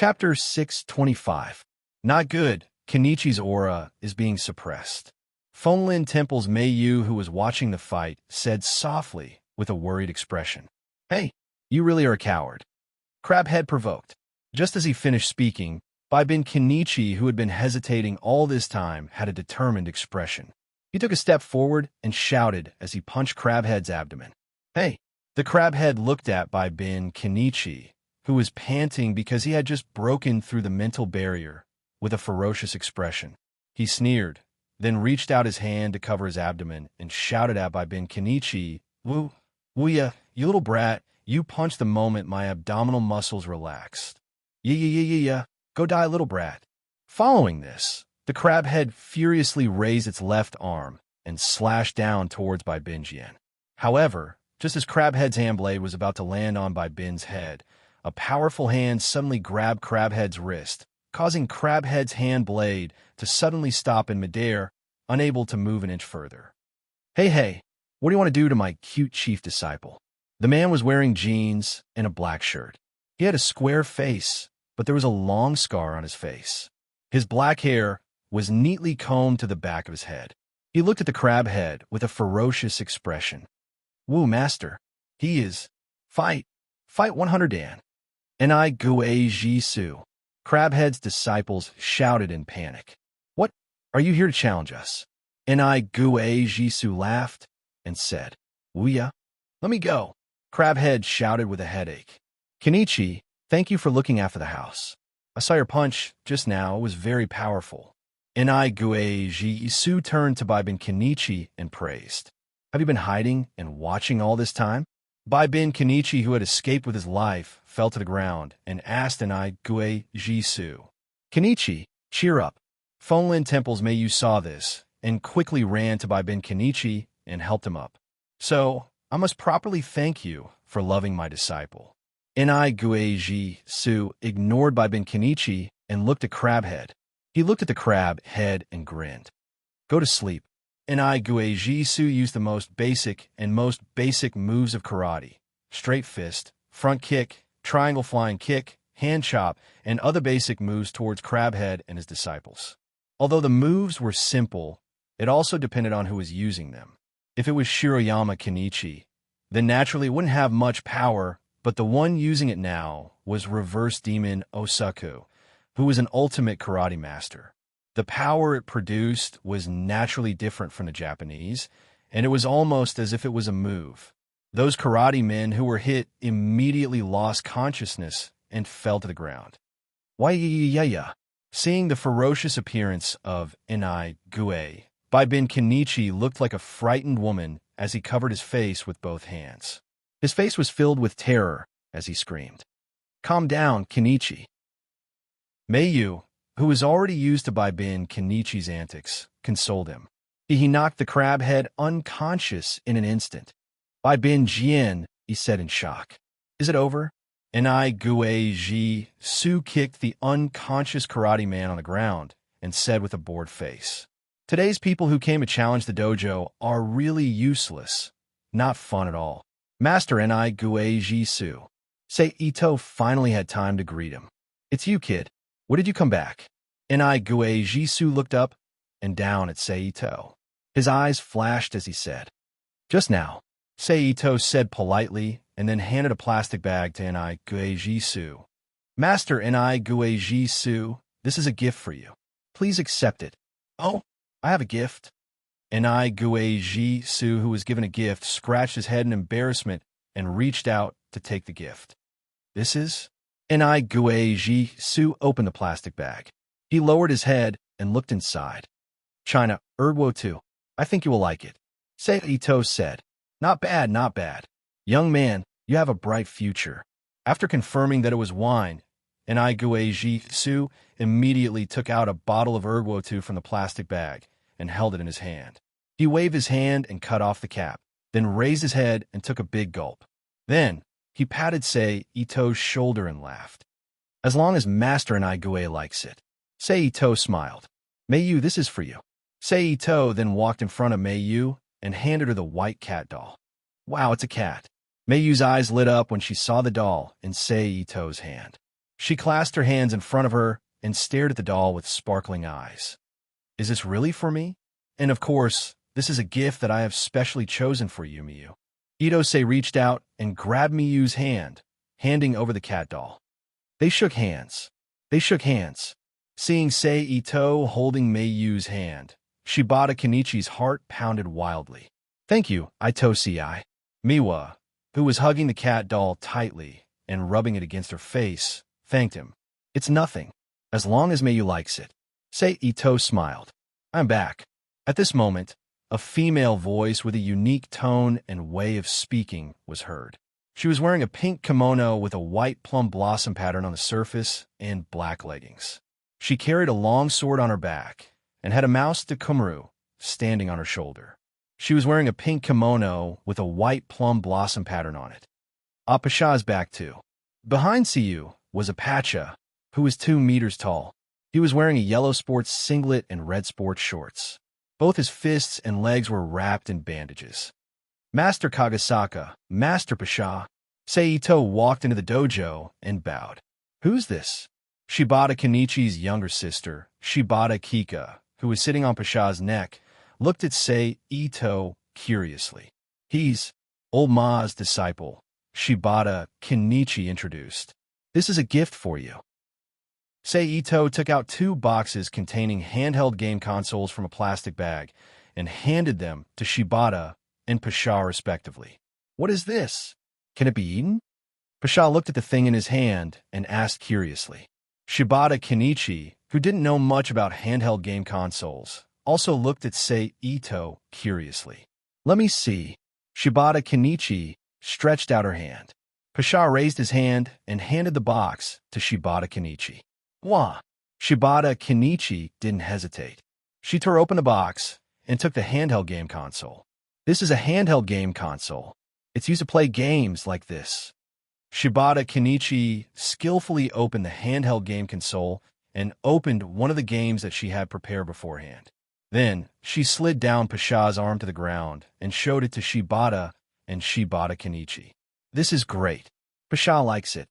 Chapter 625. Not good. Kenichi's aura is being suppressed. Fonlin Temple's Mei Yu, who was watching the fight, said softly with a worried expression, "Hey, you really are a coward." Crabhead provoked. Just as he finished speaking, Bin Kenichi, who had been hesitating all this time, had a determined expression. He took a step forward and shouted as he punched Crabhead's abdomen. "Hey!" The Crabhead looked at Bin Kenichi, who was panting because he had just broken through the mental barrier, with a ferocious expression. He sneered, then reached out his hand to cover his abdomen and shouted at Bin Kenichi, Wuya, you little brat, you punched the moment my abdominal muscles relaxed. Yeah, go die, little brat." Following this, the Crabhead furiously raised its left arm and slashed down towards Bin Jian. However, just as Crabhead's hand blade was about to land on Bin's head, a powerful hand suddenly grabbed Crabhead's wrist, causing Crabhead's hand blade to suddenly stop in midair, unable to move an inch further. Hey, what do you want to do to my cute chief disciple?" The man was wearing jeans and a black shirt. He had a square face, but there was a long scar on his face. His black hair was neatly combed to the back of his head. He looked at the Crabhead with a ferocious expression. "Woo, master. He is. Fight 100 Dan. And I Gue Jisoo." Crabhead's disciples shouted in panic. "What? Are you here to challenge us?" And I Gue Jisoo laughed and said, "Wuya, let me go." Crabhead shouted with a headache. "Kenichi, thank you for looking after the house. I saw your punch just now. It was very powerful." And I Gue Jisoo turned to Bin Kenichi and praised. "Have you been hiding and watching all this time?" Bin Kenichi, who had escaped with his life, fell to the ground and asked I Gue Jisoo, "Kenichi, cheer up." Fonlin Temple's Mei Yu saw this and quickly ran to Bin Kenichi and helped him up. "So, I must properly thank you for loving my disciple." I Gue Jisoo ignored Bin Kenichi and looked at Crabhead. He looked at the Crabhead and grinned. "Go to sleep." I Gue Jisoo used the most basic moves of karate: straight fist, front kick, triangle flying kick, hand chop, and other basic moves towards Crabhead and his disciples. Although the moves were simple, it also depended on who was using them. If it was Shiroyama Kenichi, then naturally it wouldn't have much power, but the one using it now was Reverse Demon Osaku, who was an ultimate karate master. The power it produced was naturally different from the Japanese, and it was almost as if it was a move. Those karate men who were hit immediately lost consciousness and fell to the ground. Why? Seeing the ferocious appearance of I Gue, Bin Kenichi looked like a frightened woman as he covered his face with both hands. His face was filled with terror as he screamed, "Calm down, Kenichi." Mei Yu, who was already used to Bin Kenichi's antics, consoled him. He knocked the Crabhead unconscious in an instant. "Bin Jian," he said in shock. "Is it over?" I Gue Jisoo kicked the unconscious karate man on the ground and said with a bored face, "Today's people who came to challenge the dojo are really useless. Not fun at all." Master I Gue Jisoo. Sei Ito finally had time to greet him. "It's you, kid. What did you come back?" I Gue Jisoo looked up and down at Sei Ito. His eyes flashed as he said, "Just now." Sei Ito said politely and then handed a plastic bag to I Gue Jisoo. "Master I Gue Jisoo, this is a gift for you. Please accept it." "Oh, I have a gift." I Gue Jisoo, who was given a gift, scratched his head in embarrassment and reached out to take the gift. "This is?" I Gue Jisoo opened the plastic bag. He lowered his head and looked inside. "China, Erdwo too. I think you will like it," Sei Ito said. Not bad. Young man, you have a bright future." After confirming that it was wine, I Gue Jisoo immediately took out a bottle of Erdwo from the plastic bag and held it in his hand. He waved his hand and cut off the cap, then raised his head and took a big gulp. Then, he patted Sei Ito's shoulder and laughed. "As long as Master I Gue likes it." Sei Ito smiled. "Mei Yu, this is for you." Sei Ito then walked in front of Mei Yu and handed her the white cat doll. "Wow, it's a cat." Mei Yu's eyes lit up when she saw the doll in Sei Ito's hand. She clasped her hands in front of her and stared at the doll with sparkling eyes. Is this really for me? And of course, this is a gift that I have specially chosen for you, Miyu. Itose reached out and grabbed Miyu's hand, handing over the cat doll. They shook hands. Seeing Sei Ito holding Miyu's hand, Shibata Kenichi's heart pounded wildly. Thank you, Itose. Miwa, who was hugging the cat doll tightly and rubbing it against her face, thanked him. It's nothing, as long as Miyu likes it. Sei Ito smiled. I'm back. At this moment, a female voice with a unique tone and way of speaking was heard. She was wearing a pink kimono with a white plum blossom pattern on the surface and black leggings. She carried a long sword on her back and had a mouse de kumru standing on her shoulder. She was wearing a pink kimono with a white plum blossom pattern on it. Apasha's back too. Behind Siyu was Apacha, who was 2 meters tall. He was wearing a yellow sports singlet and red sports shorts. Both his fists and legs were wrapped in bandages. Master Kagasaka, Master Pasha. Sei Ito walked into the dojo and bowed. Who's this? Shibata Kenichi's younger sister, Shibata Kika, who was sitting on Pasha's neck, looked at Sei Ito curiously. He's old Ma's disciple, Shibata Kenichi introduced. This is a gift for you. Sei Ito took out 2 boxes containing handheld game consoles from a plastic bag and handed them to Shibata and Pasha respectively. What is this? Can it be eaten? Pasha looked at the thing in his hand and asked curiously. Shibata Kenichi, who didn't know much about handheld game consoles, also looked at Sei Ito curiously. Let me see. Shibata Kenichi stretched out her hand. Pasha raised his hand and handed the box to Shibata Kenichi. Wah! Shibata Kenichi didn't hesitate. She tore open the box and took the handheld game console. This is a handheld game console. It's used to play games like this. Shibata Kenichi skillfully opened the handheld game console and opened one of the games that she had prepared beforehand. Then, she slid down Pasha's arm to the ground and showed it to Shibata and Shibata Kenichi. This is great. Pasha likes it.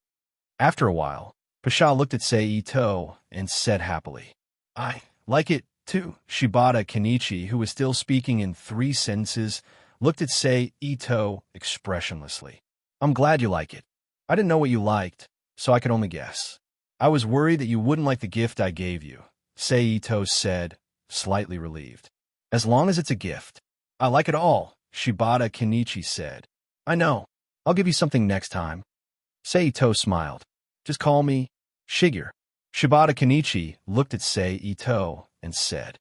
After a while, Pasha looked at Sei Ito and said happily, I like it too. Shibata Kenichi, who was still speaking in 3 sentences, looked at Sei Ito expressionlessly. I'm glad you like it. I didn't know what you liked, so I could only guess. I was worried that you wouldn't like the gift I gave you, Sei Ito said, slightly relieved. As long as it's a gift. I like it all, Shibata Kenichi said. I know. I'll give you something next time. Sei Ito smiled. Just call me Shigeru. Shibata Kenichi looked at Sei Ito and said,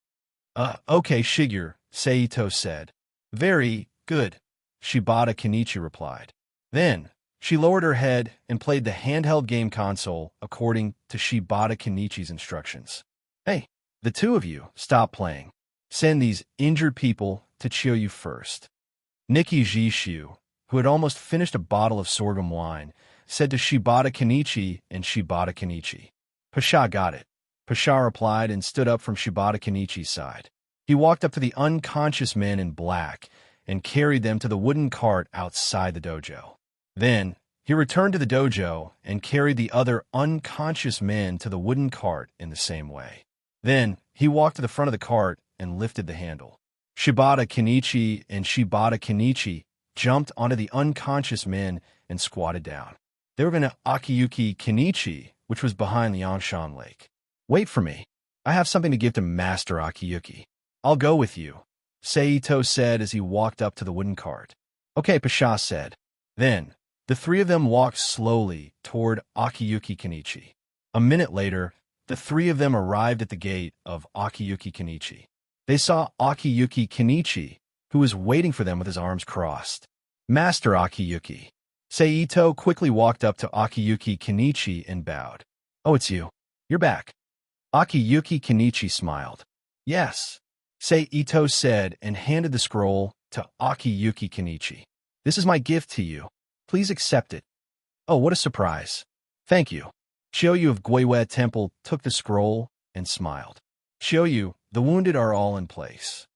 okay, Shigeru, Sei Ito said. Very good, Shibata Kenichi replied. Then, she lowered her head and played the handheld game console according to Shibata Kenichi's instructions. Hey, the 2 of you, stop playing. Send these injured people to Chiyoyu first. Nikki Jishu, who had almost finished a bottle of sorghum wine, said to Shibata Kenichi and Shibata Kenichi. Pasha got it. Pasha replied and stood up from Shibata Kenichi's side. He walked up to the unconscious men in black and carried them to the wooden cart outside the dojo. Then, he returned to the dojo and carried the other unconscious men to the wooden cart in the same way. Then, he walked to the front of the cart and lifted the handle. Shibata Kenichi and Shibata Kenichi jumped onto the unconscious men and squatted down. They were going to Akiyuki Kenichi, which was behind the Anshan Lake. Wait for me. I have something to give to Master Akiyuki. I'll go with you, Sei Ito said as he walked up to the wooden cart. Okay, Pasha said. Then, the 3 of them walked slowly toward Akiyuki Kenichi. A minute later, the 3 of them arrived at the gate of Akiyuki Kenichi. They saw Akiyuki Kenichi, who was waiting for them with his arms crossed. Master Akiyuki. Sei Ito quickly walked up to Akiyuki Kenichi and bowed. Oh, it's you. You're back. Akiyuki Kenichi smiled. Yes, Sei Ito said and handed the scroll to Akiyuki Kenichi. This is my gift to you. Please accept it. Oh, what a surprise. Thank you. Chiyoyu of Goiwe Temple took the scroll and smiled. Chiyoyu, the wounded are all in place.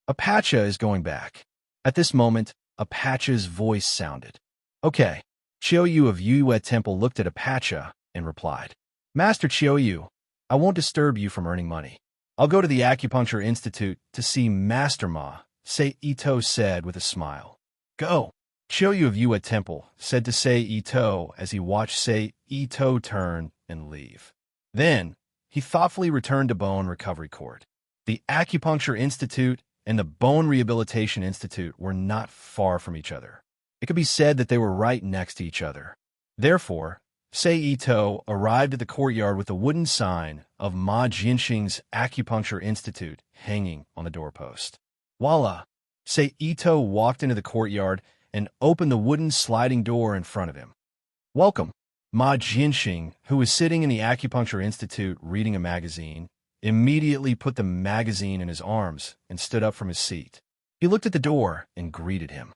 Apacha is going back. At this moment, Apacha's voice sounded. Okay. Chiyoyu of Yuiwe Temple looked at Apacha and replied, Master Chiyoyu, I won't disturb you from earning money. I'll go to the Acupuncture Institute to see Master Ma, Sei Ito said with a smile. Go. Chiyoyu of Yua Temple said to Sei Ito as he watched Sei Ito turn and leave. Then, he thoughtfully returned to Bone Recovery Court. The Acupuncture Institute and the Bone Rehabilitation Institute were not far from each other. It could be said that they were right next to each other. Therefore, Sei Ito arrived at the courtyard with a wooden sign of Ma Jinxing's Acupuncture Institute hanging on the doorpost. Voila! Sei Ito walked into the courtyard and opened the wooden sliding door in front of him. Welcome! Ma Jinxing, who was sitting in the Acupuncture Institute reading a magazine, immediately put the magazine in his arms and stood up from his seat. He looked at the door and greeted him.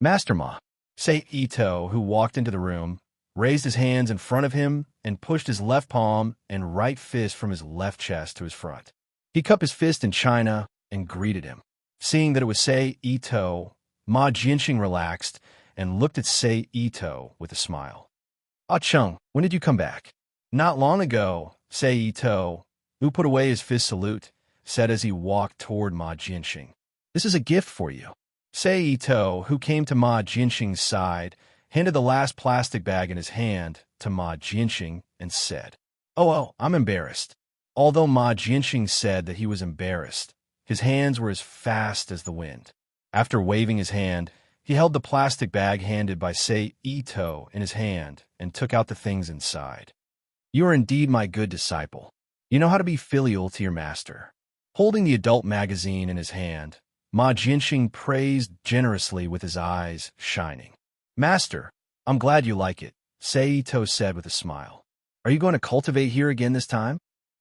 Master Ma, Sei Ito, who walked into the room, raised his hands in front of him and pushed his left palm and right fist from his left chest to his front. He cupped his fist in China and greeted him. Seeing that it was Sei Ito, Ma Jinxing relaxed and looked at Sei Ito with a smile. Ah Chung, when did you come back? Not long ago, Sei Ito, who put away his fist salute, said as he walked toward Ma Jinxing. This is a gift for you. Sei Ito, who came to Ma Jinxing's side, handed the last plastic bag in his hand to Ma Jinxing and said, Oh, I'm embarrassed. Although Ma Jinxing said that he was embarrassed, his hands were as fast as the wind. After waving his hand, he held the plastic bag handed by Sei Ito in his hand and took out the things inside. You are indeed my good disciple. You know how to be filial to your master. Holding the adult magazine in his hand, Ma Jinxing praised generously with his eyes shining. Master, I'm glad you like it, Sei Ito said with a smile. Are you going to cultivate here again this time?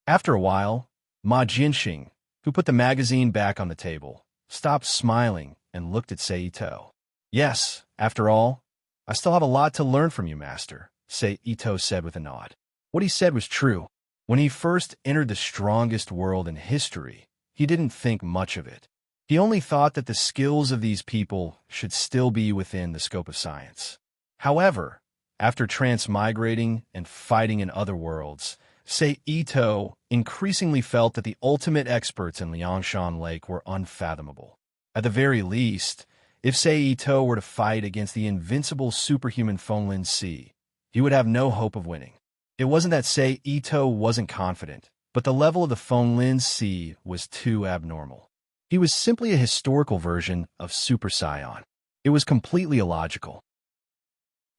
After a while, Ma Jinxing, who put the magazine back on the table, stopped smiling and looked at Sei Ito. Yes, after all, I still have a lot to learn from you, Master, Sei Ito said with a nod. What he said was true. When he first entered the strongest world in history, he didn't think much of it. He only thought that the skills of these people should still be within the scope of science. However, after transmigrating and fighting in other worlds, Sei Ito increasingly felt that the ultimate experts in Liangshan Lake were unfathomable. At the very least, if Sei Ito were to fight against the invincible superhuman Fenglin Sea, he would have no hope of winning. It wasn't that Sei Ito wasn't confident, but the level of the Fenglin Sea was too abnormal. He was simply a historical version of Super Saiyan. It was completely illogical.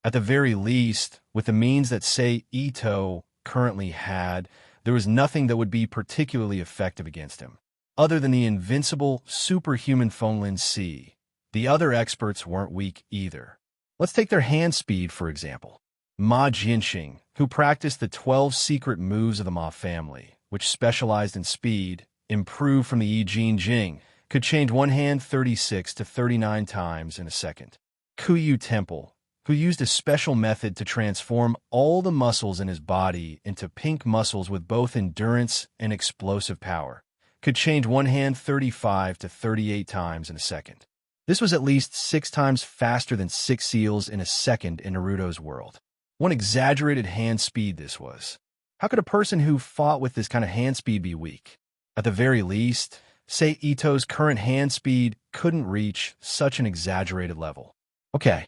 At the very least, with the means that Sei Ito currently had, there was nothing that would be particularly effective against him. Other than the invincible, superhuman Fenglin Sea, the other experts weren't weak either. Let's take their hand speed, for example. Ma Jinxing, who practiced the 12 secret moves of the Ma family, which specialized in speed, improved from the Yi Jin Jing, could change one hand 36 to 39 times in a second. Kuyu Temple, who used a special method to transform all the muscles in his body into pink muscles with both endurance and explosive power, could change one hand 35 to 38 times in a second. This was at least 6 times faster than 6 seals in a second in Naruto's world. What exaggerated hand speed this was. How could a person who fought with this kind of hand speed be weak? At the very least, Sei Ito's current hand speed couldn't reach such an exaggerated level. Okay.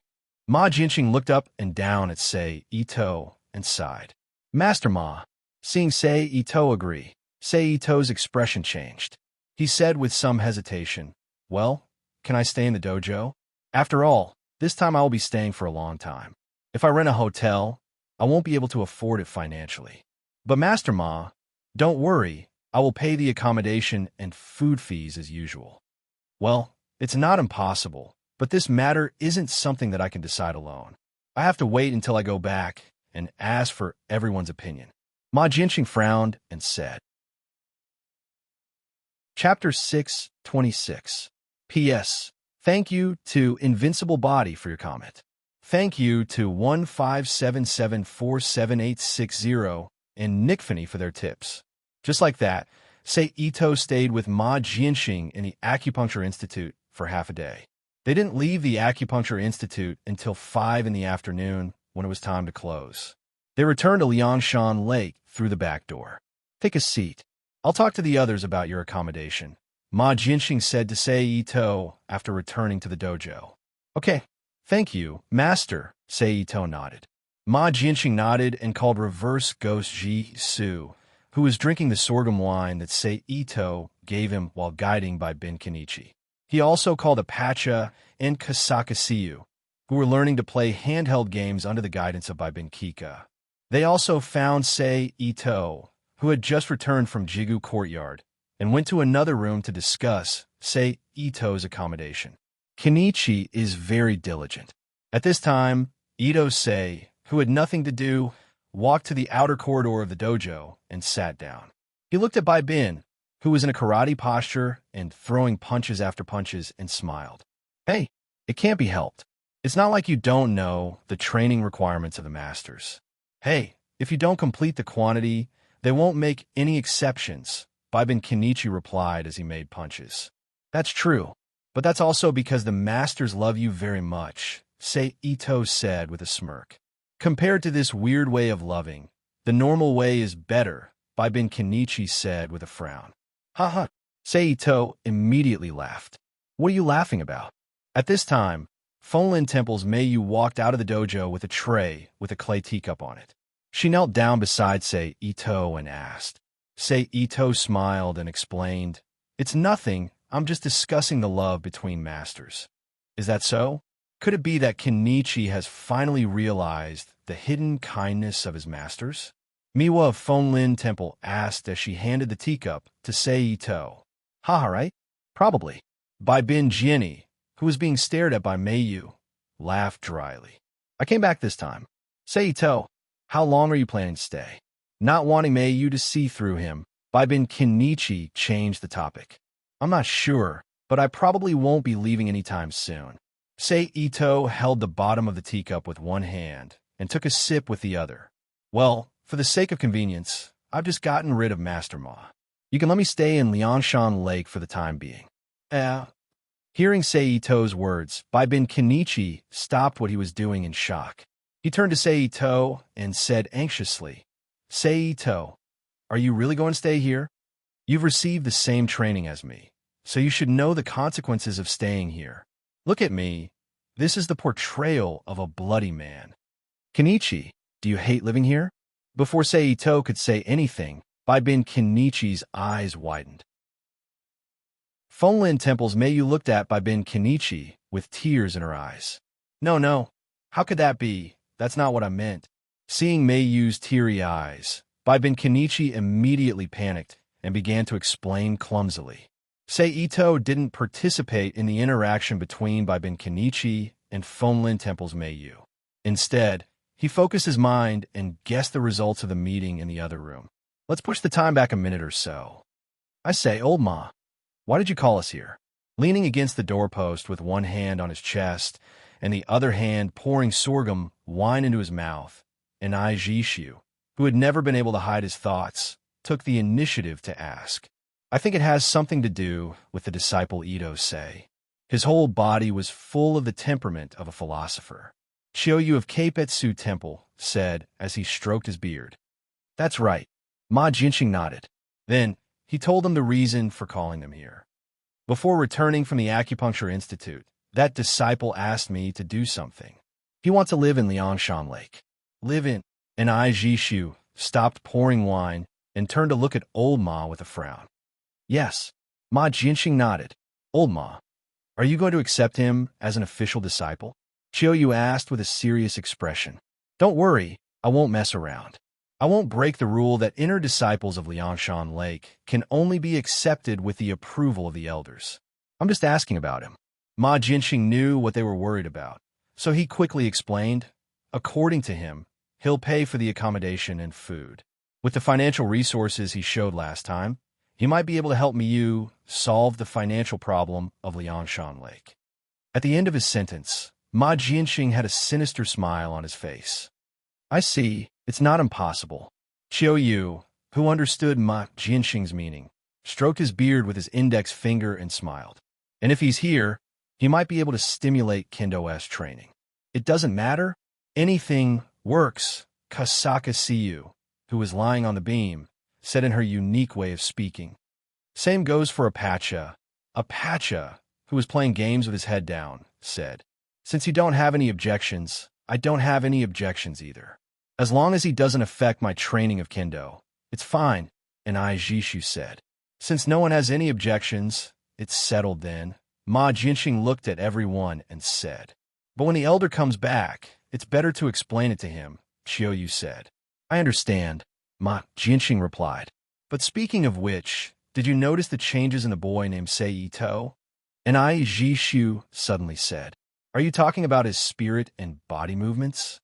Ma Jinxing looked up and down at Sei Ito and sighed. Master Ma, seeing Sei Ito agree, Sei Ito's expression changed. He said with some hesitation, Well, can I stay in the dojo? After all, this time I will be staying for a long time. If I rent a hotel, I won't be able to afford it financially. But Master Ma, don't worry, I will pay the accommodation and food fees as usual. Well, it's not impossible, but this matter isn't something that I can decide alone. I have to wait until I go back and ask for everyone's opinion. Ma Jinxing frowned and said. Chapter 626. P.S. Thank you to Invincible Body for your comment. Thank you to 1577478860 and Nickfinney for their tips. Just like that, Sei Ito stayed with Ma Jinxing in the Acupuncture Institute for half a day. They didn't leave the Acupuncture Institute until 5 in the afternoon when it was time to close. They returned to Liangshan Lake through the back door. Take a seat. I'll talk to the others about your accommodation, Ma Jinxing said to Sei Ito after returning to the dojo. Okay, thank you, master, Sei Ito nodded. Ma Jinxing nodded and called Reverse Ghost Ji Su, who was drinking the sorghum wine that Sei Ito gave him while guiding by Ben Kenichi. He also called Apache and Kasakasiyu, who were learning to play handheld games under the guidance of Baibin Kika. They also found Sei Ito, who had just returned from Jigu Courtyard, and went to another room to discuss Sei Ito's accommodation. Kenichi is very diligent. At this time, Ito Sei, who had nothing to do, walked to the outer corridor of the dojo and sat down. He looked at Baibin, who was in a karate posture and throwing punches after punches, and smiled. Hey, it can't be helped. It's not like you don't know the training requirements of the masters. Hey, if you don't complete the quantity, they won't make any exceptions, Baibin Kenichi replied as he made punches. That's true, but that's also because the masters love you very much, Sei Ito said with a smirk. Compared to this weird way of loving, the normal way is better, Baibin Kenichi said with a frown. Haha, Sei Ito immediately laughed. What are you laughing about? At this time, Fonlin Temple's Meiyu walked out of the dojo with a tray with a clay teacup on it. She knelt down beside Sei Ito and asked. Sei Ito smiled and explained, It's nothing, I'm just discussing the love between masters. Is that so? Could it be that Kenichi has finally realized the hidden kindness of his masters? Miwa of Fonlin Temple asked as she handed the teacup to Sei Ito. Haha, right? Probably. Baibin Jieni, who was being stared at by Meiyu, laughed dryly. I came back this time. Sei Ito, how long are you planning to stay? Not wanting Meiyu to see through him, Baibin Kenichi changed the topic. I'm not sure, but I probably won't be leaving anytime soon. Sei Ito held the bottom of the teacup with one hand and took a sip with the other. Well, for the sake of convenience, I've just gotten rid of Master Ma. You can let me stay in Liangshan Lake for the time being. Hearing Sei Ito's words, Baibin Kenichi stopped what he was doing in shock. He turned to Sei Ito and said anxiously, Sei Ito, are you really going to stay here? You've received the same training as me, so you should know the consequences of staying here. Look at me. This is the portrayal of a bloody man. Kenichi, do you hate living here? Before Sei Ito could say anything, Baibin Kenichi's eyes widened. Fonlin Temple's Meiyu looked at Baibin Kenichi with tears in her eyes. No, how could that be? That's not what I meant. Seeing Meiyu's teary eyes, Baibin Kenichi immediately panicked and began to explain clumsily. Sei Ito didn't participate in the interaction between Baibin Kenichi and Fonlin Temple's Meiyu. Instead, he focused his mind and guessed the results of the meeting in the other room. Let's push the time back a minute or so. I say, old Ma, why did you call us here? Leaning against the doorpost with one hand on his chest and the other hand pouring sorghum wine into his mouth, Enai Jishu, who had never been able to hide his thoughts, took the initiative to ask. I think it has something to do with the disciple Ito Sei. His whole body was full of the temperament of a philosopher. Chiyoyu of Keipetsu Temple said as he stroked his beard. That's right. Ma Jinxing nodded. Then, he told them the reason for calling them here. Before returning from the Acupuncture Institute, that disciple asked me to do something. He wants to live in Liangshan Lake. Live in. And Jishu stopped pouring wine and turned to look at old Ma with a frown. Yes, Ma Jinxing nodded. Old Ma, are you going to accept him as an official disciple? Chiyoyu asked with a serious expression. Don't worry, I won't mess around. I won't break the rule that inner disciples of Liangshan Lake can only be accepted with the approval of the elders. I'm just asking about him. Ma Jinxing knew what they were worried about, so he quickly explained, according to him, he'll pay for the accommodation and food. With the financial resources he showed last time, he might be able to help Miyu solve the financial problem of Liangshan Lake. At the end of his sentence, Ma Jinxing had a sinister smile on his face. I see, it's not impossible. Chiyoyu, who understood Ma Jinxing's meaning, stroked his beard with his index finger and smiled. And if he's here, he might be able to stimulate Kendo-S training. It doesn't matter. Anything works, Kasaka Siyu, who was lying on the beam, said in her unique way of speaking. Same goes for Apacha. Apacha, who was playing games with his head down, said, Since you don't have any objections, I don't have any objections either. As long as he doesn't affect my training of kendo, it's fine, and Jishu said. Since no one has any objections, it's settled then. Ma Jinxing looked at everyone and said, But when the elder comes back, it's better to explain it to him, Chiyoyu said. I understand, Ma Jinxing replied. But speaking of which, did you notice the changes in the boy named Seito? And Jishu suddenly said, Are you talking about his spirit and body movements?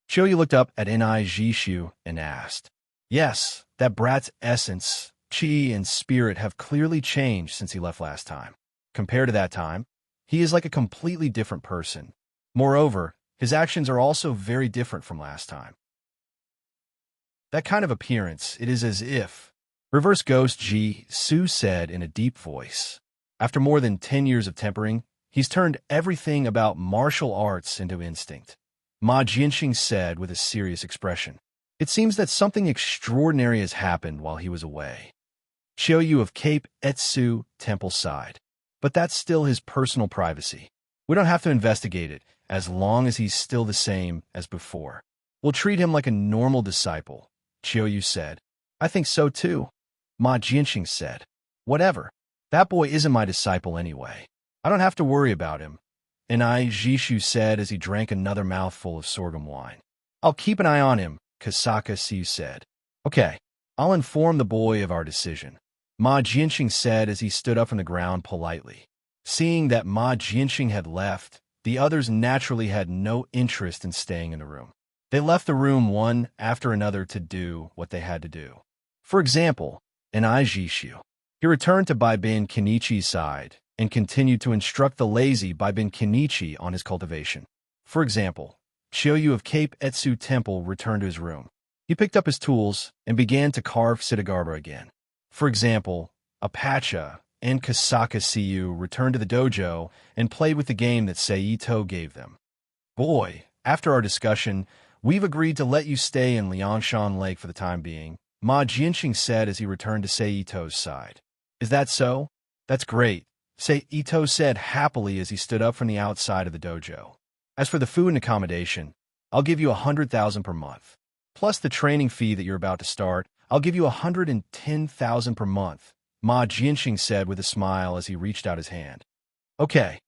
Chiyoyu looked up at Jishu and asked, Yes, that brat's essence, chi, and spirit have clearly changed since he left last time. Compared to that time, he is like a completely different person. Moreover, his actions are also very different from last time. That kind of appearance, it is as if, Reverse Ghost Su said in a deep voice. After more than 10 years of tempering, he's turned everything about martial arts into instinct. Ma Jinxing said with a serious expression. It seems that something extraordinary has happened while he was away. Chiyoyu of Cape Etsu Temple sighed. But that's still his personal privacy. We don't have to investigate it, as long as he's still the same as before. We'll treat him like a normal disciple, Chiyoyu said. I think so too, Ma Jinxing said. Whatever. That boy isn't my disciple anyway. I don't have to worry about him. And Jishu said as he drank another mouthful of sorghum wine. I'll keep an eye on him, Kasaka Siyu said. Okay, I'll inform the boy of our decision, Ma Jinxing said as he stood up from the ground politely. Seeing that Ma Jinxing had left, the others naturally had no interest in staying in the room. They left the room one after another to do what they had to do. For example, in Jishu, he returned to Baibin Kenichi's side and continued to instruct the lazy Baibin Kenichi on his cultivation. For example, Chiyoyu of Cape Etsu Temple returned to his room. He picked up his tools and began to carve Sitagarba again. For example, Apacha and Kasaka Siyu returned to the dojo and played with the game that Seito gave them. Boy, after our discussion, we've agreed to let you stay in Liangshan Lake for the time being, Ma Jinxing said as he returned to Seito's side. Is that so? That's great, Seito said happily as he stood up from the outside of the dojo. As for the food and accommodation, I'll give you 100,000 per month. Plus the training fee that you're about to start, I'll give you 110,000 per month, Ma Jinxing said with a smile as he reached out his hand. Okay.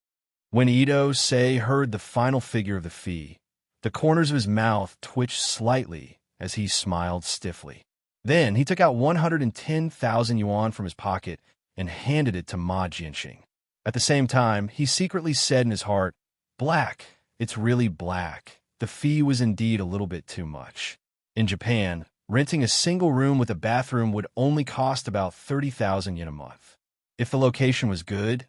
When Ito-sei heard the final figure of the fee, the corners of his mouth twitched slightly as he smiled stiffly. Then he took out 110,000 yuan from his pocket and handed it to Ma Jinxing. At the same time, he secretly said in his heart, Black, it's really black. The fee was indeed a little bit too much. In Japan, renting a single room with a bathroom would only cost about 30,000 yen a month. If the location was good,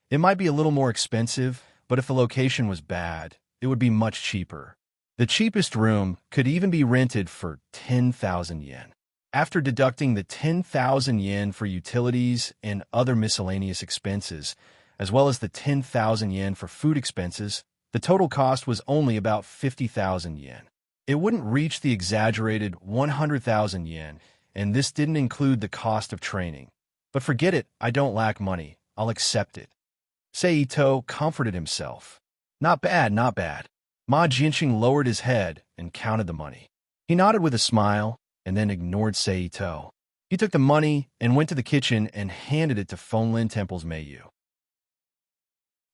it might be a little more expensive, but if the location was bad, it would be much cheaper. The cheapest room could even be rented for 10,000 yen. After deducting the 10,000 yen for utilities and other miscellaneous expenses, as well as the 10,000 yen for food expenses, the total cost was only about 50,000 yen. It wouldn't reach the exaggerated 100,000 yen, and this didn't include the cost of training. But forget it, I don't lack money. I'll accept it. Seito comforted himself. Not bad, not bad. Ma Jinxing lowered his head and counted the money. He nodded with a smile and then ignored Seito. He took the money and went to the kitchen and handed it to Fonlin Temple's Meiyu.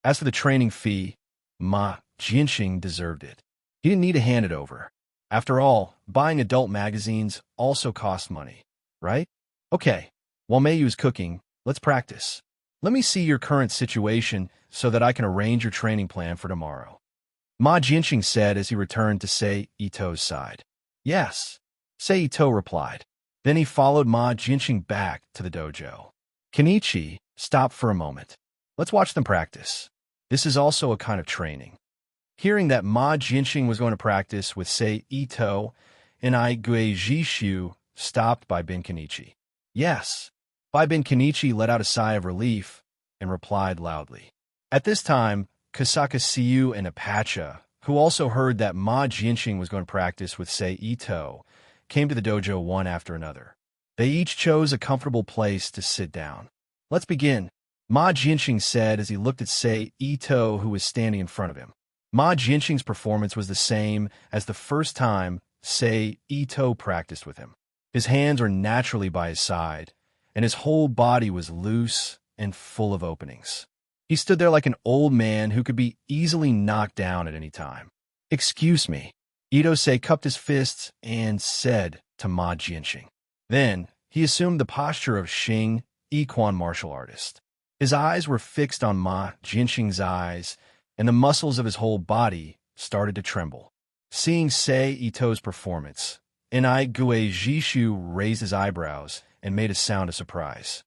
As for the training fee, Ma Jinxing deserved it. He didn't need to hand it over. After all, buying adult magazines also costs money, right? Okay, while Meiyu's cooking, let's practice. Let me see your current situation so that I can arrange your training plan for tomorrow. Ma Jinxing said as he returned to Seito's side. Yes, Seito replied. Then he followed Ma Jinxing back to the dojo. Kenichi stopped for a moment. Let's watch them practice. This is also a kind of training. Hearing that Ma Jinxing was going to practice with Seito, and Jishu stopped Baibin Kenichi. Yes. Baibin Kenichi let out a sigh of relief and replied loudly. At this time, Kasaka Siyu and Apacha, who also heard that Ma Jianxing was going to practice with Sei Ito, came to the dojo one after another. They each chose a comfortable place to sit down. "Let's begin," Ma Jianxing said as he looked at Sei Ito, who was standing in front of him. Ma Jianxing's performance was the same as the first time Sei Ito practiced with him. His hands were naturally by his side, and his whole body was loose and full of openings. He stood there like an old man who could be easily knocked down at any time. "Excuse me," Ito-sei cupped his fists and said to Ma Jianxing. Then he assumed the posture of Xing Yiquan martial artist. His eyes were fixed on Ma Jianxing's eyes, and the muscles of his whole body started to tremble. Seeing Sei Ito's performance, Enai Gue Jishu raised his eyebrows and made a sound of surprise.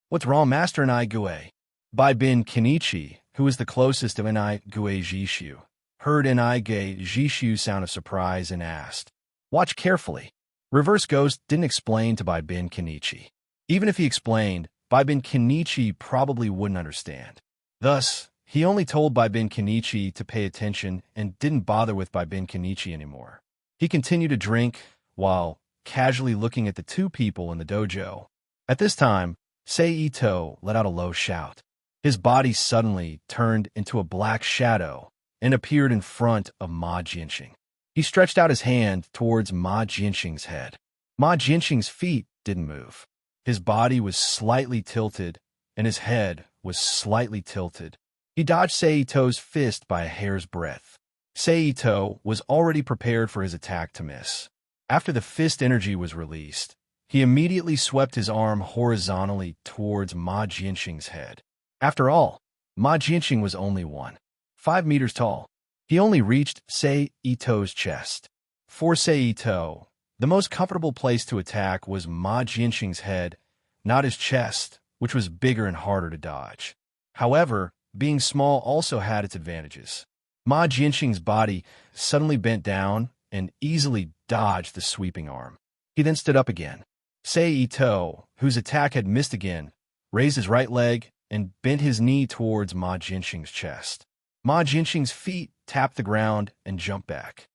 What's wrong, Master Enai Gue?" Bai Bin Kenichi, who was the closest of Enai Gue Jishu, heard Enai Gue Jishu's sound of surprise and asked, "Watch carefully." Reverse Ghost didn't explain to Bai Bin Kenichi. Even if he explained, Bai Bin Kenichi probably wouldn't understand. Thus, he only told Bai Bin Kenichi to pay attention and didn't bother with Bai Bin Kenichi anymore. He continued to drink while casually looking at the two people in the dojo. At this time, Sei Ito let out a low shout. His body suddenly turned into a black shadow and appeared in front of Ma Jianxing. He stretched out his hand towards Ma Jianxing's head. Ma Jianxing's feet didn't move. His body was slightly tilted, and his head was slightly tilted. He dodged Sei Ito's fist by a hair's breadth. Sei Ito was already prepared for his attack to miss. After the fist energy was released, he immediately swept his arm horizontally towards Ma Jianxing's head. After all, Ma Jianxing was only 1.5 meters tall. He only reached Sei Ito's chest. For Sei Ito, the most comfortable place to attack was Ma Jianxing's head, not his chest, which was bigger and harder to dodge. However, being small also had its advantages. Ma Jianxing's body suddenly bent down and easily dodged the sweeping arm. He then stood up again. Sei Ito, whose attack had missed again, raised his right leg and bent his knee towards Ma Jianxing's chest. Ma Jianxing's feet tapped the ground and jumped back.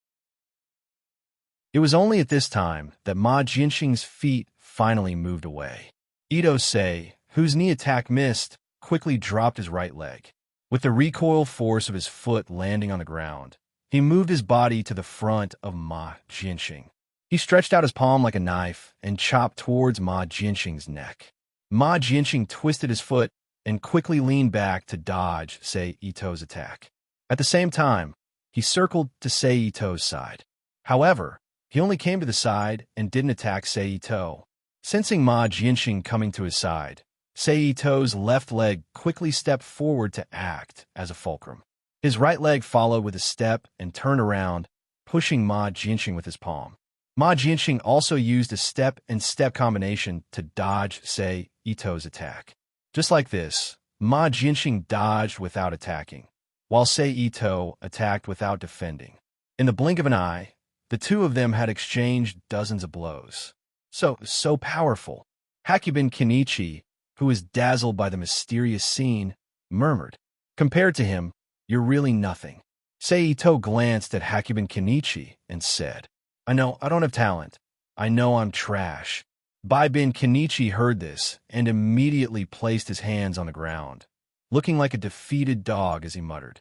It was only at this time that Ma Jianxing's feet finally moved away. Ito-sei, whose knee attack missed, quickly dropped his right leg. With the recoil force of his foot landing on the ground, he moved his body to the front of Ma Jianxing. He stretched out his palm like a knife and chopped towards Ma Jianxing's neck. Ma Jianxing twisted his foot and quickly leaned back to dodge Sei Ito's attack. At the same time, he circled to Sei Ito's side. However, he only came to the side and didn't attack Sei Ito. Sensing Ma Jianxing coming to his side, Sei Ito's left leg quickly stepped forward to act as a fulcrum. His right leg followed with a step and turned around, pushing Ma Jianxing with his palm. Ma Jianxing also used a step-and-step combination to dodge Sei Ito's attack. Just like this, Ma Jianxing dodged without attacking, while Sei Ito attacked without defending. In the blink of an eye, the two of them had exchanged dozens of blows. So powerful. Hakubin Kenichi, who was dazzled by the mysterious scene, murmured, "Compared to him, you're really nothing." Sei Ito glanced at Hakubin Kenichi and said, I know I don't have talent. I know I'm trash." Bai Bin Kenichi heard this and immediately placed his hands on the ground, looking like a defeated dog as he muttered,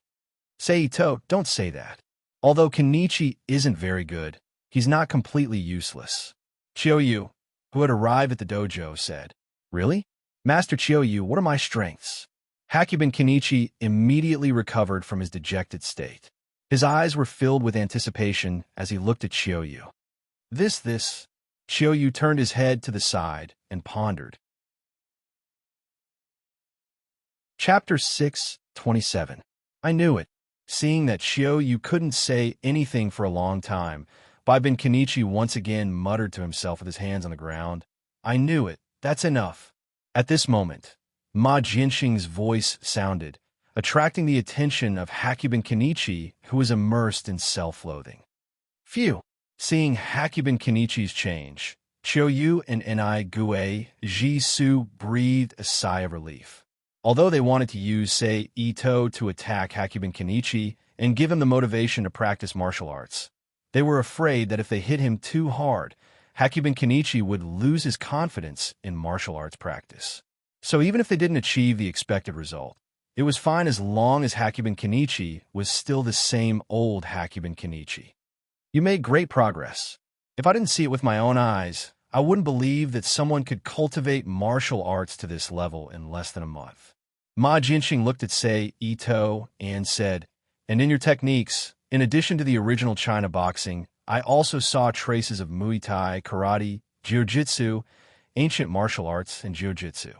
"Sei Ito, don't say that. Although Kenichi isn't very good, he's not completely useless." Chiyoyu, who had arrived at the dojo, said, "Really? Master Chiyoyu, what are my strengths?" Hakubin Kenichi immediately recovered from his dejected state. His eyes were filled with anticipation as he looked at Chiyoyu. This. Chiyoyu turned his head to the side and pondered. Chapter 6:27. I knew it. Seeing that Chiyoyu couldn't say anything for a long time, Bai Bin Kenichi once again muttered to himself with his hands on the ground. I knew it. That's enough. At this moment, Ma Jianxing's voice sounded, attracting the attention of Hakubin Kenichi, who was immersed in self-loathing. Phew! Seeing Hakubin Kenichi's change, Chiyoyu and Enai Gue Jisoo breathed a sigh of relief. Although they wanted to use, say, Ito to attack Hakuben Kenichi and give him the motivation to practice martial arts, they were afraid that if they hit him too hard, Hakuben Kenichi would lose his confidence in martial arts practice. So even if they didn't achieve the expected result, it was fine as long as Hakuben Kenichi was still the same old Hakuben Kenichi. You made great progress. If I didn't see it with my own eyes, I wouldn't believe that someone could cultivate martial arts to this level in less than a month. Ma Jinxing looked at Sei Ito and said, and in your techniques, in addition to the original China boxing, I also saw traces of Muay Thai, karate, jiu-jitsu, ancient martial arts, and jiu-jitsu.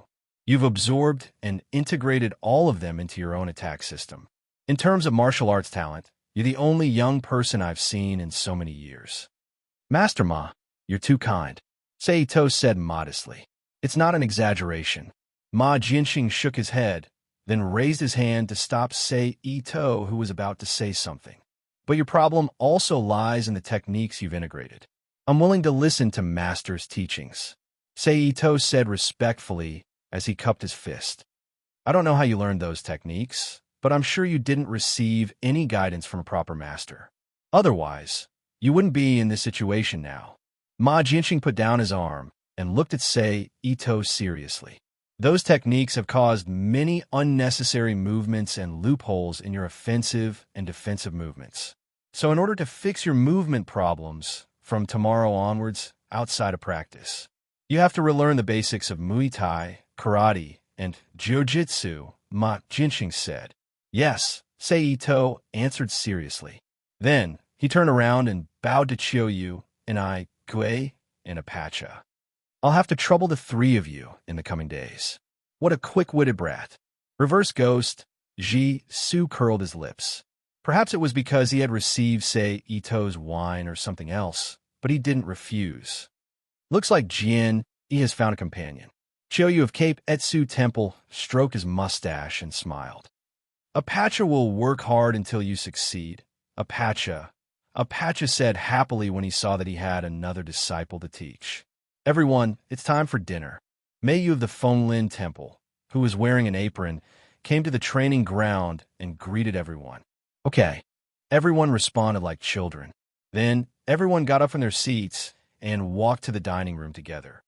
You've absorbed and integrated all of them into your own attack system. In terms of martial arts talent, you're the only young person I've seen in so many years. Master Ma, you're too kind, Sei Ito said modestly. It's not an exaggeration. Ma Jinxing shook his head, then raised his hand to stop Sei Ito, who was about to say something. But your problem also lies in the techniques you've integrated. I'm willing to listen to Master's teachings, Sei Ito said respectfully as he cupped his fist. I don't know how you learned those techniques, but I'm sure you didn't receive any guidance from a proper master. Otherwise, you wouldn't be in this situation now. Ma Jinxing put down his arm and looked at Sei Ito seriously. Those techniques have caused many unnecessary movements and loopholes in your offensive and defensive movements. So in order to fix your movement problems from tomorrow onwards outside of practice, you have to relearn the basics of Muay Thai, karate, and jiu-jitsu, Ma Jinxing said. Yes, Sei Ito answered seriously. Then he turned around and bowed to Chiyoyu and I, Gui, and Apache. I'll have to trouble the three of you in the coming days. What a quick-witted brat. Reverse Ghost, Ji Su curled his lips. Perhaps it was because he had received, say, Ito's wine or something else, but he didn't refuse. Looks like Jin, he has found a companion. Chiyoyu of Cape Etsu Temple stroked his mustache and smiled. Apache will work hard until you succeed. Apache said happily when he saw that he had another disciple to teach. Everyone, it's time for dinner. Meiyu of the Fenglin Temple, who was wearing an apron, came to the training ground and greeted everyone. Okay. Everyone responded like children. Then, everyone got up from their seats and walked to the dining room together.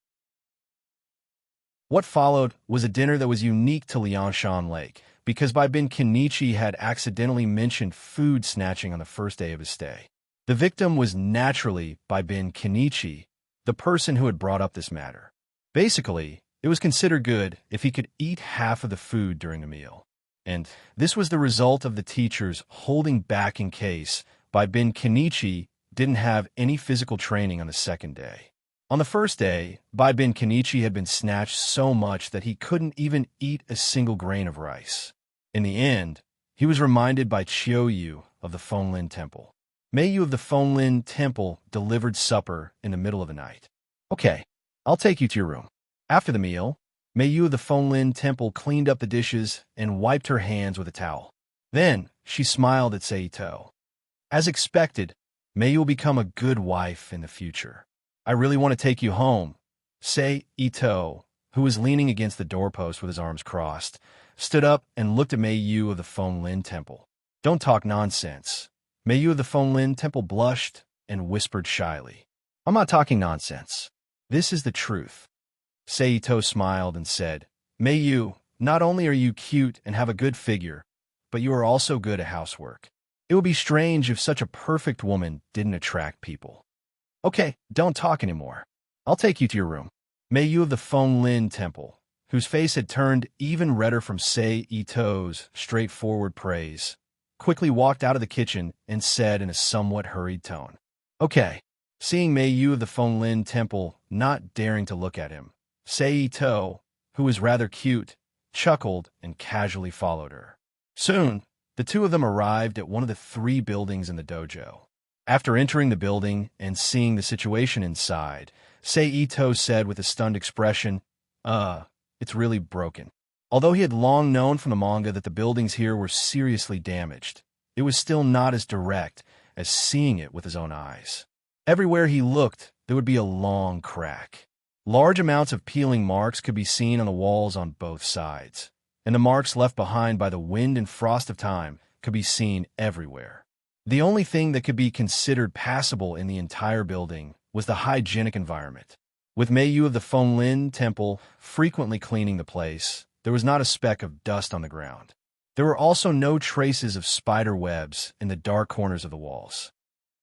What followed was a dinner that was unique to Liangshan Lake, because Bin Kenichi had accidentally mentioned food snatching on the first day of his stay. The victim was naturally Bin Kenichi, the person who had brought up this matter. Basically, it was considered good if he could eat half of the food during a meal. And this was the result of the teachers holding back in case Bin Kenichi didn't have any physical training on the second day. On the first day, Bin Kenichi had been snatched so much that he couldn't even eat a single grain of rice. In the end, he was reminded by Chiyoyu of the Fenglin Temple. Meiyu of the Fenglin Temple delivered supper in the middle of the night. Okay, I'll take you to your room. After the meal, Meiyu of the Fenglin Temple cleaned up the dishes and wiped her hands with a towel. Then, she smiled at Sei Ito. As expected, Meiyu will become a good wife in the future. I really want to take you home. Sei Ito, who was leaning against the doorpost with his arms crossed, stood up and looked at Meiyu of the Fenglin Temple. Don't talk nonsense. Meiyu of the Fenglin Temple blushed and whispered shyly. I'm not talking nonsense. This is the truth. Sei Ito smiled and said, Meiyu, not only are you cute and have a good figure, but you are also good at housework. It would be strange if such a perfect woman didn't attract people. Okay, don't talk anymore. I'll take you to your room. Meiyu of the Fenglin Temple, whose face had turned even redder from Sei Ito's straightforward praise, quickly walked out of the kitchen and said in a somewhat hurried tone, Okay. Seeing Meiyu of the Fenglin Temple not daring to look at him, Sei Ito, who was rather cute, chuckled and casually followed her. Soon, the two of them arrived at one of the 3 buildings in the dojo. After entering the building and seeing the situation inside, Sei Ito said with a stunned expression, it's really broken. Although he had long known from the manga that the buildings here were seriously damaged, it was still not as direct as seeing it with his own eyes. Everywhere he looked, there would be a long crack. Large amounts of peeling marks could be seen on the walls on both sides. and the marks left behind by the wind and frost of time could be seen everywhere. The only thing that could be considered passable in the entire building was the hygienic environment. With Meiyu of the Fenglin Temple frequently cleaning the place, there was not a speck of dust on the ground. There were also no traces of spider webs in the dark corners of the walls.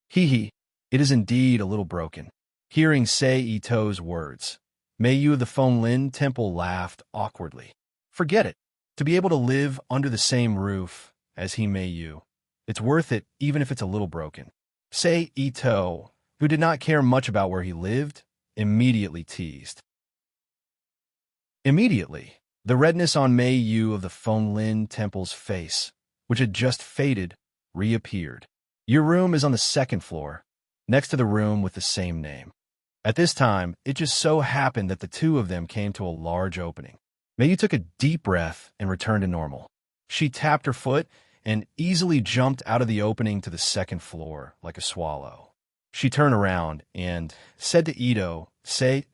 Hee, it is indeed a little broken. Hearing Sei Ito's words, Meiyu of the Fenglin Temple laughed awkwardly. Forget it. To be able to live under the same roof as Meiyu, it's worth it even if it's a little broken. Sei Ito, who did not care much about where he lived, immediately teased. Immediately, the redness on Meiyu of the Fenglin Temple's face, which had just faded, reappeared. Your room is on the second floor, next to the room with the same name. At this time, it just so happened that the two of them came to a large opening. Meiyu took a deep breath and returned to normal. She tapped her foot and easily jumped out of the opening to the second floor like a swallow. She turned around and said to Ito,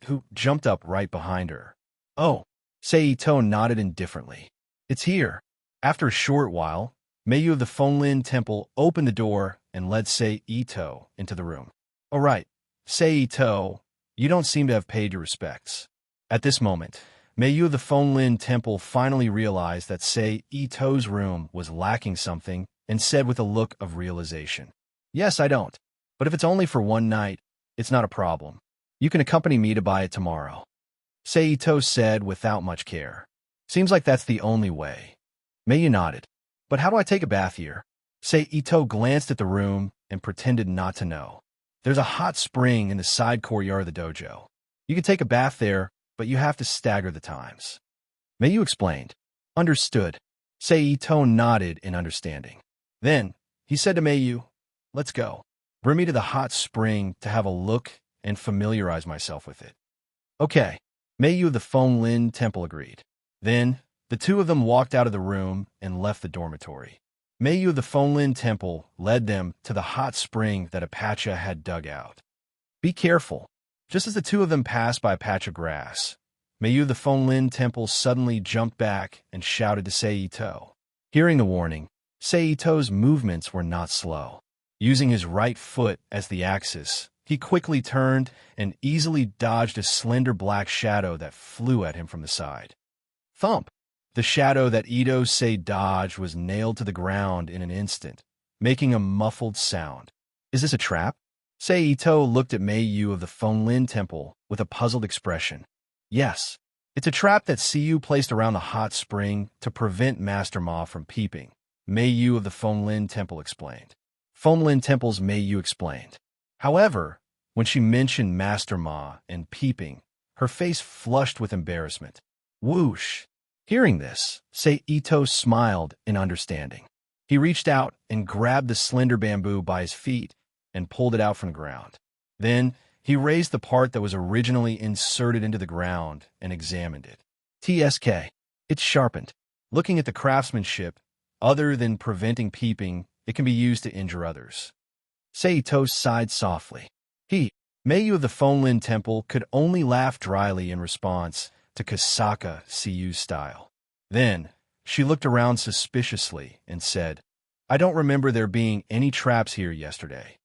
who jumped up right behind her. Oh, Sei Ito nodded indifferently. It's here. After a short while, Meiyu of the Fenglin Temple opened the door and led Sei Ito into the room. All right, Sei Ito, you don't seem to have paid your respects. At this moment, Meiyu of the Fenglin Temple finally realized that Sei Ito's room was lacking something and said with a look of realization, Yes, I don't. But if it's only for one night, it's not a problem. You can accompany me to buy it tomorrow. Sei Ito said without much care. Seems like that's the only way. Meiyu nodded. But how do I take a bath here? Sei Ito glanced at the room and pretended not to know. There's a hot spring in the side courtyard of the dojo. You can take a bath there, but you have to stagger the times. Meiyu explained. Understood. Sei Ito nodded in understanding. Then, he said to Meiyu, Let's go. Bring me to the hot spring to have a look and familiarize myself with it. Okay. Meiyu of the Fenglin Temple agreed. Then, the two of them walked out of the room and left the dormitory. Meiyu of the Fenglin Temple led them to the hot spring that Apache had dug out. Be careful. Just as the two of them passed by a patch of grass, Meiyu of the Fenglin Temple suddenly jumped back and shouted to Sei Ito. Hearing the warning, Sei Ito's movements were not slow. Using his right foot as the axis, he quickly turned and easily dodged a slender black shadow that flew at him from the side. Thump! The shadow that Ito Sei dodged was nailed to the ground in an instant, making a muffled sound. Is this a trap? Sei Ito looked at Meiyu of the Fenglin Temple with a puzzled expression. Yes, it's a trap that Siyu placed around the hot spring to prevent Master Ma from peeping, Meiyu of the Fenglin Temple explained. Fenglin Temple's Meiyu explained. However, when she mentioned Master Ma and peeping, her face flushed with embarrassment. Whoosh! Hearing this, Sei Ito smiled in understanding. He reached out and grabbed the slender bamboo by his feet and pulled it out from the ground. Then, he raised the part that was originally inserted into the ground and examined it. TSK. It's sharpened. Looking at the craftsmanship, other than preventing peeping, it can be used to injure others. Sei Ito sighed softly. Meiyu of the Fenglin Temple could only laugh dryly in response to Kasaka Siyu's style. Then, she looked around suspiciously and said, I don't remember there being any traps here yesterday.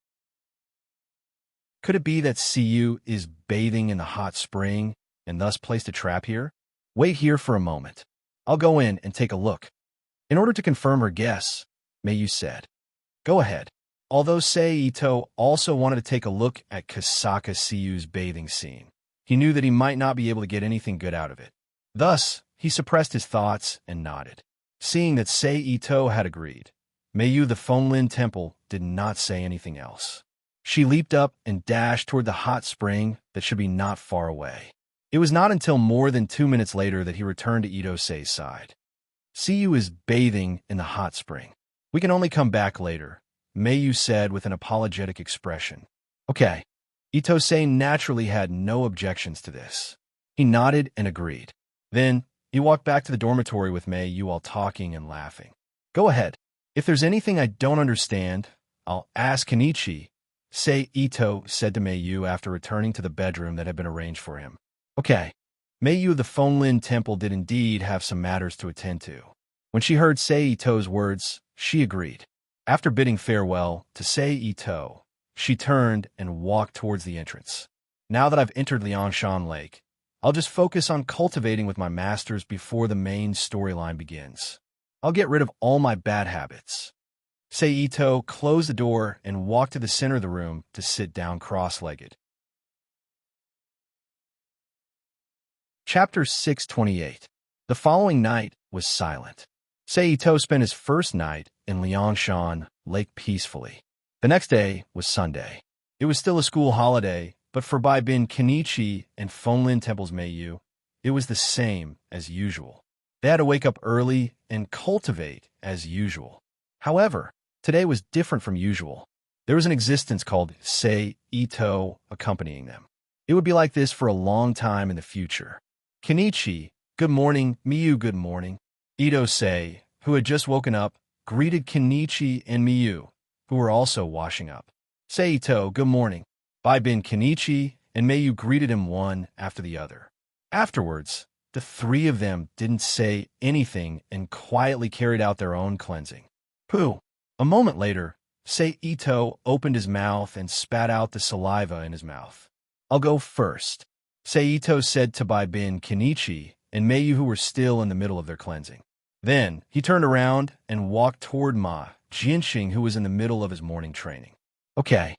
Could it be that Siyu is bathing in the hot spring and thus placed a trap here? Wait here for a moment. I'll go in and take a look. In order to confirm her guess, Meiyu said, Go ahead. Although Sei Ito also wanted to take a look at Kasaka Siyu's bathing scene, he knew that he might not be able to get anything good out of it. Thus, he suppressed his thoughts and nodded. Seeing that Sei Ito had agreed, Meiyu the Fenglin Temple did not say anything else. She leaped up and dashed toward the hot spring that should be not far away. It was not until more than 2 minutes later that he returned to Ito Sei's side. Siyu is bathing in the hot spring. We can only come back later, Meiyu said with an apologetic expression. Okay. Ito Sei naturally had no objections to this. He nodded and agreed. Then, he walked back to the dormitory with Meiyu while talking and laughing. Go ahead. If there's anything I don't understand, I'll ask Kenichi, Sei Ito said to Meiyu after returning to the bedroom that had been arranged for him. Okay. Meiyu of the Fonlin Temple did indeed have some matters to attend to. When she heard Sei Ito's words, she agreed. After bidding farewell to Sei Ito, she turned and walked towards the entrance. Now that I've entered Liangshan Lake, I'll just focus on cultivating with my masters before the main storyline begins. I'll get rid of all my bad habits. Sei Ito closed the door and walked to the center of the room to sit down cross-legged. Chapter 628. The following night was silent. Sei Ito spent his first night in Liangshan Lake peacefully. The next day was Sunday. It was still a school holiday, but for Baibin Kenichi and Fonlin Temple's Meiyu, it was the same as usual. They had to wake up early and cultivate as usual. However, today was different from usual. There was an existence called Sei Ito accompanying them. It would be like this for a long time in the future. Kenichi, good morning. Meiyu, good morning. Ito Sei, who had just woken up, greeted Kenichi and Meiyu, who were also washing up. Sei Ito, good morning. Baibin Kenichi and Meiyu greeted him one after the other. Afterwards, the three of them didn't say anything and quietly carried out their own cleansing. Pooh! A moment later, Sei Ito opened his mouth and spat out the saliva in his mouth. I'll go first, Sei Ito said to Baibin Kenichi and Meiyu, who were still in the middle of their cleansing. Then he turned around and walked toward Ma Jianxing, who was in the middle of his morning training. Okay.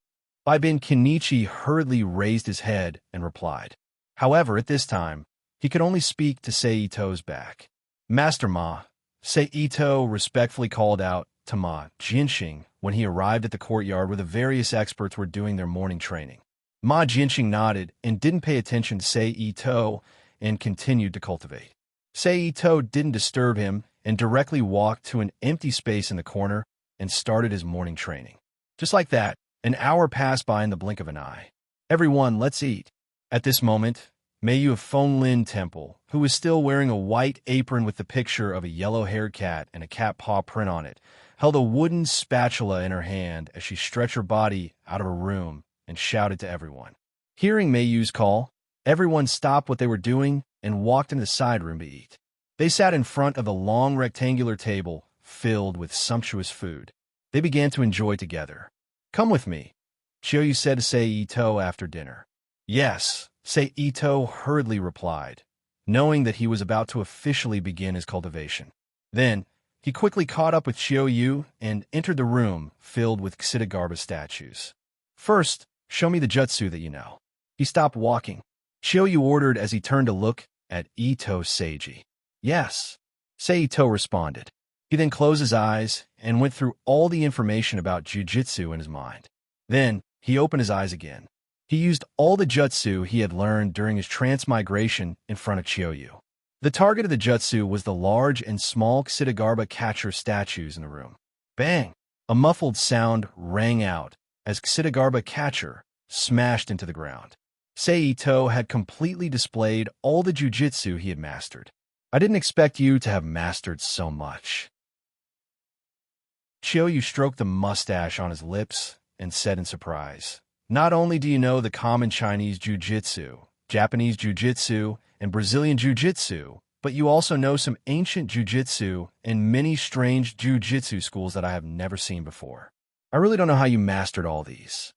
Baibin Kenichi hurriedly raised his head and replied. However, at this time, he could only speak to Sei Ito's back. Master Ma, Sei Ito respectfully called out to Ma Jianxing when he arrived at the courtyard where the various experts were doing their morning training. Ma Jianxing nodded and didn't pay attention to Sei Ito and continued to cultivate. Sei Ito didn't disturb him and directly walked to an empty space in the corner and started his morning training. Just like that, an hour passed by in the blink of an eye. Everyone, let's eat. At this moment, Meiyu of Fonlin Temple, who was still wearing a white apron with the picture of a yellow-haired cat and a cat paw print on it, held a wooden spatula in her hand as she stretched her body out of her room and shouted to everyone. Hearing Meiyu's call, everyone stopped what they were doing and walked into the side room to eat. They sat in front of the long rectangular table filled with sumptuous food. They began to enjoy together. Come with me, Chiyoyu said to Sei Ito after dinner. Yes, Sei Ito hurriedly replied, knowing that he was about to officially begin his cultivation. Then, he quickly caught up with Chiyoyu and entered the room filled with Ksitigarbha statues. First, show me the jutsu that you know. He stopped walking. Chiyoyu ordered as he turned to look at Ito Seiji. Yes, Sei Ito responded. He then closed his eyes and went through all the information about jujitsu in his mind. Then, he opened his eyes again. He used all the jutsu he had learned during his transmigration in front of Chiyoyu. The target of the jutsu was the large and small Ksitigarbha catcher statues in the room. Bang! A muffled sound rang out as Ksitigarbha catcher smashed into the ground. Sei Ito had completely displayed all the jujitsu he had mastered. I didn't expect you to have mastered so much. Chiyoyu stroked the mustache on his lips and said in surprise, Not only do you know the common Chinese jiu-jitsu, Japanese jiu-jitsu, and Brazilian jiu-jitsu, but you also know some ancient jiu-jitsu and many strange jiu-jitsu schools that I have never seen before. I really don't know how you mastered all these.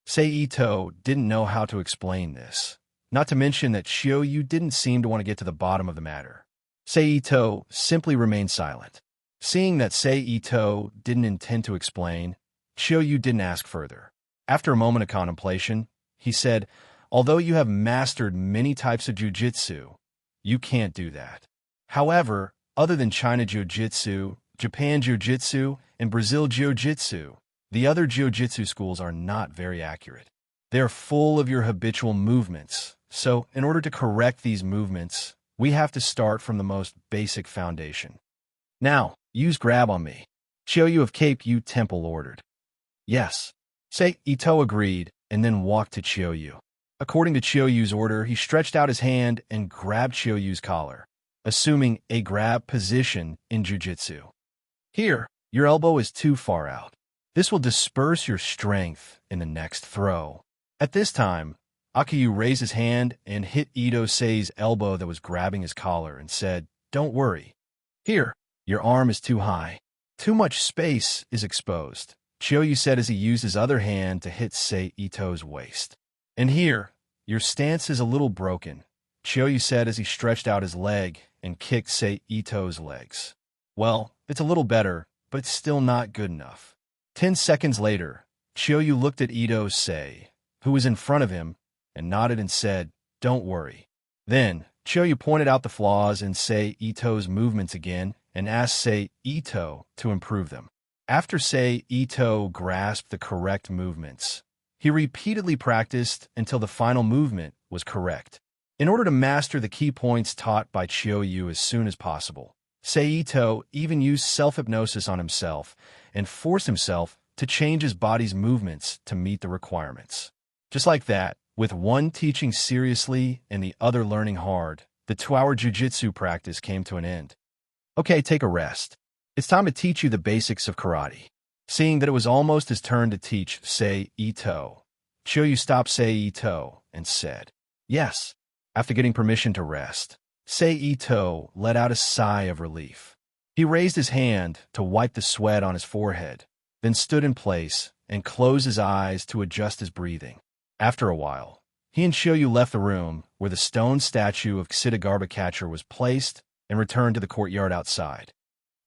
Sei Ito didn't know how to explain this, not to mention that Chiyoyu didn't seem to want to get to the bottom of the matter. Sei Ito simply remained silent. Seeing that Sei Ito didn't intend to explain, Chiyoyu didn't ask further. After a moment of contemplation, he said, Although you have mastered many types of jiu-jitsu, you can't do that. However, other than China jiu-jitsu, Japan jiu-jitsu, and Brazil jiu-jitsu, the other jiu-jitsu schools are not very accurate. They are full of your habitual movements, so in order to correct these movements, we have to start from the most basic foundation. Now, use grab on me, Chiyoyu of Cape U Temple ordered. Yes. Sei Ito agreed and then walked to Chiyoyu. According to Chiyoyu's order, he stretched out his hand and grabbed Chiyoyu's collar, assuming a grab position in jiu-jitsu. Here, your elbow is too far out. This will disperse your strength in the next throw. At this time, Akiyu raised his hand and hit Ito-sei's elbow that was grabbing his collar and said, "Don't worry. Here, your arm is too high. Too much space is exposed," Chiyoyu said as he used his other hand to hit Sei Ito's waist. "And here, your stance is a little broken," Chiyoyu said as he stretched out his leg and kicked Sei Ito's legs. "Well, it's a little better, but it's still not good enough." 10 seconds later, Chiyoyu looked at Ito-sei, who was in front of him, and nodded and said, "Don't worry." Then, Chiyoyu pointed out the flaws in Sei Ito's movements again and asked Sei Ito to improve them. After Sei Ito grasped the correct movements, he repeatedly practiced until the final movement was correct. In order to master the key points taught by Chiyoyu as soon as possible, Sei Ito even used self-hypnosis on himself and forced himself to change his body's movements to meet the requirements. Just like that, with one teaching seriously and the other learning hard, the 2-hour jujitsu practice came to an end. "Okay, take a rest. It's time to teach you the basics of karate." Seeing that it was almost his turn to teach Sei Ito, Chiyoyu stopped Sei Ito and said, "Yes." After getting permission to rest, Sei Ito let out a sigh of relief. He raised his hand to wipe the sweat on his forehead, then stood in place and closed his eyes to adjust his breathing. After a while, he and Chiyoyu left the room where the stone statue of Kitagawa Catcher was placed and returned to the courtyard outside.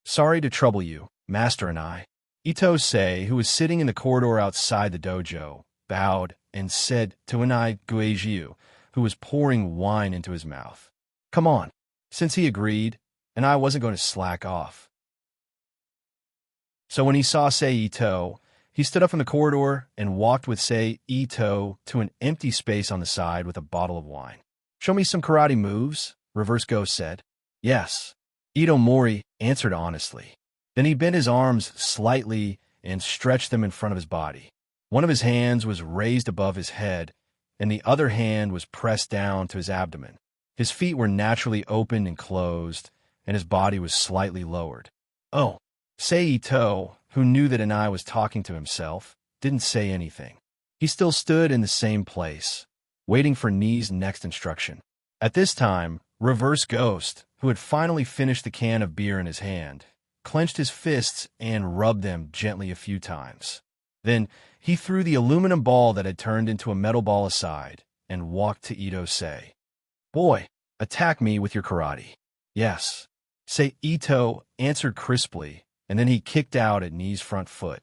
"Sorry to trouble you, Master and I." Ito-sei, who was sitting in the corridor outside the dojo, bowed and said to Inai Guijiu, who was pouring wine into his mouth, "Come on." Since he agreed, and I wasn't going to slack off. So when he saw Sei Ito, he stood up from the corridor and walked with Sei Ito to an empty space on the side with a bottle of wine. "Show me some karate moves," Reverse Ghost said. "Yes." Ito Mori answered honestly. Then he bent his arms slightly and stretched them in front of his body. One of his hands was raised above his head, and the other hand was pressed down to his abdomen. His feet were naturally opened and closed, and his body was slightly lowered. "Oh." Sei Ito, who knew that Inai was talking to himself, didn't say anything. He still stood in the same place, waiting for Ni's next instruction. At this time, Reverse Ghost, who had finally finished the can of beer in his hand, clenched his fists and rubbed them gently a few times. Then he threw the aluminum ball that had turned into a metal ball aside and walked to Ito-sei. "Boy, attack me with your karate." "Yes." Sei Ito answered crisply, and then he kicked out at Ni's front foot.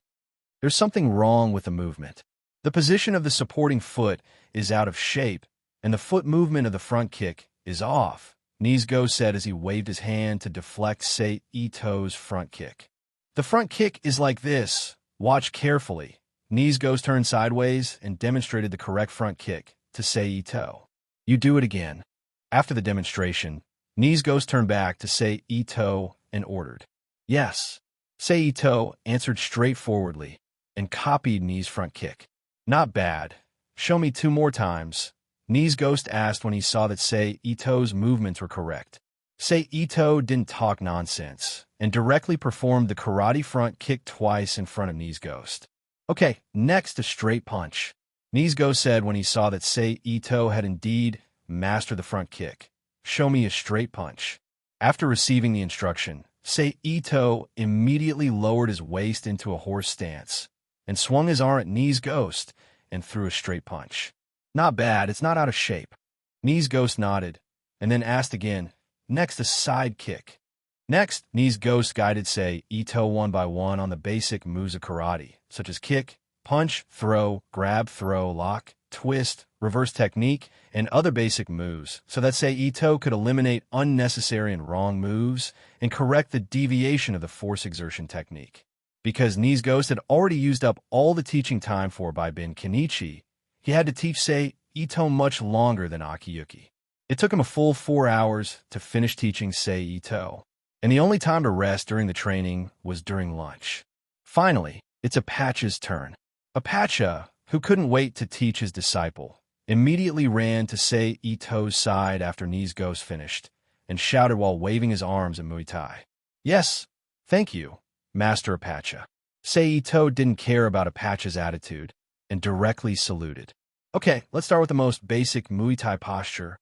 There's something wrong with the movement. The position of the supporting foot is out of shape, and the foot movement of the front kick is off, Ni's Ghost said as he waved his hand to deflect Sei Ito's front kick. "The front kick is like this. Watch carefully." Ni's Ghost turned sideways and demonstrated the correct front kick to Sei Ito. "You do it again." After the demonstration, Ni's Ghost turned back to Sei Ito and ordered. "Yes." Sei Ito answered straightforwardly and copied Ni's front kick. "Not bad. Show me 2 more times," Ni's Ghost asked when he saw that Sei Ito's movements were correct. Sei Ito didn't talk nonsense and directly performed the karate front kick twice in front of Ni's Ghost. "Okay, next a straight punch," Ni's Ghost said when he saw that Sei Ito had indeed mastered the front kick. "Show me a straight punch." After receiving the instruction, Sei Ito immediately lowered his waist into a horse stance and swung his arm at Ni's Ghost and threw a straight punch. "Not bad, it's not out of shape." Ni's Ghost nodded and then asked again, "Next a side kick." Next, Ni's Ghost guided Sei Ito one by one on the basic moves of karate, such as kick, punch, throw, grab, throw, lock, twist, reverse technique, and other basic moves, so that Sei Ito could eliminate unnecessary and wrong moves and correct the deviation of the force exertion technique. Because Ni's Ghost had already used up all the teaching time for by Ben Kenichi, he had to teach Sei Ito much longer than Akiyuki. It took him a full 4 hours to finish teaching Sei Ito, and the only time to rest during the training was during lunch. Finally, it's Apache's turn. Apache, who couldn't wait to teach his disciple, immediately ran to Sei Ito's side after Ni's Ghost finished, and shouted while waving his arms in Muay Thai. "Yes, thank you, Master Apache." Sei Ito didn't care about Apache's attitude, and directly saluted. Okay, let's start with the most basic Muay Thai posture.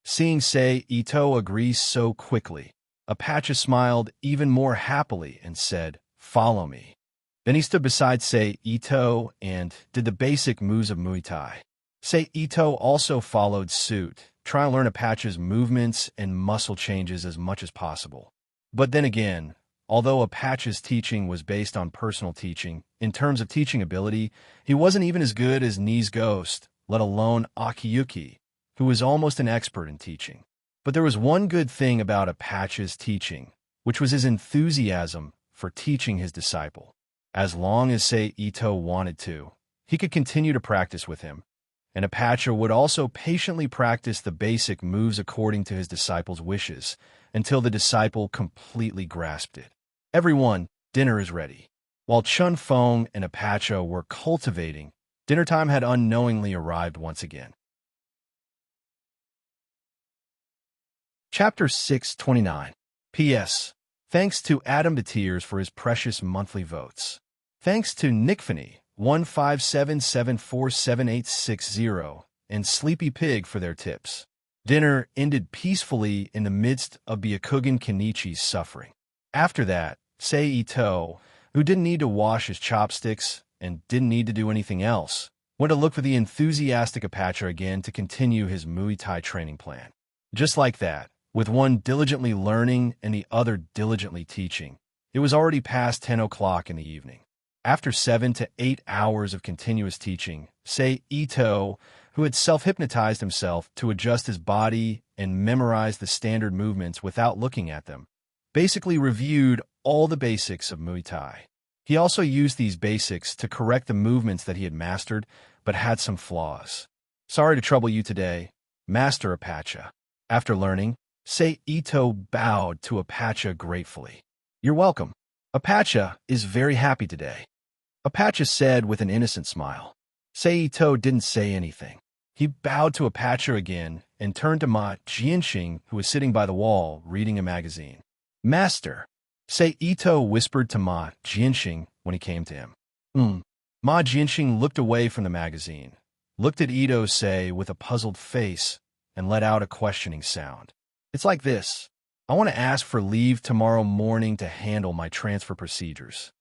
Seeing Sei Ito agree so quickly, Apache smiled even more happily and said, "Follow me." Then he stood beside Sei Ito and did the basic moves of Muay Thai. Sei Ito also followed suit, trying to learn Apache's movements and muscle changes as much as possible. But then again, although Apache's teaching was based on personal teaching, in terms of teaching ability, he wasn't even as good as Ni's ghost, let alone Akiyuki, who was almost an expert in teaching. But there was one good thing about Apache's teaching, which was his enthusiasm for teaching his disciple. As long as Sei Ito wanted to, he could continue to practice with him, and Apache would also patiently practice the basic moves according to his disciple's wishes until the disciple completely grasped it. Everyone, dinner is ready. While Chun Fong and Apache were cultivating, dinner time had unknowingly arrived once again. Chapter 629. P.S. Thanks to Adam to Tears for his precious monthly votes. Thanks to Nickfany 157747860 and Sleepy Pig for their tips. Dinner ended peacefully in the midst of Byakugan Kenichi's suffering. After that, Sei Ito, who didn't need to wash his chopsticks and didn't need to do anything else, went to look for the enthusiastic Apache again to continue his Muay Thai training plan. Just like that, with one diligently learning and the other diligently teaching, it was already past 10 o'clock in the evening. After 7 to 8 hours of continuous teaching, Sei Ito, who had self-hypnotized himself to adjust his body and memorize the standard movements without looking at them, basically reviewed all the basics of Muay Thai. He also used these basics to correct the movements that he had mastered but had some flaws. Sorry to trouble you today, Master Apache. After learning, Sei Ito bowed to Apache gratefully. You're welcome. Apache is very happy today, Apache said with an innocent smile. Sei Ito didn't say anything. He bowed to Apache again and turned to Ma Jianxing, who was sitting by the wall reading a magazine. Master, Sei Ito whispered to Ma Jianxing when he came to him. Ma Jianxing looked away from the magazine, looked at Ito Sei with a puzzled face, and let out a questioning sound. It's like this. I want to ask for leave tomorrow morning to handle my transfer procedures.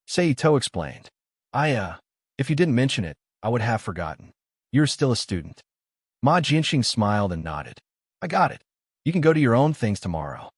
Sei Ito explained. If you didn't mention it, I would have forgotten. You're still a student. Ma Jianxing smiled and nodded. I got it. You can go to your own things tomorrow.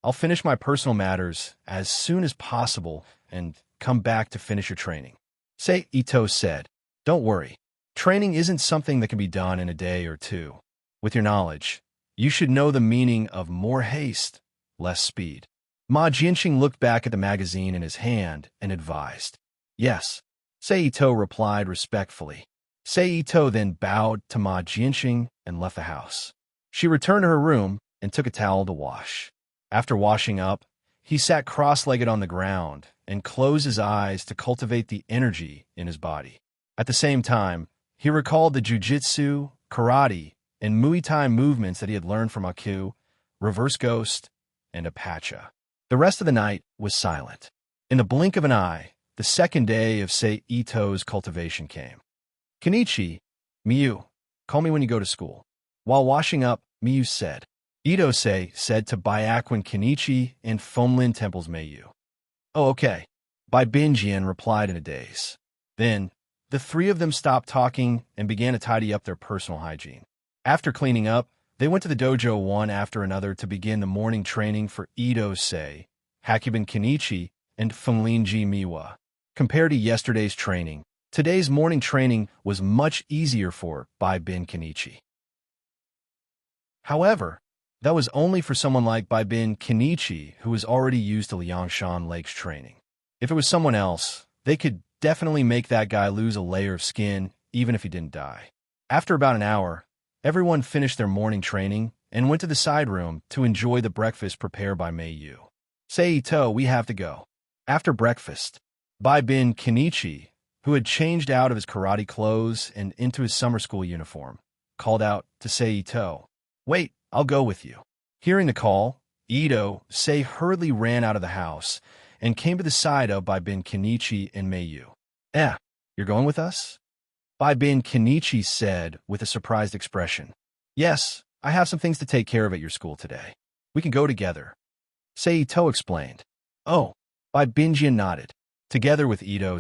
I'll finish my personal matters as soon as possible and come back to finish your training. Sei Ito said, Don't worry. Training isn't something that can be done in a day or two. With your knowledge, you should know the meaning of more haste, less speed. Ma Jianxing looked back at the magazine in his hand and advised. Yes. Sei Ito replied respectfully. Sei Ito then bowed to Ma Jianxing and left the house. She returned to her room and took a towel to wash. After washing up, he sat cross-legged on the ground and closed his eyes to cultivate the energy in his body. At the same time, he recalled the jujitsu, karate, and Muay Thai movements that he had learned from Aku, Reverse Ghost, and Apache. The rest of the night was silent. In the blink of an eye, the second day of Sei Ito's cultivation came. Kenichi, Miyu, call me when you go to school. While washing up, Miyu said. Ito-sei said to Byakugan Kenichi and Fomlin Temple's Meiyu. Oh, okay. Bai Binjian replied in a daze. Then, the three of them stopped talking and began to tidy up their personal hygiene. After cleaning up, they went to the dojo one after another to begin the morning training for Ito-sei, Hakuben Kenichi, and Fenglinji Miwa. Compared to yesterday's training, today's morning training was much easier for Bai Bin Kenichi. However, that was only for someone like Bai Bin Kenichi, who was already used to Liangshan Lake's training. If it was someone else, they could definitely make that guy lose a layer of skin, even if he didn't die. After about an hour, everyone finished their morning training and went to the side room to enjoy the breakfast prepared by Meiyu. Sei Ito, we have to go. After breakfast, Bai Bin Kenichi, who had changed out of his karate clothes and into his summer school uniform, called out to Sei Ito, Wait, I'll go with you. Hearing the call, Ito-sei hurriedly ran out of the house and came to the side of Bai Bin Kenichi and Meiyu. You're going with us? Bin Kenichi said with a surprised expression. Yes, I have some things to take care of at your school today. We can go together. Ito explained. Oh, Binjian nodded. Together with Ito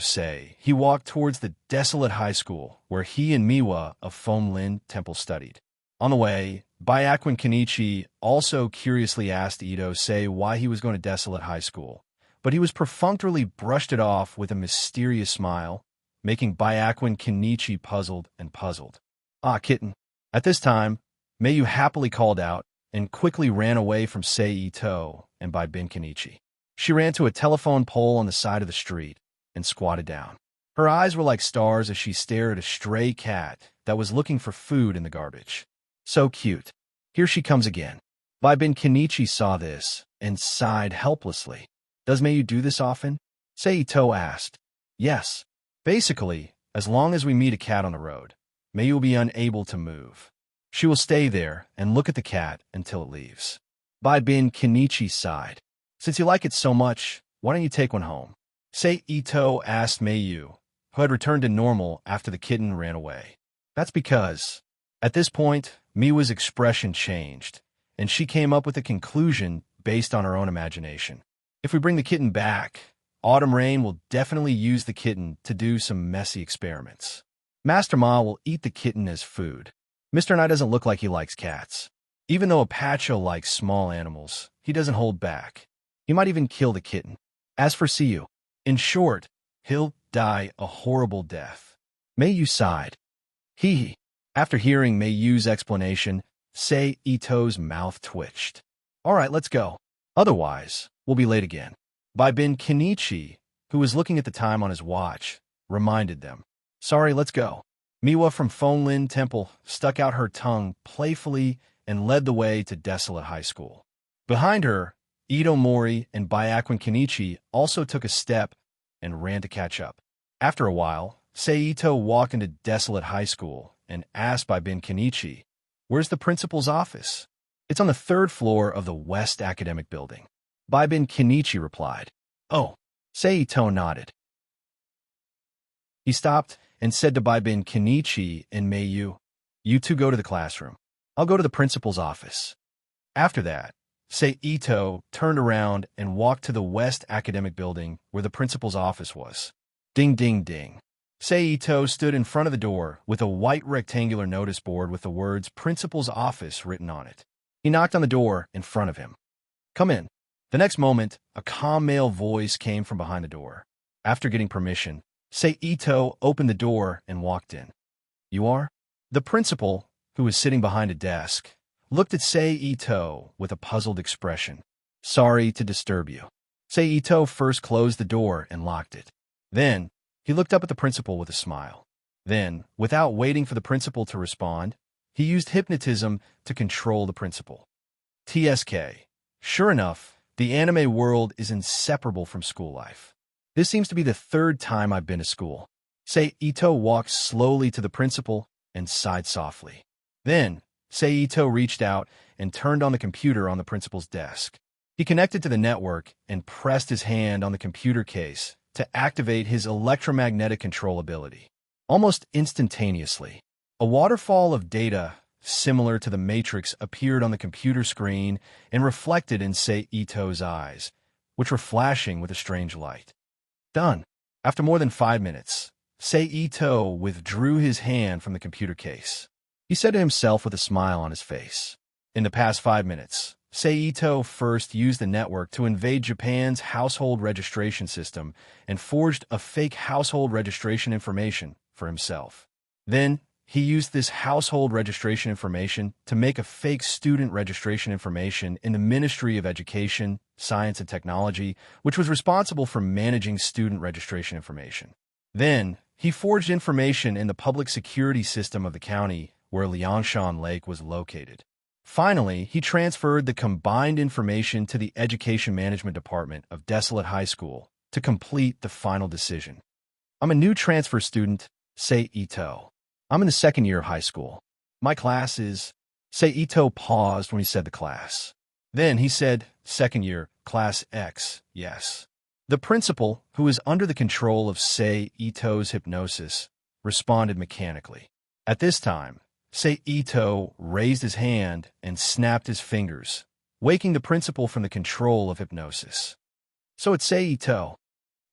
he walked towards the desolate high school where he and Miwa of Fonlin Temple studied. On the way, Byakuin Kenichi also curiously asked Ito why he was going to desolate high school, but he was perfunctorily brushed it off with a mysterious smile, making Byakuin Kenichi puzzled. Ah, kitten. At this time, Mayu happily called out and quickly ran away from Ito and Bin Kenichi. She ran to a telephone pole on the side of the street and squatted down. Her eyes were like stars as she stared at a stray cat that was looking for food in the garbage. So cute. Here she comes again. Bin Kenichi saw this and sighed helplessly. Does Mayu do this often? Ito asked. Yes. Basically, as long as we meet a cat on the road, Mayu will be unable to move. She will stay there and look at the cat until it leaves. Bin Kenichi sighed. Since you like it so much, why don't you take one home? Ito asked Mayu, who had returned to normal after the kitten ran away. That's because, at this point, Miwa's expression changed, and she came up with a conclusion based on her own imagination. If we bring the kitten back, Autumn Rain will definitely use the kitten to do some messy experiments. Master Ma will eat the kitten as food. Mr. Nye doesn't look like he likes cats. Even though Apache likes small animals, he doesn't hold back. He might even kill the kitten. As for Siyu, in short, he'll die a horrible death. Mayu sighed. Hee. After hearing Mayu's explanation, Ito's mouth twitched. All right, let's go. Otherwise, we'll be late again. Bin Kenichi, who was looking at the time on his watch, reminded them. Sorry, let's go. Miwa from Fonlin Temple stuck out her tongue playfully and led the way to Desolate High School. Behind her, Ito Mori and Byakuin Kenichi also took a step and ran to catch up. After a while, Ito walked into Desolate High School and asked Bin Kenichi, "Where's the principal's office?" "It's on the 3rd floor of the West Academic Building." Bin Kenichi replied. "Oh." Ito nodded. He stopped and said to Bin Kenichi and Mayu, "You two go to the classroom. I'll go to the principal's office." After that, Ito turned around and walked to the West Academic Building where the principal's office was. Ding, ding, ding. Ito stood in front of the door with a white rectangular notice board with the words Principal's Office written on it. He knocked on the door in front of him. "Come in." The next moment, a calm male voice came from behind the door. After getting permission, Ito opened the door and walked in. "You are?" The principal, who was sitting behind a desk, looked at Ito with a puzzled expression. "Sorry to disturb you." Ito first closed the door and locked it. Then, he looked up at the principal with a smile. Then, without waiting for the principal to respond, he used hypnotism to control the principal. TSK. Sure enough, the anime world is inseparable from school life. This seems to be the 3rd time I've been to school. Ito walked slowly to the principal and sighed softly. Then, Ito reached out and turned on the computer on the principal's desk. He connected to the network and pressed his hand on the computer case to activate his electromagnetic control ability. Almost instantaneously, a waterfall of data similar to the Matrix appeared on the computer screen and reflected in Ito's eyes, which were flashing with a strange light. Done. After more than 5 minutes, Ito withdrew his hand from the computer case. He said to himself with a smile on his face. In the past 5 minutes, Ito first used the network to invade Japan's household registration system and forged a fake household registration information for himself. Then, he used this household registration information to make a fake student registration information in the Ministry of Education, Science and Technology, which was responsible for managing student registration information. Then, he forged information in the public security system of the county where Liangshan Lake was located. Finally, he transferred the combined information to the Education Management Department of Desolate High School to complete the final decision. "I'm a new transfer student," Ito. "I'm in the 2nd year of high school. My class is..." Ito paused when he said the class. Then he said, "2nd year, class X, yes." The principal, who was under the control of Ito's hypnosis, responded mechanically. At this time, Sei Ito raised his hand and snapped his fingers, waking the principal from the control of hypnosis. So it's Sei Ito.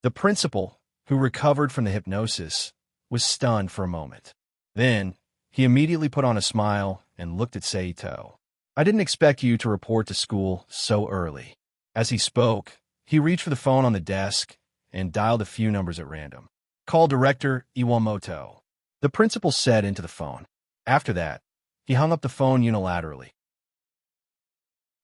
The principal, who recovered from the hypnosis, was stunned for a moment. Then, he immediately put on a smile and looked at Sei Ito. I didn't expect you to report to school so early. As he spoke, he reached for the phone on the desk and dialed a few numbers at random. Call Director Iwamoto, the principal said into the phone. After that, he hung up the phone unilaterally.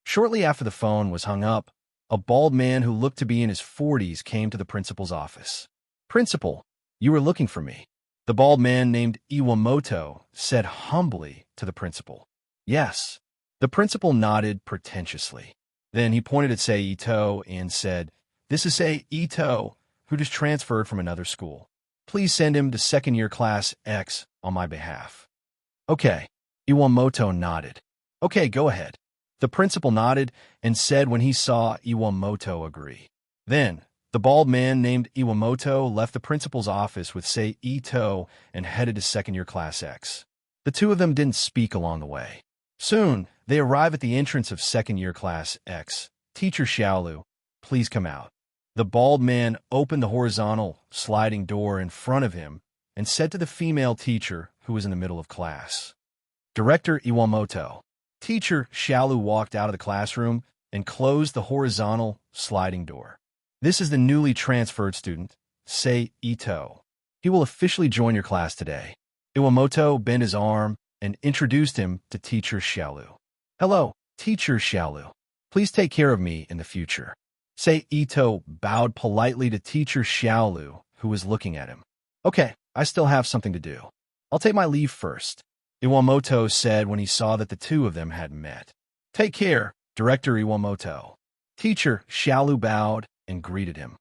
Shortly after the phone was hung up, a bald man who looked to be in his 40s came to the principal's office. Principal, you were looking for me. The bald man named Iwamoto said humbly to the principal. Yes. The principal nodded pretentiously. Then he pointed at Sei Ito and said, This is Sei Ito, who just transferred from another school. Please send him to second-year class X on my behalf. Okay. Iwamoto nodded. Okay, go ahead. The principal nodded and said when he saw Iwamoto agree. Then, the bald man named Iwamoto left the principal's office with Sei Ito and headed to second-year class X. The two of them didn't speak along the way. Soon, they arrive at the entrance of second-year class X. Teacher Xiaolu, please come out. The bald man opened the horizontal sliding door in front of him and said to the female teacher who was in the middle of class. Director Iwamoto. Teacher Xiaolu walked out of the classroom and closed the horizontal sliding door. This is the newly transferred student, Sei Ito. He will officially join your class today. Iwamoto bent his arm and introduced him to Teacher Xiaolu. Hello, Teacher Xiaolu. Please take care of me in the future. Sei Ito bowed politely to Teacher Xiaolu, who was looking at him. Okay, I still have something to do. I'll take my leave first, Iwamoto said when he saw that the two of them had met. Take care, Director Iwamoto. Teacher Xiaolu bowed and greeted him.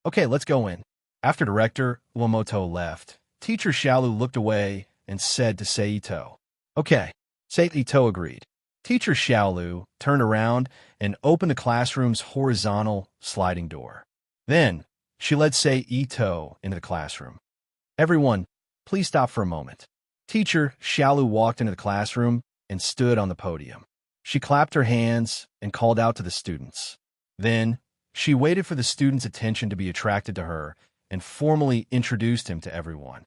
Okay, let's go in. After Director Iwamoto left, Teacher Xiaolu looked away and said to Sei Ito. Okay, Sei Ito agreed. Teacher Xiaolu turned around and opened the classroom's horizontal sliding door. Then, she led Sei Ito into the classroom. Everyone, please stop for a moment. Teacher Xiaolu walked into the classroom and stood on the podium. She clapped her hands and called out to the students. Then, she waited for the students' attention to be attracted to her and formally introduced him to everyone.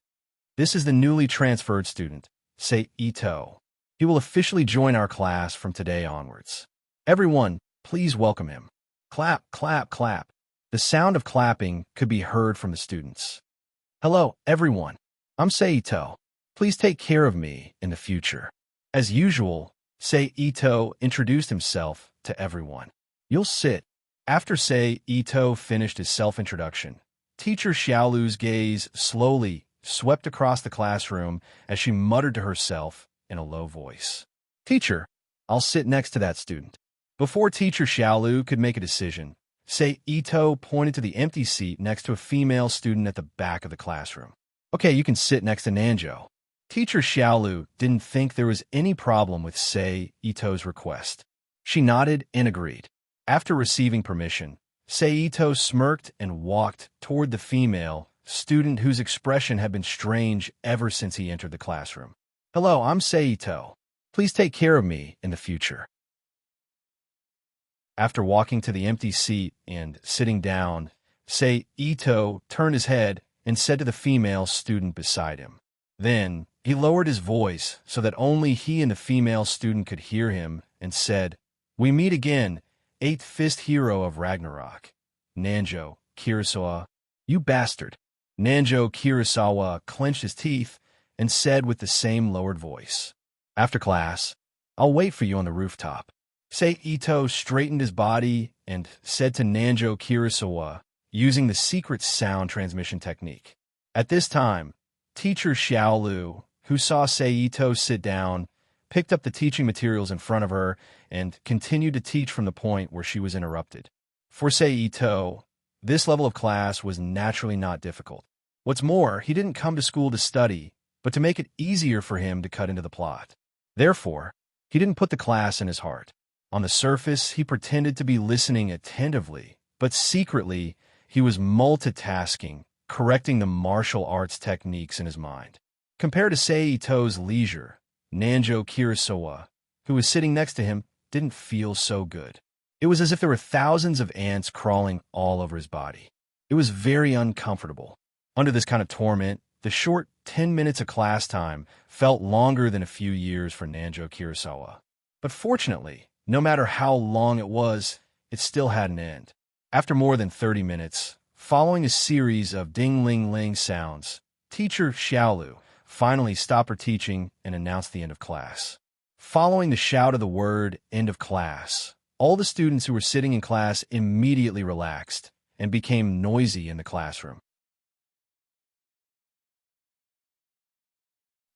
This is the newly transferred student, Sei Ito. He will officially join our class from today onwards. Everyone, please welcome him. Clap, clap, clap. The sound of clapping could be heard from the students. Hello, everyone. I'm Sei Ito. Please take care of me in the future. As usual, Sei Ito introduced himself to everyone. You'll sit. After Sei Ito finished his self-introduction, Teacher Xiaolu's gaze slowly swept across the classroom as she muttered to herself in a low voice. Teacher, I'll sit next to that student. Before Teacher Xiaolu could make a decision, Sei Ito pointed to the empty seat next to a female student at the back of the classroom. Okay, you can sit next to Nanjo. Teacher Xiaolu didn't think there was any problem with Sei Ito's request. She nodded and agreed. After receiving permission, Sei Ito smirked and walked toward the female student whose expression had been strange ever since he entered the classroom. Hello, I'm Sei Ito. Please take care of me in the future. After walking to the empty seat and sitting down, Sei Ito turned his head and said to the female student beside him. Then, he lowered his voice so that only he and the female student could hear him and said, We meet again, eighth fist hero of Ragnarok. Nanjo Kirisawa, you bastard. Nanjo Kirisawa clenched his teeth and said with the same lowered voice. After class, I'll wait for you on the rooftop. Sei Ito straightened his body and said to Nanjo Kirisawa, using the secret sound transmission technique. At this time, Teacher Xiaolu, who saw Sei Ito sit down, picked up the teaching materials in front of her and continued to teach from the point where she was interrupted. For Sei Ito, this level of class was naturally not difficult. What's more, he didn't come to school to study, but to make it easier for him to cut into the plot. Therefore, he didn't put the class in his heart. On the surface, he pretended to be listening attentively, but secretly, he was multitasking, correcting the martial arts techniques in his mind. Compared to Seito's leisure, Nanjo Kirisawa, who was sitting next to him, didn't feel so good. It was as if there were thousands of ants crawling all over his body. It was very uncomfortable. Under this kind of torment, the short 10 minutes of class time felt longer than a few years for Nanjo Kirisawa. But fortunately, no matter how long it was, it still had an end. After more than 30 minutes, following a series of ding-ling-ling sounds, teacher Xiaolu finally stopped her teaching and announced the end of class. Following the shout of the word end of class, all the students who were sitting in class immediately relaxed and became noisy in the classroom.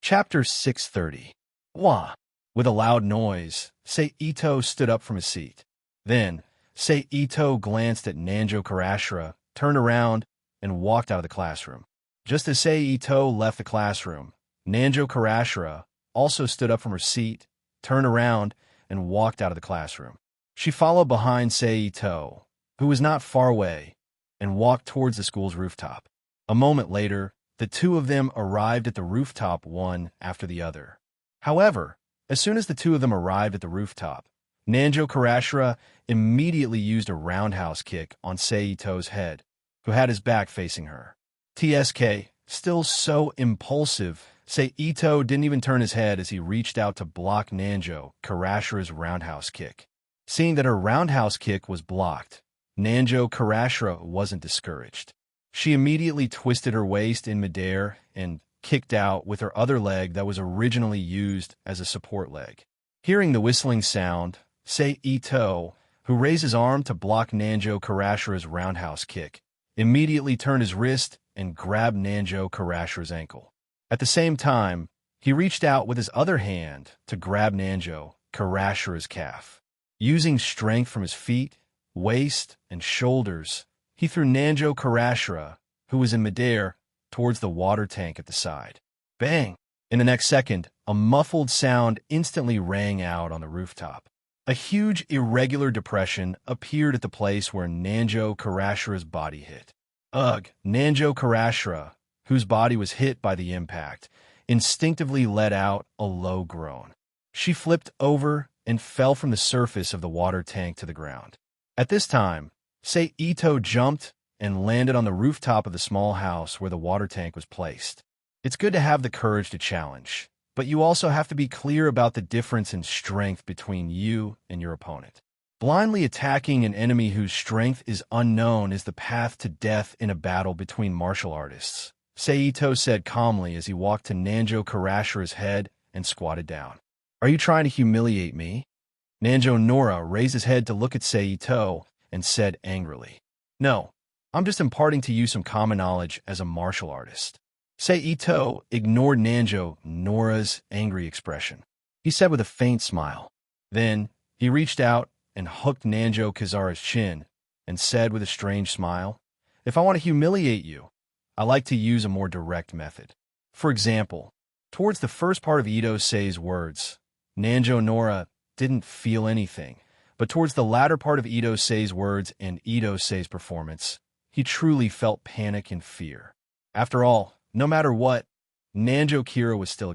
Chapter 630. Wah! With a loud noise, Seito stood up from his seat. Then, Seito glanced at Nanjo Karashira, turned around, and walked out of the classroom. Just as Seito left the classroom, Nanjo Karashira also stood up from her seat, turned around, and walked out of the classroom. She followed behind Seito, who was not far away, and walked towards the school's rooftop. A moment later, the two of them arrived at the rooftop one after the other. However, as soon as the two of them arrived at the rooftop, Nanjo Karashira immediately used a roundhouse kick on Seito's head, who had his back facing her. TSK, still so impulsive, Seito didn't even turn his head as he reached out to block Nanjo Karashira's roundhouse kick. Seeing that her roundhouse kick was blocked, Nanjo Karashira wasn't discouraged. She immediately twisted her waist in midair and kicked out with her other leg that was originally used as a support leg. Hearing the whistling sound, Seito, who raised his arm to block Nanjo Karashira's roundhouse kick, immediately turned his wrist and grabbed Nanjo Karashira's ankle. At the same time, he reached out with his other hand to grab Nanjo Karashira's calf. Using strength from his feet, waist, and shoulders, he threw Nanjo Karashira, who was in midair, towards the water tank at the side. Bang! In the next second, a muffled sound instantly rang out on the rooftop. A huge irregular depression appeared at the place where Nanjo Karashira's body hit. Ugh! Nanjo Karashira, whose body was hit by the impact, instinctively let out a low groan. She flipped over and fell from the surface of the water tank to the ground. At this time, Seito jumped and landed on the rooftop of the small house where the water tank was placed. It's good to have the courage to challenge, but you also have to be clear about the difference in strength between you and your opponent. Blindly attacking an enemy whose strength is unknown is the path to death in a battle between martial artists, Seito said calmly as he walked to Nanjo Karashira's head and squatted down. Are you trying to humiliate me? Nanjo Nora raised his head to look at Seito and said angrily, No, I'm just imparting to you some common knowledge as a martial artist. Seito ignored Nanjo Nora's angry expression. He said with a faint smile. Then, he reached out and hooked Nanjo Kizara's chin and said with a strange smile, If I want to humiliate you, I like to use a more direct method. For example, towards the first part of Ito-sei's words, Nanjo Nora didn't feel anything, but towards the latter part of Ito-sei's words and Ito-sei's performance, he truly felt panic and fear. After all, no matter what, Nanjo Kira was still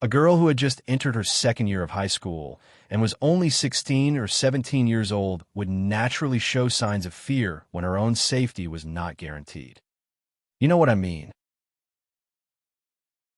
a girl who had just entered her second year of high school and was only 16 or 17 years old would naturally show signs of fear when her own safety was not guaranteed. You know what I mean?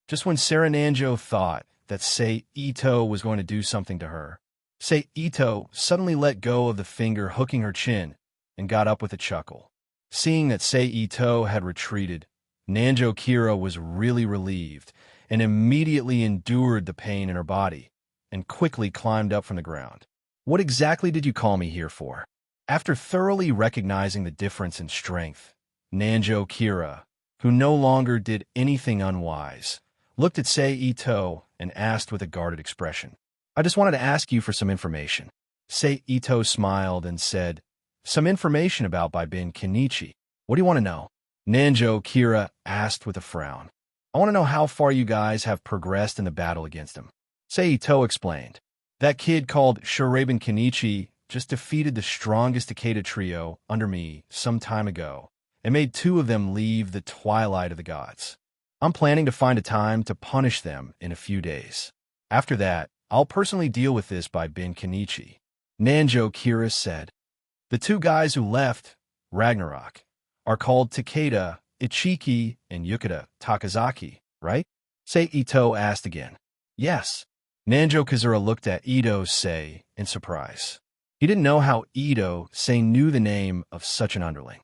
Just when Sarah Nanjo thought that Seito was going to do something to her, Seito suddenly let go of the finger hooking her chin and got up with a chuckle. Seeing that Seito had retreated, Nanjo Kira was really relieved and immediately endured the pain in her body and quickly climbed up from the ground. What exactly did you call me here for? After thoroughly recognizing the difference in strength, Nanjo Kira, who no longer did anything unwise, looked at Seito and asked with a guarded expression, I just wanted to ask you for some information. Seito smiled and said, Some information about Baibin Kenichi. What do you want to know? Nanjo Kira asked with a frown. I want to know how far you guys have progressed in the battle against him. Seito explained. That kid called Shuraben Kenichi just defeated the strongest Takeda trio under me some time ago and made two of them leave the twilight of the gods. I'm planning to find a time to punish them in a few days. After that, I'll personally deal with this by Ben Kenichi. Nanjo Kira said. The two guys who left, Ragnarok, are called Takeda Ichiki and Yukita Takazaki, right? Sei Ito asked again. Yes. Nanjo Kazura looked at Ito Sei in surprise. He didn't know how Ito Sei knew the name of such an underling.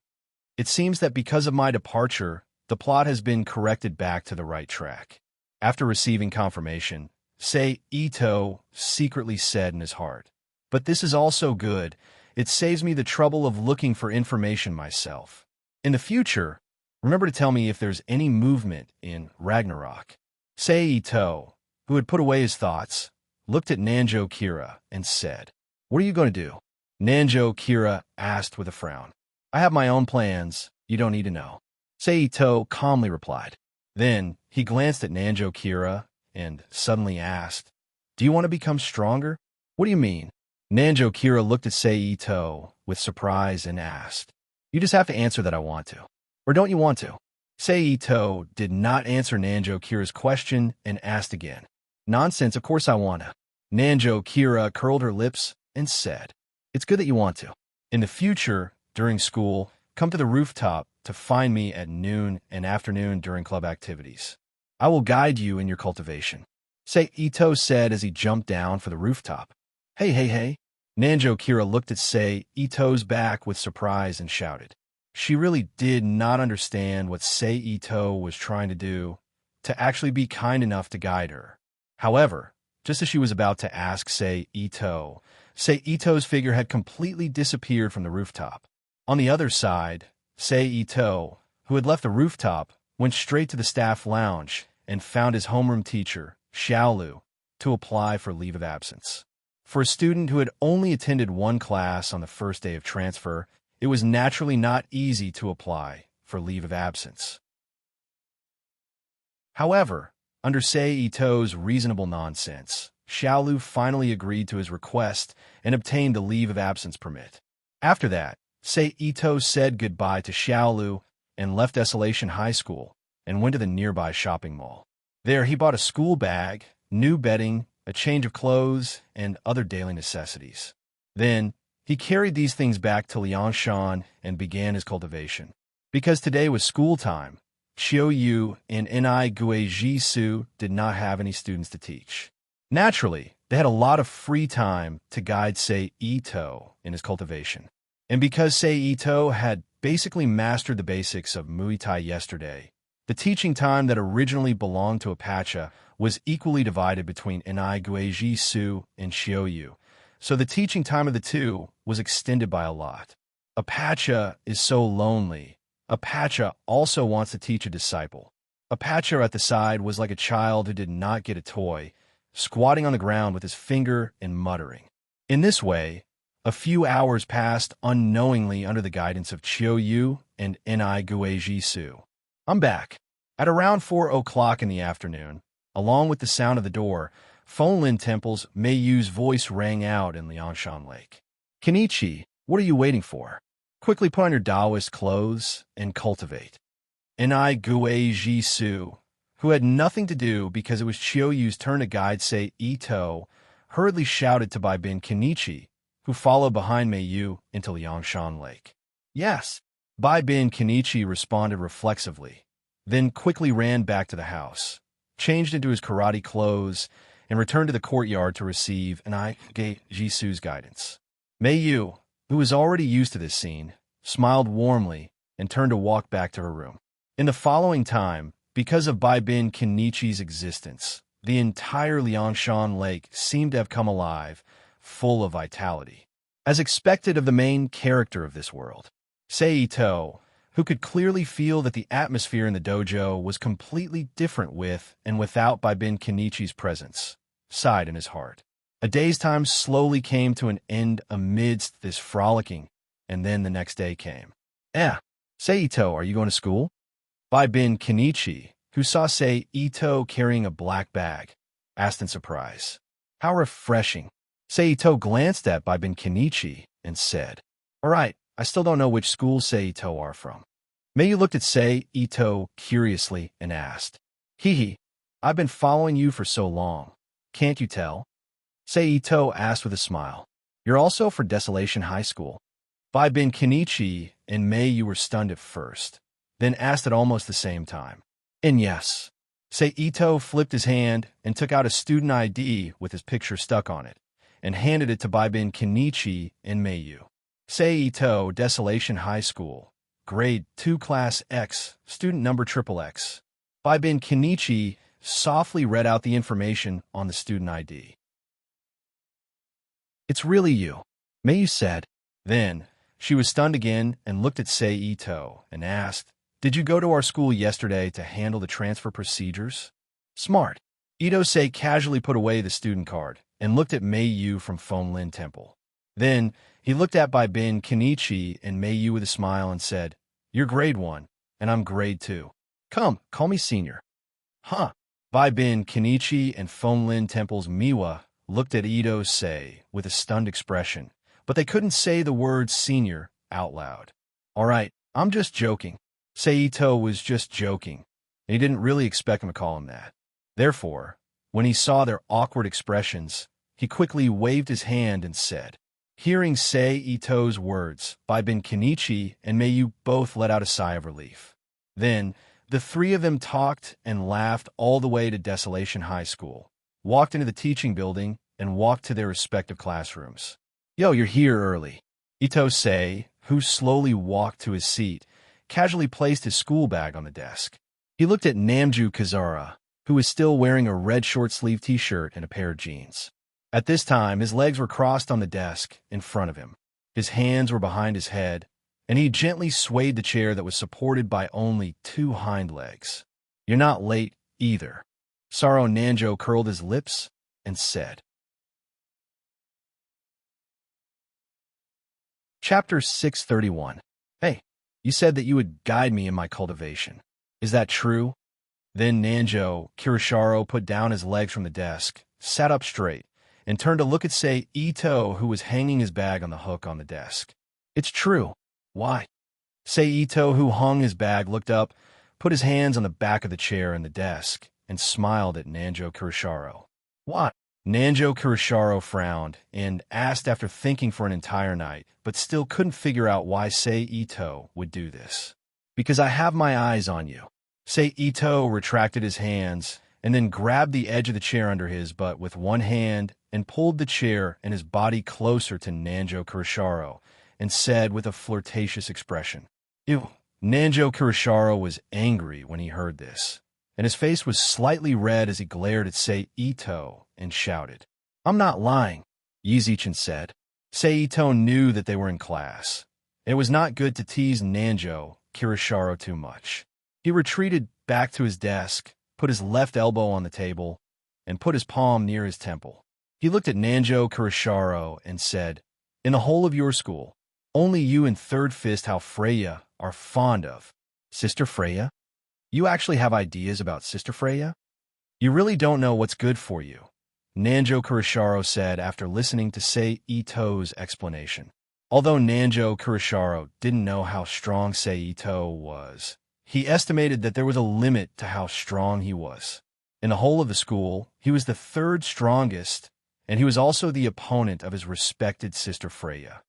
It seems that because of my departure, the plot has been corrected back to the right track. After receiving confirmation, Sei Ito secretly said in his heart, but this is also good. It saves me the trouble of looking for information myself. In the future, remember to tell me if there's any movement in Ragnarok. Sei Ito, who had put away his thoughts, looked at Nanjo Kira and said, What are you going to do? Nanjo Kira asked with a frown. I have my own plans. You don't need to know. Sei Ito calmly replied. Then he glanced at Nanjo Kira and suddenly asked, Do you want to become stronger? What do you mean? Nanjo Kira looked at Sei Ito with surprise and asked, You just have to answer that I want to. Or don't you want to? Sei Ito did not answer Nanjo Kira's question and asked again. Nonsense, of course I want to. Nanjo Kira curled her lips and said, It's good that you want to. In the future, during school, come to the rooftop to find me at noon and afternoon during club activities. I will guide you in your cultivation. Sei Ito said as he jumped down for the rooftop. Hey. Nanjo Kira looked at Sei Ito's back with surprise and shouted. She really did not understand what Sei Ito was trying to do to actually be kind enough to guide her. However, just as she was about to ask Sei Ito's figure had completely disappeared from the rooftop. On the other side, Sei Ito, who had left the rooftop, went straight to the staff lounge and found his homeroom teacher, Xiaolu, to apply for leave of absence. For a student who had only attended one class on the first day of transfer, it was naturally not easy to apply for leave of absence. However, under Sei Ito's reasonable nonsense, Xiaolu finally agreed to his request and obtained the leave of absence permit. After that, Sei Ito said goodbye to Xiaolu and left Desolation High School and went to the nearby shopping mall. There he bought a school bag, new bedding, a change of clothes, and other daily necessities. Then, he carried these things back to Liangshan and began his cultivation. Because today was school time, Xiaoyu and Ni Guizhisu did not have any students to teach. Naturally, they had a lot of free time to guide Sei Ito in his cultivation. And because Sei Ito had basically mastered the basics of Muay Thai yesterday, the teaching time that originally belonged to Apache was equally divided between Ni Guizhisu and Xiaoyu, so the teaching time of the two was extended by a lot. Apache is so lonely. Apache also wants to teach a disciple. Apache at the side was like a child who did not get a toy, squatting on the ground with his finger and muttering. In this way, a few hours passed unknowingly under the guidance of Xiaoyu and Ni Guizhisu. I'm back. At around 4 o'clock in the afternoon, along with the sound of the door, Fonlin Temple's Meiyu's voice rang out in Liangshan Lake. Kenichi, what are you waiting for? Quickly put on your Taoist clothes and cultivate. Ni Guizhisu, who had nothing to do because it was Xiaoyu's turn to guide Sei Ito, hurriedly shouted to Baibin Kenichi, who followed behind Meiyu into Liangshan Lake. Yes, Baibin Kenichi responded reflexively, then quickly ran back to the house, changed into his karate clothes, and returned to the courtyard to receive Ni Guizhisu's guidance. Meiyu, who was already used to this scene, smiled warmly and turned to walk back to her room. In the following time, because of Baibin Kenichi's existence, the entire Liangshan Lake seemed to have come alive, full of vitality. As expected of the main character of this world, Sei Ito, who could clearly feel that the atmosphere in the dojo was completely different with and without Baibin Kenichi's presence, sighed in his heart. A day's time slowly came to an end amidst this frolicking, and then the next day came. Sei Ito, are you going to school? Baibin Kenichi, who saw Sei Ito carrying a black bag, asked in surprise. How refreshing. Sei Ito glanced at Baibin Kenichi and said, All right, I still don't know which school Sei Ito are from. Meiyu looked at Sei Ito curiously and asked, Hee hee, I've been following you for so long. Can't you tell? Seito asked with a smile. You're also for Desolation High School. By Ben Kenichi and May you were stunned at first, then asked at almost the same time. And yes. Seito flipped his hand and took out a student ID with his picture stuck on it, and handed it to Baibin Kenichi and Mayu. Seito, Desolation High School, Grade 2 Class X, Student Number XXX. Baibin Kenichi softly read out the information on the student ID. It's really you, Mayu said. Then, she was stunned again and looked at Seito and asked, Did you go to our school yesterday to handle the transfer procedures? Smart. Ito-sei casually put away the student card and looked at Mei-yu from Fonlin Temple. Then, he looked at Baibin Kenichi and Mei-yu with a smile and said, You're grade 1, and I'm grade 2. Come, call me senior. Huh. Baibin Kenichi and Fonlin Temple's Miwa looked at Ito-sei with a stunned expression, but they couldn't say the word senior out loud. All right, I'm just joking. Seito was just joking, and he didn't really expect him to call him that. Therefore, when he saw their awkward expressions, he quickly waved his hand and said, Hearing Seito's words, Baibin Kenichi and Meiyu both let out a sigh of relief. Then, the three of them talked and laughed all the way to Desolation High School, walked into the teaching building, and walked to their respective classrooms. Yo, you're here early. Ito-sei, who slowly walked to his seat, casually placed his school bag on the desk. He looked at Namju Kazara, who was still wearing a red short-sleeved t-shirt and a pair of jeans. At this time, his legs were crossed on the desk in front of him. His hands were behind his head, and he gently swayed the chair that was supported by only 2 hind legs. You're not late, either. Saro Nanjo curled his lips and said. Chapter 631. Hey, you said that you would guide me in my cultivation. Is that true? Then Nanjo Kirisharo put down his legs from the desk, sat up straight, and turned to look at Seito, who was hanging his bag on the hook on the desk. It's true. Why? Seito, who hung his bag, looked up, put his hands on the back of the chair and the desk, and smiled at Nanjo Kirisharo. What? Nanjo Kirisharo frowned and asked after thinking for an entire night, but still couldn't figure out why Seito would do this. Because I have my eyes on you. Seito retracted his hands and then grabbed the edge of the chair under his butt with one hand and pulled the chair and his body closer to Nanjo Kirisharo and said with a flirtatious expression, Ew. Nanjo Kirisharo was angry when he heard this, and his face was slightly red as he glared at Seito and shouted, I'm not lying, Yizichin said. Seito knew that they were in class. It was not good to tease Nanjo Kirisharo too much. He retreated back to his desk, put his left elbow on the table, and put his palm near his temple. He looked at Nanjo Kirisharo and said, In the whole of your school, only you and Third Fist how Freya are fond of. Sister Freya? You actually have ideas about Sister Freya? You really don't know what's good for you, Nanjo Kirisharo said after listening to Seito's explanation. Although Nanjo Kirisharo didn't know how strong Seito was, he estimated that there was a limit to how strong he was. In the whole of the school, he was the 3rd strongest, and he was also the opponent of his respected Sister Freya.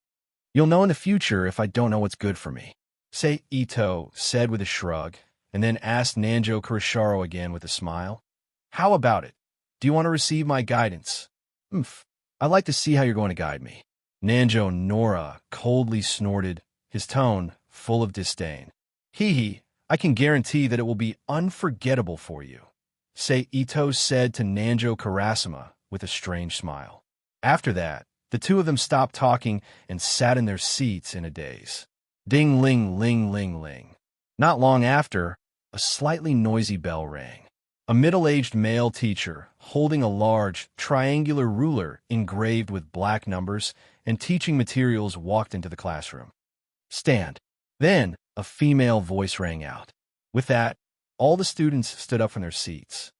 You'll know in the future if I don't know what's good for me, Seito said with a shrug, and then asked Nanjo Kirisharo again with a smile. How about it? Do you want to receive my guidance? I'd like to see how you're going to guide me. Nanjo Nora coldly snorted, his tone full of disdain. Hee, I can guarantee that it will be unforgettable for you, Seito said to Nanjo Karasuma with a strange smile. After that, the two of them stopped talking and sat in their seats in a daze. Ding ling ling ling ling. Not long after, a slightly noisy bell rang. A middle-aged male teacher, holding a large, triangular ruler engraved with black numbers and teaching materials, walked into the classroom. Stand. Then, a female voice rang out. With that, all the students stood up from their seats.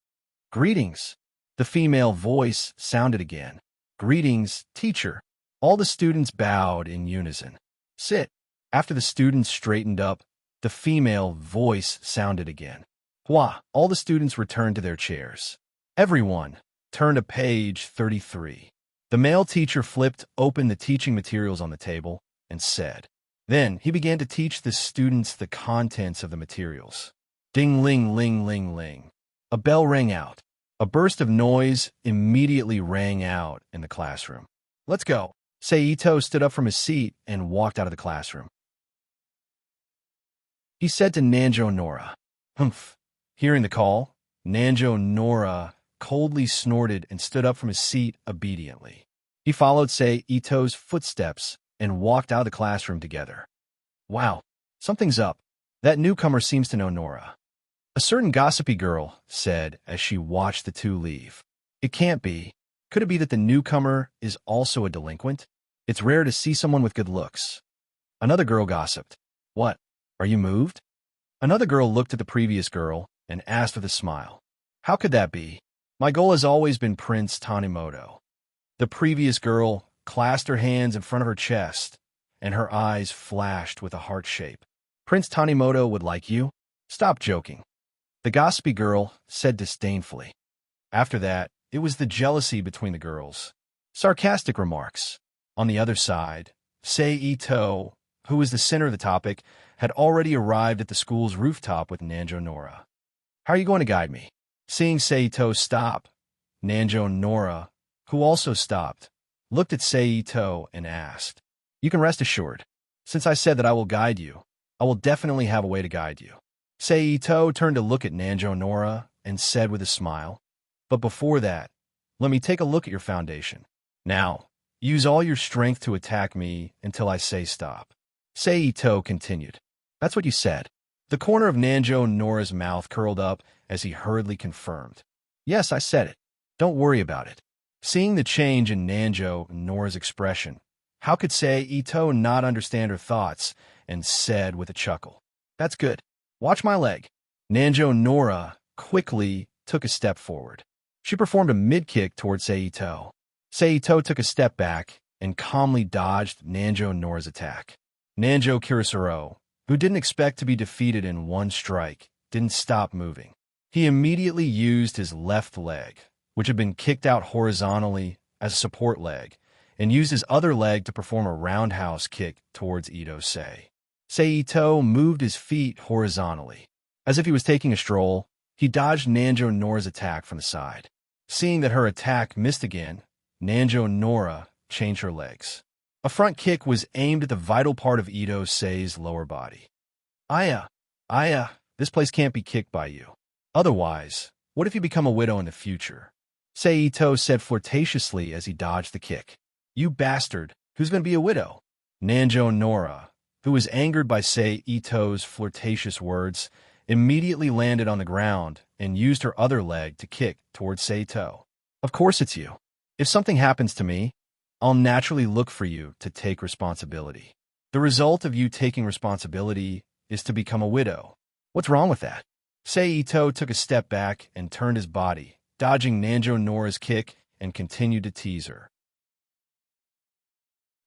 Greetings. The female voice sounded again. Greetings, teacher. All the students bowed in unison. Sit. After the students straightened up, the female voice sounded again. All the students returned to their chairs. Everyone turned to page 33. The male teacher flipped open the teaching materials on the table and said. Then he began to teach the students the contents of the materials. Ding-ling-ling-ling-ling. A bell rang out. A burst of noise immediately rang out in the classroom. Let's go. Seito stood up from his seat and walked out of the classroom. He said to Nanjo Nora. Humph. Hearing the call, Nanjo Nora coldly snorted and stood up from his seat obediently. He followed Seito's footsteps and walked out of the classroom together. Wow, something's up. That newcomer seems to know Nora. A certain gossipy girl said as she watched the two leave. It can't be. Could it be that the newcomer is also a delinquent? It's rare to see someone with good looks. Another girl gossiped. What? Are you moved? Another girl looked at the previous girl and asked with a smile. How could that be? My goal has always been Prince Tanimoto. The previous girl clasped her hands in front of her chest, and her eyes flashed with a heart shape. Prince Tanimoto would like you? Stop joking. The gossipy girl said disdainfully. After that, it was the jealousy between the girls. Sarcastic remarks. On the other side, Seito, who was the center of the topic, had already arrived at the school's rooftop with Nanjo Nora. How are you going to guide me? Seeing Seito stop, Nanjo Nora, who also stopped, looked at Seito and asked, You can rest assured. Since I said that I will guide you, I will definitely have a way to guide you. Seito turned to look at Nanjo Nora and said with a smile, But before that, let me take a look at your foundation. Now, use all your strength to attack me until I say stop. Seito continued. That's what you said. The corner of Nanjo Nora's mouth curled up as he hurriedly confirmed. Yes, I said it. Don't worry about it. Seeing the change in Nanjo Nora's expression, how could Seito not understand her thoughts, and said with a chuckle, That's good. Watch my leg. Nanjo Nora quickly took a step forward. She performed a mid-kick towards Seito. Seito took a step back and calmly dodged Nanjo Nora's attack. Nanjo Kirasuro, who didn't expect to be defeated in one strike, didn't stop moving. He immediately used his left leg, which had been kicked out horizontally as a support leg, and used his other leg to perform a roundhouse kick towards Ito-sei. Seito moved his feet horizontally. As if he was taking a stroll, he dodged Nanjo Nora's attack from the side. Seeing that her attack missed again, Nanjo Nora changed her legs. A front kick was aimed at the vital part of Ito-sei's lower body. Aya, this place can't be kicked by you. Otherwise, what if you become a widow in the future? Seito said flirtatiously as he dodged the kick. You bastard, who's going to be a widow? Nanjo Nora, who was angered by Seito's flirtatious words, immediately landed on the ground and used her other leg to kick towards Seito. Of course it's you. If something happens to me, I'll naturally look for you to take responsibility. The result of you taking responsibility is to become a widow. What's wrong with that? Seito took a step back and turned his body, dodging Nanjo Nora's kick, and continued to tease her.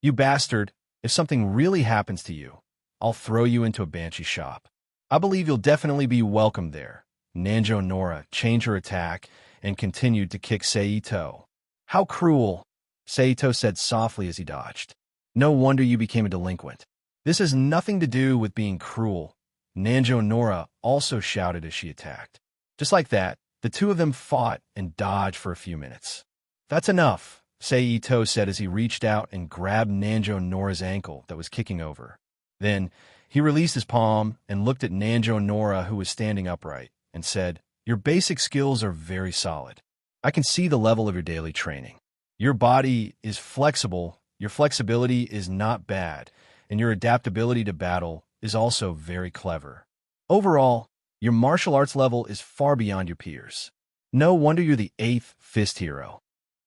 You bastard, if something really happens to you, I'll throw you into a banshee shop. I believe you'll definitely be welcome there. Nanjo Nora changed her attack and continued to kick Seito. How cruel, Seito said softly as he dodged. No wonder you became a delinquent. This has nothing to do with being cruel. Nanjo Nora also shouted as she attacked. Just like that, the two of them fought and dodged for a few minutes. That's enough, Seito said as he reached out and grabbed Nanjo Nora's ankle that was kicking over. Then, he released his palm and looked at Nanjo Nora, who was standing upright, and said, Your basic skills are very solid. I can see the level of your daily training. Your body is flexible, your flexibility is not bad, and your adaptability to battle is also very clever. Overall, your martial arts level is far beyond your peers. No wonder you're the 8th fist hero.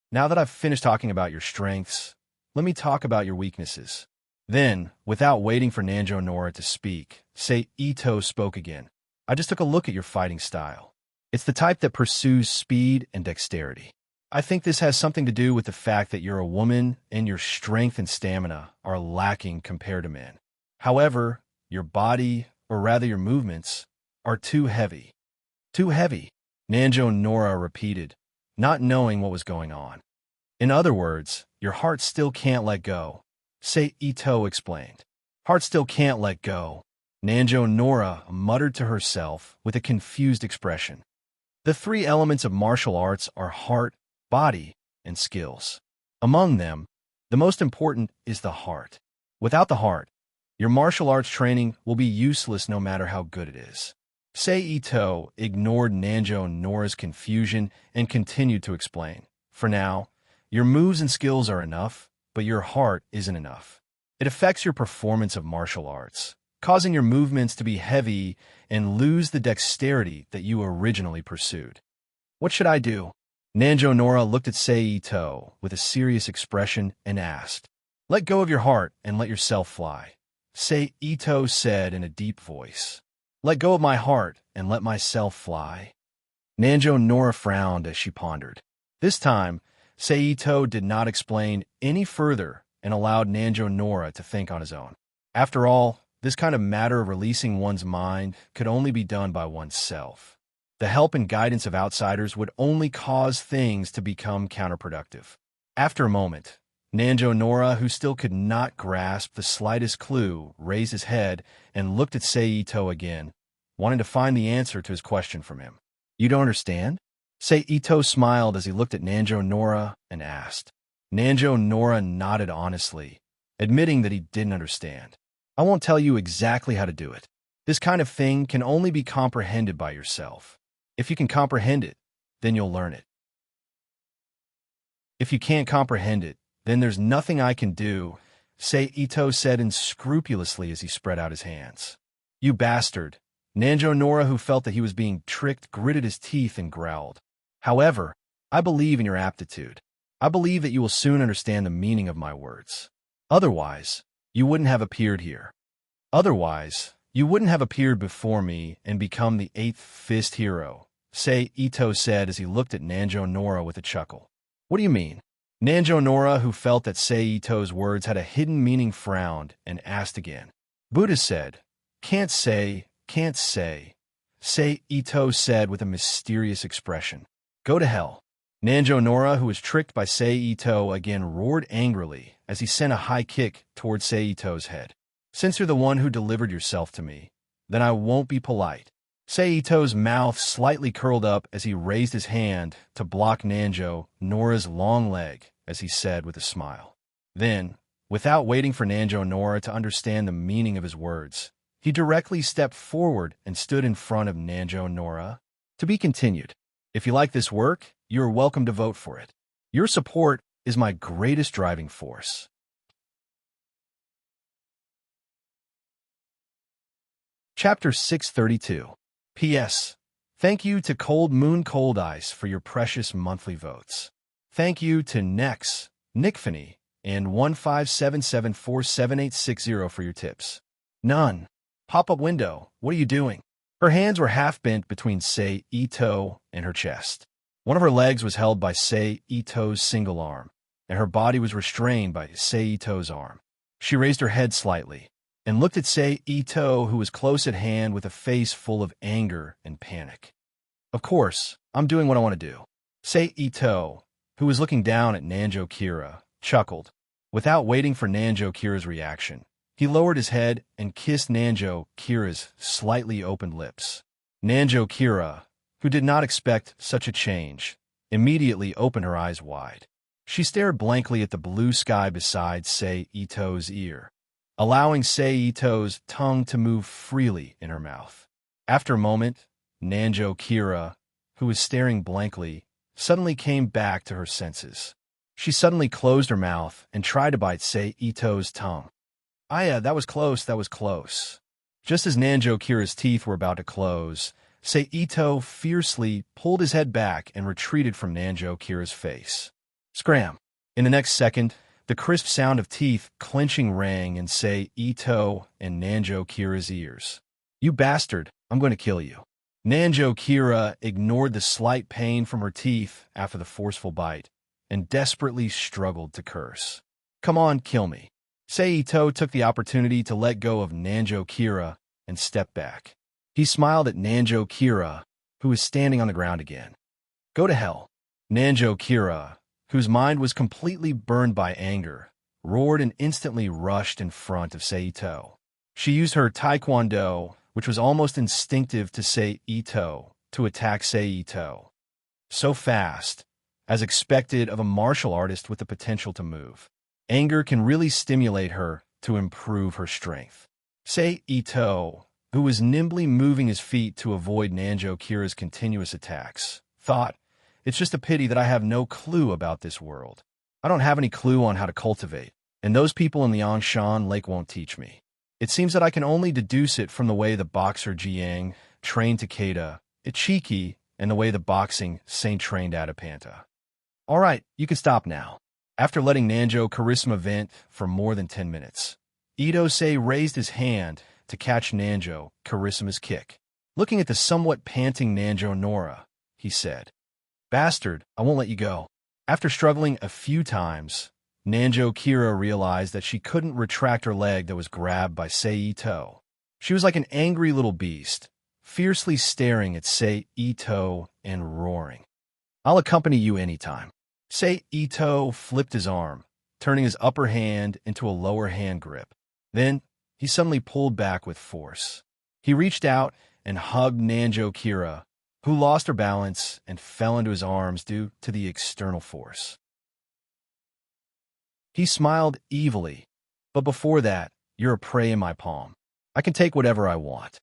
Now that I've finished talking about your strengths, let me talk about your weaknesses. Then, without waiting for Nanjo Nora to speak, Seito spoke again. I just took a look at your fighting style. It's the type that pursues speed and dexterity. I think this has something to do with the fact that you're a woman and your strength and stamina are lacking compared to men. However, your body, or rather your movements, are too heavy. Too heavy, Nanjo Nora repeated, not knowing what was going on. In other words, your heart still can't let go, Ito explained. Heart still can't let go, Nanjo Nora muttered to herself with a confused expression. The three elements of martial arts are heart, body, and skills. Among them, the most important is the heart. Without the heart, your martial arts training will be useless no matter how good it is. Ito ignored Nanjo Nora's confusion and continued to explain. For now, your moves and skills are enough, but your heart isn't enough. It affects your performance of martial arts, causing your movements to be heavy and lose the dexterity that you originally pursued. What should I do? Nanjo Nora looked at Ito with a serious expression and asked. Let go of your heart and let yourself fly, Ito said in a deep voice. Let go of my heart and let myself fly. Nanjo Nora frowned as she pondered. This time, Ito did not explain any further and allowed Nanjo Nora to think on his own. After all, this kind of matter of releasing one's mind could only be done by oneself. The help and guidance of outsiders would only cause things to become counterproductive. After a moment, Nanjo Nora, who still could not grasp the slightest clue, raised his head and looked at Ito again, wanting to find the answer to his question from him. You don't understand? Ito smiled as he looked at Nanjo Nora and asked. Nanjo Nora nodded honestly, admitting that he didn't understand. I won't tell you exactly how to do it. This kind of thing can only be comprehended by yourself. If you can comprehend it, then you'll learn it. If you can't comprehend it, then there's nothing I can do, Ito said unscrupulously as he spread out his hands. You bastard. Nanjo Nora, who felt that he was being tricked, gritted his teeth and growled. However, I believe in your aptitude. I believe that you will soon understand the meaning of my words. Otherwise, you wouldn't have appeared here. Otherwise, you wouldn't have appeared before me and become the eighth fist hero, Ito said as he looked at Nanjo Nora with a chuckle. What do you mean? Nanjo Nora, who felt that Ito's words had a hidden meaning, frowned and asked again. Buddha said, Can't say, Ito said with a mysterious expression. Go to hell. Nanjo Nora, who was tricked by Ito, again roared angrily as he sent a high kick towards Ito's head. Since you're the one who delivered yourself to me, then I won't be polite. Ito's mouth slightly curled up as he raised his hand to block Nanjo Nora's long leg, as he said with a smile. Then, without waiting for Nanjo Nora to understand the meaning of his words, he directly stepped forward and stood in front of Nanjo Nora. To be continued. If you like this work, you are welcome to vote for it. Your support is my greatest driving force. Chapter 632. P.S. Thank you to Cold Moon Cold Ice for your precious monthly votes. Thank you to Nex, Nickfany, and 157747860 for your tips. None. Pop-up window, what are you doing? Her hands were half bent between Ito and her chest. One of her legs was held by Ito's single arm, and her body was restrained by Ito's arm. She raised her head slightly and looked at Ito, who was close at hand with a face full of anger and panic. Of course, I'm doing what I want to do. Ito, who was looking down at Nanjo Kira, chuckled. Without waiting for Nanjo Kira's reaction, he lowered his head and kissed Nanjo Kira's slightly opened lips. Nanjo Kira, who did not expect such a change, immediately opened her eyes wide. She stared blankly at the blue sky beside Ito's ear, allowing Ito's tongue to move freely in her mouth. After a moment, Nanjo Kira, who was staring blankly, suddenly came back to her senses. She suddenly closed her mouth and tried to bite Ito's tongue. That was close. Just as Nanjo Kira's teeth were about to close, Ito fiercely pulled his head back and retreated from Nanjo Kira's face. Scram! In the next second, the crisp sound of teeth clenching rang in Ito and Nanjo Kira's ears. You bastard, I'm going to kill you. Nanjo Kira ignored the slight pain from her teeth after the forceful bite and desperately struggled to curse. Come on, kill me. Ito took the opportunity to let go of Nanjo Kira and stepped back. He smiled at Nanjo Kira who was standing on the ground again. Go to hell. Nanjo Kira, whose mind was completely burned by anger, roared and instantly rushed in front of Seito. She used her taekwondo, which was almost instinctive to Seito, to attack Seito. So fast, as expected of a martial artist with the potential to move. Anger can really stimulate her to improve her strength. Seito, who was nimbly moving his feet to avoid Nanjo Kira's continuous attacks, thought, "It's just a pity that I have no clue about this world. I don't have any clue on how to cultivate, and those people in the Angshan Lake won't teach me. It seems that I can only deduce it from the way the boxer Jiang trained Takeda, Ichiki, and the way the boxing Saint trained Adipanta. All right, you can stop now." After letting Nanjo Charisma vent for more than 10 minutes, Ito-sei raised his hand to catch Nanjo Charisma's kick. Looking at the somewhat panting Nanjo Nora, he said, "Bastard, I won't let you go." After struggling a few times, Nanjo Kira realized that she couldn't retract her leg that was grabbed by Seito. She was like an angry little beast, fiercely staring at Seito and roaring. "I'll accompany you anytime." Seito flipped his arm, turning his upper hand into a lower hand grip. Then, he suddenly pulled back with force. He reached out and hugged Nanjo Kira, who lost her balance and fell into his arms due to the external force. He smiled evilly, "But before that, you're a prey in my palm. I can take whatever I want."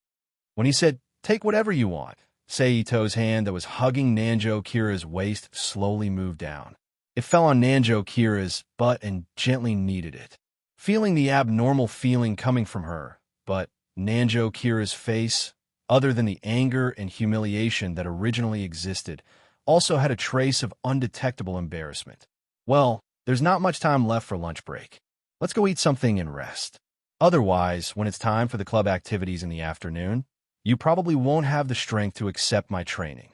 When he said, "Take whatever you want," Seito's hand that was hugging Nanjo Kira's waist slowly moved down. It fell on Nanjo Kira's butt and gently kneaded it. Feeling the abnormal feeling coming from her, but Nanjo Kira's face, other than the anger and humiliation that originally existed, also had a trace of undetectable embarrassment. "Well, there's not much time left for lunch break. Let's go eat something and rest. Otherwise, when it's time for the club activities in the afternoon, you probably won't have the strength to accept my training."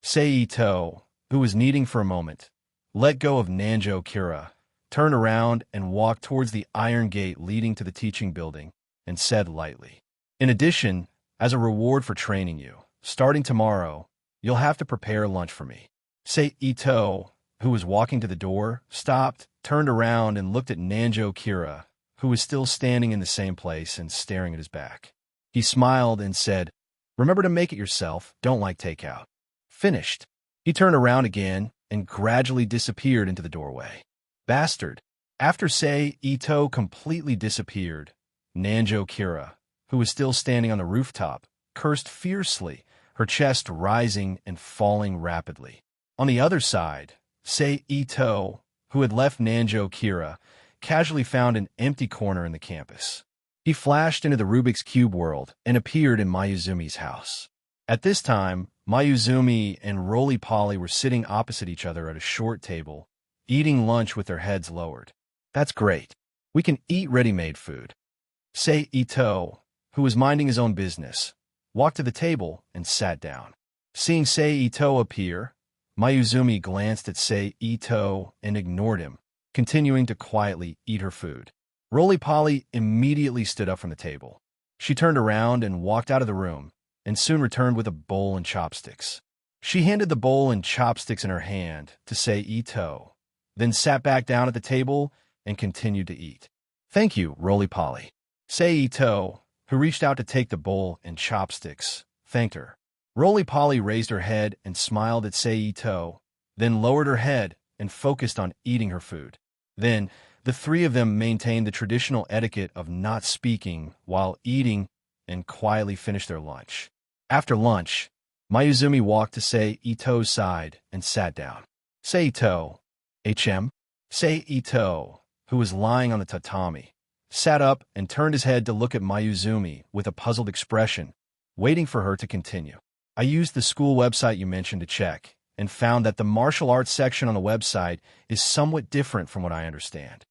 Seito, who was kneading for a moment, let go of Nanjo Kira, turned around and walked towards the iron gate leading to the teaching building, and said lightly, "In addition, as a reward for training you, starting tomorrow, you'll have to prepare lunch for me." Seito, who was walking to the door, stopped, turned around, and looked at Nanjo Kira, who was still standing in the same place and staring at his back. He smiled and said, "Remember to make it yourself, don't like takeout." Finished. He turned around again and gradually disappeared into the doorway. Bastard. After Seito completely disappeared, Nanjo Kira, who was still standing on the rooftop, cursed fiercely, her chest rising and falling rapidly. On the other side, Seito, who had left Nanjo Kira, casually found an empty corner in the campus. He flashed into the Rubik's Cube world and appeared in Mayuzumi's house. At this time, Mayuzumi and Roly-Poly were sitting opposite each other at a short table, eating lunch with their heads lowered. "That's great. We can eat ready-made food." Seito, who was minding his own business, walked to the table and sat down. Seeing Seito appear, Mayuzumi glanced at Seito and ignored him, continuing to quietly eat her food. Roly-Poly immediately stood up from the table. She turned around and walked out of the room, and soon returned with a bowl and chopsticks. She handed the bowl and chopsticks in her hand to Seito, then sat back down at the table and continued to eat. "Thank you, Roly-Poly." Seito, who reached out to take the bowl and chopsticks, thanked her. Roly-Poly raised her head and smiled at Seito, then lowered her head and focused on eating her food. Then, the three of them maintained the traditional etiquette of not speaking while eating and quietly finished their lunch. After lunch, Mayuzumi walked to Seito's side and sat down. Seito, HM? Seito, who was lying on the tatami, sat up and turned his head to look at Mayuzumi with a puzzled expression, waiting for her to continue. "I used the school website you mentioned to check, and found that the martial arts section on the website is somewhat different from what I understand.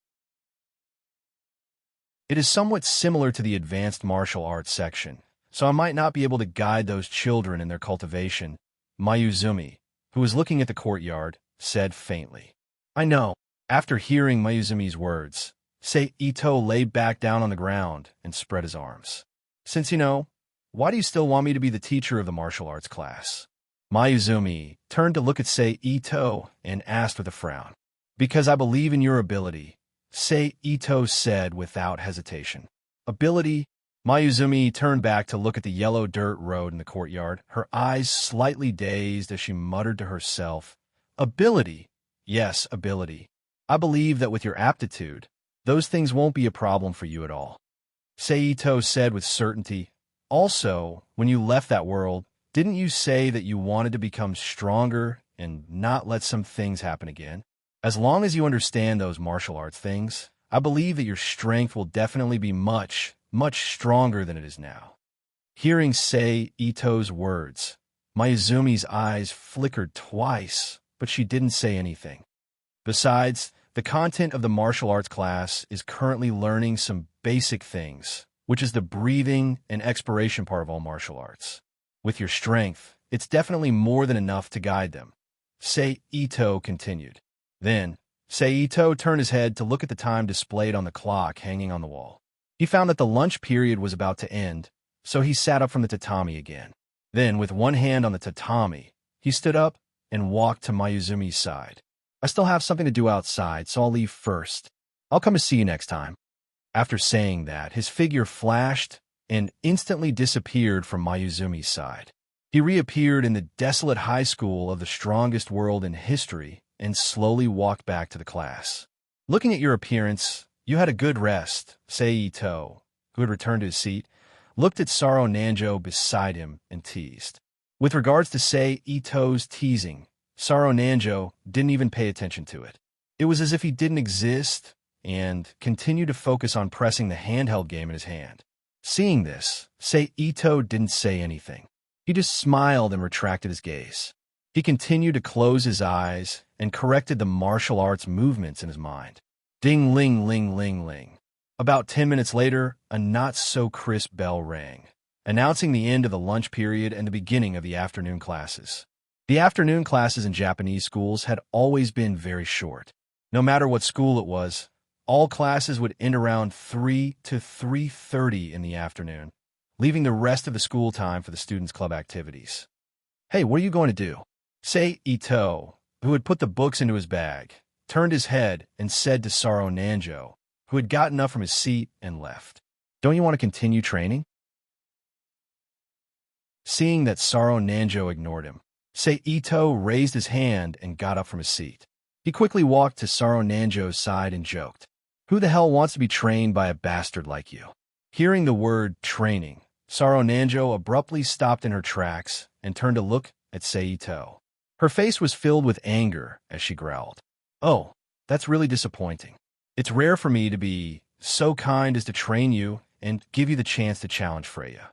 It is somewhat similar to the advanced martial arts section, so I might not be able to guide those children in their cultivation," Mayuzumi, who was looking at the courtyard, said faintly. "I know." After hearing Mayuzumi's words, Seito lay back down on the ground and spread his arms. "Since you know, why do you still want me to be the teacher of the martial arts class?" Mayuzumi turned to look at Sei Ito and asked with a frown. Because I believe in your ability, Sei Ito said without hesitation. Ability? Mayuzumi turned back to look at the yellow dirt road in the courtyard, her eyes slightly dazed as she muttered to herself. Ability? Yes, ability. I believe that with your aptitude, those things won't be a problem for you at all. Seito said with certainty. Also, when you left that world, didn't you say that you wanted to become stronger and not let some things happen again? As long as you understand those martial arts things, I believe that your strength will definitely be much stronger than it is now. Hearing Sei Ito's words, Mayuzumi's eyes flickered twice, but she didn't say anything. Besides, the content of the martial arts class is currently learning some basic things, which is the breathing and expiration part of all martial arts. With your strength, it's definitely more than enough to guide them. Sei Ito continued. Then, Sei Ito turned his head to look at the time displayed on the clock hanging on the wall. He found that the lunch period was about to end, so he sat up from the tatami again. Then, with one hand on the tatami, he stood up and walked to Mayuzumi's side. I still have something to do outside, so I'll leave first. I'll come to see you next time. After saying that, his figure flashed and instantly disappeared from Mayuzumi's side. He reappeared in the desolate high school of the strongest world in history and slowly walked back to the class. Looking at your appearance, you had a good rest, Sei Ito, who had returned to his seat, looked at Saro Nanjo beside him and teased. With regards to Sei Ito's teasing, Saro Nanjo didn't even pay attention to it. It was as if he didn't exist and continued to focus on pressing the handheld game in his hand. Seeing this, Sei Ito didn't say anything. He just smiled and retracted his gaze. He continued to close his eyes and corrected the martial arts movements in his mind. Ding-ling-ling-ling-ling. About 10 minutes later, a not-so-crisp bell rang, announcing the end of the lunch period and the beginning of the afternoon classes. The afternoon classes in Japanese schools had always been very short. No matter what school it was, all classes would end around 3 to 3:30 in the afternoon, leaving the rest of the school time for the students' club activities. Hey, what are you going to do? Sei Ito, who had put the books into his bag, turned his head and said to Saro Nanjo, who had gotten up from his seat and left. Don't you want to continue training? Seeing that Saro Nanjo ignored him, Sei Ito raised his hand and got up from his seat. He quickly walked to Saro Nanjo's side and joked, "Who the hell wants to be trained by a bastard like you?" Hearing the word training, Saro Nanjo abruptly stopped in her tracks and turned to look at Sei Ito. Her face was filled with anger as she growled, "Oh, that's really disappointing. It's rare for me to be so kind as to train you and give you the chance to challenge Freya."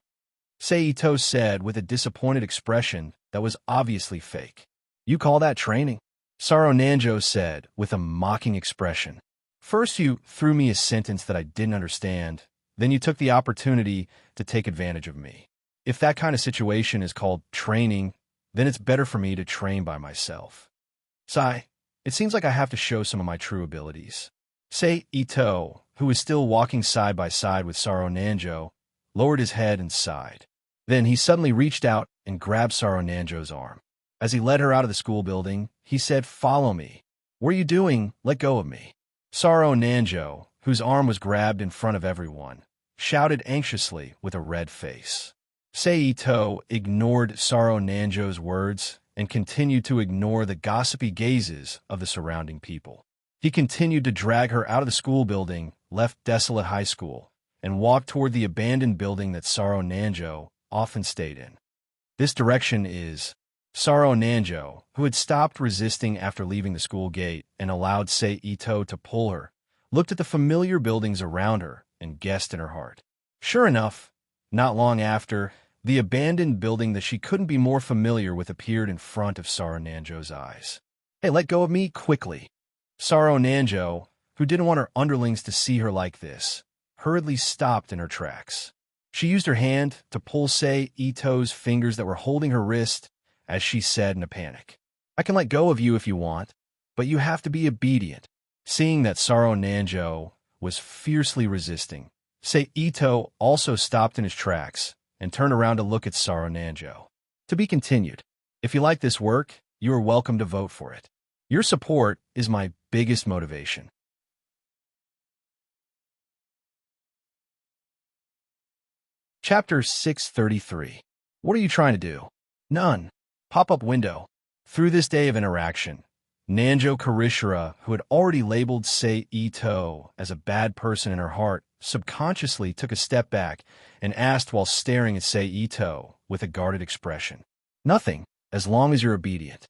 Sei Ito said with a disappointed expression that was obviously fake. "You call that training?" Saro Nanjo said with a mocking expression. "First you threw me a sentence that I didn't understand, then you took the opportunity to take advantage of me. If that kind of situation is called training, then it's better for me to train by myself. Sai, it seems like I have to show some of my true abilities." Sei Ito, who was still walking side by side with Saro Nanjo, lowered his head and sighed. Then he suddenly reached out and grabbed Saro Nanjo's arm. As he led her out of the school building, he said, "Follow me." "What are you doing? Let go of me." Saro Nanjo, whose arm was grabbed in front of everyone, shouted anxiously with a red face. Sei Ito ignored Saro Nanjo's words and continued to ignore the gossipy gazes of the surrounding people. He continued to drag her out of the school building, left desolate high school, and walked toward the abandoned building that Saro Nanjo often stayed in. This direction is Saro Nanjo, who had stopped resisting after leaving the school gate and allowed Sei Ito to pull her, looked at the familiar buildings around her and guessed in her heart. Sure enough, not long after, the abandoned building that she couldn't be more familiar with appeared in front of Saro Nanjo's eyes. "Hey, let go of me, quickly." Saro Nanjo, who didn't want her underlings to see her like this, hurriedly stopped in her tracks. She used her hand to pull Sei Ito's fingers that were holding her wrist as she said in a panic, "I can let go of you if you want, but you have to be obedient." Seeing that Saro Nanjo was fiercely resisting, Sei Ito also stopped in his tracks and turned around to look at Saro Nanjo. To be continued. If you like this work, you are welcome to vote for it. Your support is my biggest motivation. Chapter 633. What are you trying to do? None. Pop-up window. Through this day of interaction, Nanjo Karishira, who had already labeled Sei Ito as a bad person in her heart, subconsciously took a step back and asked while staring at Sei Ito with a guarded expression. Nothing, as long as you're obedient.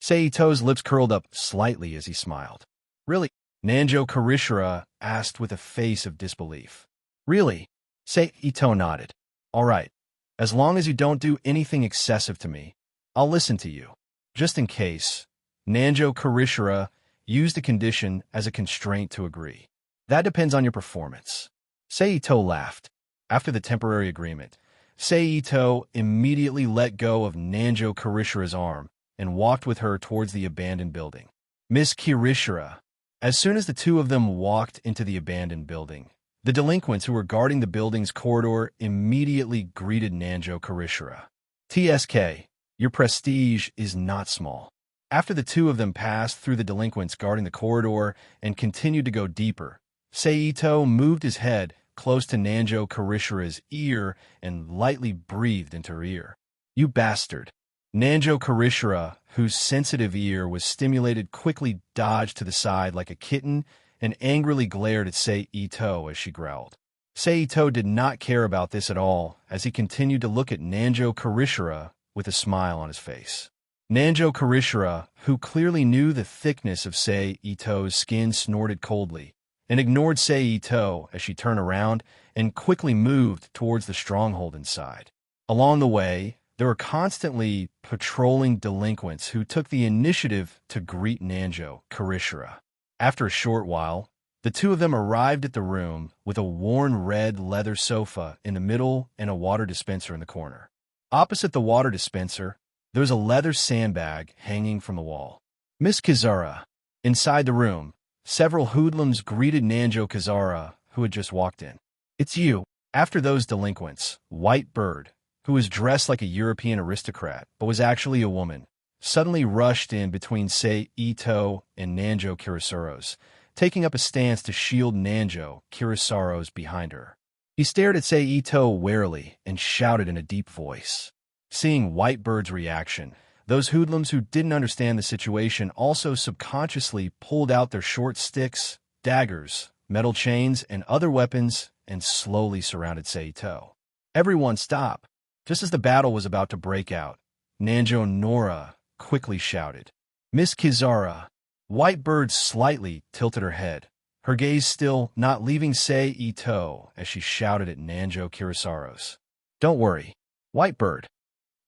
Sei Ito's lips curled up slightly as he smiled. Really? Nanjo Karishira asked with a face of disbelief. Really? Sei Ito nodded. All right. As long as you don't do anything excessive to me, I'll listen to you. Just in case, Nanjo Karishira used a condition as a constraint to agree. That depends on your performance. Sei Ito laughed. After the temporary agreement, Sei Ito immediately let go of Nanjo Karishira's arm and walked with her towards the abandoned building. Miss Kirishira. As soon as the two of them walked into the abandoned building, the delinquents who were guarding the building's corridor immediately greeted Nanjo Karishira. TSK, your prestige is not small. After the two of them passed through the delinquents guarding the corridor and continued to go deeper, Sei Ito moved his head close to Nanjo Karishira's ear and lightly breathed into her ear. You bastard. Nanjo Karishira, whose sensitive ear was stimulated, quickly dodged to the side like a kitten and angrily glared at Sei Ito as she growled. Sei Ito did not care about this at all as he continued to look at Nanjo Karishira with a smile on his face. Nanjo Karishira, who clearly knew the thickness of Sei Ito's skin, snorted coldly and ignored Sei Ito as she turned around and quickly moved towards the stronghold inside. Along the way, there were constantly patrolling delinquents who took the initiative to greet Nanjo Karishira. After a short while, the two of them arrived at the room with a worn red leather sofa in the middle and a water dispenser in the corner. Opposite the water dispenser, there was a leather sandbag hanging from the wall. Miss Kizara. Inside the room, several hoodlums greeted Nanjo Kizara, who had just walked in. It's you. After those delinquents, White Bird, who was dressed like a European aristocrat but was actually a woman, suddenly rushed in between Sei Ito and Nanjo Kirisaros, taking up a stance to shield Nanjo Kirisaros behind her. He stared at Sei Ito warily and shouted in a deep voice. Seeing White Bird's reaction, those hoodlums who didn't understand the situation also subconsciously pulled out their short sticks, daggers, metal chains, and other weapons and slowly surrounded Sei Ito. Everyone stop! Just as the battle was about to break out, Nanjo Nora quickly shouted. Miss Kizara. White Bird slightly tilted her head, her gaze still not leaving Sei Ito as she shouted at Nanjo Kirisaros. Don't worry, White Bird.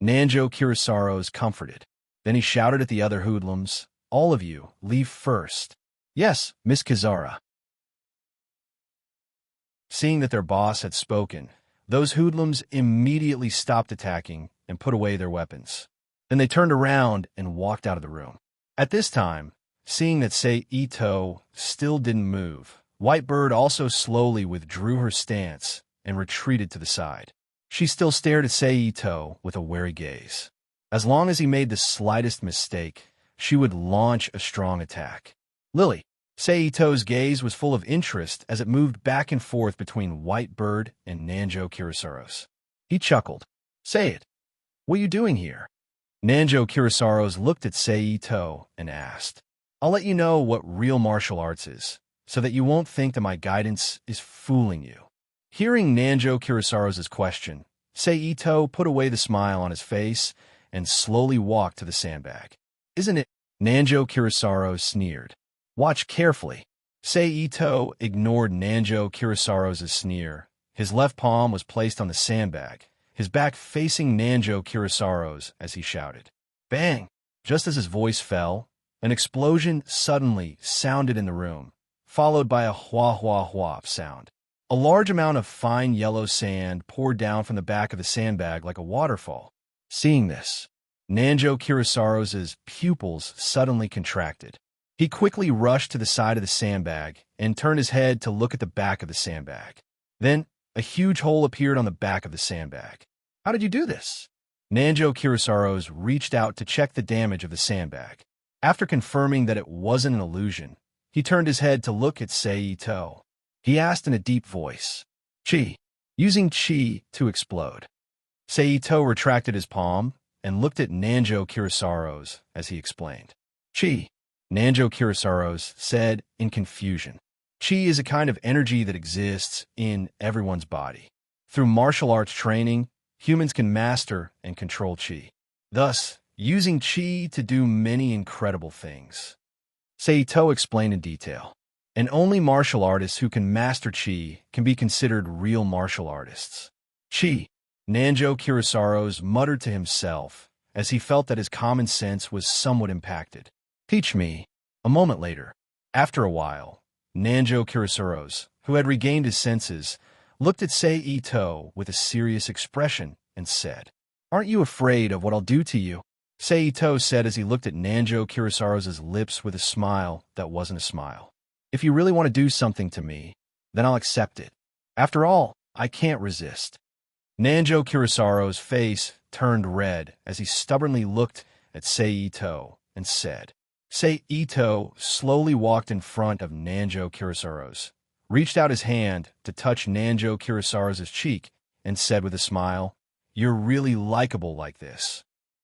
Nanjo Kirisaros comforted. Then he shouted at the other hoodlums, all of you, leave first. Yes, Miss Kizara. Seeing that their boss had spoken, those hoodlums immediately stopped attacking and put away their weapons. Then they turned around and walked out of the room. At this time, seeing that Sei Ito still didn't move, White Bird also slowly withdrew her stance and retreated to the side. She still stared at Sei Ito with a wary gaze. As long as he made the slightest mistake, she would launch a strong attack. Lily. Sei Ito's gaze was full of interest as it moved back and forth between White Bird and Nanjo Kirisaros. He chuckled. Say it. What are you doing here? Nanjo Kirisaros looked at Sei Ito and asked. I'll let you know what real martial arts is, so that you won't think that my guidance is fooling you. Hearing Nanjo Kirisaros' question, Sei Ito put away the smile on his face and slowly walked to the sandbag. Isn't it? Nanjo Kirisaros sneered. Watch carefully. Sei Ito ignored Nanjo Kirisaros' sneer. His left palm was placed on the sandbag, his back facing Nanjo Kirisaros as he shouted. Bang! Just as his voice fell, an explosion suddenly sounded in the room, followed by a hua-hua-hua sound. A large amount of fine yellow sand poured down from the back of the sandbag like a waterfall. Seeing this, Nanjo Kirisaros' pupils suddenly contracted. He quickly rushed to the side of the sandbag and turned his head to look at the back of the sandbag. Then, a huge hole appeared on the back of the sandbag. How did you do this? Nanjo Kurosaros reached out to check the damage of the sandbag. After confirming that it wasn't an illusion, he turned his head to look at Seito. He asked in a deep voice, "Chi?" Using chi to explode. Seito retracted his palm and looked at Nanjo Kurosaros as he explained. "Chi," Nanjo Kurosaros said in confusion. Chi is a kind of energy that exists in everyone's body. Through martial arts training, humans can master and control chi, thus using chi to do many incredible things. Seito explained in detail. And only martial artists who can master chi can be considered real martial artists. Chi, Nanjo Kurosaros muttered to himself as he felt that his common sense was somewhat impacted. "Teach me." A moment later, after a while, Nanjo Kurosaros, who had regained his senses, looked at Seito with a serious expression and said, "Aren't you afraid of what I'll do to you?" Seito said as he looked at Nanjo Kurosaros' lips with a smile that wasn't a smile. "If you really want to do something to me, then I'll accept it. After all, I can't resist." Nanjo Kurosaros' face turned red as he stubbornly looked at Seito and said. Seito slowly walked in front of Nanjo Kurosaros, reached out his hand to touch Nanjo Kurosaros' cheek, and said with a smile, "You're really likable like this."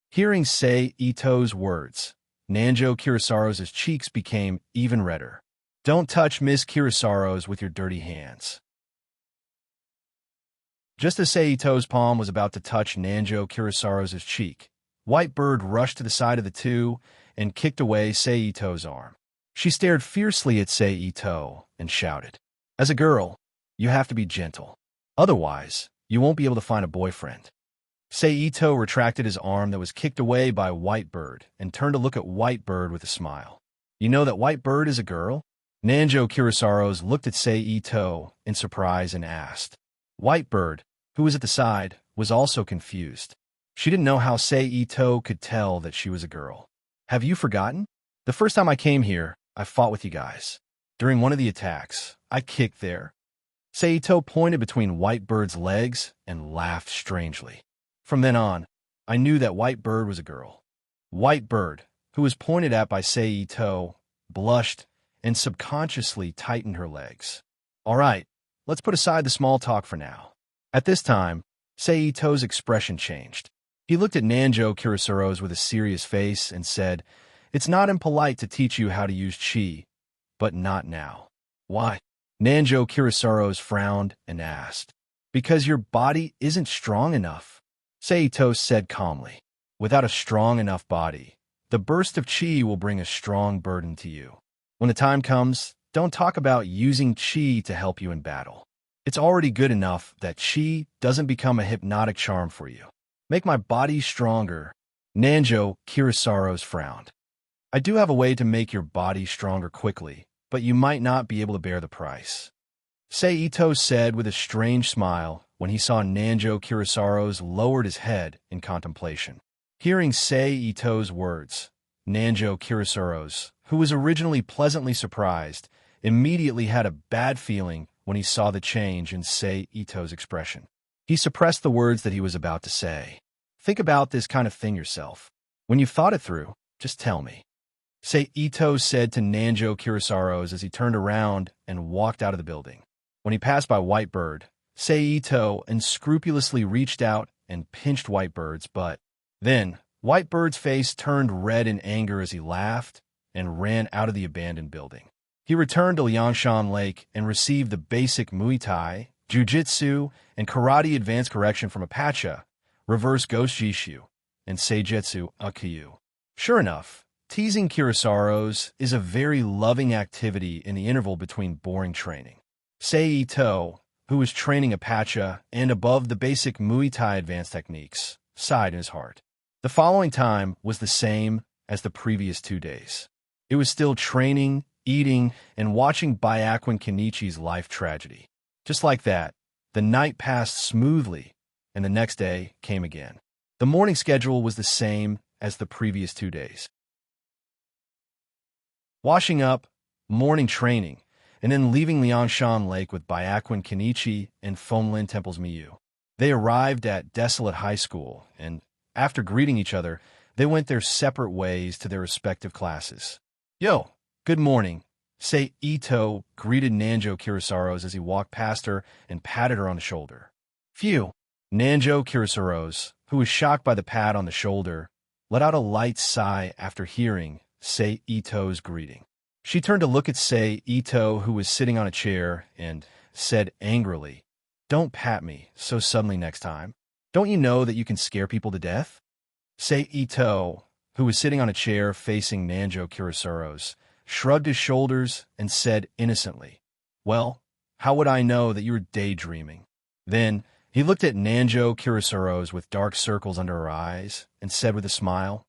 Hearing Seito's words, Nanjo Kurosaros' cheeks became even redder. "Don't touch Miss Kurosaros with your dirty hands." Just as Seito's palm was about to touch Nanjo Kurosaros' cheek, Whitebird rushed to the side of the two and kicked away Seito's arm. She stared fiercely at Seito and shouted, "As a girl, you have to be gentle. Otherwise, you won't be able to find a boyfriend." Seito retracted his arm that was kicked away by Whitebird and turned to look at Whitebird with a smile. "You know that Whitebird is a girl?" Nanjo Kurosaros looked at Seito in surprise and asked. Whitebird, who was at the side, was also confused. She didn't know how Seito could tell that she was a girl. "Have you forgotten? The first time I came here, I fought with you guys. During one of the attacks, I kicked there." Seito pointed between Whitebird's legs and laughed strangely. From then on, I knew that Whitebird was a girl. Whitebird, who was pointed at by Seito, blushed and subconsciously tightened her legs. "All right, let's put aside the small talk for now." At this time, Seito's expression changed. He looked at Nanjo Kurosaros with a serious face and said, "It's not impolite to teach you how to use chi, but not now." "Why?" Nanjo Kurosaros frowned and asked. "Because your body isn't strong enough," Seito said calmly. "Without a strong enough body, the burst of chi will bring a strong burden to you. When the time comes, don't talk about using chi to help you in battle. It's already good enough that chi doesn't become a hypnotic charm for you. Make my body stronger." Nanjo Kurosaros frowned. "I do have a way to make your body stronger quickly, but you might not be able to bear the price," Seito said with a strange smile when he saw Nanjo Kurosaros lowered his head in contemplation. Hearing Seito's words, Nanjo Kurosaros, who was originally pleasantly surprised, immediately had a bad feeling when he saw the change in Seito's expression. He suppressed the words that he was about to say. "Think about this kind of thing yourself. When you've thought it through, just tell me," Seito said to Nanjo Kurosaros as he turned around and walked out of the building. When he passed by Whitebird, Seito unscrupulously reached out and pinched Whitebird's butt. Then, Whitebird's face turned red in anger as he laughed and ran out of the abandoned building. He returned to Liangshan Lake and received the basic Muay Thai, Jiu-Jitsu, and Karate Advanced Correction from Apache, Reverse Ghost Jishu, and Seijetsu Akyu. Sure enough, teasing Kurosaros is a very loving activity in the interval between boring training. Seito, who was training Apache and above the basic Muay Thai advanced techniques, sighed in his heart. The following time was the same as the previous 2 days. It was still training, eating, and watching Byakuin Kenichi's life tragedy. Just like that, the night passed smoothly, and the next day came again. The morning schedule was the same as the previous 2 days. Washing up, morning training, and then leaving Liangshan Lake with Byakuin Kenichi and Fonlin Temple's Miyu. They arrived at Desolate High School, and After greeting each other, they went their separate ways to their respective classes. Yo, good morning, Sei Ito greeted Nanjo Kirisaros as he walked past her and patted her on the shoulder. Phew, Nanjo Kirisaros, who was shocked by the pat on the shoulder, let out a light sigh after hearing Sei Ito's greeting. She turned to look at Sei Ito, who was sitting on a chair, and said angrily, "Don't pat me so suddenly next time. Don't you know that you can scare people to death?" Sei Ito, who was sitting on a chair facing Nanjo Kirisaros, shrugged his shoulders and said innocently, "Well, how would I know that you were daydreaming?" Then he looked at Nanjo Kirisaros with dark circles under her eyes and said with a smile,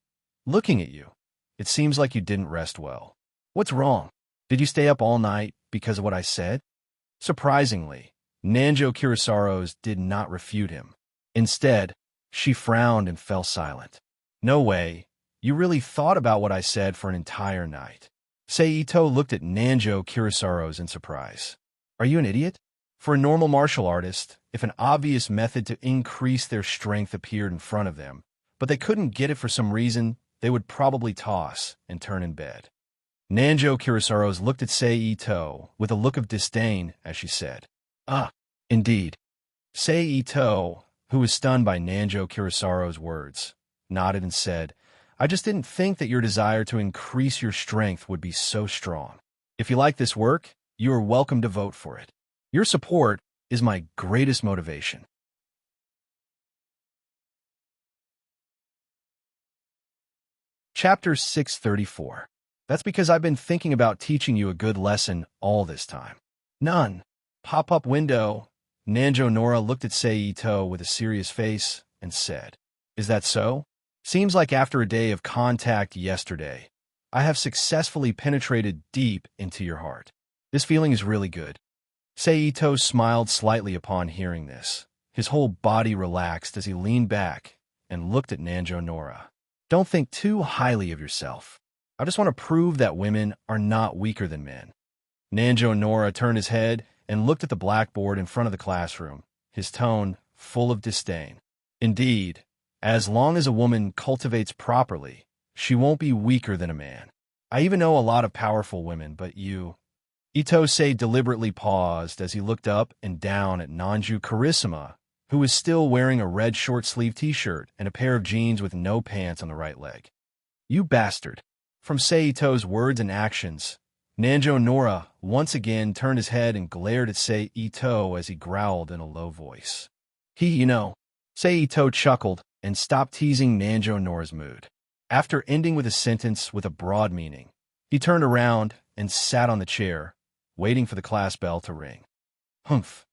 "Looking at you, it seems like you didn't rest well. What's wrong? Did you stay up all night because of what I said?" Surprisingly, Nanjo Kirisaros did not refute him. Instead, she frowned and fell silent. "No way. You really thought about what I said for an entire night." Sei Ito looked at Nanjo Kirisaros in surprise. "Are you an idiot? For a normal martial artist, if an obvious method to increase their strength appeared in front of them, but they couldn't get it for some reason, they would probably toss and turn in bed." Nanjo Kirisaros looked at Sei Ito with a look of disdain as she said, "Ah, indeed." Sei Ito, who was stunned by Nanjo Kirisaros' words, nodded and said, "I just didn't think that your desire to increase your strength would be so strong. If you like this work, you are welcome to vote for it. Your support is my greatest motivation." Chapter 634. That's because I've been thinking about teaching you a good lesson all this time. None. Pop-up window. Nanjo Nora looked at Sei Ito with a serious face and said, "Is that so? Seems like after a day of contact yesterday, I have successfully penetrated deep into your heart. This feeling is really good." Sei Ito smiled slightly upon hearing this. His whole body relaxed as he leaned back and looked at Nanjo Nora. "Don't think too highly of yourself. I just want to prove that women are not weaker than men." Nanjo Nora turned his head and looked at the blackboard in front of the classroom, his tone full of disdain. "Indeed, as long as a woman cultivates properly, she won't be weaker than a man. I even know a lot of powerful women, but you—" Itose deliberately paused as he looked up and down at Nanju Karissima, who was still wearing a red short-sleeved t-shirt and a pair of jeans with no pants on the right leg. "You bastard." From Sei Ito's words and actions, Nanjo Nora once again turned his head and glared at Sei Ito as he growled in a low voice. Sei Ito chuckled and stopped teasing Nanjo Nora's mood. After ending with a sentence with a broad meaning, he turned around and sat on the chair, waiting for the class bell to ring. Humph.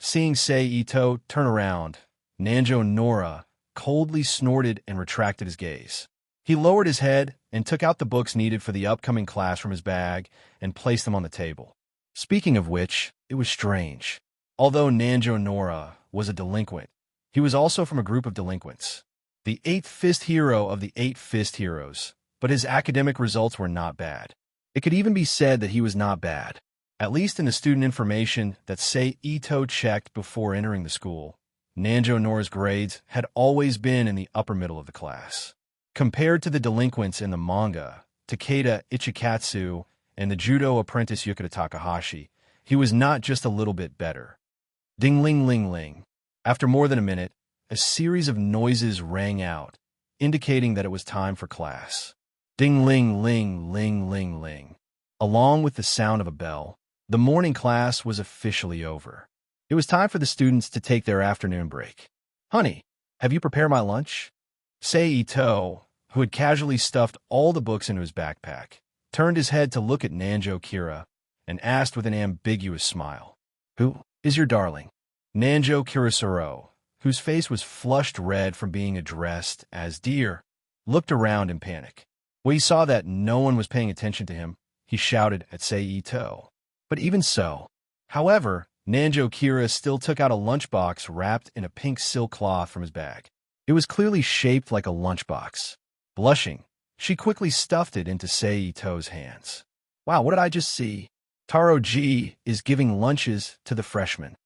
Seeing Sei Ito turn around, Nanjo Nora coldly snorted and retracted his gaze. He lowered his head and took out the books needed for the upcoming class from his bag and placed them on the table. Speaking of which, it was strange. Although Nanjo Nora was a delinquent, he was also from a group of delinquents. The eighth-fist hero of the eight-fist heroes, but his academic results were not bad. It could even be said that he was not bad, at least in the student information that Sei Ito checked before entering the school. Nanjo Nora's grades had always been in the upper middle of the class. Compared to the delinquents in the manga, Takeda Ichikatsu and the judo apprentice Yukata Takahashi, he was not just a little bit better. Ding-ling-ling-ling. After more than a minute, a series of noises rang out, indicating that it was time for class. Ding-ling-ling-ling-ling-ling. Along with the sound of a bell, the morning class was officially over. It was time for the students to take their afternoon break. "Honey, have you prepared my lunch?" Sei Ito, who had casually stuffed all the books into his backpack, turned his head to look at Nanjo Kira and asked with an ambiguous smile, "Who is your darling?" Nanjo Kirisaro, whose face was flushed red from being addressed as dear, looked around in panic. When he saw that no one was paying attention to him, he shouted at Sei Ito. But even so, however, Nanjo Kira still took out a lunchbox wrapped in a pink silk cloth from his bag. It was clearly shaped like a lunchbox. Blushing, she quickly stuffed it into Sei Ito's hands. "Wow, what did I just see? Taro G is giving lunches to the freshmen."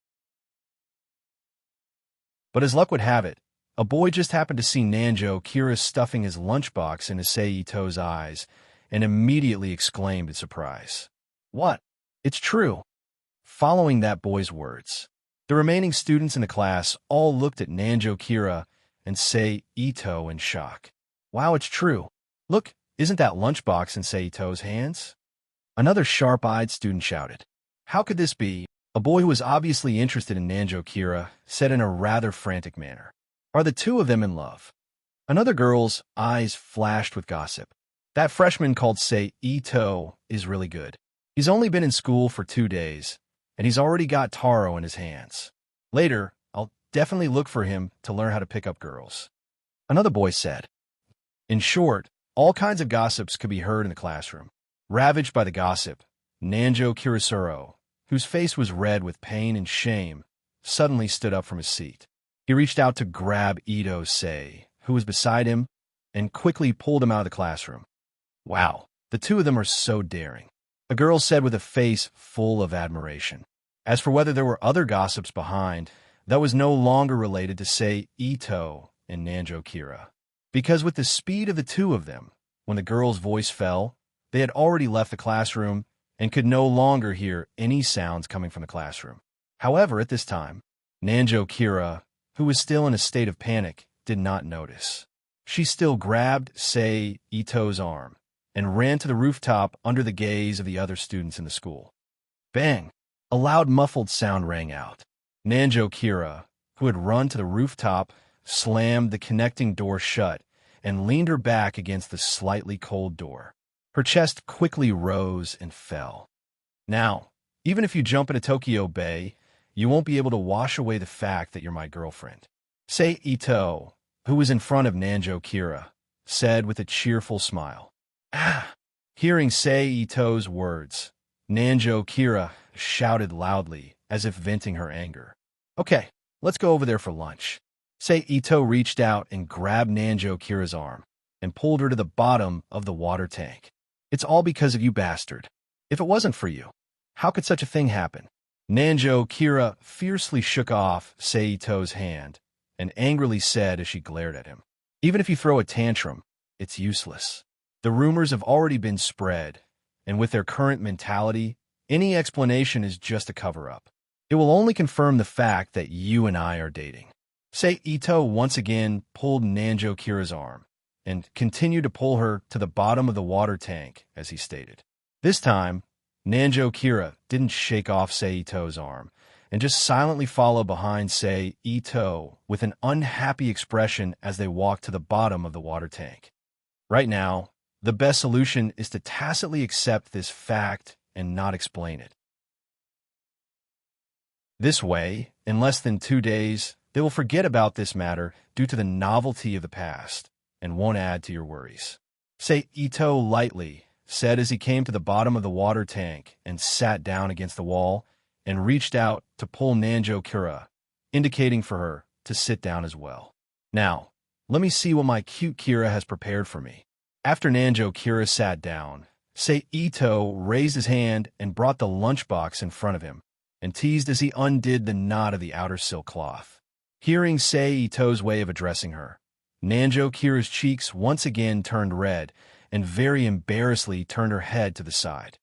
But as luck would have it, a boy just happened to see Nanjo Kira stuffing his lunchbox into Sei Ito's eyes and immediately exclaimed in surprise. "What? It's true." Following that boy's words, the remaining students in the class all looked at Nanjo Kira and Sei Ito in shock. "Wow, it's true. Look, isn't that lunchbox in Sei Ito's hands?" Another sharp-eyed student shouted. "How could this be?" A boy who was obviously interested in Nanjo Kira said in a rather frantic manner. "Are the two of them in love?" Another girl's eyes flashed with gossip. "That freshman called Sei Ito is really good. He's only been in school for 2 days, and he's already got taro in his hands. Later, I'll definitely look for him to learn how to pick up girls." Another boy said. In short, all kinds of gossips could be heard in the classroom. Ravaged by the gossip, Nanjo Kirasuro, whose face was red with pain and shame, suddenly stood up from his seat. He reached out to grab Ito Sei, who was beside him, and quickly pulled him out of the classroom. "Wow, the two of them are so daring," a girl said with a face full of admiration. As for whether there were other gossips behind, that was no longer related to Sei Ito and Nanjo Kira. Because with the speed of the two of them, when the girl's voice fell, they had already left the classroom and could no longer hear any sounds coming from the classroom. However, at this time, Nanjo Kira, who was still in a state of panic, did not notice. She still grabbed Sei Ito's arm and ran to the rooftop under the gaze of the other students in the school. Bang! A loud muffled sound rang out. Nanjo Kira, who had run to the rooftop, slammed the connecting door shut and leaned her back against the slightly cold door. Her chest quickly rose and fell. "Now, even if you jump into Tokyo Bay, you won't be able to wash away the fact that you're my girlfriend," Sei Ito, who was in front of Nanjo Kira, said with a cheerful smile. "Ah!" Hearing Sei Ito's words, Nanjo Kira shouted loudly, as if venting her anger. "Okay, let's go over there for lunch." Sei Ito reached out and grabbed Nanjo Kira's arm and pulled her to the bottom of the water tank. "It's all because of you, bastard. If it wasn't for you, how could such a thing happen?" Nanjo Kira fiercely shook off Sei Ito's hand and angrily said as she glared at him, "Even if you throw a tantrum, it's useless. The rumors have already been spread, and with their current mentality, any explanation is just a cover-up. It will only confirm the fact that you and I are dating." Sei Ito once again pulled Nanjo Kira's arm and continued to pull her to the bottom of the water tank, as he stated. This time, Nanjo Kira didn't shake off Sei Ito's arm and just silently followed behind Sei Ito with an unhappy expression as they walked to the bottom of the water tank. Right now, the best solution is to tacitly accept this fact and not explain it. This way, in less than 2 days, they will forget about this matter due to the novelty of the past and won't add to your worries. Sei Ito lightly said as he came to the bottom of the water tank and sat down against the wall and reached out to pull Nanjo Kira, indicating for her to sit down as well. "Now, let me see what my cute Kira has prepared for me." After Nanjo Kira sat down, Sei Ito raised his hand and brought the lunchbox in front of him and teased as he undid the knot of the outer silk cloth. Hearing Sei Ito's way of addressing her, Nanjo Kira's cheeks once again turned red and very embarrassedly turned her head to the side.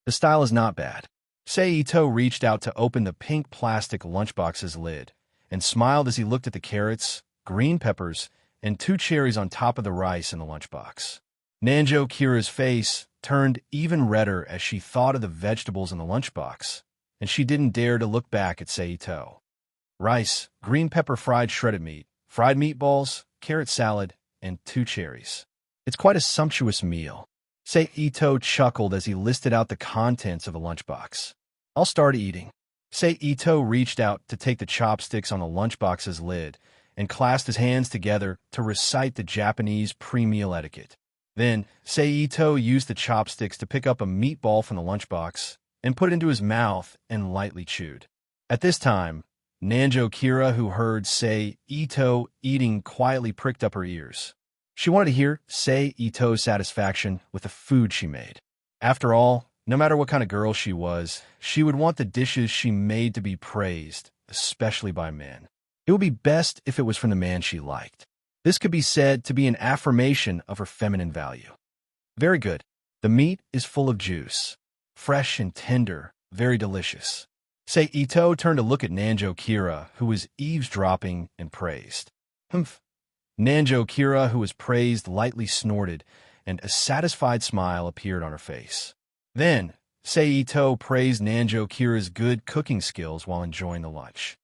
The style is not bad. Sei Ito reached out to open the pink plastic lunchbox's lid and smiled as he looked at the carrots, green peppers, and 2 cherries on top of the rice in the lunchbox. Nanjo Kira's face turned even redder as she thought of the vegetables in the lunchbox, and she didn't dare to look back at Sei Ito. Rice, green pepper fried shredded meat, fried meatballs, carrot salad, and 2 cherries. It's quite a sumptuous meal. Sei Ito chuckled as he listed out the contents of the lunchbox. "I'll start eating." Sei Ito reached out to take the chopsticks on the lunchbox's lid and clasped his hands together to recite the Japanese pre-meal etiquette. Then, Sei Ito used the chopsticks to pick up a meatball from the lunchbox and put it into his mouth and lightly chewed. At this time, Nanjo Kira, who heard Sei Ito eating, quietly pricked up her ears. She wanted to hear Sei Ito's satisfaction with the food she made. After all, no matter what kind of girl she was, she would want the dishes she made to be praised, especially by men. It It would be best if it was from the man she liked. This could be said to be an affirmation of her feminine value. Very good. The meat is full of juice. Fresh and tender, very delicious. Sei Ito turned to look at Nanjo Kira, who was eavesdropping, and praised. Humph. Nanjo Kira, who was praised, lightly snorted, and a satisfied smile appeared on her face. Then, Sei Ito praised Nanjo Kira's good cooking skills while enjoying the lunch.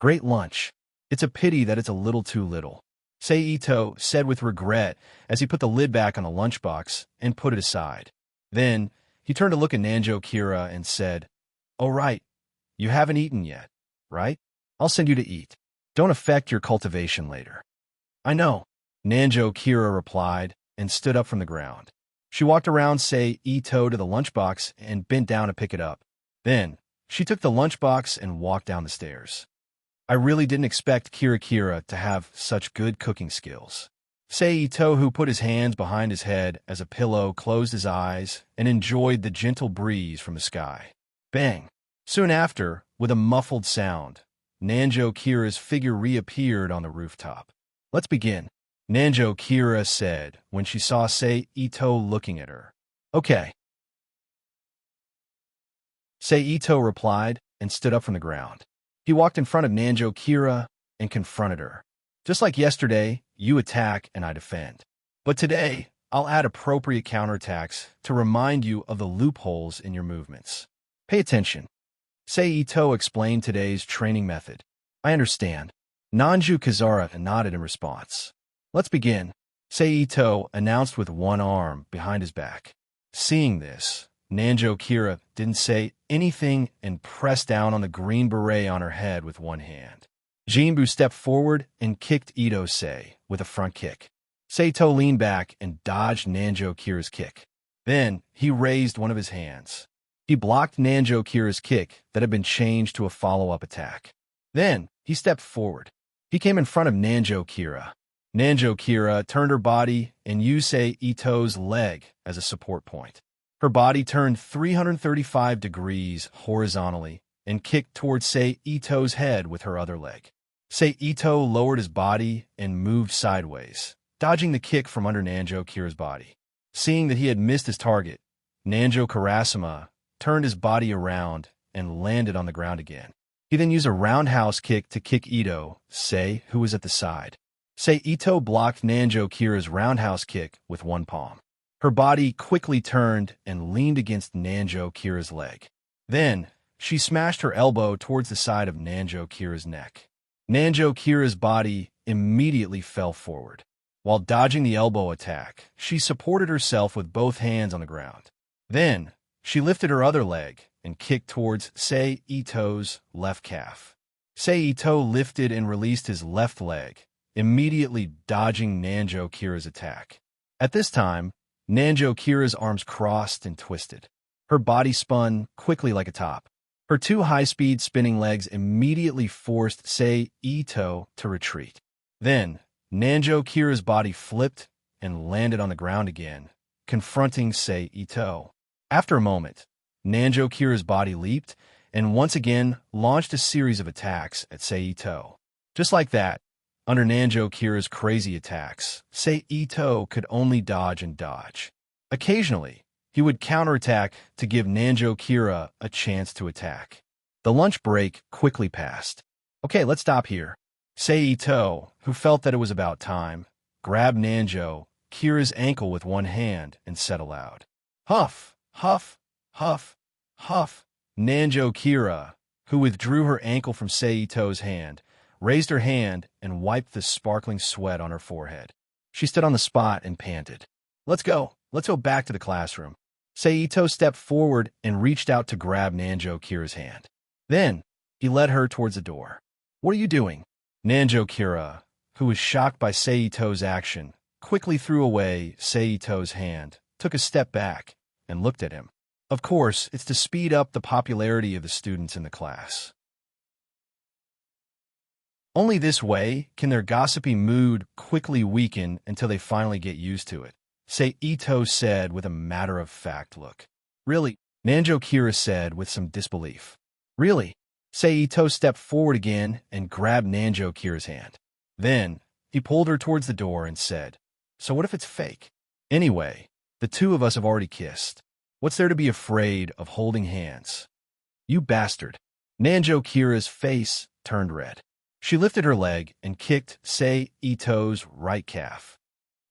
Great lunch. It's a pity that it's a little too little, Sei Ito said with regret as he put the lid back on the lunchbox and put it aside. Then, he turned to look at Nanjo Kira and said, "Oh right, you haven't eaten yet, right? I'll send you to eat. Don't affect your cultivation later." "I know," Nanjo Kira replied and stood up from the ground. She walked around Sei Ito to the lunchbox and bent down to pick it up. Then, she took the lunchbox and walked down the stairs. "I really didn't expect Kira to have such good cooking skills." Sei Ito, who put his hands behind his head as a pillow, closed his eyes and enjoyed the gentle breeze from the sky. Bang! Soon after, with a muffled sound, Nanjo Kira's figure reappeared on the rooftop. "Let's begin," Nanjo Kira said when she saw Sei Ito looking at her. "Okay," Sei Ito replied and stood up from the ground. He walked in front of Nanjo Kira and confronted her. "Just like yesterday, you attack and I defend. But today, I'll add appropriate counterattacks to remind you of the loopholes in your movements. Pay attention." Sei Ito explained today's training method. "I understand." Nanju Kazara nodded in response. "Let's begin," Sei Ito announced with one arm behind his back. Seeing this, Nanjo Kira didn't say anything and pressed down on the green beret on her head with one hand. Jinbu stepped forward and kicked Ito Sei with a front kick. Seito leaned back and dodged Nanjo Kira's kick. Then he raised one of his hands. He blocked Nanjo Kira's kick that had been changed to a follow-up attack. Then he stepped forward. He came in front of Nanjo Kira. Nanjo Kira turned her body and used Sei Ito's leg as a support point. Her body turned 335 degrees horizontally and kicked towards Sei Ito's head with her other leg. Sei Ito lowered his body and moved sideways, dodging the kick from under Nanjo Kira's body. Seeing that he had missed his target, Nanjo Karasuma turned his body around and landed on the ground again. He then used a roundhouse kick to kick Ito Sei, who was at the side. Sei Ito blocked Nanjo Kira's roundhouse kick with one palm. Her body quickly turned and leaned against Nanjo Kira's leg. Then, she smashed her elbow towards the side of Nanjo Kira's neck. Nanjo Kira's body immediately fell forward. While dodging the elbow attack, she supported herself with both hands on the ground. Then, she lifted her other leg and kicked towards Sei Ito's left calf. Sei Ito lifted and released his left leg, immediately dodging Nanjo Kira's attack. At this time, Nanjo Kira's arms crossed and twisted. Her body spun quickly like a top. Her two high-speed spinning legs immediately forced Sei Ito to retreat. Then, Nanjo Kira's body flipped and landed on the ground again, confronting Sei Ito. After a moment, Nanjo Kira's body leaped and once again launched a series of attacks at Sei Ito. Just like that, under Nanjo Kira's crazy attacks, Sei Ito could only dodge and dodge. Occasionally, he would counterattack to give Nanjo Kira a chance to attack. The lunch break quickly passed. "Okay, let's stop here." Sei Ito, who felt that it was about time, grabbed Nanjo Kira's ankle with one hand and said aloud, "Huff, huff, huff, huff." Nanjo Kira, who withdrew her ankle from Sei Ito's hand, raised her hand and wiped the sparkling sweat on her forehead. She stood on the spot and panted. Let's go back to the classroom." Sei Ito stepped forward and reached out to grab Nanjo Kira's hand. Then, he led her towards the door. "What are you doing?" Nanjo Kira, who was shocked by Sei Ito's action, quickly threw away Sei Ito's hand, took a step back, and looked at him. Of course, it's to speed up the popularity of the students in the class. Only this way can their gossipy mood quickly weaken until they finally get used to it, Sei Ito said with a matter-of-fact look. "Really?" Nanjo Kira said with some disbelief. "Really? Seito stepped forward again and grabbed Nanjo Kira's hand. Then, he pulled her towards the door and said, "So what if it's fake? Anyway, the two of us have already kissed. What's there to be afraid of holding hands?" "You bastard." Nanjo Kira's face turned red. She lifted her leg and kicked Seito's right calf.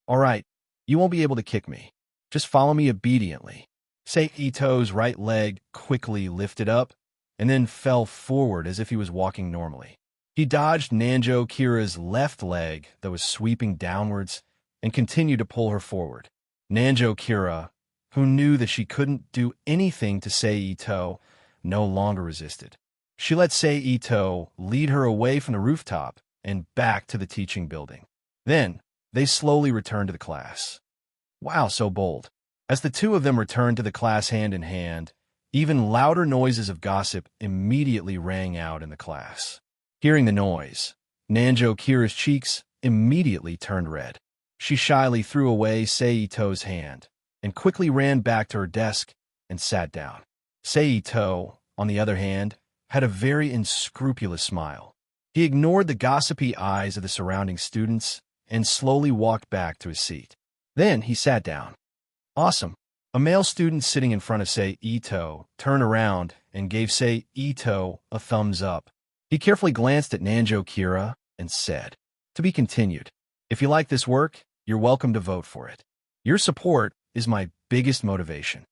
"All right, you won't be able to kick me. Just follow me obediently." Seito's right leg quickly lifted up and then fell forward as if he was walking normally. He dodged Nanjo Kira's left leg that was sweeping downwards and continued to pull her forward. Nanjo Kira, who knew that she couldn't do anything to Seito, no longer resisted. She let Seito lead her away from the rooftop and back to the teaching building. Then, they slowly returned to the class. Wow, so bold. As the two of them returned to the class hand in hand, even louder noises of gossip immediately rang out in the class. Hearing the noise, Nanjo Kira's cheeks immediately turned red. She shyly threw away Seito's hand and quickly ran back to her desk and sat down. Seito, on the other hand, had a very unscrupulous smile. He ignored the gossipy eyes of the surrounding students and slowly walked back to his seat. Then he sat down. "Awesome." A male student sitting in front of Seito turned around and gave Seito a thumbs up. He carefully glanced at Nanjo Kira and said, "To be continued. If you like this work, you're welcome to vote for it. Your support is my biggest motivation."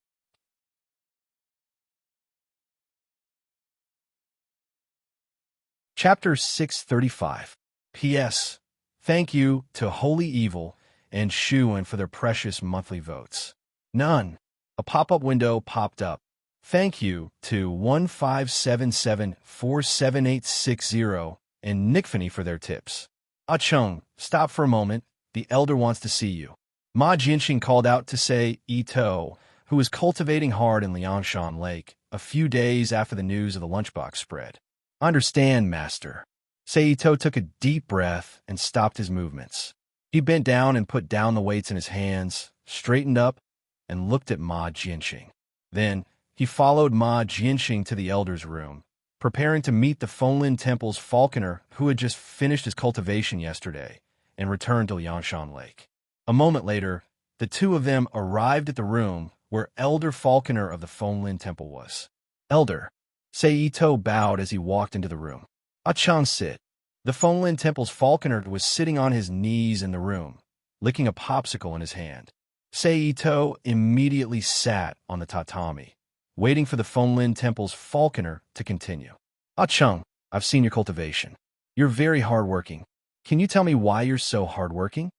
Chapter 635. P.S. Thank you to Holy Evil and Shuan for their precious monthly votes. None. A pop-up window popped up. Thank you to 157747860 and Nickfany for their tips. Ah-chung, stop for a moment. The elder wants to see you. Ma Jinxing called out to Seito, who was cultivating hard in Liangshan Lake a few days after the news of the lunchbox spread. "Understand, master." Seito took a deep breath and stopped his movements. He bent down and put down the weights in his hands, straightened up, and looked at Ma Jinxing. Then, he followed Ma Jinxing to the elder's room, preparing to meet the Fonlin Temple's falconer who had just finished his cultivation yesterday and returned to Liangshan Lake. A moment later, the two of them arrived at the room where Elder Falconer of the Fonlin Temple was. "Elder." Seito bowed as he walked into the room. "Ah-chan, sit." The Fonlin Temple's falconer was sitting on his knees in the room, licking a popsicle in his hand. Seito immediately sat on the tatami, waiting for the Fonlin Temple's falconer to continue. "Ah-chung, I've seen your cultivation. You're very hardworking. Can you tell me why you're so hardworking?"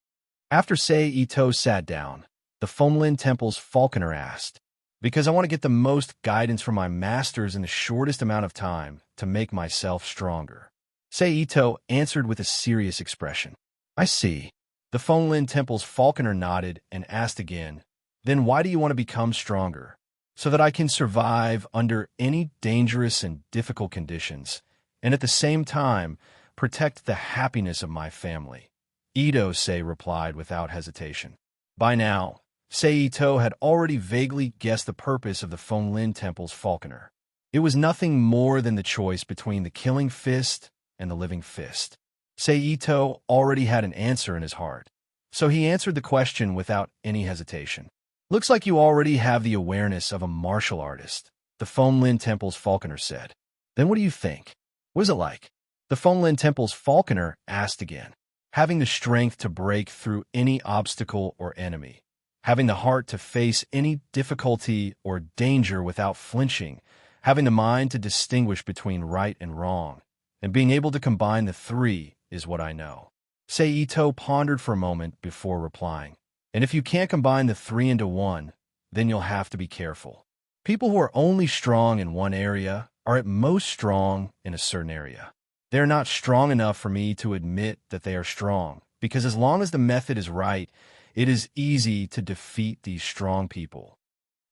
After Seito sat down, the Fonlin Temple's falconer asked, "Because I want to get the most guidance from my masters in the shortest amount of time to make myself stronger." Seito answered with a serious expression. "I see." The Fonlin Temple's falconer nodded and asked again, "Then why do you want to become stronger?" "So that I can survive under any dangerous and difficult conditions, and at the same time protect the happiness of my family," Ito-sei replied without hesitation. By now, Seito had already vaguely guessed the purpose of the Fonlin Temple's falconer. It was nothing more than the choice between the killing fist and the living fist. Seito already had an answer in his heart, so he answered the question without any hesitation. "Looks like you already have the awareness of a martial artist," the Fonlin Temple's falconer said. "Then what do you think? What is it like?" The Fonlin Temple's falconer asked again. "Having the strength to break through any obstacle or enemy, having the heart to face any difficulty or danger without flinching, having the mind to distinguish between right and wrong, and being able to combine the three is what I know." Seito pondered for a moment before replying. "And if you can't combine the three into one, then you'll have to be careful. People who are only strong in one area are at most strong in a certain area. They're not strong enough for me to admit that they are strong, because as long as the method is right, it is easy to defeat these strong people."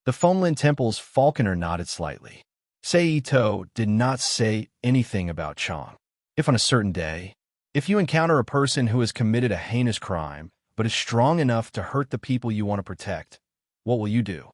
The Fonlin Temple's falconer nodded slightly. Seito did not say anything about Chong. "If on a certain day, if you encounter a person who has committed a heinous crime, but is strong enough to hurt the people you want to protect, what will you do?"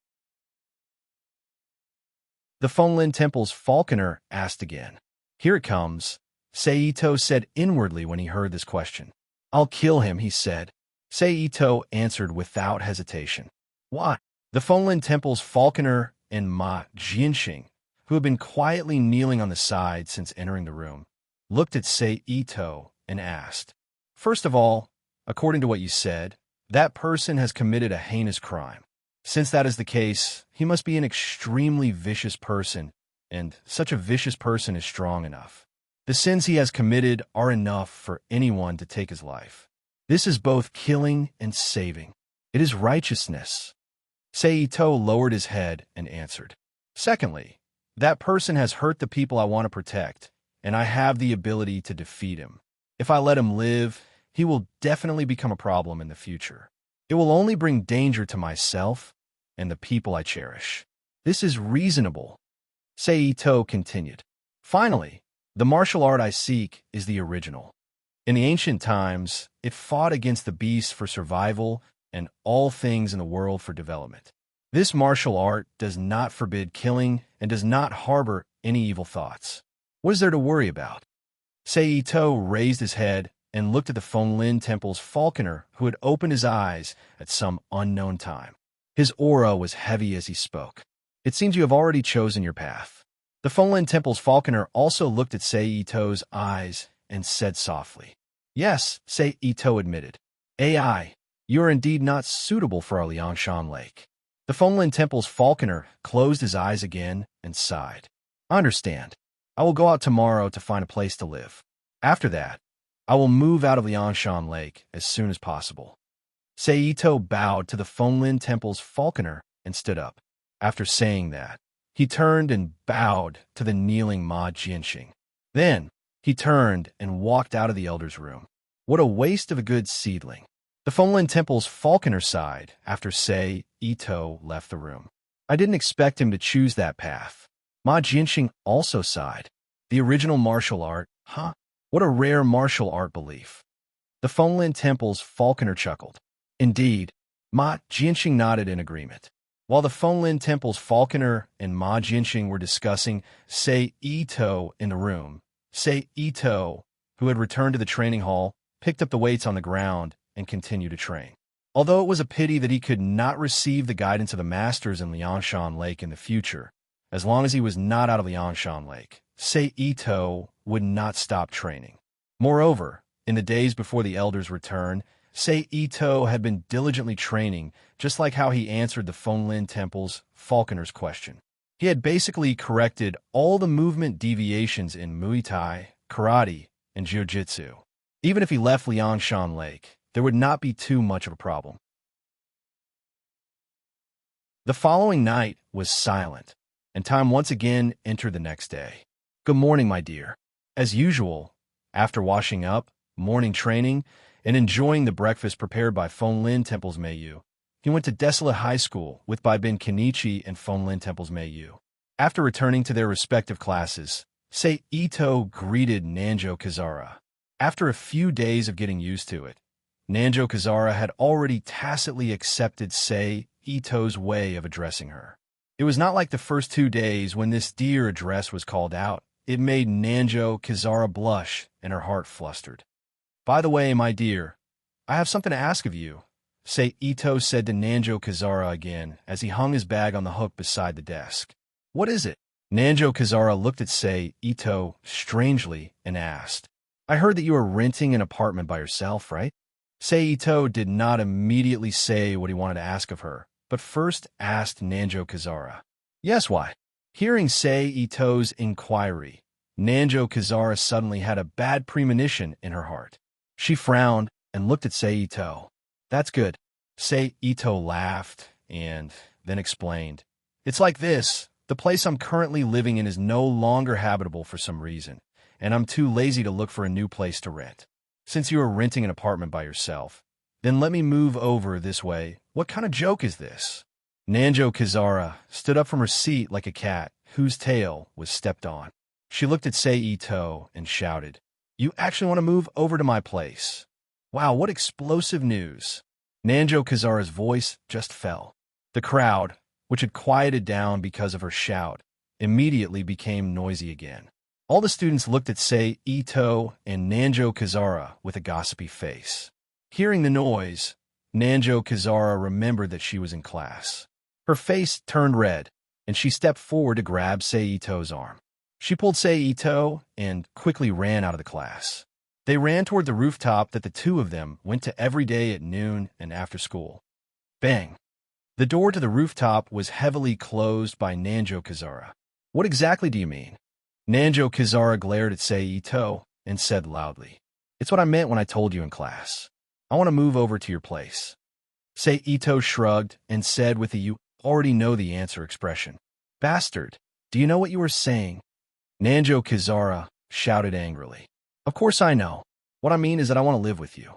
The Fonlin Temple's falconer asked again. Here it comes, Seito said inwardly when he heard this question. I'll kill him, he said. Seito answered without hesitation. Why? The Fenlin Temple's falconer and Ma Jianxing, who had been quietly kneeling on the side since entering the room, looked at Seito and asked, First of all, according to what you said, that person has committed a heinous crime. Since that is the case, he must be an extremely vicious person, and such a vicious person is strong enough. The sins he has committed are enough for anyone to take his life. This is both killing and saving. It is righteousness. Seito lowered his head and answered. Secondly, that person has hurt the people I want to protect, and I have the ability to defeat him. If I let him live, he will definitely become a problem in the future. It will only bring danger to myself and the people I cherish. This is reasonable. Seito continued. Finally, the martial art I seek is the original. In the ancient times, it fought against the beasts for survival and all things in the world for development. This martial art does not forbid killing and does not harbor any evil thoughts. What is there to worry about? Seito raised his head and looked at the Fenlin Temple's falconer who had opened his eyes at some unknown time. His aura was heavy as he spoke. It seems you have already chosen your path. The Fenlin Temple's falconer also looked at Seito's eyes and said softly, Yes, Seito admitted. AI, you are indeed not suitable for our Liangshan Lake. The Fenlin Temple's falconer closed his eyes again and sighed. I understand. I will go out tomorrow to find a place to live. After that, I will move out of Liangshan Lake as soon as possible. Seito bowed to the Fenlin Temple's falconer and stood up. After saying that, he turned and bowed to the kneeling Ma Jianxing. Then, he turned and walked out of the elder's room. What a waste of a good seedling. The Fenlin Temple's falconer sighed after Seito left the room. I didn't expect him to choose that path. Ma Jianxing also sighed. The original martial art, huh? What a rare martial art belief. The Fenlin Temple's falconer chuckled. Indeed, Ma Jianxing nodded in agreement. While the Fenlin Temple's falconer and Ma Jianxing were discussing Seito in the room, Seito, who had returned to the training hall, picked up the weights on the ground and continued to train. Although it was a pity that he could not receive the guidance of the masters in Liangshan Lake in the future, as long as he was not out of Liangshan Lake, Seito would not stop training. Moreover, in the days before the elder's return, Seito had been diligently training, just like how he answered the Fenlin Temple's falconer's question. He had basically corrected all the movement deviations in Muay Thai, Karate, and Jiu-Jitsu. Even if he left Liangshan Lake, there would not be too much of a problem. The following night was silent, and time once again entered the next day. Good morning, my dear. As usual, after washing up, morning training, and enjoying the breakfast prepared by Fenlin Temple's Meiyu, he went to Desolate High School with Baibin Kenichi and Fenlin Temple's Meiyu. After returning to their respective classes, Seito greeted Nanjo Kazara. After a few days of getting used to it, Nanjo Kazara had already tacitly accepted Seito's way of addressing her. It was not like the first 2 days when this dear address was called out. It made Nanjo Kazara blush and her heart flustered. By the way, my dear, I have something to ask of you, Seito said to Nanjo Kazara again as he hung his bag on the hook beside the desk. What is it? Nanjo Kazara looked at Seito strangely and asked, I heard that you are renting an apartment by yourself, right? Seito did not immediately say what he wanted to ask of her, but first asked Nanjo Kazara. Yes, why? Hearing Seito's inquiry, Nanjo Kazara suddenly had a bad premonition in her heart. She frowned and looked at Seito. That's good. Seito laughed and then explained. It's like this. The place I'm currently living in is no longer habitable for some reason, and I'm too lazy to look for a new place to rent. Since you are renting an apartment by yourself, then let me move over this way. What kind of joke is this? Nanjo Kazara stood up from her seat like a cat whose tail was stepped on. She looked at Seito and shouted, You actually want to move over to my place? Wow, what explosive news. Nanjo Kazara's voice just fell. The crowd, which had quieted down because of her shout, immediately became noisy again. All the students looked at Sei Ito and Nanjo Kazara with a gossipy face. Hearing the noise, Nanjo Kazara remembered that she was in class. Her face turned red, and she stepped forward to grab Sei Ito's arm. She pulled Sei Ito and quickly ran out of the class. They ran toward the rooftop that the two of them went to every day at noon and after school. Bang! The door to the rooftop was heavily closed by Nanjo Kazara. What exactly do you mean? Nanjo Kazara glared at Sei Ito and said loudly, "It's what I meant when I told you in class. I want to move over to your place." Sei Ito shrugged and said with a "you already know the answer" expression, "Bastard, do you know what you were saying?" Nanjo Kazara shouted angrily, "Of course I know. What I mean is that I want to live with you."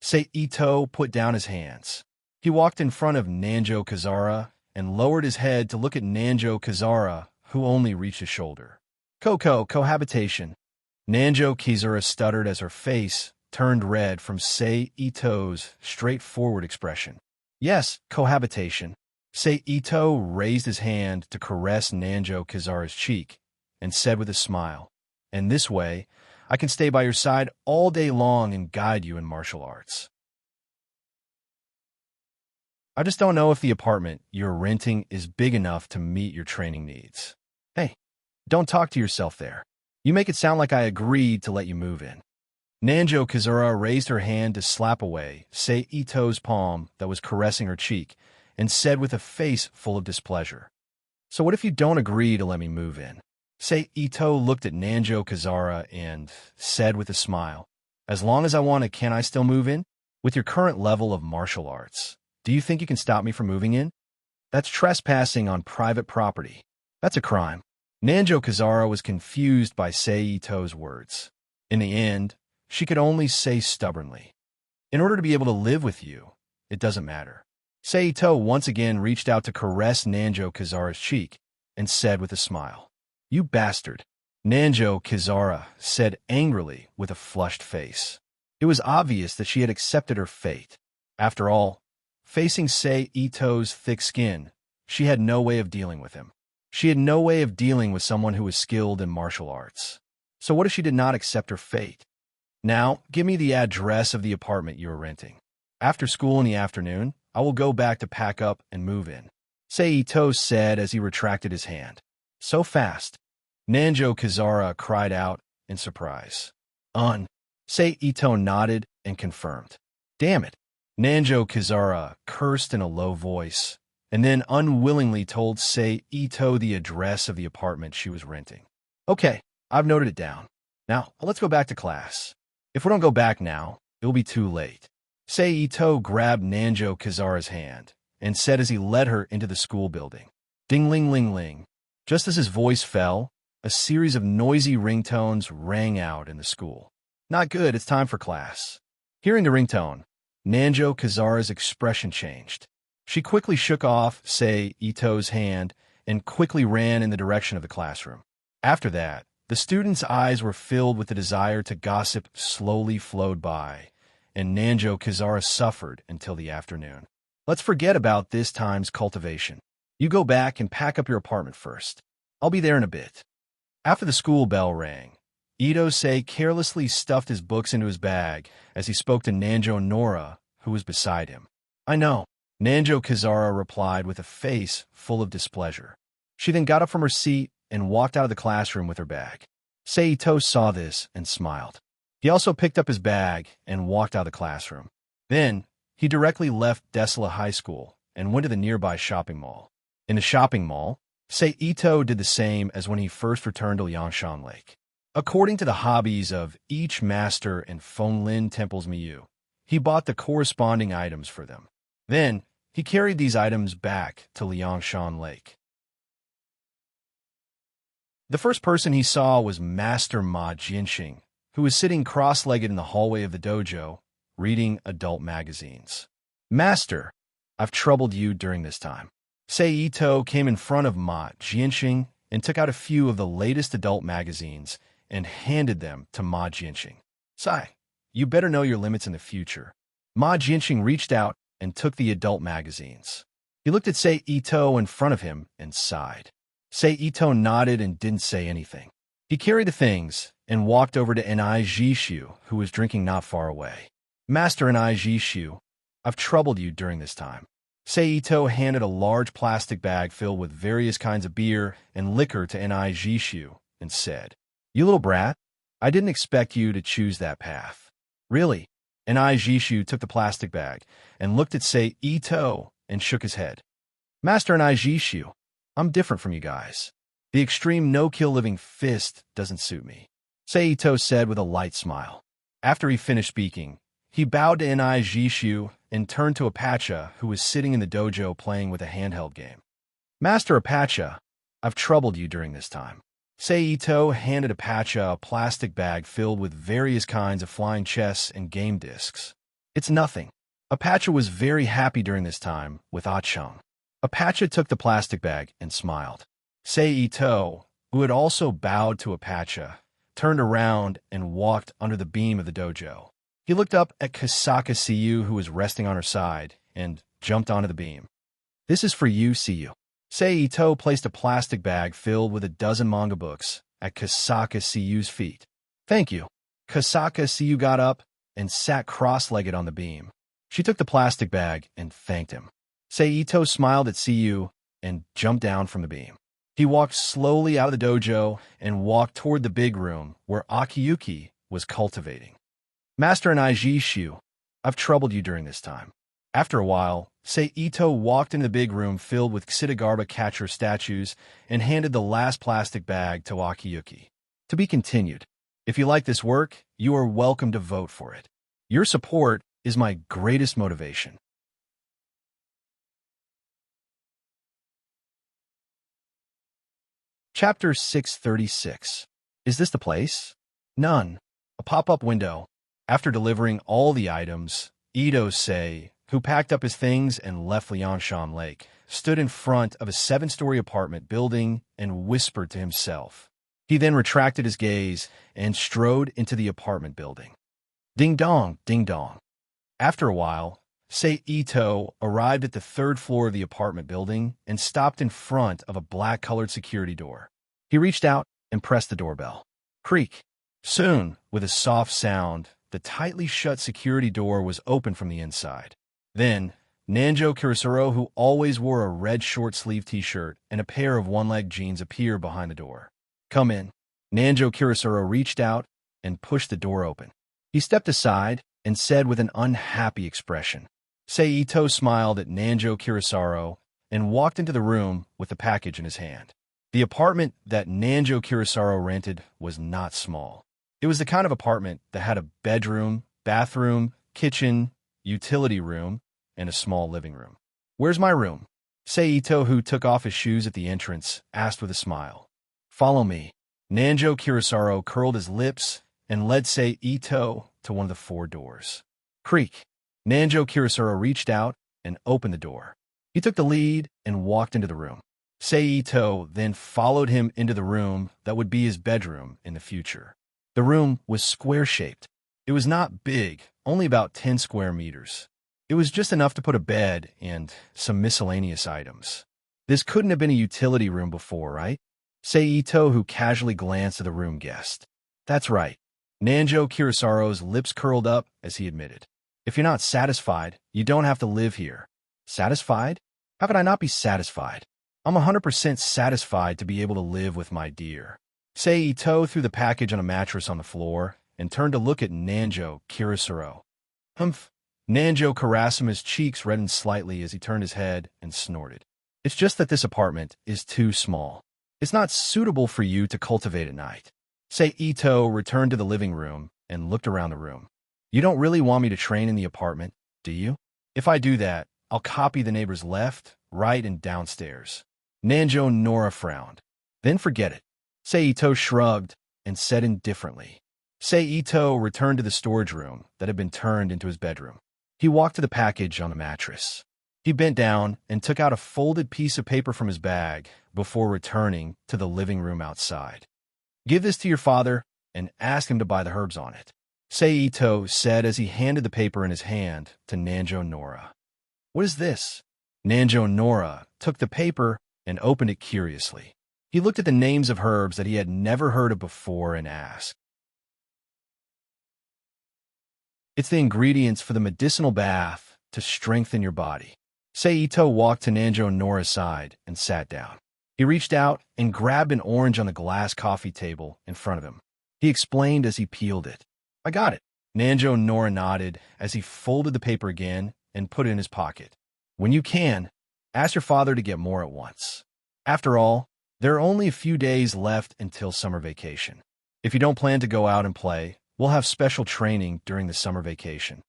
Sei Ito put down his hands. He walked in front of Nanjo Kazara and lowered his head to look at Nanjo Kazara, who only reached his shoulder. Cohabitation. Nanjo Kazara stuttered as her face turned red from Sei Ito's straightforward expression. "Yes, cohabitation." Sei Ito raised his hand to caress Nanjo Kazara's cheek and said with a smile, "And this way, I can stay by your side all day long and guide you in martial arts. I just don't know if the apartment you're renting is big enough to meet your training needs." "Hey, don't talk to yourself there. You make it sound like I agreed to let you move in." Nanjo Kazara raised her hand to slap away Sei Ito's palm that was caressing her cheek and said with a face full of displeasure, "So what if you don't agree to let me move in?" Sei Ito looked at Nanjo Kazara and said with a smile, "As long as I want it, can I still move in? With your current level of martial arts, do you think you can stop me from moving in? That's trespassing on private property. That's a crime." Nanjo Kazara was confused by Sei Ito's words. In the end, she could only say stubbornly, "In order to be able to live with you, it doesn't matter." Sei Ito once again reached out to caress Nanjo Kazara's cheek and said with a smile, "You bastard." Nanjo Kazara said angrily with a flushed face. It was obvious that she had accepted her fate. After all, facing Sei Ito's thick skin, she had no way of dealing with him. She had no way of dealing with someone who was skilled in martial arts. So what if she did not accept her fate? "Now, give me the address of the apartment you are renting. After school in the afternoon, I will go back to pack up and move in," Sei Ito said as he retracted his hand. "So fast?" Nanjo Kazara cried out in surprise. Sei Ito nodded and confirmed. "Damn it." Nanjo Kazara cursed in a low voice, and then unwillingly told Sei Ito the address of the apartment she was renting. "Okay, I've noted it down. Now, let's go back to class. If we don't go back now, it will be too late." Sei Ito grabbed Nanjo Kazara's hand and said as he led her into the school building, "Ding-ling-ling-ling." Just as his voice fell, a series of noisy ringtones rang out in the school. "Not good, it's time for class." Hearing the ringtone, Nanjo Kazara's expression changed. She quickly shook off Sei Ito's hand and quickly ran in the direction of the classroom. After that, the students' eyes were filled with the desire to gossip slowly flowed by, and Nanjo Kazara suffered until the afternoon. "Let's forget about this time's cultivation. You go back and pack up your apartment first. I'll be there in a bit." After the school bell rang, Sei carelessly stuffed his books into his bag as he spoke to Nanjo Nora, who was beside him. "I know," Nanjo Kazara replied with a face full of displeasure. She then got up from her seat and walked out of the classroom with her bag. Sei Ito saw this and smiled. He also picked up his bag and walked out of the classroom. Then, he directly left Desla High School and went to the nearby shopping mall. In the shopping mall, Sei Ito did the same as when he first returned to Liangshan Lake. According to the hobbies of each master in Fenglin Temple's Miyu, he bought the corresponding items for them. Then, he carried these items back to Liangshan Lake. The first person he saw was Master Ma Jianxing, who was sitting cross-legged in the hallway of the dojo, reading adult magazines. "Master, I've troubled you during this time." Sei Ito came in front of Ma Jianxing and took out a few of the latest adult magazines and handed them to Ma Jianxing. "Sai, you better know your limits in the future." Ma Jianxing reached out and took the adult magazines. He looked at Sei Ito in front of him and sighed. Sei Ito nodded and didn't say anything. He carried the things and walked over to Nijishu, who was drinking not far away. Master Nijishu, I've troubled you during this time. Seito handed a large plastic bag filled with various kinds of beer and liquor to Nijishu and said, You little brat, I didn't expect you to choose that path. Really? Nijishu took the plastic bag and looked at Seito and shook his head. Master Nijishu, I'm different from you guys. The extreme no-kill living fist doesn't suit me, Seito said with a light smile. After he finished speaking, he bowed to Nijishu and turned to Apache, who was sitting in the dojo playing with a handheld game. Master Apache, I've troubled you during this time. Seito handed Apache a plastic bag filled with various kinds of flying chess and game discs. It's nothing. Apache was very happy during this time with Achung. Apache took the plastic bag and smiled. Seito, who had also bowed to Apache, turned around and walked under the beam of the dojo. He looked up at Kasaka Siyu, who was resting on her side, and jumped onto the beam. This is for you, Siyu. Seito placed a plastic bag filled with a dozen manga books at Kasaka Siyu's feet. Thank you. Kasaka Siyu got up and sat cross-legged on the beam. She took the plastic bag and thanked him. Seito smiled at Siyu and jumped down from the beam. He walked slowly out of the dojo and walked toward the big room where Akiyuki was cultivating. Master Nijishu, I've troubled you during this time. After a while, Seito walked into the big room filled with Kitagarba catcher statues and handed the last plastic bag to Akiyuki. To be continued. If you like this work, you are welcome to vote for it. Your support is my greatest motivation. Chapter 636. Is this the place? None. A pop-up window. After delivering all the items, Ito-sei, who packed up his things and left Lianshan Lake, stood in front of a 7-story apartment building and whispered to himself. He then retracted his gaze and strode into the apartment building. Ding-dong, ding-dong. After a while, Seito arrived at the 3rd floor of the apartment building and stopped in front of a black-colored security door. He reached out and pressed the doorbell. Creak. Soon, with a soft sound, the tightly shut security door was opened from the inside. Then, Nanjo Kurosuro, who always wore a red short-sleeve t-shirt and a pair of one-leg jeans, appeared behind the door. Come in. Nanjo Kurosuro reached out and pushed the door open. He stepped aside and said with an unhappy expression. Seito smiled at Nanjo Kurosuro and walked into the room with the package in his hand. The apartment that Nanjo Kurosuro rented was not small. It was the kind of apartment that had a bedroom, bathroom, kitchen, utility room, and a small living room. Where's my room? Seito, who took off his shoes at the entrance, asked with a smile. Follow me. Nanjo Kurosuro curled his lips and led Seito to one of the 4 doors. Creak. Nanjo Kurosuro reached out and opened the door. He took the lead and walked into the room. Seito then followed him into the room that would be his bedroom in the future. The room was square-shaped. It was not big, only about 10 square meters. It was just enough to put a bed and some miscellaneous items. This couldn't have been a utility room before, right? Seito, who casually glanced at the room, guessed. That's right. Nanjo Kurosuro's lips curled up as he admitted. If you're not satisfied, you don't have to live here. Satisfied? How could I not be satisfied? I'm 100% satisfied to be able to live with my dear. Seito threw the package on a mattress on the floor and turned to look at Nanjo Kurosuro. Humph. Nanjo Kurasuma's cheeks reddened slightly as he turned his head and snorted. It's just that this apartment is too small. It's not suitable for you to cultivate at night. Seito returned to the living room and looked around the room. You don't really want me to train in the apartment, do you? If I do that, I'll copy the neighbors left, right, and downstairs. Nanjo Nora frowned. Then forget it. Seito shrugged and said indifferently. Seito returned to the storage room that had been turned into his bedroom. He walked to the package on the mattress. He bent down and took out a folded piece of paper from his bag before returning to the living room outside. Give this to your father and ask him to buy the herbs on it, Seito said as he handed the paper in his hand to Nanjo Nora. What is this? Nanjo Nora took the paper and opened it curiously. He looked at the names of herbs that he had never heard of before and asked, "It's the ingredients for the medicinal bath to strengthen your body." Seito walked to Nanjo Nora's side and sat down. He reached out and grabbed an orange on the glass coffee table in front of him. He explained as he peeled it. "I got it." Nanjo Nora nodded as he folded the paper again and put it in his pocket. "When you can, ask your father to get more at once. After all, there are only a few days left until summer vacation. If you don't plan to go out and play, we'll have special training during the summer vacation."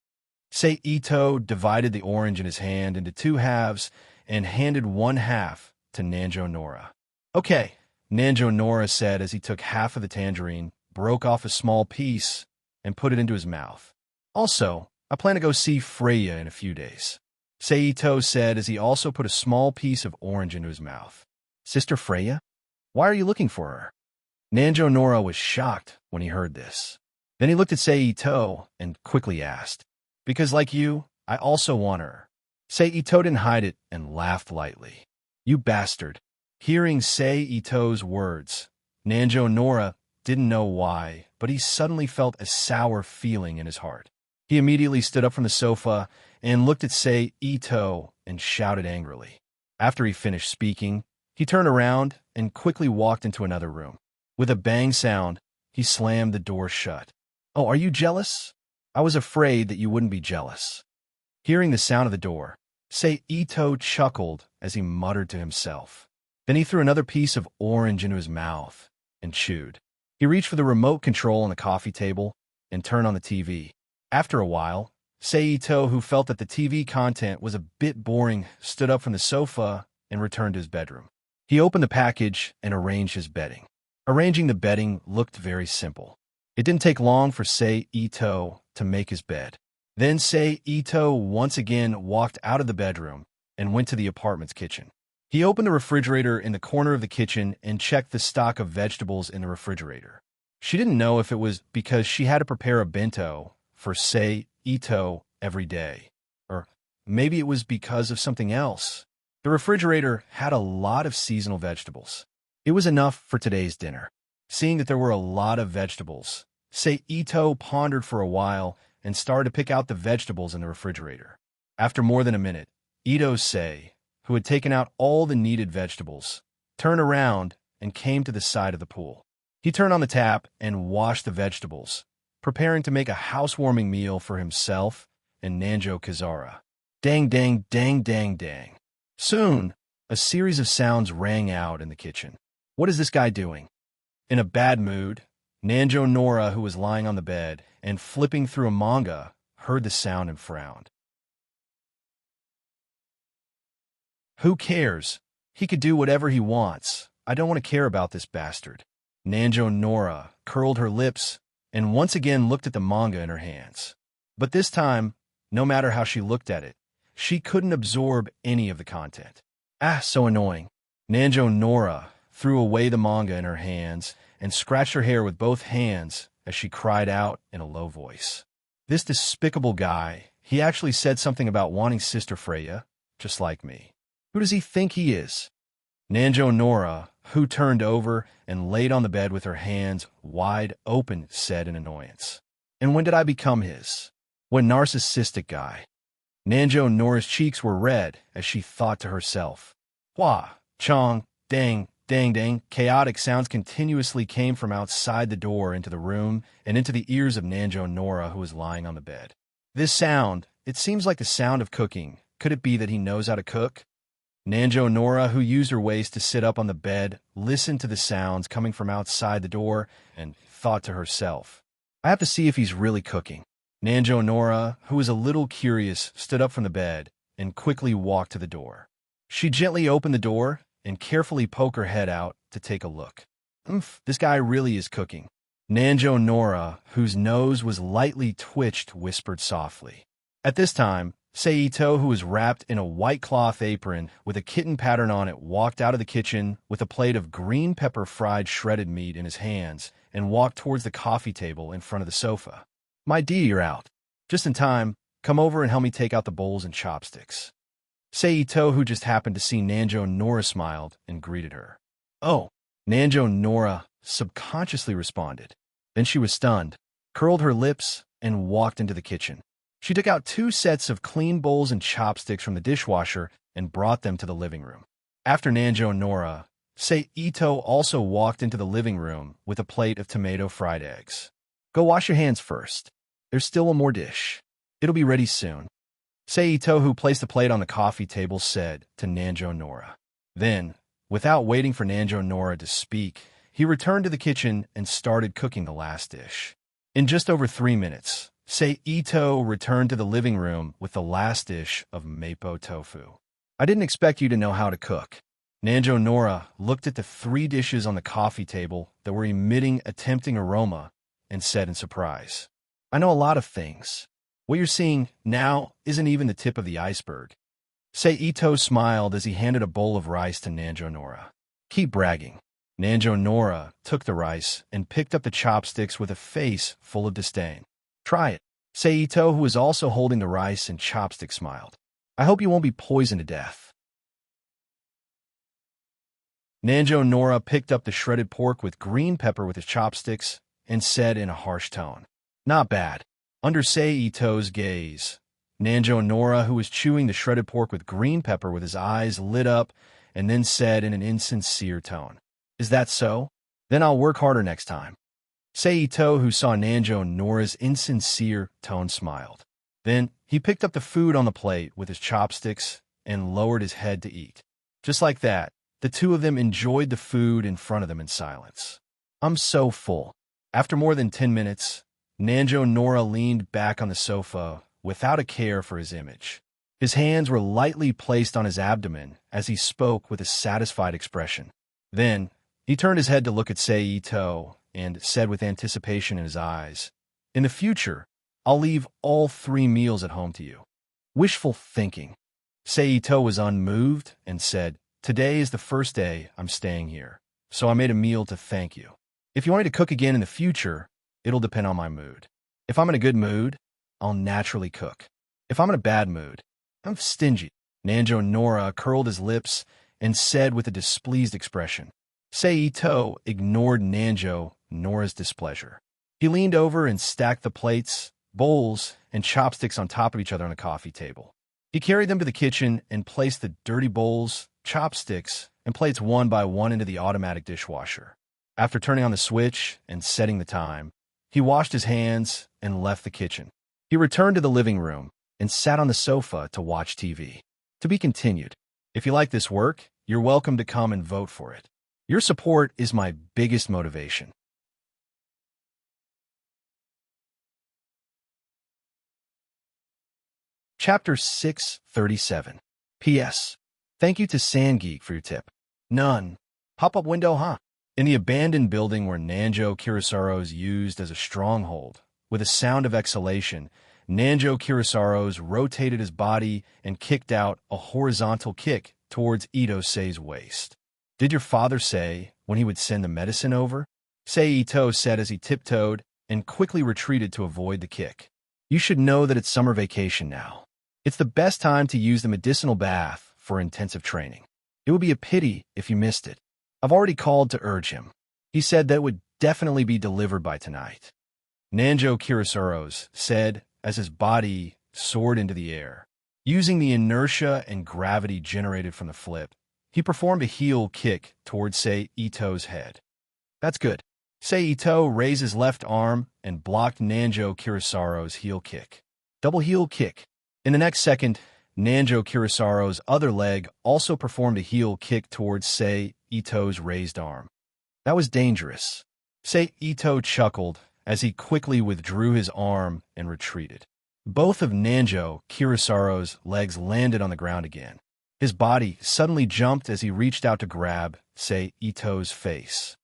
Seito divided the orange in his hand into two halves and handed one half to Nanjo Nora. "Okay," Nanjo Nora said as he took half of the tangerine, broke off a small piece, and put it into his mouth. "Also, I plan to go see Freya in a few days," Seito said as he also put a small piece of orange into his mouth. "Sister Freya? Why are you looking for her?" Nanjo Nora was shocked when he heard this. Then he looked at Seito and quickly asked, "Because like you, I also want her." Seito didn't hide it and laughed lightly. "You bastard." Hearing Seito's words, Nanjo Nora didn't know why, but he suddenly felt a sour feeling in his heart. He immediately stood up from the sofa and looked at Seito and shouted angrily. After he finished speaking, he turned around and quickly walked into another room. With a bang sound, he slammed the door shut. "Oh, are you jealous? I was afraid that you wouldn't be jealous." Hearing the sound of the door, Seito chuckled as he muttered to himself. Then he threw another piece of orange into his mouth and chewed. He reached for the remote control on the coffee table and turned on the TV. After a while, Seito, who felt that the TV content was a bit boring, stood up from the sofa and returned to his bedroom. He opened the package and arranged his bedding. Arranging the bedding looked very simple. It didn't take long for Seito to make his bed. Then Seito once again walked out of the bedroom and went to the apartment's kitchen. He opened the refrigerator in the corner of the kitchen and checked the stock of vegetables in the refrigerator. She didn't know if it was because she had to prepare a bento for Seito every day, or maybe it was because of something else. The refrigerator had a lot of seasonal vegetables. It was enough for today's dinner. Seeing that there were a lot of vegetables, Seito pondered for a while and started to pick out the vegetables in the refrigerator. After more than a minute, Ito-sei, who had taken out all the needed vegetables, turned around and came to the side of the pool. He turned on the tap and washed the vegetables, preparing to make a housewarming meal for himself and Nanjo Kazara. Dang, dang, dang, dang, dang. Soon, a series of sounds rang out in the kitchen. What is this guy doing? In a bad mood, Nanjo Nora, who was lying on the bed and flipping through a manga, heard the sound and frowned. "Who cares? He could do whatever he wants. I don't want to care about this bastard." Nanjo Nora curled her lips and once again looked at the manga in her hands. But this time, no matter how she looked at it, she couldn't absorb any of the content. "Ah, so annoying." Nanjo Nora threw away the manga in her hands and scratched her hair with both hands as she cried out in a low voice. "This despicable guy, he actually said something about wanting Sister Freya, just like me. Who does he think he is?" Nanjo Nora, who turned over and laid on the bed with her hands wide open, said in annoyance. "And when did I become his? What narcissistic guy." Nanjo Nora's cheeks were red as she thought to herself. "Hua, chong, dang, dang, dang." Chaotic sounds continuously came from outside the door into the room and into the ears of Nanjo Nora, who was lying on the bed. This sound, it seems like the sound of cooking. Could it be that he knows how to cook? Nanjo Nora, who used her waist to sit up on the bed, listened to the sounds coming from outside the door and thought to herself, "I have to see if he's really cooking." Nanjo Nora, who was a little curious, stood up from the bed and quickly walked to the door. She gently opened the door and carefully poked her head out to take a look. This guy really is cooking." Nanjo Nora, whose nose was lightly twitched, whispered softly. At this time, Seito, who was wrapped in a white cloth apron with a kitten pattern on it, walked out of the kitchen with a plate of green pepper fried shredded meat in his hands and walked towards the coffee table in front of the sofa. "My dear, you're out. Just in time. Come over and help me take out the bowls and chopsticks." Seito, who just happened to see Nanjo Nora, smiled and greeted her. "Oh, Nanjo Nora subconsciously responded. Then she was stunned, curled her lips, and walked into the kitchen. She took out 2 sets of clean bowls and chopsticks from the dishwasher and brought them to the living room. After Nanjo Nora, Sei Ito also walked into the living room with a plate of tomato fried eggs. Go wash your hands first. There's still one more dish. It'll be ready soon. Sei Ito, who placed the plate on the coffee table, said to Nanjo Nora. Then, without waiting for Nanjo Nora to speak, he returned to the kitchen and started cooking the last dish. In just over 3 minutes, Sei Ito returned to the living room with the last dish of mapo tofu. I didn't expect you to know how to cook. Nanjo Nora looked at the 3 dishes on the coffee table that were emitting a tempting aroma and said in surprise, I know a lot of things. What you're seeing now isn't even the tip of the iceberg. Sei Ito smiled as he handed a bowl of rice to Nanjo Nora. Keep bragging. Nanjo Nora took the rice and picked up the chopsticks with a face full of disdain. Try it. Sei Ito, who was also holding the rice and chopsticks, smiled. I hope you won't be poisoned to death. Nanjo Nora picked up the shredded pork with green pepper with his chopsticks and said in a harsh tone, Not bad. Under Sei Ito's gaze, Nanjo Nora, who was chewing the shredded pork with green pepper with his eyes lit up, and then said in an insincere tone, Is that so? Then I'll work harder next time. Sei Ito, who saw Nanjo Nora's insincere tone, smiled. Then he picked up the food on the plate with his chopsticks and lowered his head to eat. Just like that, the two of them enjoyed the food in front of them in silence. I'm so full. After more than 10 minutes, Nanjo Nora leaned back on the sofa without a care for his image. His hands were lightly placed on his abdomen as he spoke with a satisfied expression. Then, he turned his head to look at Sei Ito and said with anticipation in his eyes, In the future, I'll leave all 3 meals at home to you. Wishful thinking. Sei Ito was unmoved and said, Today is the first day I'm staying here, so I made a meal to thank you. If you want me to cook again in the future, it'll depend on my mood. If I'm in a good mood, I'll naturally cook. If I'm in a bad mood, I'm stingy. Nanjo Nora curled his lips and said with a displeased expression. Sei Ito ignored Nanjo Nora's displeasure. He leaned over and stacked the plates, bowls, and chopsticks on top of each other on the coffee table. He carried them to the kitchen and placed the dirty bowls, chopsticks, and plates one by one into the automatic dishwasher. After turning on the switch and setting the time, he washed his hands and left the kitchen. He returned to the living room and sat on the sofa to watch TV. To be continued. If you like this work, you're welcome to come and vote for it. Your support is my biggest motivation. Chapter 637. P.S. Thank you to Sandgeek for your tip. None. Pop-up window, huh? In the abandoned building where Nanjo Kurosaro's used as a stronghold, with a sound of exhalation, Nanjo Kurosaro's rotated his body and kicked out a horizontal kick towards Ito Sei's waist. Did your father say when he would send the medicine over? Sei Ito said as he tiptoed and quickly retreated to avoid the kick. You should know that it's summer vacation now. It's the best time to use the medicinal bath for intensive training. It would be a pity if you missed it. I've already called to urge him. He said that would definitely be delivered by tonight. Nanjo Kurosaro's said as his body soared into the air. Using the inertia and gravity generated from the flip, he performed a heel kick towards Sei Ito's head. That's good. Sei Ito raised his left arm and blocked Nanjo Kurosaro's heel kick. Double heel kick. In the next second, Nanjo Kurosaro's other leg also performed a heel kick towards Sei Ito's raised arm. That was dangerous. Sei Ito chuckled as he quickly withdrew his arm and retreated. Both of Nanjo Kurosaro's legs landed on the ground again. His body suddenly jumped as he reached out to grab Sei Ito's face.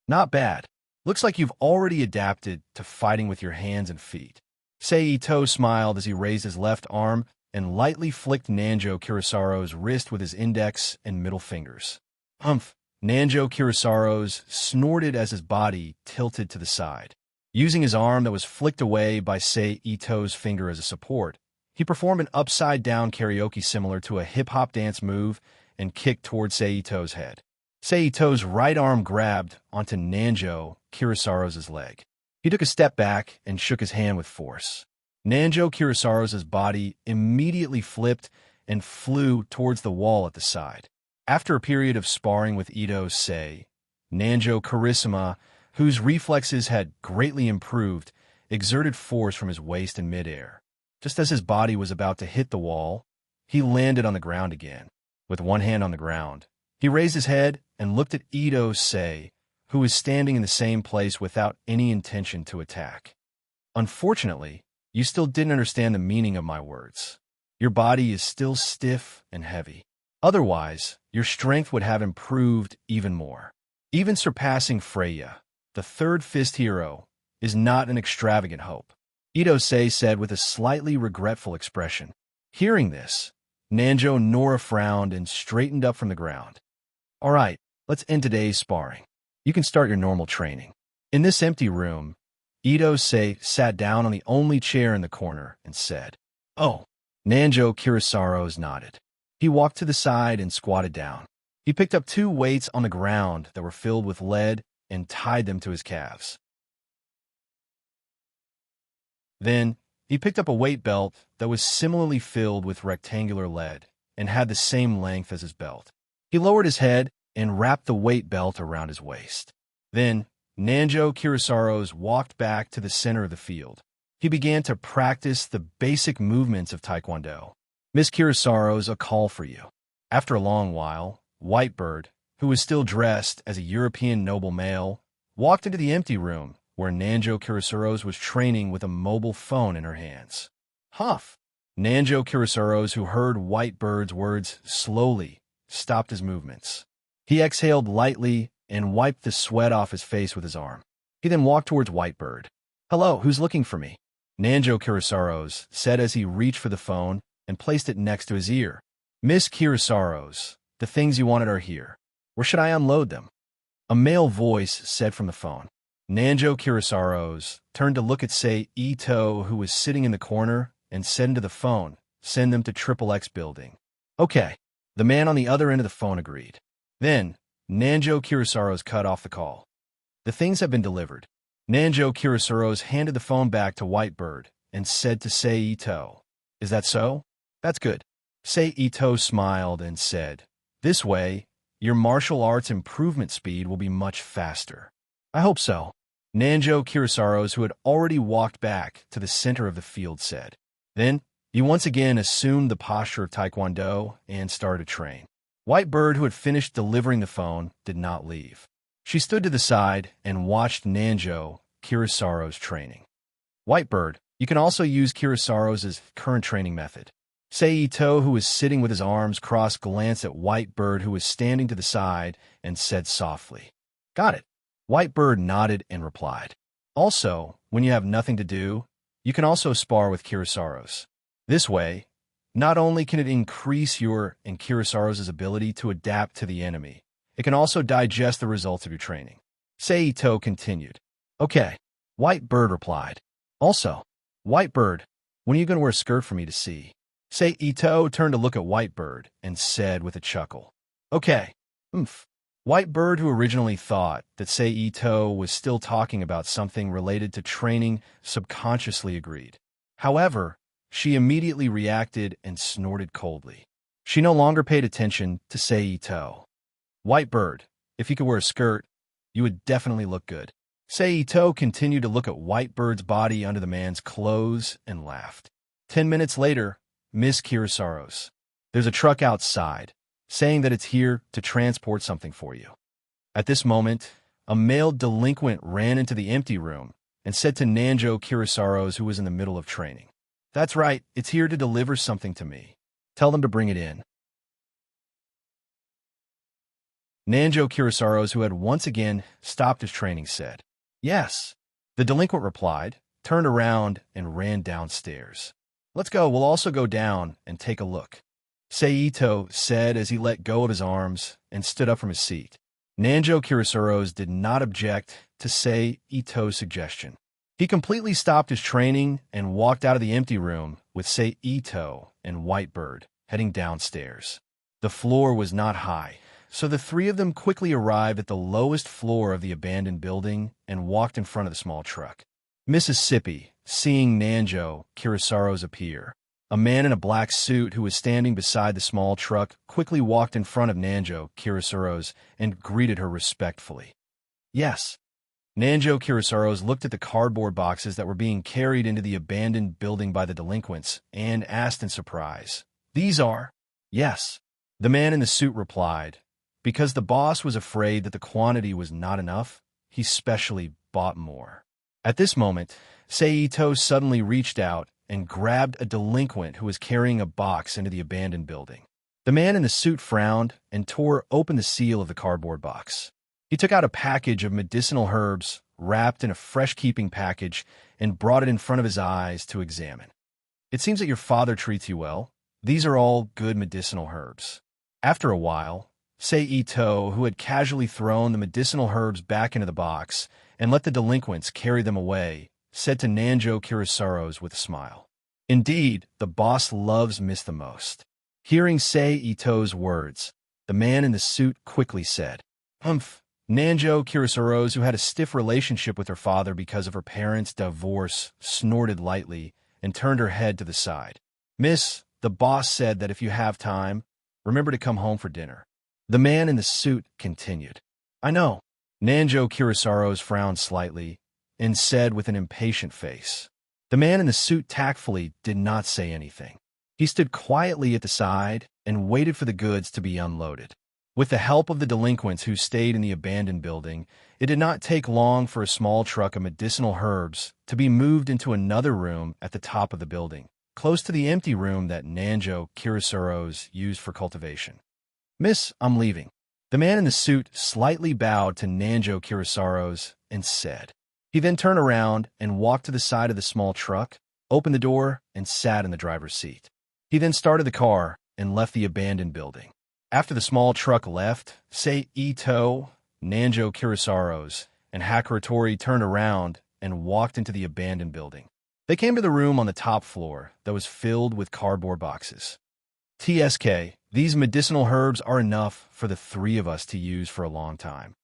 Not bad. Looks like you've already adapted to fighting with your hands and feet. Sei Ito smiled as he raised his left arm and lightly flicked Nanjo Kurosaro's wrist with his index and middle fingers. Humph! Nanjo Kurosaro's snorted as his body tilted to the side. Using his arm that was flicked away by Sei Ito's finger as a support, he performed an upside-down karaoke similar to a hip-hop dance move and kicked towards Sei Ito's head. Seito's right arm grabbed onto Nanjo Kirisaro's leg. He took a step back and shook his hand with force. Nanjo Kirisaro's body immediately flipped and flew towards the wall at the side. After a period of sparring with Ito Sei, Nanjo Karisama, whose reflexes had greatly improved, exerted force from his waist in midair. Just as his body was about to hit the wall, he landed on the ground again. With one hand on the ground, he raised his head and looked at Ito Sei, who was standing in the same place without any intention to attack. Unfortunately, you still didn't understand the meaning of my words. Your body is still stiff and heavy. Otherwise, your strength would have improved even more. Even surpassing Freya, the third fist hero, is not an extravagant hope, Ito Sei said with a slightly regretful expression. Hearing this, Nanjo Nora frowned and straightened up from the ground. All right, let's end today's sparring. You can start your normal training. In this empty room, Ito Sei sat down on the only chair in the corner and said, "Oh." Nanjo Kirisaro's nodded. He walked to the side and squatted down. He picked up 2 weights on the ground that were filled with lead and tied them to his calves. Then, he picked up a weight belt that was similarly filled with rectangular lead and had the same length as his belt. He lowered his head and wrapped the weight belt around his waist. Then, Nanjo Kirisaro's walked back to the center of the field. He began to practice the basic movements of Taekwondo. Miss Kirisaro's a call for you. After a long while, Whitebird, who was still dressed as a European noble male, walked into the empty room where Nanjo Kirisaro's was training with a mobile phone in her hands. Huff! Nanjo Kirisaro's, who heard Whitebird's words slowly, stopped his movements. He exhaled lightly and wiped the sweat off his face with his arm. He then walked towards Whitebird. "Hello, who's looking for me?" Nanjo Kirisaro's said as he reached for the phone and placed it next to his ear. "Miss Kirisaro's, the things you wanted are here. Where should I unload them?" A male voice said from the phone. Nanjo Kirisaro's turned to look at Sei Ito, who was sitting in the corner, and said into the phone, "Send them to XXX building." "Okay." The man on the other end of the phone agreed. Then, Nanjo Kirisaro's cut off the call. "The things have been delivered." Nanjo Kirisaro's handed the phone back to Whitebird and said to Sei Ito, "Is that so? That's good." Sei Ito smiled and said, "This way, your martial arts improvement speed will be much faster." "I hope so." Nanjo Kirisaro's, who had already walked back to the center of the field, said. Then, he once again assumed the posture of Taekwondo and started to train. Whitebird, who had finished delivering the phone, did not leave. She stood to the side and watched Nanjo Kirisaro's training. "Whitebird, you can also use Kirisaro's current training method." Sei Ito, who was sitting with his arms crossed, glanced at Whitebird, who was standing to the side, and said softly, "Got it." Whitebird nodded and replied, "Also, when you have nothing to do, you can also spar with Kirisaro's. This way, not only can it increase your and Kirisaro's ability to adapt to the enemy, it can also digest the results of your training." Sei Ito continued. "Okay." Whitebird replied. "Also, Whitebird, when are you going to wear a skirt for me to see?" Sei Ito turned to look at Whitebird and said with a chuckle, "Okay, Whitebird, who originally thought that Sei Ito was still talking about something related to training, subconsciously agreed. However, she immediately reacted and snorted coldly. She no longer paid attention to Sei Ito. "Whitebird, if you could wear a skirt, you would definitely look good." Sei Ito continued to look at Whitebird's body under the man's clothes and laughed. 10 minutes later, Miss Kirisaro's. "There's a truck outside, saying that it's here to transport something for you." At this moment, a male delinquent ran into the empty room and said to Nanjo Kirisaro's, who was in the middle of training, "That's right, it's here to deliver something to me. Tell them to bring it in." Nanjo Kirisaro's, who had once again stopped his training, said, "Yes." The delinquent replied, turned around, and ran downstairs. "Let's go, we'll also go down and take a look," Sei Ito said as he let go of his arms and stood up from his seat. Nanjo Kirisaro's did not object to Sei Ito's suggestion. He completely stopped his training and walked out of the empty room with Sei Ito and Whitebird heading downstairs. The floor was not high, So the three of them quickly arrived at the lowest floor of the abandoned building and walked in front of the small truck. Mississippi, seeing Nanjo Kurosaro's appear, a man in a black suit who was standing beside the small truck quickly walked in front of Nanjo Kurosaro's and greeted her respectfully. Yes. Nanjo Kurosaro's looked at the cardboard boxes that were being carried into the abandoned building by the delinquents and asked in surprise, "These are?" "Yes." The man in the suit replied. Because the boss was afraid that the quantity was not enough, he specially bought more. At this moment, Seito suddenly reached out and grabbed a delinquent who was carrying a box into the abandoned building. The man in the suit frowned and tore open the seal of the cardboard box. He took out a package of medicinal herbs wrapped in a fresh-keeping package and brought it in front of his eyes to examine. "It seems that your father treats you well. These are all good medicinal herbs." After a while, Seito, who had casually thrown the medicinal herbs back into the box and let the delinquents carry them away, said to Nanjo Kurosaro's with a smile, "Indeed, the boss loves Miss the most." Hearing Seito's words, the man in the suit quickly said, "Humph." Nanjo Kurosaro's, who had a stiff relationship with her father because of her parents' divorce, snorted lightly and turned her head to the side. "Miss, the boss said that if you have time, remember to come home for dinner." The man in the suit continued, "I know." Nanjo Kurosaro's frowned slightly and said with an impatient face. The man in the suit tactfully did not say anything. He stood quietly at the side and waited for the goods to be unloaded. With the help of the delinquents who stayed in the abandoned building, it did not take long for a small truck of medicinal herbs to be moved into another room at the top of the building, close to the empty room that Nanjo Kurosaro's used for cultivation. "Miss, I'm leaving." The man in the suit slightly bowed to Nanjo Kurosaro's and said. He then turned around and walked to the side of the small truck, opened the door, and sat in the driver's seat. He then started the car and left the abandoned building. After the small truck left, Seito, Nanjo Kurosaro's, and Hakuratori turned around and walked into the abandoned building. They came to the room on the top floor that was filled with cardboard boxes. "TSK, these medicinal herbs are enough for the three of us to use for a long time."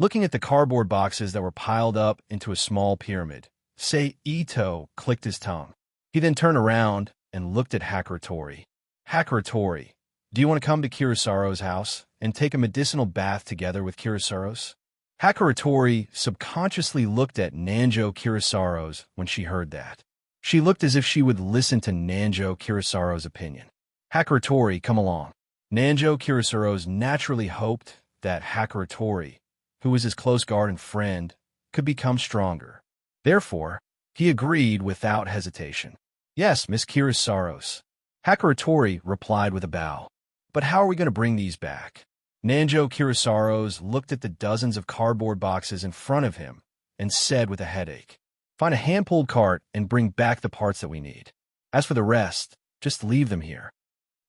Looking at the cardboard boxes that were piled up into a small pyramid, Seito clicked his tongue. He then turned around and looked at Hakuratori. "Hakuratori, do you want to come to Kurosaro's house and take a medicinal bath together with Kurosaro's?" Hakuratori subconsciously looked at Nanjo Kurosaro's when she heard that. She looked as if she would listen to Nanjo Kurosaro's opinion. "Hakuratori, come along." Nanjo Kurosaro's naturally hoped that Hakuratori, who was his close guard and friend, could become stronger. Therefore, he agreed without hesitation. "Yes, Miss Kurosaro's." Hakuratori replied with a bow. "But how are we going to bring these back?" Nanjo Kurosaro's looked at the dozens of cardboard boxes in front of him and said with a headache, "Find a hand-pulled cart and bring back the parts that we need. As for the rest, just leave them here."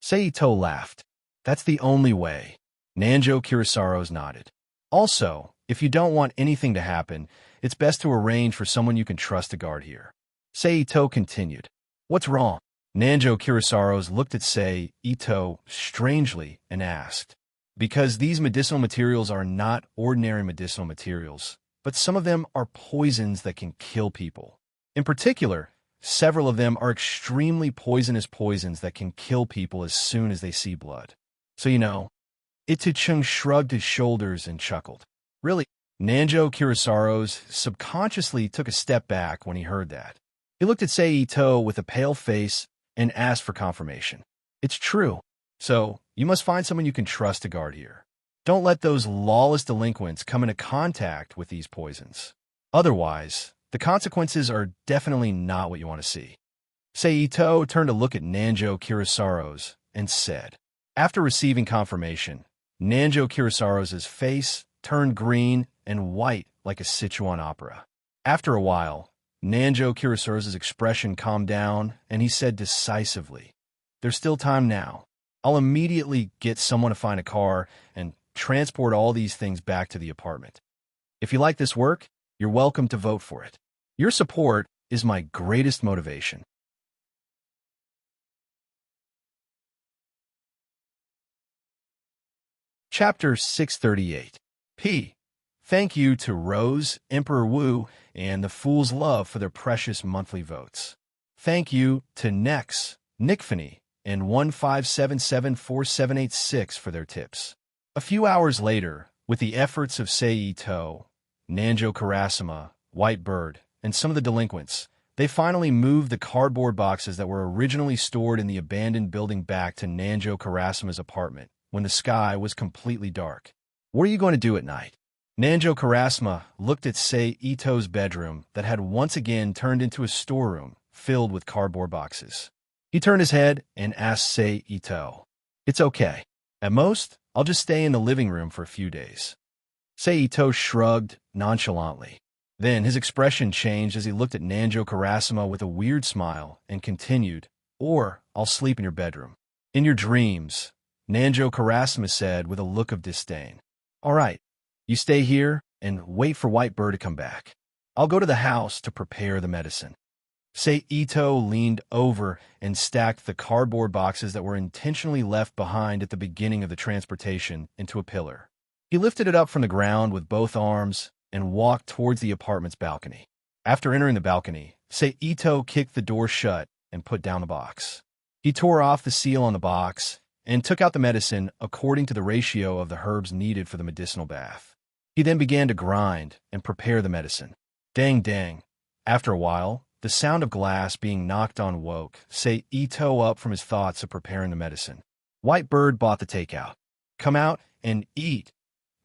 Seito laughed. "That's the only way." Nanjo Kurosaro's nodded. "Also, if you don't want anything to happen, it's best to arrange for someone you can trust to guard here." Seito continued. "What's wrong?" Nanjo Kurosaro's looked at Seito strangely and asked, "Because these medicinal materials are not ordinary medicinal materials, but some of them are poisons that can kill people. In particular, several of them are extremely poisonous poisons that can kill people as soon as they see blood. So you know." Ito-chung shrugged his shoulders and chuckled. "Really?" Nanjo Kurosaro's subconsciously took a step back when he heard that. He looked at Seito with a pale face and asked for confirmation. "It's true. So, you must find someone you can trust to guard here. Don't let those lawless delinquents come into contact with these poisons. Otherwise, the consequences are definitely not what you want to see." Seito turned to look at Nanjo Kurosaro's and said. After receiving confirmation, Nanjo Kurosaro's face turned green and white like a Sichuan opera. After a while, Nanjo Kurosaro's expression calmed down, and he said decisively, "There's still time now. I'll immediately get someone to find a car and transport all these things back to the apartment. If you like this work, you're welcome to vote for it. Your support is my greatest motivation." Chapter 638. P. Thank you to Rose, Emperor Wu, and the Fool's Love for their precious monthly votes. Thank you to Nex, Nickfany, and 15774786 for their tips. A few hours later, with the efforts of Sei Ito, Nanjo Karasuma, White Bird, and some of the delinquents, they finally moved the cardboard boxes that were originally stored in the abandoned building back to Nanjo Karasuma's apartment when the sky was completely dark. What are you going to do at night? Nanjo Karasuma looked at Sei Ito's bedroom that had once again turned into a storeroom filled with cardboard boxes. He turned his head and asked Sei Ito, "It's okay. At most, I'll just stay in the living room for a few days." Sei Ito shrugged nonchalantly. Then his expression changed as he looked at Nanjo Karasuma with a weird smile and continued, "Or I'll sleep in your bedroom." "In your dreams," Nanjo Karasuma said with a look of disdain. "All right, you stay here and wait for White Bird to come back. I'll go to the house to prepare the medicine." Sei Ito leaned over and stacked the cardboard boxes that were intentionally left behind at the beginning of the transportation into a pillar. He lifted it up from the ground with both arms and walked towards the apartment's balcony. After entering the balcony, Sei Ito kicked the door shut and put down the box. He tore off the seal on the box and took out the medicine according to the ratio of the herbs needed for the medicinal bath. He then began to grind and prepare the medicine. Dang dang. After a while, the sound of glass being knocked on woke Sei Ito up from his thoughts of preparing the medicine. White Bird bought the takeout. "Come out and eat."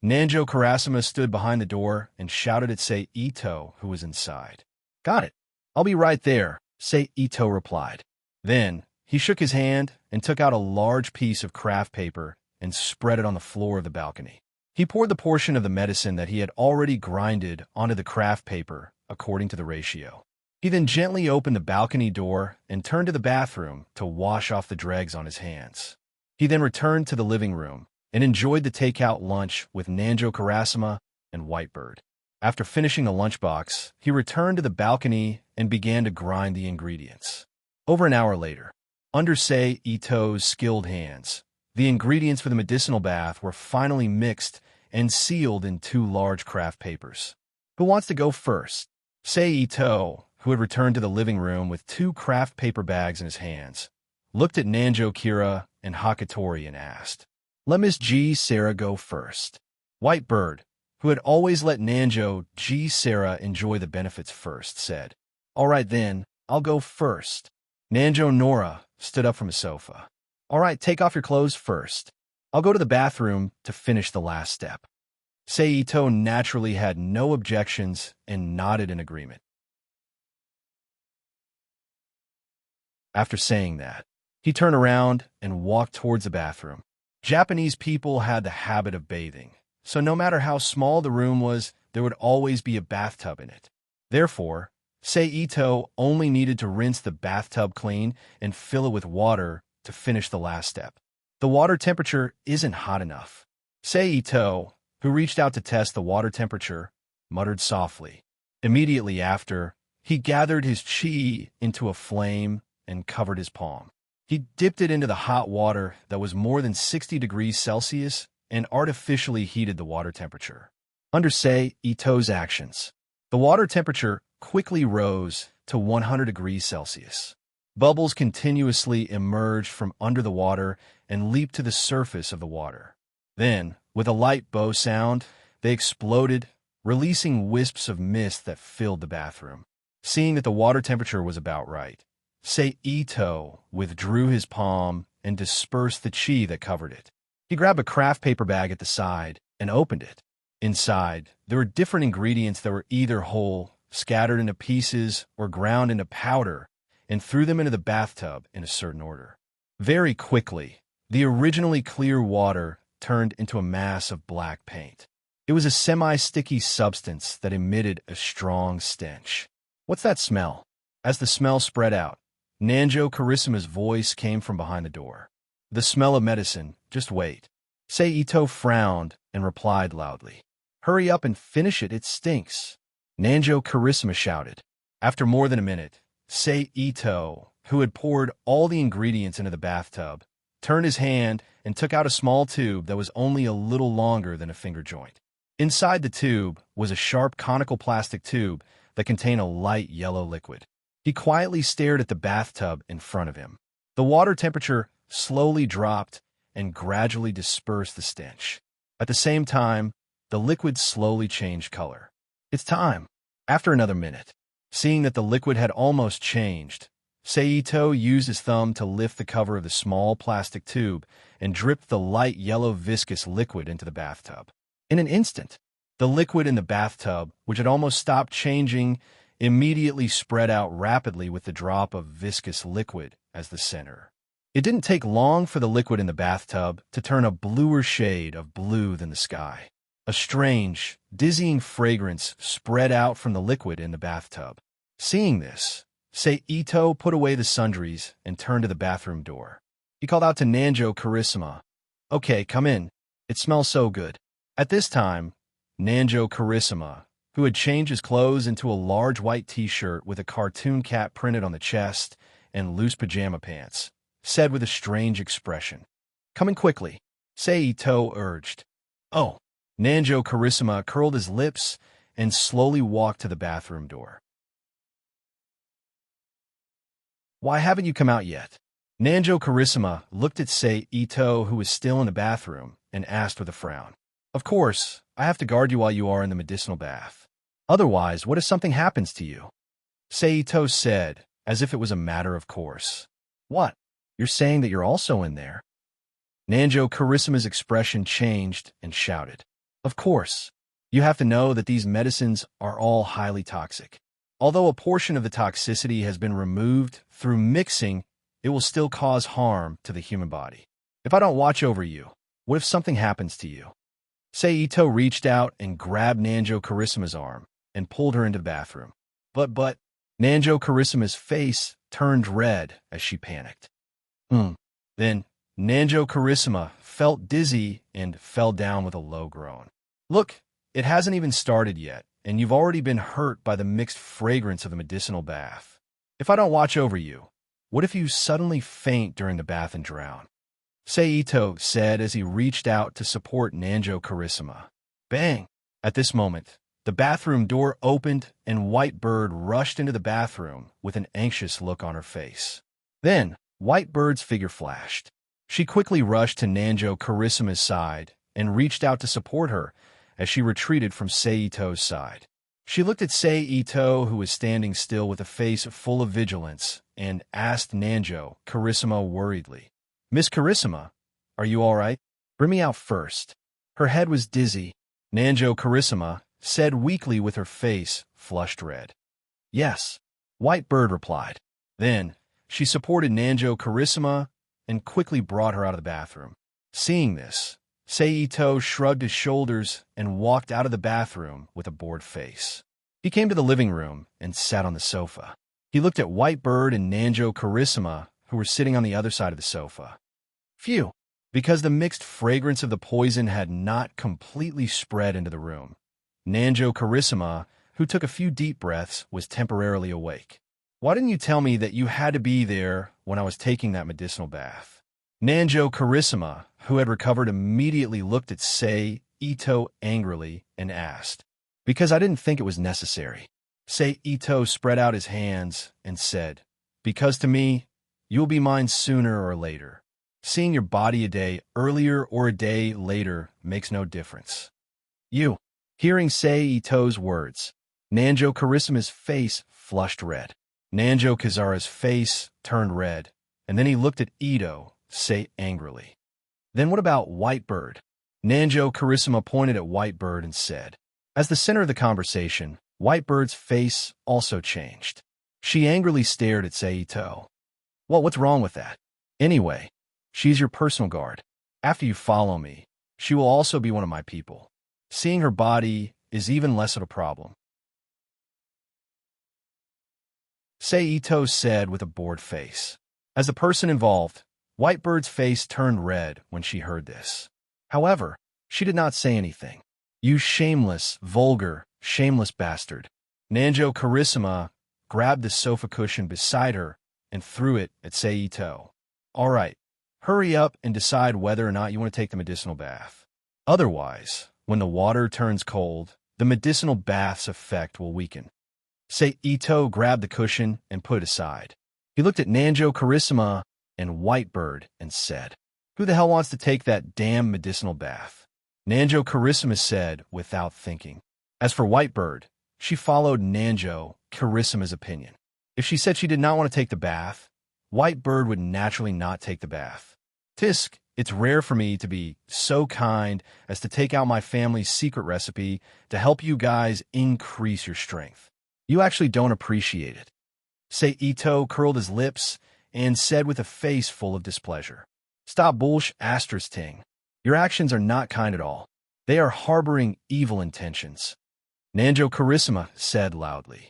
Nanjo Karasuma stood behind the door and shouted at Sei Ito, who was inside. "Got it. I'll be right there," Sei Ito replied. Then he shook his hand and took out a large piece of craft paper and spread it on the floor of the balcony. He poured the portion of the medicine that he had already grinded onto the craft paper according to the ratio. He then gently opened the balcony door and turned to the bathroom to wash off the dregs on his hands. He then returned to the living room and enjoyed the takeout lunch with Nanjo Karasuma and White Bird. After finishing the lunchbox, he returned to the balcony and began to grind the ingredients. Over an hour later, under Sei Ito's skilled hands, the ingredients for the medicinal bath were finally mixed and sealed in 2 large craft papers. "Who wants to go first?" Sei Ito, who had returned to the living room with 2 craft paper bags in his hands, looked at Nanjo Kira and Hakatori and asked, "Let Miss G. Sarah go first." White Bird, who had always let Nanjo G. Sarah enjoy the benefits first, said, "All right then, I'll go first." Nanjo Nora stood up from a sofa. "All right, take off your clothes first. I'll go to the bathroom to finish the last step." Sei Ito naturally had no objections and nodded in agreement. After saying that, he turned around and walked towards the bathroom. Japanese people had the habit of bathing, so no matter how small the room was, there would always be a bathtub in it. Therefore, Sei Ito only needed to rinse the bathtub clean and fill it with water to finish the last step. The water temperature isn't hot enough. Sei Ito, who reached out to test the water temperature, muttered softly. Immediately after, he gathered his chi into a flame and covered his palm. He dipped it into the hot water that was more than 60 degrees Celsius and artificially heated the water temperature. Under Sei Ito's actions, the water temperature quickly rose to 100 degrees Celsius. Bubbles continuously emerged from under the water and leaped to the surface of the water. Then, with a light bow sound, they exploded, releasing wisps of mist that filled the bathroom. Seeing that the water temperature was about right, Sei Ito withdrew his palm and dispersed the chi that covered it. He grabbed a craft paper bag at the side and opened it. Inside, there were different ingredients that were either whole, scattered into pieces, or ground into powder, and threw them into the bathtub in a certain order. Very quickly, the originally clear water turned into a mass of black paint. It was a semi-sticky substance that emitted a strong stench. "What's that smell?" As the smell spread out, Nanjo Karasuma's voice came from behind the door. "The smell of medicine. Just wait." Sei Ito frowned and replied loudly, "Hurry up and finish it, it stinks." Nanjo Karasuma shouted. After more than a minute, Sei Ito, who had poured all the ingredients into the bathtub, turned his hand and took out a small tube that was only a little longer than a finger joint. Inside the tube was a sharp conical plastic tube that contained a light yellow liquid. He quietly stared at the bathtub in front of him. The water temperature slowly dropped and gradually dispersed the stench. At the same time, the liquid slowly changed color. It's time. After another minute, seeing that the liquid had almost changed, Seito used his thumb to lift the cover of the small plastic tube and dripped the light yellow viscous liquid into the bathtub. In an instant, the liquid in the bathtub, which had almost stopped changing, immediately spread out rapidly with the drop of viscous liquid as the center. It didn't take long for the liquid in the bathtub to turn a bluer shade of blue than the sky. A strange, dizzying fragrance spread out from the liquid in the bathtub. Seeing this, Seito put away the sundries and turned to the bathroom door. He called out to Nanjo Karissima, "Okay, come in. It smells so good." At this time, Nanjo Karissima, who had changed his clothes into a large white t-shirt with a cartoon cat printed on the chest and loose pajama pants, said with a strange expression, "Come in quickly," Seito urged. "Oh." Nanjo Karissima curled his lips and slowly walked to the bathroom door. "Why haven't you come out yet?" Nanjo Karissima looked at Seito, who was still in the bathroom, and asked with a frown. "Of course, I have to guard you while you are in the medicinal bath. Otherwise, what if something happens to you?" Seito said, as if it was a matter of course. "What? You're saying that you're also in there?" Nanjo Karissima's expression changed and shouted, "Of course. You have to know that these medicines are all highly toxic. Although a portion of the toxicity has been removed through mixing, it will still cause harm to the human body. If I don't watch over you, what if something happens to you?" Seito reached out and grabbed Nanjo Karissima's arm and pulled her into the bathroom. But, Nanjo Karissima's face turned red as she panicked. Then, Nanjo Karissima felt dizzy and fell down with a low groan. "Look, it hasn't even started yet, and you've already been hurt by the mixed fragrance of the medicinal bath. If I don't watch over you, what if you suddenly faint during the bath and drown?" Seito said as he reached out to support Nanjo Karissima. Bang! At this moment, the bathroom door opened and White Bird rushed into the bathroom with an anxious look on her face. Then, White Bird's figure flashed. She quickly rushed to Nanjo Karissima's side and reached out to support her as she retreated from Seito's side. She looked at Seito, who was standing still with a face full of vigilance, and asked Nanjo Karissima worriedly, "Miss Karissima, are you all right? Bring me out first." Her head was dizzy. Nanjo Karissima said weakly with her face flushed red. "Yes," White Bird replied. Then, she supported Nanjo Karissima and quickly brought her out of the bathroom. Seeing this, Seito shrugged his shoulders and walked out of the bathroom with a bored face. He came to the living room and sat on the sofa. He looked at White Bird and Nanjo Karissima, who were sitting on the other side of the sofa. Phew! Because the mixed fragrance of the poison had not completely spread into the room, Nanjo Karissima, who took a few deep breaths, was temporarily awake. "Why didn't you tell me that you had to be there when I was taking that medicinal bath?" Nanjo Karissima, who had recovered, immediately looked at Seito angrily and asked, "Because I didn't think it was necessary." Seito spread out his hands and said, "Because to me, you will be mine sooner or later. Seeing your body a day earlier or a day later makes no difference." "You." Hearing Seito's words, Nanjo Karissima's face flushed red. Nanjo Kazara's face turned red, and then he looked at Ito, angrily. "Then what about White Bird?" Nanjo Karissima pointed at White Bird and said. As the center of the conversation, White Bird's face also changed. She angrily stared at Seito. "Well, what's wrong with that? Anyway, she's your personal guard. After you follow me, she will also be one of my people. Seeing her body is even less of a problem." Seito said with a bored face. As the person involved, White Bird's face turned red when she heard this. However, she did not say anything. "You shameless, vulgar, shameless bastard." Nanjo Karissima grabbed the sofa cushion beside her and threw it at Seito. "All right, Hurry up and decide whether or not you want to take the medicinal bath. Otherwise, when the water turns cold, the medicinal bath's effect will weaken. Ito grabbed the cushion and put it aside. He looked at Nanjo Carissima and Whitebird and said, "Who the hell wants to take that damn medicinal bath?" Nanjo Carissima said without thinking. As for Whitebird, she followed Nanjo Carissima's opinion. If she said she did not want to take the bath, Whitebird would naturally not take the bath. "Tisk, it's rare for me to be so kind as to take out my family's secret recipe to help you guys increase your strength. You actually don't appreciate it." Ito curled his lips and said with a face full of displeasure, "Stop bullsh ting. Your actions are not kind at all. They are harboring evil intentions." Nanjo Carissima said loudly.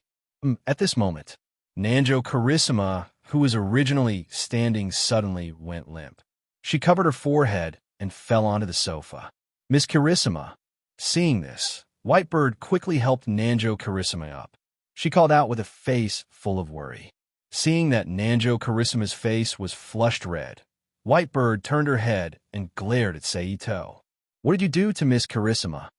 At this moment, Nanjo Carissima, who was originally standing, suddenly went limp. She covered her forehead and fell onto the sofa. Miss Carissima, seeing this, Whitebird quickly helped Nanjo Carissima up. She called out with a face full of worry. Seeing that Nanjo Carissima's face was flushed red, Whitebird turned her head and glared at Ito. "What did you do to Miss Carissima?"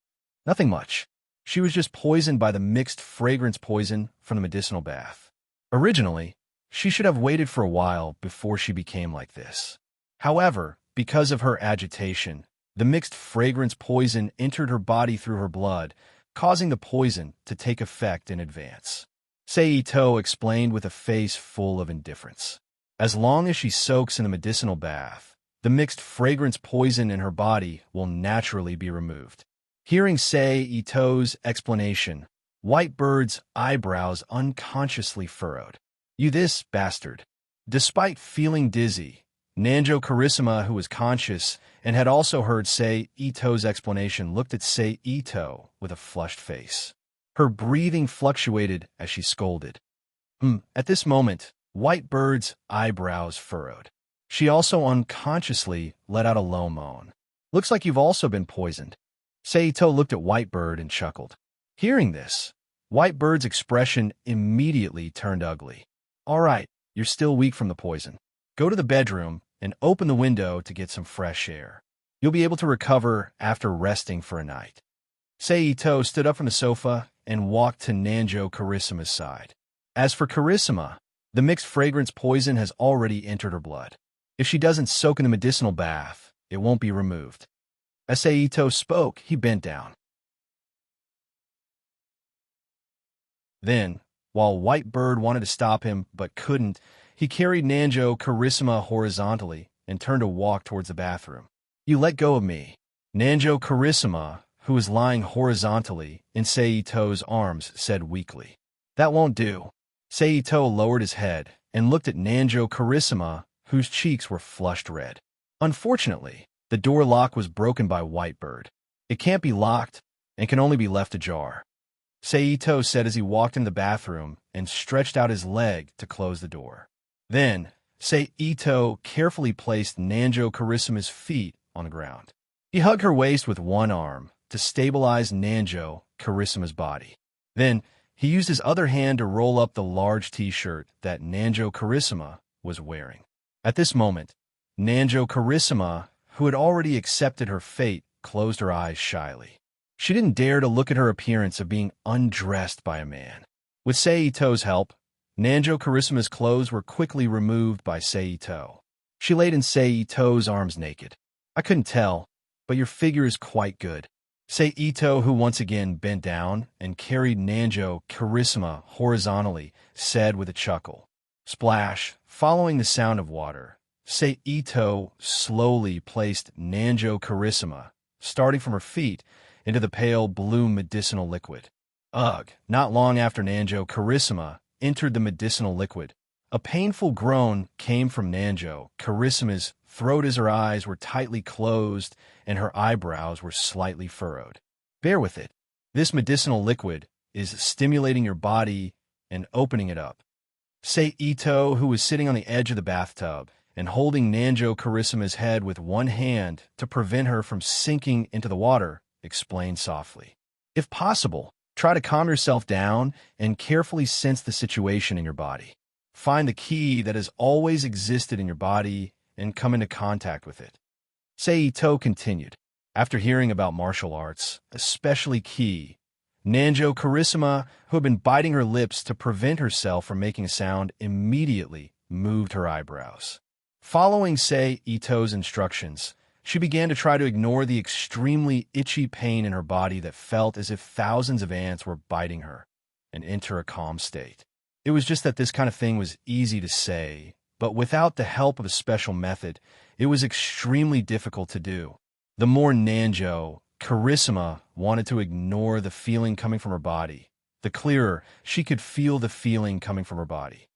"Nothing much. She was just poisoned by the mixed fragrance poison from the medicinal bath. Originally, she should have waited for a while before she became like this. However, because of her agitation, the mixed fragrance poison entered her body through her blood, causing the poison to take effect in advance." Ito explained with a face full of indifference. "As long as she soaks in the medicinal bath, the mixed fragrance poison in her body will naturally be removed." Hearing Ito's explanation, Whitebird's eyebrows unconsciously furrowed. "You this bastard." Despite feeling dizzy, Nanjo Carissima, who was conscious and had also heard Ito's explanation, looked at Ito with a flushed face. Her breathing fluctuated as she scolded. At this moment, Whitebird's eyebrows furrowed. She also unconsciously let out a low moan. "Looks like you've also been poisoned." Ito looked at Whitebird and chuckled. Hearing this, Whitebird's expression immediately turned ugly. "All right, you're still weak from the poison. Go to the bedroom and open the window to get some fresh air. You'll be able to recover after resting for a night." Ito stood up from the sofa and walked to Nanjo Carissima's side. As for Carissima, the mixed fragrance poison has already entered her blood. If she doesn't soak in the medicinal bath, it won't be removed. As Ito spoke, he bent down. Then, while Whitebird wanted to stop him but couldn't, he carried Nanjo Carissima horizontally and turned to walk towards the bathroom. "You let go of me." Nanjo Carissima, who was lying horizontally in Ito's arms, said weakly. "That won't do." Ito lowered his head and looked at Nanjo Carissima, whose cheeks were flushed red. Unfortunately, the door lock was broken by Whitebird. "It can't be locked and can only be left ajar," Ito said as he walked in the bathroom and stretched out his leg to close the door. Then, Ito carefully placed Nanjo Carissima's feet on the ground. He hugged her waist with one arm to stabilize Nanjo Carissima's body. Then, he used his other hand to roll up the large t-shirt that Nanjo Carissima was wearing. At this moment, Nanjo Carissima, who had already accepted her fate, closed her eyes shyly. She didn't dare to look at her appearance of being undressed by a man. With Ito's help, Nanjo Carissima's clothes were quickly removed by Ito. She laid in Ito's arms naked. "I couldn't tell, but your figure is quite good." Ito, who once again bent down and carried Nanjo Carissima horizontally, said with a chuckle. Splash, following the sound of water, Ito slowly placed Nanjo Carissima, starting from her feet, into the pale blue medicinal liquid. Ugh! Not long after Nanjo Carissima entered the medicinal liquid, a painful groan came from Nanjo Carissima's throat as her eyes were tightly closed and her eyebrows were slightly furrowed. Bear with it. This medicinal liquid is stimulating your body and opening it up. Ito, who was sitting on the edge of the bathtub and holding Nanjo Carissima's head with one hand to prevent her from sinking into the water, explained softly. If possible, try to calm yourself down and carefully sense the situation in your body. Find the key that has always existed in your body and come into contact with it. Seito continued. After hearing about martial arts, especially ki, Nanjo Carissima, who had been biting her lips to prevent herself from making a sound, immediately moved her eyebrows. Following Seito's instructions, she began to try to ignore the extremely itchy pain in her body that felt as if thousands of ants were biting her, and enter a calm state. It was just that this kind of thing was easy to say, but without the help of a special method, it was extremely difficult to do. The more Nanjo Carissima wanted to ignore the feeling coming from her body, the clearer she could feel the feeling coming from her body.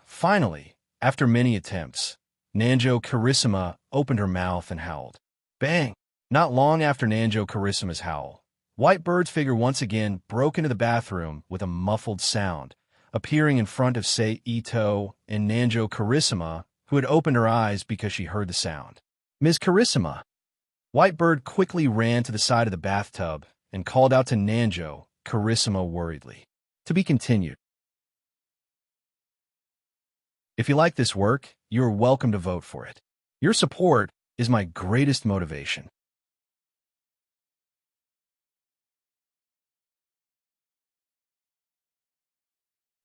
Finally, after many attempts, Nanjo Carissima opened her mouth and howled. Bang! Not long after Nanjo Carissima's howl, Whitebird's figure once again broke into the bathroom with a muffled sound, appearing in front of Seito and Nanjo Carissima, who had opened her eyes because she heard the sound. Ms. Carissima! Whitebird quickly ran to the side of the bathtub and called out to Nanjo Carissima worriedly. To be continued. If you like this work, you are welcome to vote for it. Your support is my greatest motivation.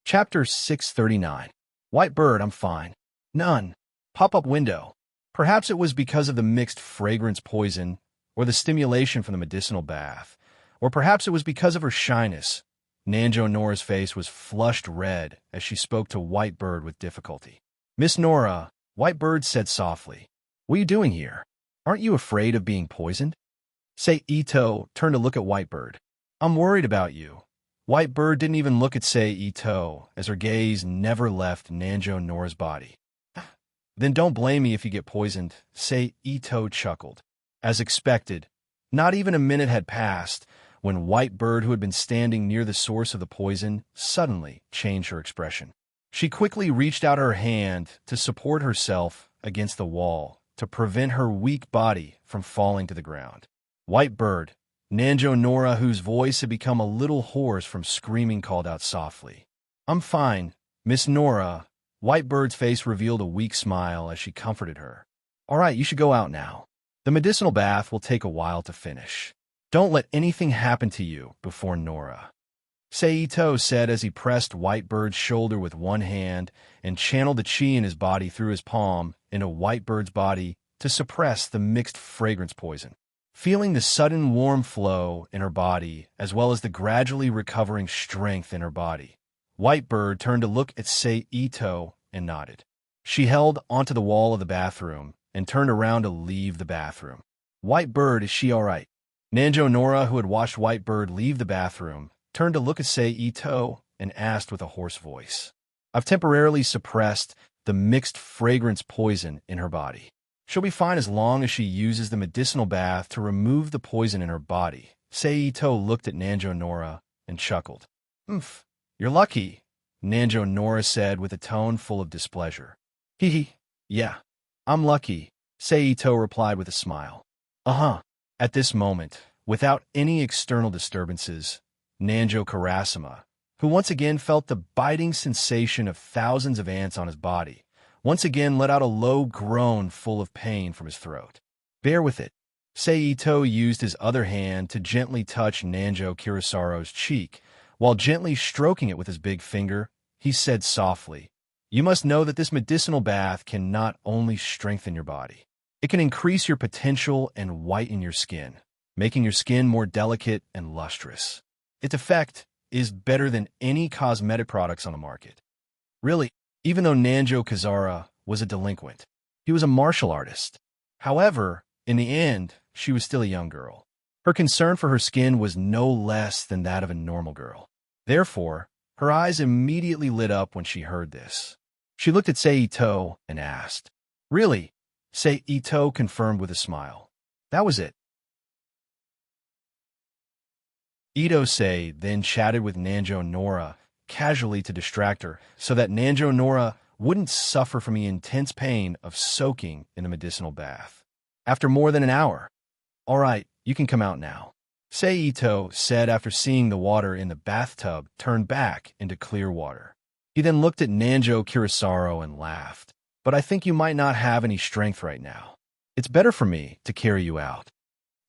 Chapter 639. Whitebird, I'm fine. None. Pop-up window. Perhaps it was because of the mixed fragrance poison, or the stimulation from the medicinal bath, or perhaps it was because of her shyness. Nanjo Nora's face was flushed red as she spoke to Whitebird with difficulty. Miss Nora, Whitebird said softly, what are you doing here? Aren't you afraid of being poisoned? Seito turned to look at Whitebird. I'm worried about you. Whitebird didn't even look at Seito, as her gaze never left Nanjo Nora's body. Then don't blame me if you get poisoned, Seito chuckled. As expected, not even a minute had passed when Whitebird, who had been standing near the source of the poison, suddenly changed her expression. She quickly reached out her hand to support herself against the wall to prevent her weak body from falling to the ground. Whitebird, Nanjo Nora, whose voice had become a little hoarse from screaming, called out softly. I'm fine, Miss Nora. Whitebird's face revealed a weak smile as she comforted her. All right, you should go out now. The medicinal bath will take a while to finish. Don't let anything happen to you before Nora. Seito said as he pressed Whitebird's shoulder with one hand and channeled the chi in his body through his palm into Whitebird's body to suppress the mixed fragrance poison. Feeling the sudden warm flow in her body as well as the gradually recovering strength in her body, Whitebird turned to look at Seito and nodded. She held onto the wall of the bathroom and turned around to leave the bathroom. Whitebird, is she all right? Nanjo Nora, who had watched Whitebird leave the bathroom, turned to look at Seito and asked with a hoarse voice. I've temporarily suppressed the mixed fragrance poison in her body. She'll be fine as long as she uses the medicinal bath to remove the poison in her body. Seito looked at Nanjo Nora and chuckled. You're lucky, Nanjo Nora said with a tone full of displeasure. Yeah, I'm lucky, Seito replied with a smile. At this moment, without any external disturbances, Nanjo Carissima, who once again felt the biting sensation of thousands of ants on his body, once again let out a low groan full of pain from his throat. Bear with it. Seito used his other hand to gently touch Nanjo Kirisaro's cheek. While gently stroking it with his big finger, he said softly, You must know that this medicinal bath can not only strengthen your body, it can increase your potential and whiten your skin, making your skin more delicate and lustrous. Its effect is better than any cosmetic products on the market. Really, even though Nanjo Kazara was a delinquent, he was a martial artist. However, in the end, she was still a young girl. Her concern for her skin was no less than that of a normal girl. Therefore, her eyes immediately lit up when she heard this. She looked at Seito and asked, Really? Seito confirmed with a smile. That was it. Itose then chatted with Nanjo Nora casually to distract her so that Nanjo Nora wouldn't suffer from the intense pain of soaking in the medicinal bath. After more than an hour, All right, you can come out now, Seito said after seeing the water in the bathtub turn back into clear water. He then looked at Nanjo Kirisaro and laughed. but I think you might not have any strength right now. It's better for me to carry you out.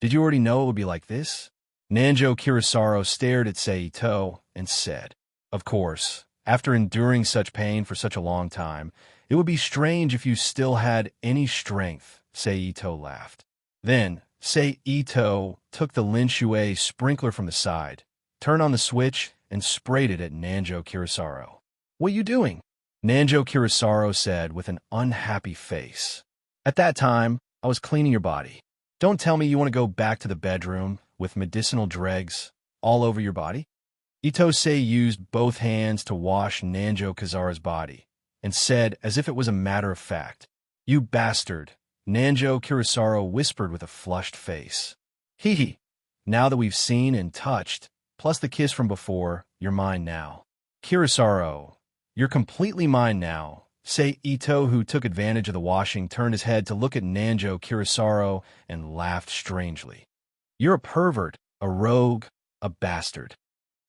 Did you already know it would be like this? Nanjo Kurosawa stared at Seito and said, Of course, after enduring such pain for such a long time, it would be strange if you still had any strength, Seito laughed. Then, Seito took the Lin Shui sprinkler from the side, turned on the switch, and sprayed it at Nanjo Kurosawa. What are you doing? Nanjo Kurosawa said with an unhappy face. At that time, I was cleaning your body. Don't tell me you want to go back to the bedroom with medicinal dregs all over your body? Itose used both hands to wash Nanjo Kurosawa's body and said as if it was a matter of fact, You bastard, Nanjo Kurosawa whispered with a flushed face. Hee hee, now that we've seen and touched, plus the kiss from before, you're mine now. Kurosawa, you're completely mine now. Seito, who took advantage of the washing, turned his head to look at Nanjo Kurosawa and laughed strangely. You're a pervert, a rogue, a bastard.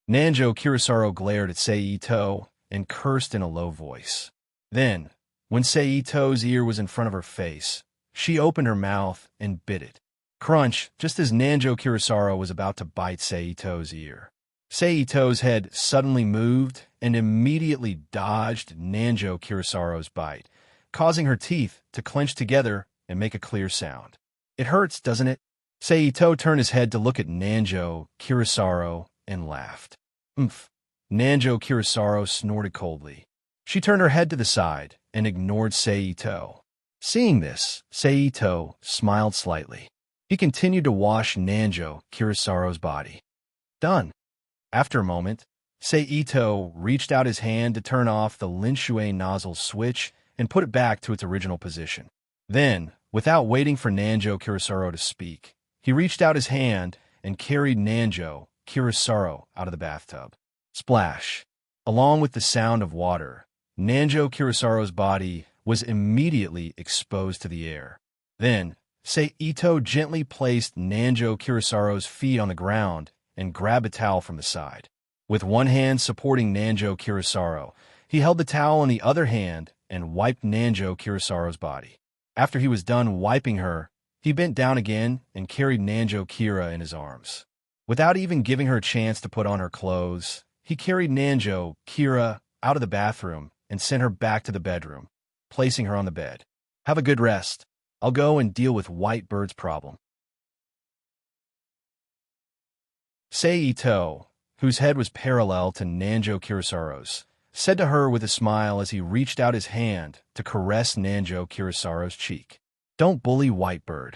Nanjo Kurosawa glared at Seito and cursed in a low voice. Then, when Seito's ear was in front of her face, she opened her mouth and bit it. Crunch, just as Nanjo Kurosawa was about to bite Seito's ear. Seito's head suddenly moved and immediately dodged Nanjo Kurosawa's bite, causing her teeth to clench together and make a clear sound. It hurts, doesn't it? Seito turned his head to look at Nanjo Kurosawa and laughed. Umph. Nanjo Kurosawa snorted coldly. She turned her head to the side and ignored Seito. Seeing this, Seito smiled slightly. He continued to wash Nanjo Kurosawa's body. Done. After a moment, Seito reached out his hand to turn off the Lin Shui nozzle switch and put it back to its original position. Then, without waiting for Nanjo Kurosawa to speak, he reached out his hand and carried Nanjo Kurosawa out of the bathtub. Splash! Along with the sound of water, Nanjo Kurosawa's body was immediately exposed to the air. Then, Seito gently placed Nanjo Kurosawa's feet on the ground and grabbed a towel from the side. With one hand supporting Nanjo Kurosawa, he held the towel in the other hand and wiped Nanjo Kurosawa's body. After he was done wiping her, he bent down again and carried Nanjo Kira in his arms. Without even giving her a chance to put on her clothes, he carried Nanjo Kira out of the bathroom and sent her back to the bedroom, placing her on the bed. Have a good rest. I'll go and deal with Whitebird's problem. Seito, whose head was parallel to Nanjo Kurosawa's, said to her with a smile as he reached out his hand to caress Nanjo Kurosawa's cheek. Don't bully Whitebird.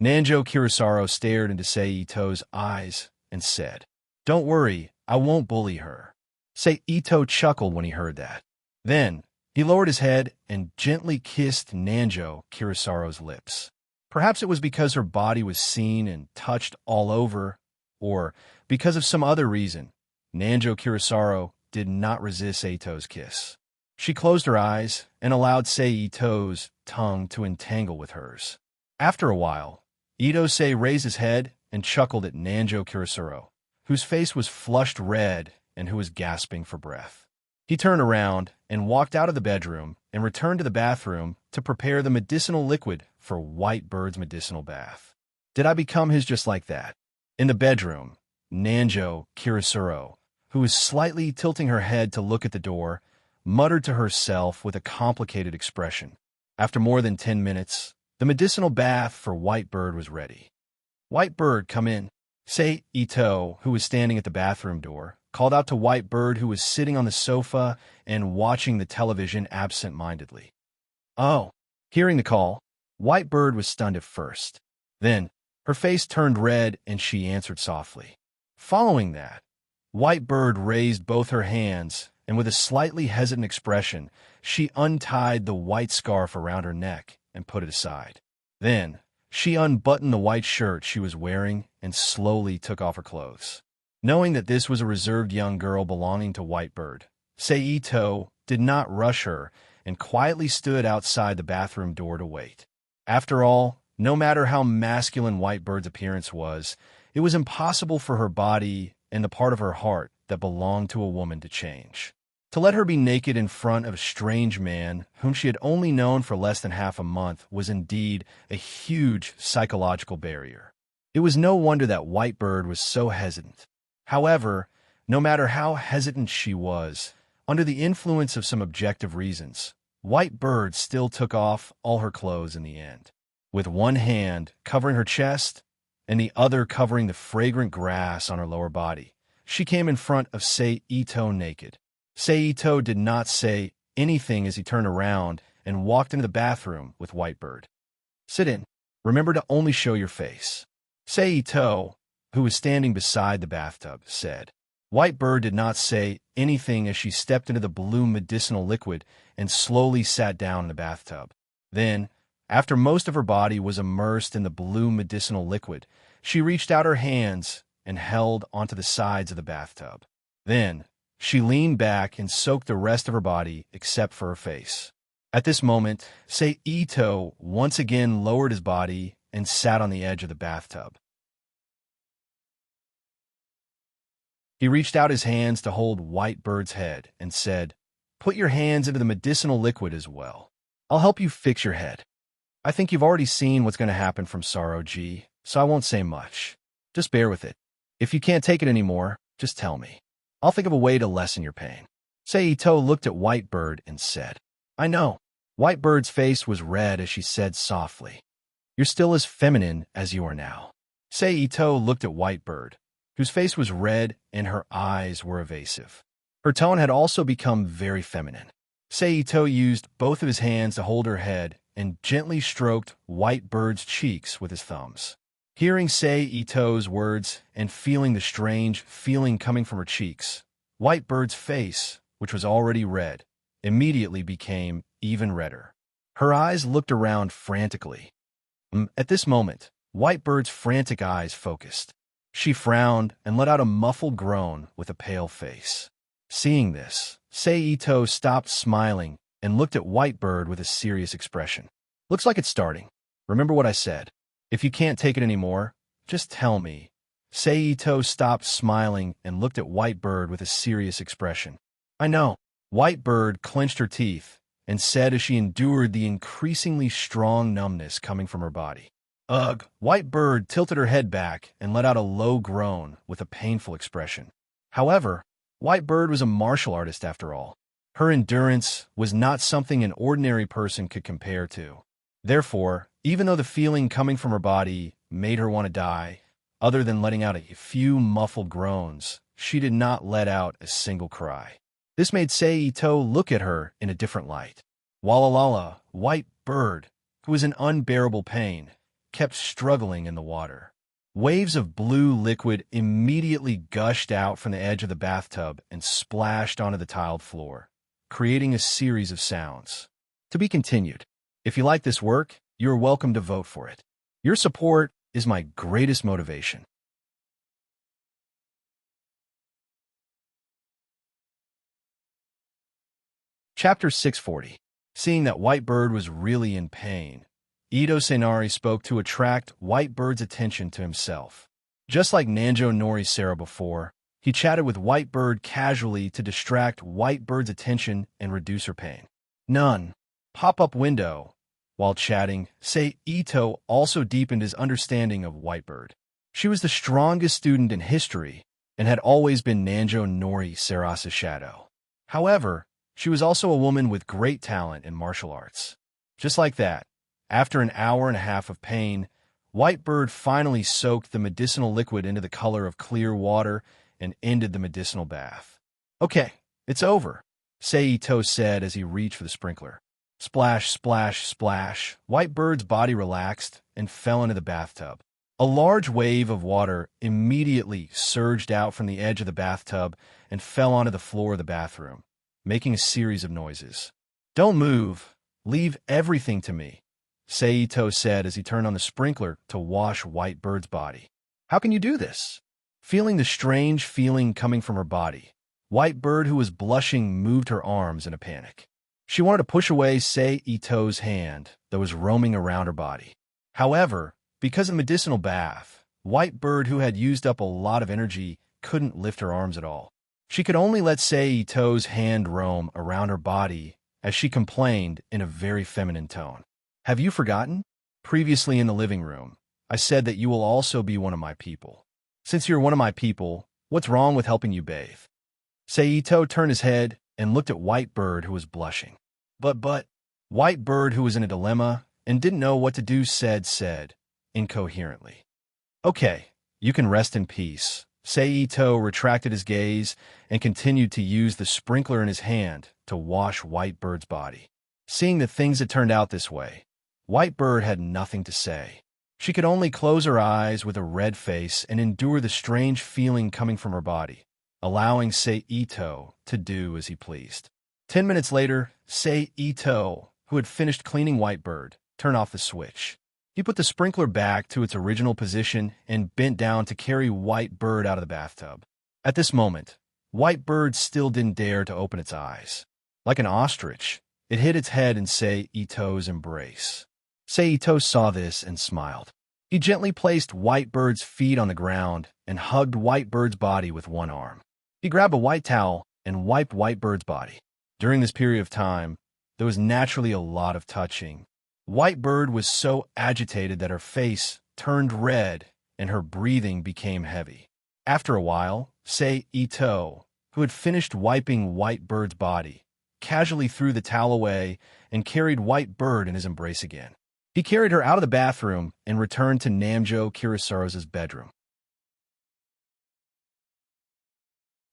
Nanjo Kurosawa stared into Seito's eyes and said, Don't worry, I won't bully her. Seito chuckled when he heard that. Then, he lowered his head and gently kissed Nanjo Kurosawa's lips. Perhaps it was because her body was seen and touched all over, or because of some other reason, Nanjo Kurosawa did not resist Seito's kiss. She closed her eyes and allowed Seito's tongue to entangle with hers. After a while, Itose raised his head and chuckled at Nanjo Kurosawa, whose face was flushed red and who was gasping for breath. He turned around and walked out of the bedroom and returned to the bathroom to prepare the medicinal liquid for Whitebird's medicinal bath. Did I become his just like that? In the bedroom, Nanjo Kurosawa, who was slightly tilting her head to look at the door, muttered to herself with a complicated expression. After more than 10 minutes, the medicinal bath for Whitebird was ready. Whitebird, come in. Seito, who was standing at the bathroom door, called out to Whitebird, who was sitting on the sofa and watching the television absent-mindedly. Oh. Hearing the call, Whitebird was stunned at first. Then, her face turned red and she answered softly. Following that, Whitebird raised both her hands and with a slightly hesitant expression, she untied the white scarf around her neck and put it aside. Then, she unbuttoned the white shirt she was wearing and slowly took off her clothes. Knowing that this was a reserved young girl belonging to Whitebird, Seito did not rush her and quietly stood outside the bathroom door to wait. After all, no matter how masculine Whitebird's appearance was, it was impossible for her body and the part of her heart that belonged to a woman to change. To let her be naked in front of a strange man whom she had only known for less than half a month was indeed a huge psychological barrier. It was no wonder that Whitebird was so hesitant. However, no matter how hesitant she was, under the influence of some objective reasons, Whitebird still took off all her clothes in the end. With one hand covering her chest and the other covering the fragrant grass on her lower body, she came in front of Sei-Ito naked. Sei-Ito did not say anything as he turned around and walked into the bathroom with Whitebird. "Sit in. Remember to only show your face," Sei-Ito, who was standing beside the bathtub, said. Whitebird did not say anything as she stepped into the blue medicinal liquid and slowly sat down in the bathtub. Then, after most of her body was immersed in the blue medicinal liquid, she reached out her hands and held onto the sides of the bathtub. Then, she leaned back and soaked the rest of her body except for her face. At this moment, Sei-Ito once again lowered his body and sat on the edge of the bathtub. He reached out his hands to hold Whitebird's head and said, "Put your hands into the medicinal liquid as well. I'll help you fix your head. I think you've already seen what's going to happen from Sorrow G, so I won't say much. Just bear with it. If you can't take it anymore, just tell me. I'll think of a way to lessen your pain." Sei-Ito looked at Whitebird and said, "I know." Whitebird's face was red as she said softly, "You're still as feminine as you are now." Sei-Ito looked at Whitebird, whose face was red and her eyes were evasive. Her tone had also become very feminine. Sei-Ito used both of his hands to hold her head and gently stroked Whitebird's cheeks with his thumbs. Hearing Sei-Ito's words and feeling the strange feeling coming from her cheeks, Whitebird's face, which was already red, immediately became even redder. Her eyes looked around frantically. At this moment, Whitebird's frantic eyes focused. She frowned and let out a muffled groan with a pale face. Seeing this, Sei-Ito stopped smiling and looked at Whitebird with a serious expression. "Looks like it's starting. Remember what I said. If you can't take it anymore, just tell me." Sei-Ito stopped smiling and looked at Whitebird with a serious expression. "I know." Whitebird clenched her teeth and said as she endured the increasingly strong numbness coming from her body. "Ugh." Whitebird tilted her head back and let out a low groan with a painful expression. However, Whitebird was a martial artist after all. Her endurance was not something an ordinary person could compare to. Therefore, even though the feeling coming from her body made her want to die, other than letting out a few muffled groans, she did not let out a single cry. This made Sei-Ito look at her in a different light. Walalala, Whitebird, who was in unbearable pain, kept struggling in the water. Waves of blue liquid immediately gushed out from the edge of the bathtub and splashed onto the tiled floor, creating a series of sounds. To be continued. If you like this work, you're welcome to vote for it. Your support is my greatest motivation. Chapter 640. Seeing that Whitebird was really in pain, Ito Senari spoke to attract Whitebird's attention to himself. Just like Nanjo Norisera before, he chatted with Whitebird casually to distract Whitebird's attention and reduce her pain. None. Pop-up window. While chatting, Sei-Ito also deepened his understanding of Whitebird. She was the strongest student in history and had always been Nanjo Norisera's shadow. However, she was also a woman with great talent in martial arts. Just like that, after an hour and a half of pain, Whitebird finally soaked the medicinal liquid into the color of clear water and ended the medicinal bath. "Okay, it's over," Sei-Ito said as he reached for the sprinkler. Splash, splash, splash. Whitebird's body relaxed and fell into the bathtub. A large wave of water immediately surged out from the edge of the bathtub and fell onto the floor of the bathroom, making a series of noises. "Don't move. Leave everything to me," Sei-Ito said as he turned on the sprinkler to wash Whitebird's body. "How can you do this?" Feeling the strange feeling coming from her body, Whitebird, who was blushing, moved her arms in a panic. She wanted to push away Sei-Ito's hand that was roaming around her body. However, because of the medicinal bath, Whitebird, who had used up a lot of energy, couldn't lift her arms at all. She could only let Ito's hand roam around her body as she complained in a very feminine tone. Have you forgotten? Previously in the living room, I said that you will also be one of my people. Since you're one of my people, what's wrong with helping you bathe? Ito turned his head and looked at Whitebird, who was blushing. But, Whitebird, who was in a dilemma and didn't know what to do, said incoherently. Okay, you can rest in peace. Ito retracted his gaze and continued to use the sprinkler in his hand to wash Whitebird's body. Seeing that things had turned out this way, Whitebird had nothing to say. She could only close her eyes with a red face and endure the strange feeling coming from her body, allowing Ito to do as he pleased. 10 minutes later, Ito, who had finished cleaning Whitebird, turned off the switch. He put the sprinkler back to its original position and bent down to carry Whitebird out of the bathtub. At this moment, Whitebird still didn't dare to open its eyes. Like an ostrich, it hid its head in Ito's embrace. Ito saw this and smiled. He gently placed Whitebird's feet on the ground and hugged Whitebird's body with one arm. He grabbed a white towel and wiped Whitebird's body. During this period of time, there was naturally a lot of touching. Whitebird was so agitated that her face turned red and her breathing became heavy. After a while, Ito, who had finished wiping Whitebird's body, casually threw the towel away and carried Whitebird in his embrace again. He carried her out of the bathroom and returned to Namjo Kirisaro's bedroom.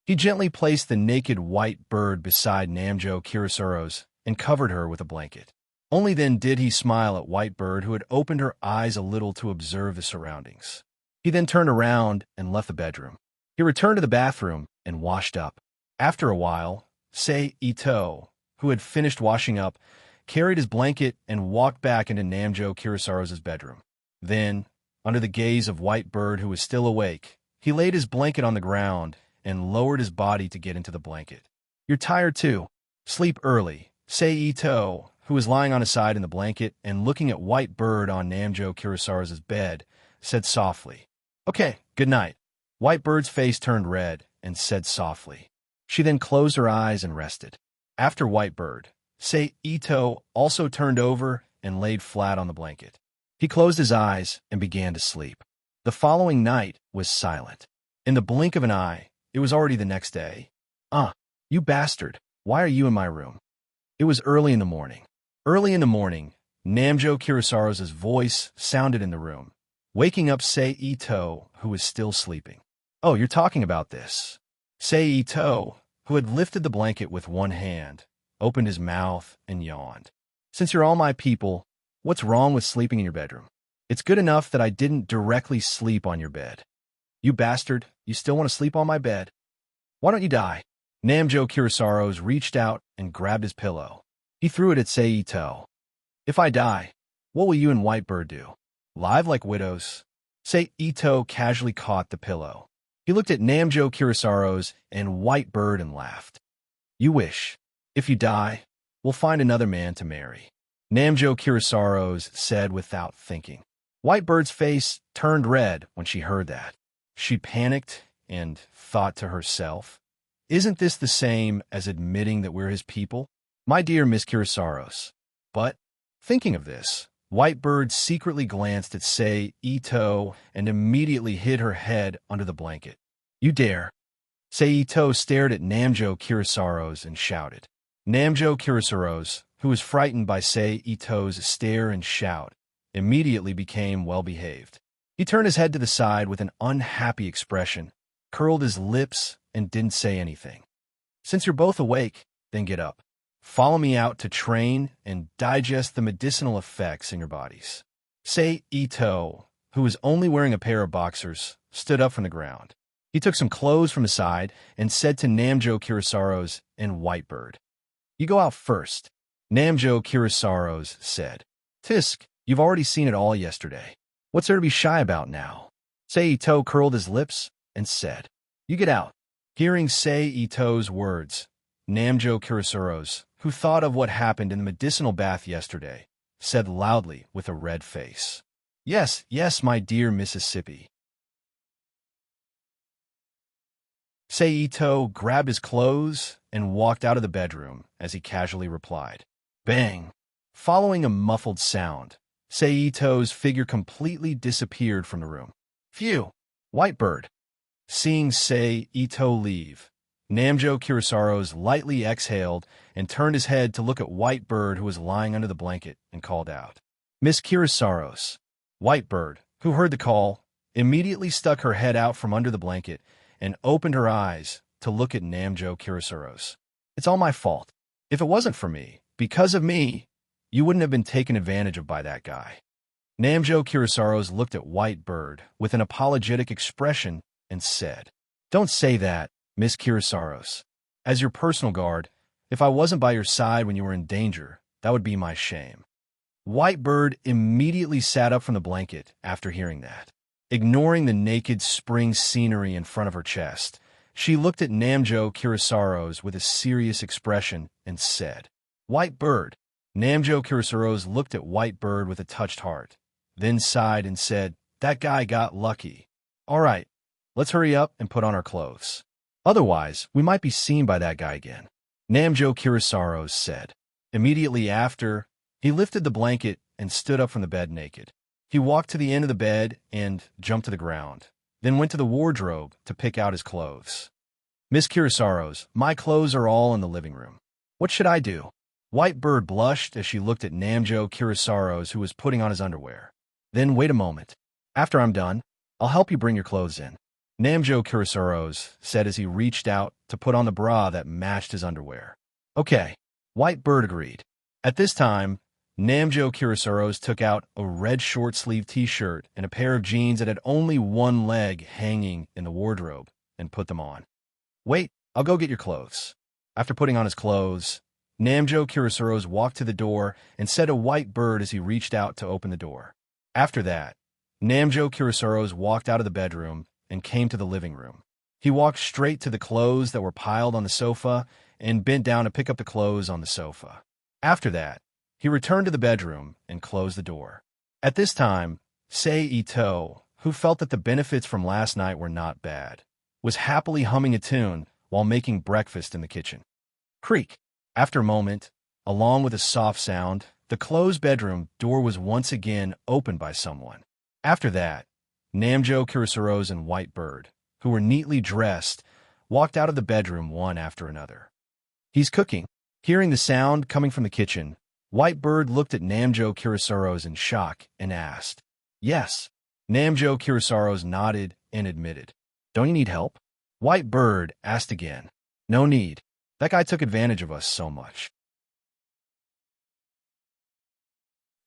He gently placed the naked Whitebird beside Namjo Kirisaro's and covered her with a blanket. Only then did he smile at Whitebird, who had opened her eyes a little to observe the surroundings. He then turned around and left the bedroom. He returned to the bathroom and washed up. After a while, Ito, who had finished washing up, carried his blanket and walked back into Namjo Kirisaro's bedroom. Then, under the gaze of Whitebird, who was still awake, he laid his blanket on the ground and lowered his body to get into the blanket. You're tired too. Sleep early, Ito, who was lying on his side in the blanket and looking at Whitebird on Namjo Kirisaro's bed, said softly. Okay, good night. Whitebird's face turned red and said softly. She then closed her eyes and rested. After Whitebird, Ito also turned over and laid flat on the blanket. He closed his eyes and began to sleep. The following night was silent. In the blink of an eye, it was already the next day. You bastard, why are you in my room? It was early in the morning. Early in the morning, Namjo Kirisaro's voice sounded in the room, waking up Ito, who was still sleeping. Oh, you're talking about this. Ito, who had lifted the blanket with one hand, opened his mouth and yawned. Since you're all my people, what's wrong with sleeping in your bedroom? It's good enough that I didn't directly sleep on your bed. You bastard, you still want to sleep on my bed? Why don't you die? Namjo Kirisaro's reached out and grabbed his pillow. He threw it at Ito. If I die, what will you and Whitebird do? Live like widows? Ito casually caught the pillow. He looked at Namjo Kirisaro's and Whitebird and laughed. You wish. If you die, we'll find another man to marry. Namjo Kirisaro's said without thinking. Whitebird's face turned red when she heard that. She panicked and thought to herself, isn't this the same as admitting that we're his people? My dear Miss Kirisaro's. But, thinking of this, Whitebird secretly glanced at Ito and immediately hid her head under the blanket. You dare. Ito stared at Namjo Kirisaro's and shouted. Namjo Kirisaro's, who was frightened by Ito's stare and shout, immediately became well-behaved. He turned his head to the side with an unhappy expression, curled his lips, and didn't say anything. Since you're both awake, then get up. Follow me out to train and digest the medicinal effects in your bodies. Ito, who was only wearing a pair of boxers, stood up from the ground. He took some clothes from his side and said to Namjo Kirisaro's and Whitebird, You go out first. Namjo Kirisaro's said. Tisk, you've already seen it all yesterday. What's there to be shy about now? Ito curled his lips and said, You get out. Hearing Ito's words, Namjo Kirisaro's, who thought of what happened in the medicinal bath yesterday, said loudly with a red face. Yes, yes, my dear Mississippi. Seito grabbed his clothes and walked out of the bedroom as he casually replied, "Bang!" Following a muffled sound, Seito's figure completely disappeared from the room. Phew! Whitebird. Seeing Seito leave, Namjo Kurosaros lightly exhaled and turned his head to look at Whitebird, who was lying under the blanket, and called out, "Miss Kurosaros." Whitebird, who heard the call, immediately stuck her head out from under the blanket and opened her eyes to look at Namjo Kurosaros. "It's all my fault. If it wasn't for me, because of me, you wouldn't have been taken advantage of by that guy." Namjo Kurosaros looked at Whitebird with an apologetic expression and said, "Don't say that, Miss Kurosaros. As your personal guard, if I wasn't by your side when you were in danger, that would be my shame." Whitebird immediately sat up from the blanket after hearing that. Ignoring the naked spring scenery in front of her chest, she looked at Namjo Kurosaros with a serious expression and said, "Whitebird." Namjo Kurosaros looked at Whitebird with a touched heart, then sighed and said, "That guy got lucky. All right, let's hurry up and put on our clothes. Otherwise, we might be seen by that guy again," Namjo Kurosaros said. Immediately after, he lifted the blanket and stood up from the bed naked. He walked to the end of the bed and jumped to the ground, then went to the wardrobe to pick out his clothes. "Miss Kurosaros, my clothes are all in the living room. What should I do?" Whitebird blushed as she looked at Namjo Kurosaros, who was putting on his underwear. "Then wait a moment. After I'm done, I'll help you bring your clothes in," Namjo Kurosaros said as he reached out to put on the bra that matched his underwear. "Okay," Whitebird agreed. At this time, Namjo Kurosaros took out a red short-sleeve t-shirt and a pair of jeans that had only one leg hanging in the wardrobe and put them on. "Wait, I'll go get your clothes." After putting on his clothes, Namjo Kurosaros walked to the door and said to Whitebird as he reached out to open the door. After that, Namjo Kurosaros walked out of the bedroom and came to the living room. He walked straight to the clothes that were piled on the sofa and bent down to pick up the clothes on the sofa. After that, he returned to the bedroom and closed the door. At this time, Seito, who felt that the benefits from last night were not bad, was happily humming a tune while making breakfast in the kitchen. Creak! After a moment, along with a soft sound, the closed bedroom door was once again opened by someone. After that, Namjo Kurosaros and Whitebird, who were neatly dressed, walked out of the bedroom one after another. "He's cooking." Hearing the sound coming from the kitchen, Whitebird looked at Namjo Kurosaros in shock and asked, "Yes." Namjo Kurosaros nodded and admitted. "Don't you need help?" Whitebird asked again. "No need. That guy took advantage of us so much.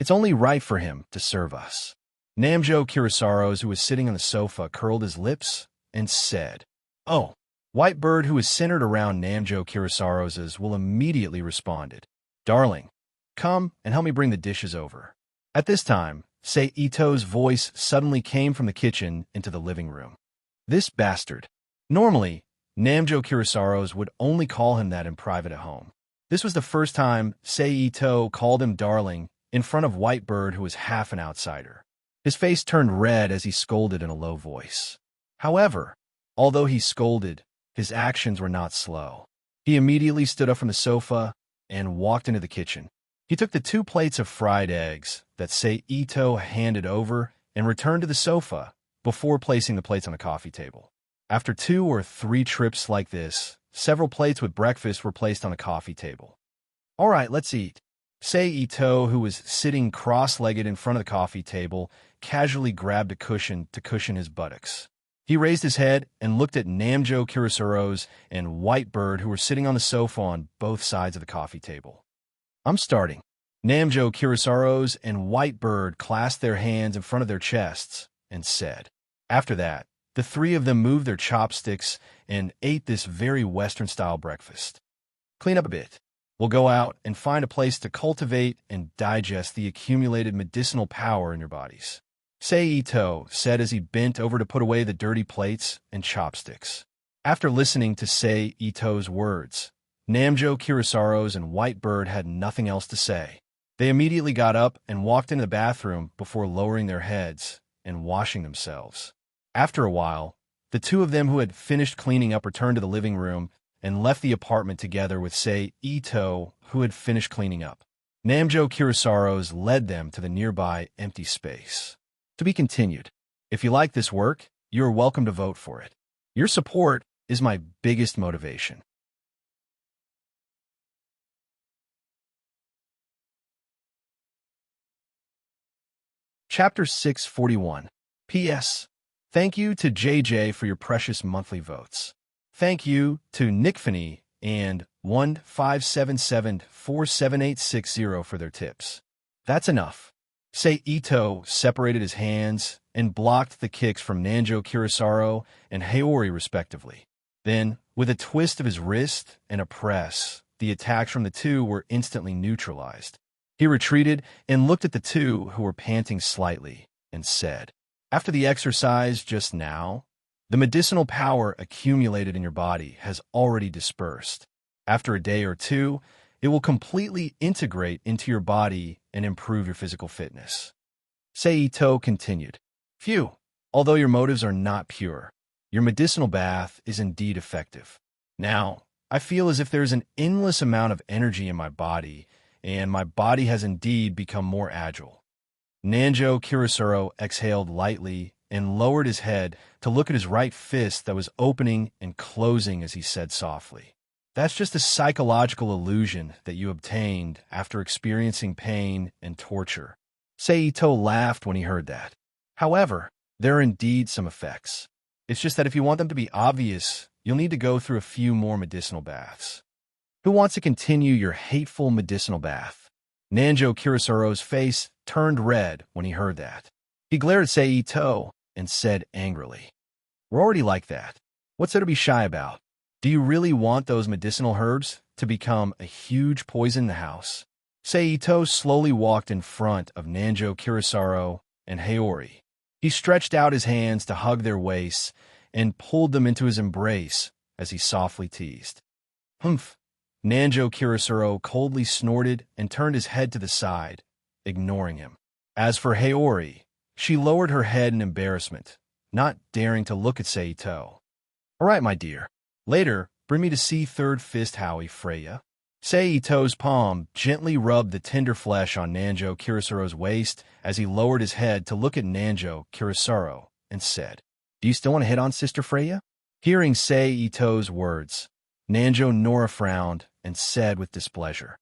It's only right for him to serve us." Namjo Kurosaros, who was sitting on the sofa, curled his lips and said, "Oh." Whitebird, who was centered around Namjo Kurosaros's, will immediately responded, "Darling, come and help me bring the dishes over." At this time, Seito's voice suddenly came from the kitchen into the living room. "This bastard." Normally, Namjo Kurosaros would only call him that in private at home. This was the first time Seito called him darling in front of Whitebird, who was half an outsider. His face turned red as he scolded in a low voice. However, although he scolded, his actions were not slow. He immediately stood up from the sofa and walked into the kitchen. He took the 2 plates of fried eggs that Seito handed over and returned to the sofa before placing the plates on the coffee table. After 2 or 3 trips like this, several plates with breakfast were placed on the coffee table. "All right, let's eat." Seito, who was sitting cross-legged in front of the coffee table, casually grabbed a cushion to cushion his buttocks. He raised his head and looked at Namjo Kurosaros and Whitebird, who were sitting on the sofa on both sides of the coffee table. "I'm starting." Namjo Kurosaros and Whitebird clasped their hands in front of their chests and said. After that, the 3 of them moved their chopsticks and ate this very Western-style breakfast. "Clean up a bit. We'll go out and find a place to cultivate and digest the accumulated medicinal power in your bodies," Seito said as he bent over to put away the dirty plates and chopsticks. After listening to Seito's words, Namjo Kurosaros and Whitebird had nothing else to say. They immediately got up and walked into the bathroom before lowering their heads and washing themselves. After a while, The two of them who had finished cleaning up returned to the living room and left the apartment together with Sei Ito, who had finished cleaning up. Namjo Kurosawa's led them to the nearby empty space. To be continued. If you like this work, you are welcome to vote for it. Your support is my biggest motivation. Chapter 641. P.S. Thank you to JJ for your precious monthly votes. Thank you to Nickfinney and 157747860 for their tips. That's enough. Sei Ito separated his hands and blocked the kicks from Namjo Kurosawa and Haori respectively. Then, with a twist of his wrist and a press, the attacks from the two were instantly neutralized. He retreated and looked at the two who were panting slightly and said, "After the exercise just now, the medicinal power accumulated in your body has already dispersed. After a day or two, it will completely integrate into your body and improve your physical fitness." Sei Ito continued, "Phew, although your motives are not pure, your medicinal bath is indeed effective. Now, I feel as if there is an endless amount of energy in my body, and my body has indeed become more agile." Namjo Kurosawa exhaled lightly and lowered his head to look at his right fist that was opening and closing as he said softly, "That's just a psychological illusion that you obtained after experiencing pain and torture." Sei Ito laughed when he heard that. "However, there are indeed some effects. It's just that if you want them to be obvious, you'll need to go through a few more medicinal baths. Who wants to continue your hateful medicinal bath?" Namjo Kurosawa's face turned red when he heard that. He glared at Sei Ito and said angrily, "We're already like that. What's there to be shy about? Do you really want those medicinal herbs to become a huge poison in the house?" Sei Ito slowly walked in front of Namjo Kurosawa and Haori. He stretched out his hands to hug their waists and pulled them into his embrace as he softly teased. "Humph." Namjo Kurosawa coldly snorted and turned his head to the side, ignoring him. As for Haori, she lowered her head in embarrassment, not daring to look at Sei Ito. "All right, my dear. Later, bring me to see Third Fist Howie, Freya." Sei Ito's palm gently rubbed the tender flesh on Namjo Kurosawa's waist as he lowered his head to look at Namjo Kurosawa and said, "Do you still want to hit on Sister Freya?" Hearing Sei Ito's words, Namjo Nora frowned and said with displeasure,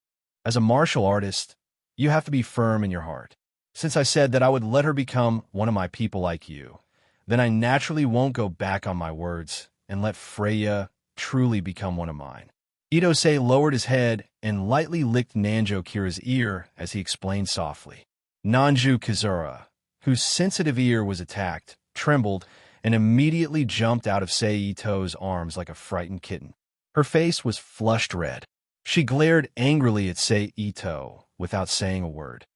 "As a martial artist, you have to be firm in your heart. Since I said that I would let her become one of my people like you, then I naturally won't go back on my words and let Freya truly become one of mine." Itose lowered his head and lightly licked Namjo Kira's ear as he explained softly. Nanju Kizura, whose sensitive ear was attacked, trembled and immediately jumped out of Sei Ito's arms like a frightened kitten. Her face was flushed red. She glared angrily at Sei Ito without saying a word.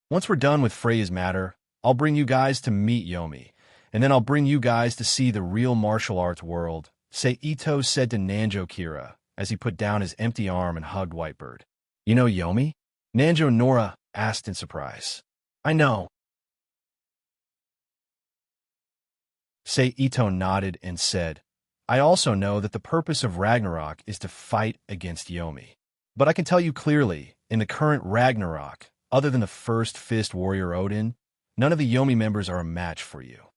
"Once we're done with Freya's matter, I'll bring you guys to meet Yomi, and then I'll bring you guys to see the real martial arts world," Sei Ito said to Nanjo Kira as he put down his empty arm and hugged Whitebird. "You know Yomi?" Namjo Nora asked in surprise. "I know." Sei Ito nodded and said, "I also know that the purpose of Ragnarok is to fight against Yomi. But I can tell you clearly, in the current Ragnarok, other than the First Fist Warrior Odin, none of the Yomi members are a match for you."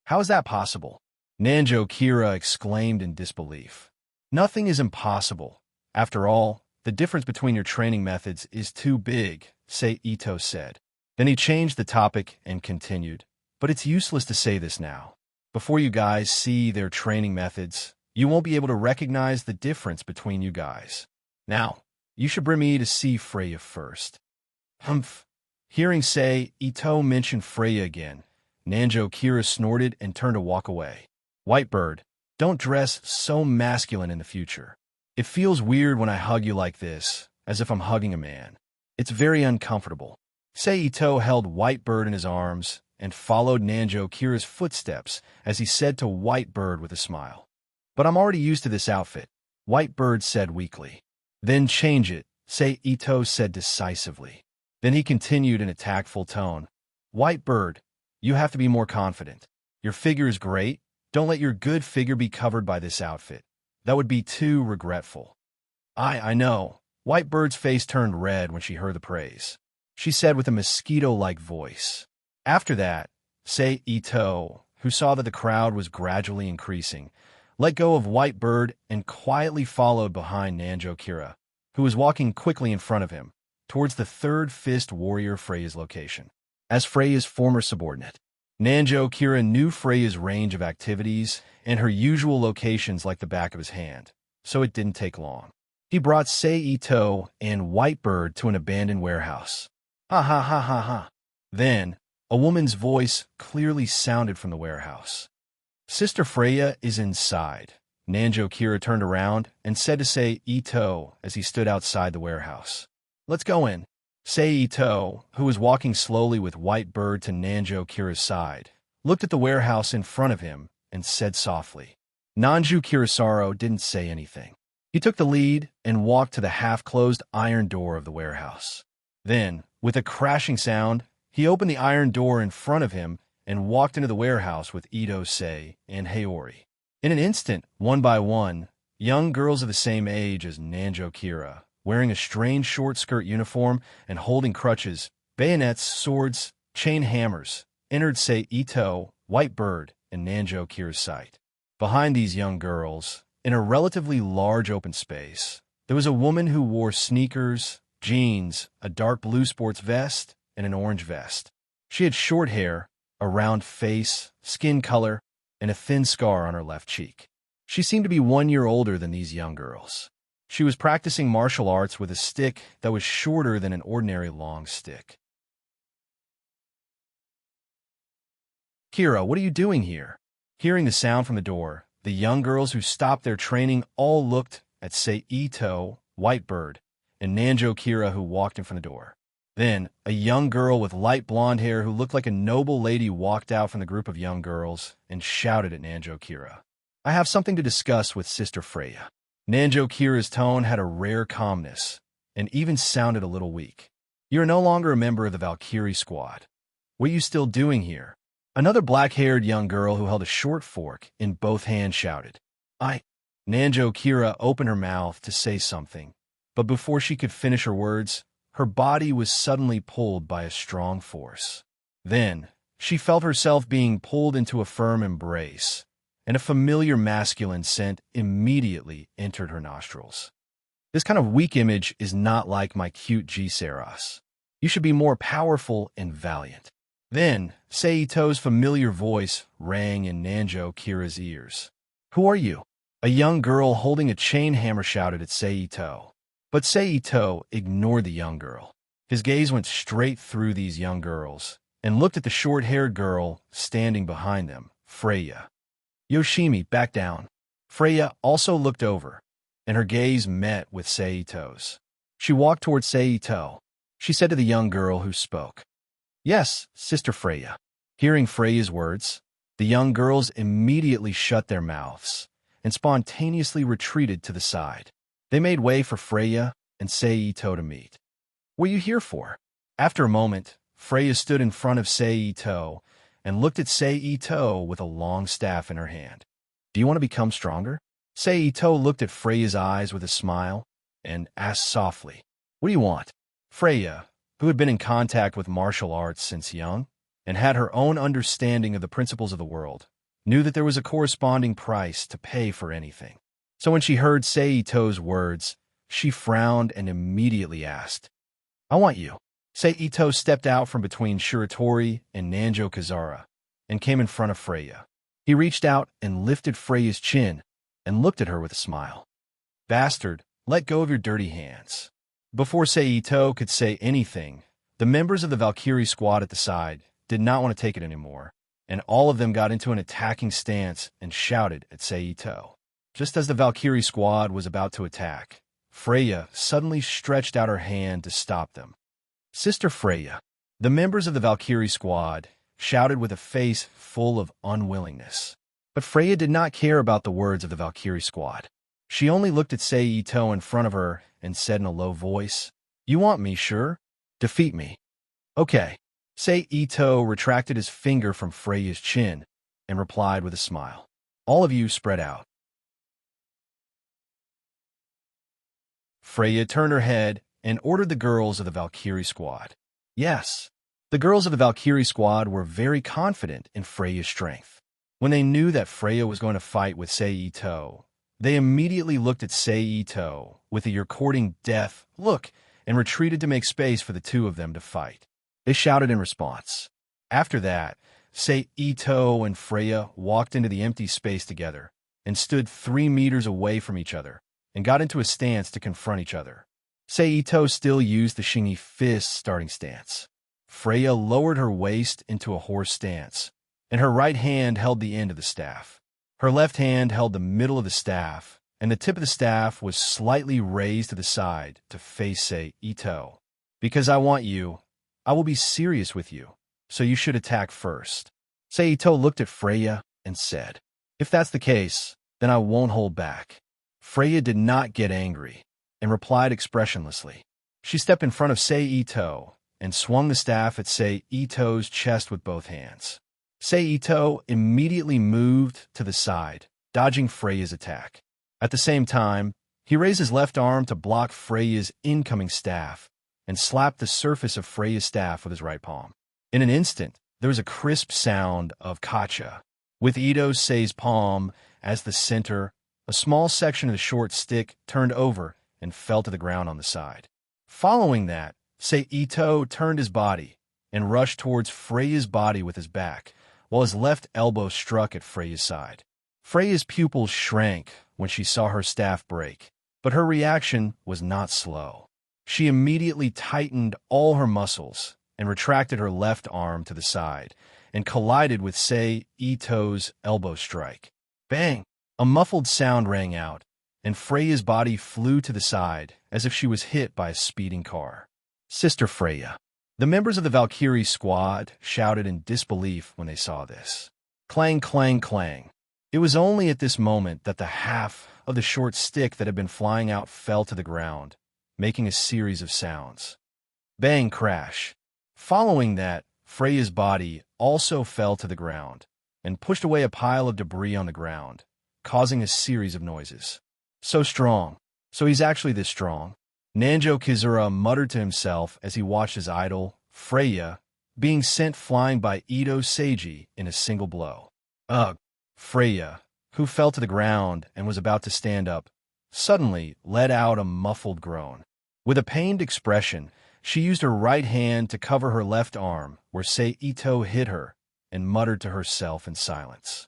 "How is that possible?" Nanjo Kira exclaimed in disbelief. "Nothing is impossible. After all, the difference between your training methods is too big," Sei Ito said. Then he changed the topic and continued, "But it's useless to say this now. Before you guys see their training methods, you won't be able to recognize the difference between you guys. Now, you should bring me to see Freya first." "Humph." Hearing Sei Ito mention Freya again, Nanjo Kira snorted and turned to walk away. "Whitebird, don't dress so masculine in the future. It feels weird when I hug you like this, as if I'm hugging a man. It's very uncomfortable." Sei Ito held Whitebird in his arms and followed Nanjo Kira's footsteps as he said to Whitebird with a smile, "But I'm already used to this outfit," Whitebird said weakly. "Then change it," Sei Ito said decisively. Then he continued in a tactful tone, "Whitebird, you have to be more confident. Your figure is great, Don't let your good figure be covered by this outfit. That would be too regretful. I know. Whitebird's face turned red when she heard the praise. She said with a mosquito-like voice. After that, Sei Ito, who saw that the crowd was gradually increasing, let go of Whitebird and quietly followed behind Nanjo Kira, who was walking quickly in front of him, towards the third fist warrior Freya's location. As Freya's former subordinate, Nanjo Kira knew Freya's range of activities and her usual locations like the back of his hand, so it didn't take long. He brought Sei Ito and Whitebird to an abandoned warehouse. Ha ha ha ha ha. Then, a woman's voice clearly sounded from the warehouse. Sister Freya is inside. Nanjo Kira turned around and said to Sei Ito as he stood outside the warehouse. Let's go in. Sei Ito, who was walking slowly with Whitebird to Nanjo Kira's side, looked at the warehouse in front of him and said softly. Nanju Kirasaro didn't say anything. He took the lead and walked to the half-closed iron door of the warehouse. Then, with a crashing sound, he opened the iron door in front of him and walked into the warehouse with Ito Sei and Haori. In an instant, one by one, young girls of the same age as Nanjo Kira, wearing a strange short-skirt uniform and holding crutches, bayonets, swords, chain hammers, entered Sei Ito, Whitebird, and Nanjo Kira's sight. Behind these young girls, in a relatively large open space, there was a woman who wore sneakers, jeans, a dark blue sports vest, and an orange vest. She had short hair, a round face, skin color, and a thin scar on her left cheek. She seemed to be 1 year older than these young girls. She was practicing martial arts with a stick that was shorter than an ordinary long stick. Kira, what are you doing here? Hearing the sound from the door, the young girls who stopped their training all looked at Sei Ito, Whitebird, and Nanjo Kira who walked in from the door. Then, a young girl with light blonde hair who looked like a noble lady walked out from the group of young girls and shouted at Nanjo Kira. I have something to discuss with Sister Freya. Nanjo Kira's tone had a rare calmness and even sounded a little weak. You are no longer a member of the Valkyrie squad. What are you still doing here? Another black-haired young girl who held a short fork in both hands shouted. Nanjo Kira opened her mouth to say something, but before she could finish her words, her body was suddenly pulled by a strong force. Then, she felt herself being pulled into a firm embrace, and a familiar masculine scent immediately entered her nostrils. This kind of weak image is not like my cute G-Seras. You should be more powerful and valiant. Then, Sei Ito's familiar voice rang in Nanjo Kira's ears. Who are you? A young girl holding a chain hammer shouted at Sei Ito. But Sei Ito ignored the young girl. His gaze went straight through these young girls and looked at the short-haired girl standing behind them, Freya. Yoshimi, back down. Freya also looked over, and her gaze met with Sei Ito's. She walked towards Sei Ito. She said to the young girl who spoke, Yes, Sister Freya. Hearing Freya's words, the young girls immediately shut their mouths and spontaneously retreated to the side. They made way for Freya and Sei Ito to meet. What are you here for? After a moment, Freya stood in front of Sei Ito and looked at Sei Ito with a long staff in her hand. Do you want to become stronger? Sei Ito looked at Freya's eyes with a smile and asked softly, What do you want? Freya, who had been in contact with martial arts since young and had her own understanding of the principles of the world, knew that there was a corresponding price to pay for anything. So when she heard Sei Ito's words, she frowned and immediately asked, I want you. Sei Ito stepped out from between Shiratori and Nanjo Kazara and came in front of Freya. He reached out and lifted Freya's chin and looked at her with a smile. Bastard, let go of your dirty hands. Before Sei Ito could say anything, the members of the Valkyrie squad at the side did not want to take it anymore, and all of them got into an attacking stance and shouted at Sei Ito. Just as the Valkyrie squad was about to attack, Freya suddenly stretched out her hand to stop them. Sister Freya. The members of the Valkyrie squad shouted with a face full of unwillingness. But Freya did not care about the words of the Valkyrie squad. She only looked at Sei Ito in front of her and said in a low voice, You want me, sure? Defeat me. Okay. Sei Ito retracted his finger from Freya's chin and replied with a smile. All of you spread out. Freya turned her head and ordered the girls of the Valkyrie squad. Yes, the girls of the Valkyrie squad were very confident in Freya's strength. When they knew that Freya was going to fight with Seito, they immediately looked at Seito with a "you're courting death" look and retreated to make space for the two of them to fight. They shouted in response. After that, Seito and Freya walked into the empty space together and stood 3 meters away from each other and got into a stance to confront each other. Seito still used the Shingi fist starting stance. Freya lowered her waist into a horse stance, and her right hand held the end of the staff. Her left hand held the middle of the staff, and the tip of the staff was slightly raised to the side to face Seito. Because I want you, I will be serious with you, so you should attack first. Seito looked at Freya and said, if that's the case, then I won't hold back. Freya did not get angry and replied expressionlessly. She stepped in front of Seito and swung the staff at Seito's chest with both hands. Seito immediately moved to the side, dodging Freya's attack. At the same time, he raised his left arm to block Freya's incoming staff and slapped the surface of Freya's staff with his right palm. In an instant, there was a crisp sound of kacha. With Ito-sei's palm as the center, a small section of the short stick turned over and fell to the ground on the side. Following that, Seito turned his body and rushed towards Freya's body with his back, while his left elbow struck at Freya's side. Freya's pupils shrank when she saw her staff break, but her reaction was not slow. She immediately tightened all her muscles and retracted her left arm to the side and collided with Seito's elbow strike. Bang! A muffled sound rang out, and Freya's body flew to the side as if she was hit by a speeding car. Sister Freya. The members of the Valkyrie squad shouted in disbelief when they saw this. Clang, clang, clang. It was only at this moment that the half of the short stick that had been flying out fell to the ground, making a series of sounds. Bang, crash. Following that, Freya's body also fell to the ground and pushed away a pile of debris on the ground, causing a series of noises. So strong. So he's actually this strong. Nanjo Kizura muttered to himself as he watched his idol, Freya, being sent flying by Ito Seiji in a single blow. Ugh! Freya, who fell to the ground and was about to stand up, suddenly let out a muffled groan. With a pained expression, she used her right hand to cover her left arm where Seito hit her and muttered to herself in silence.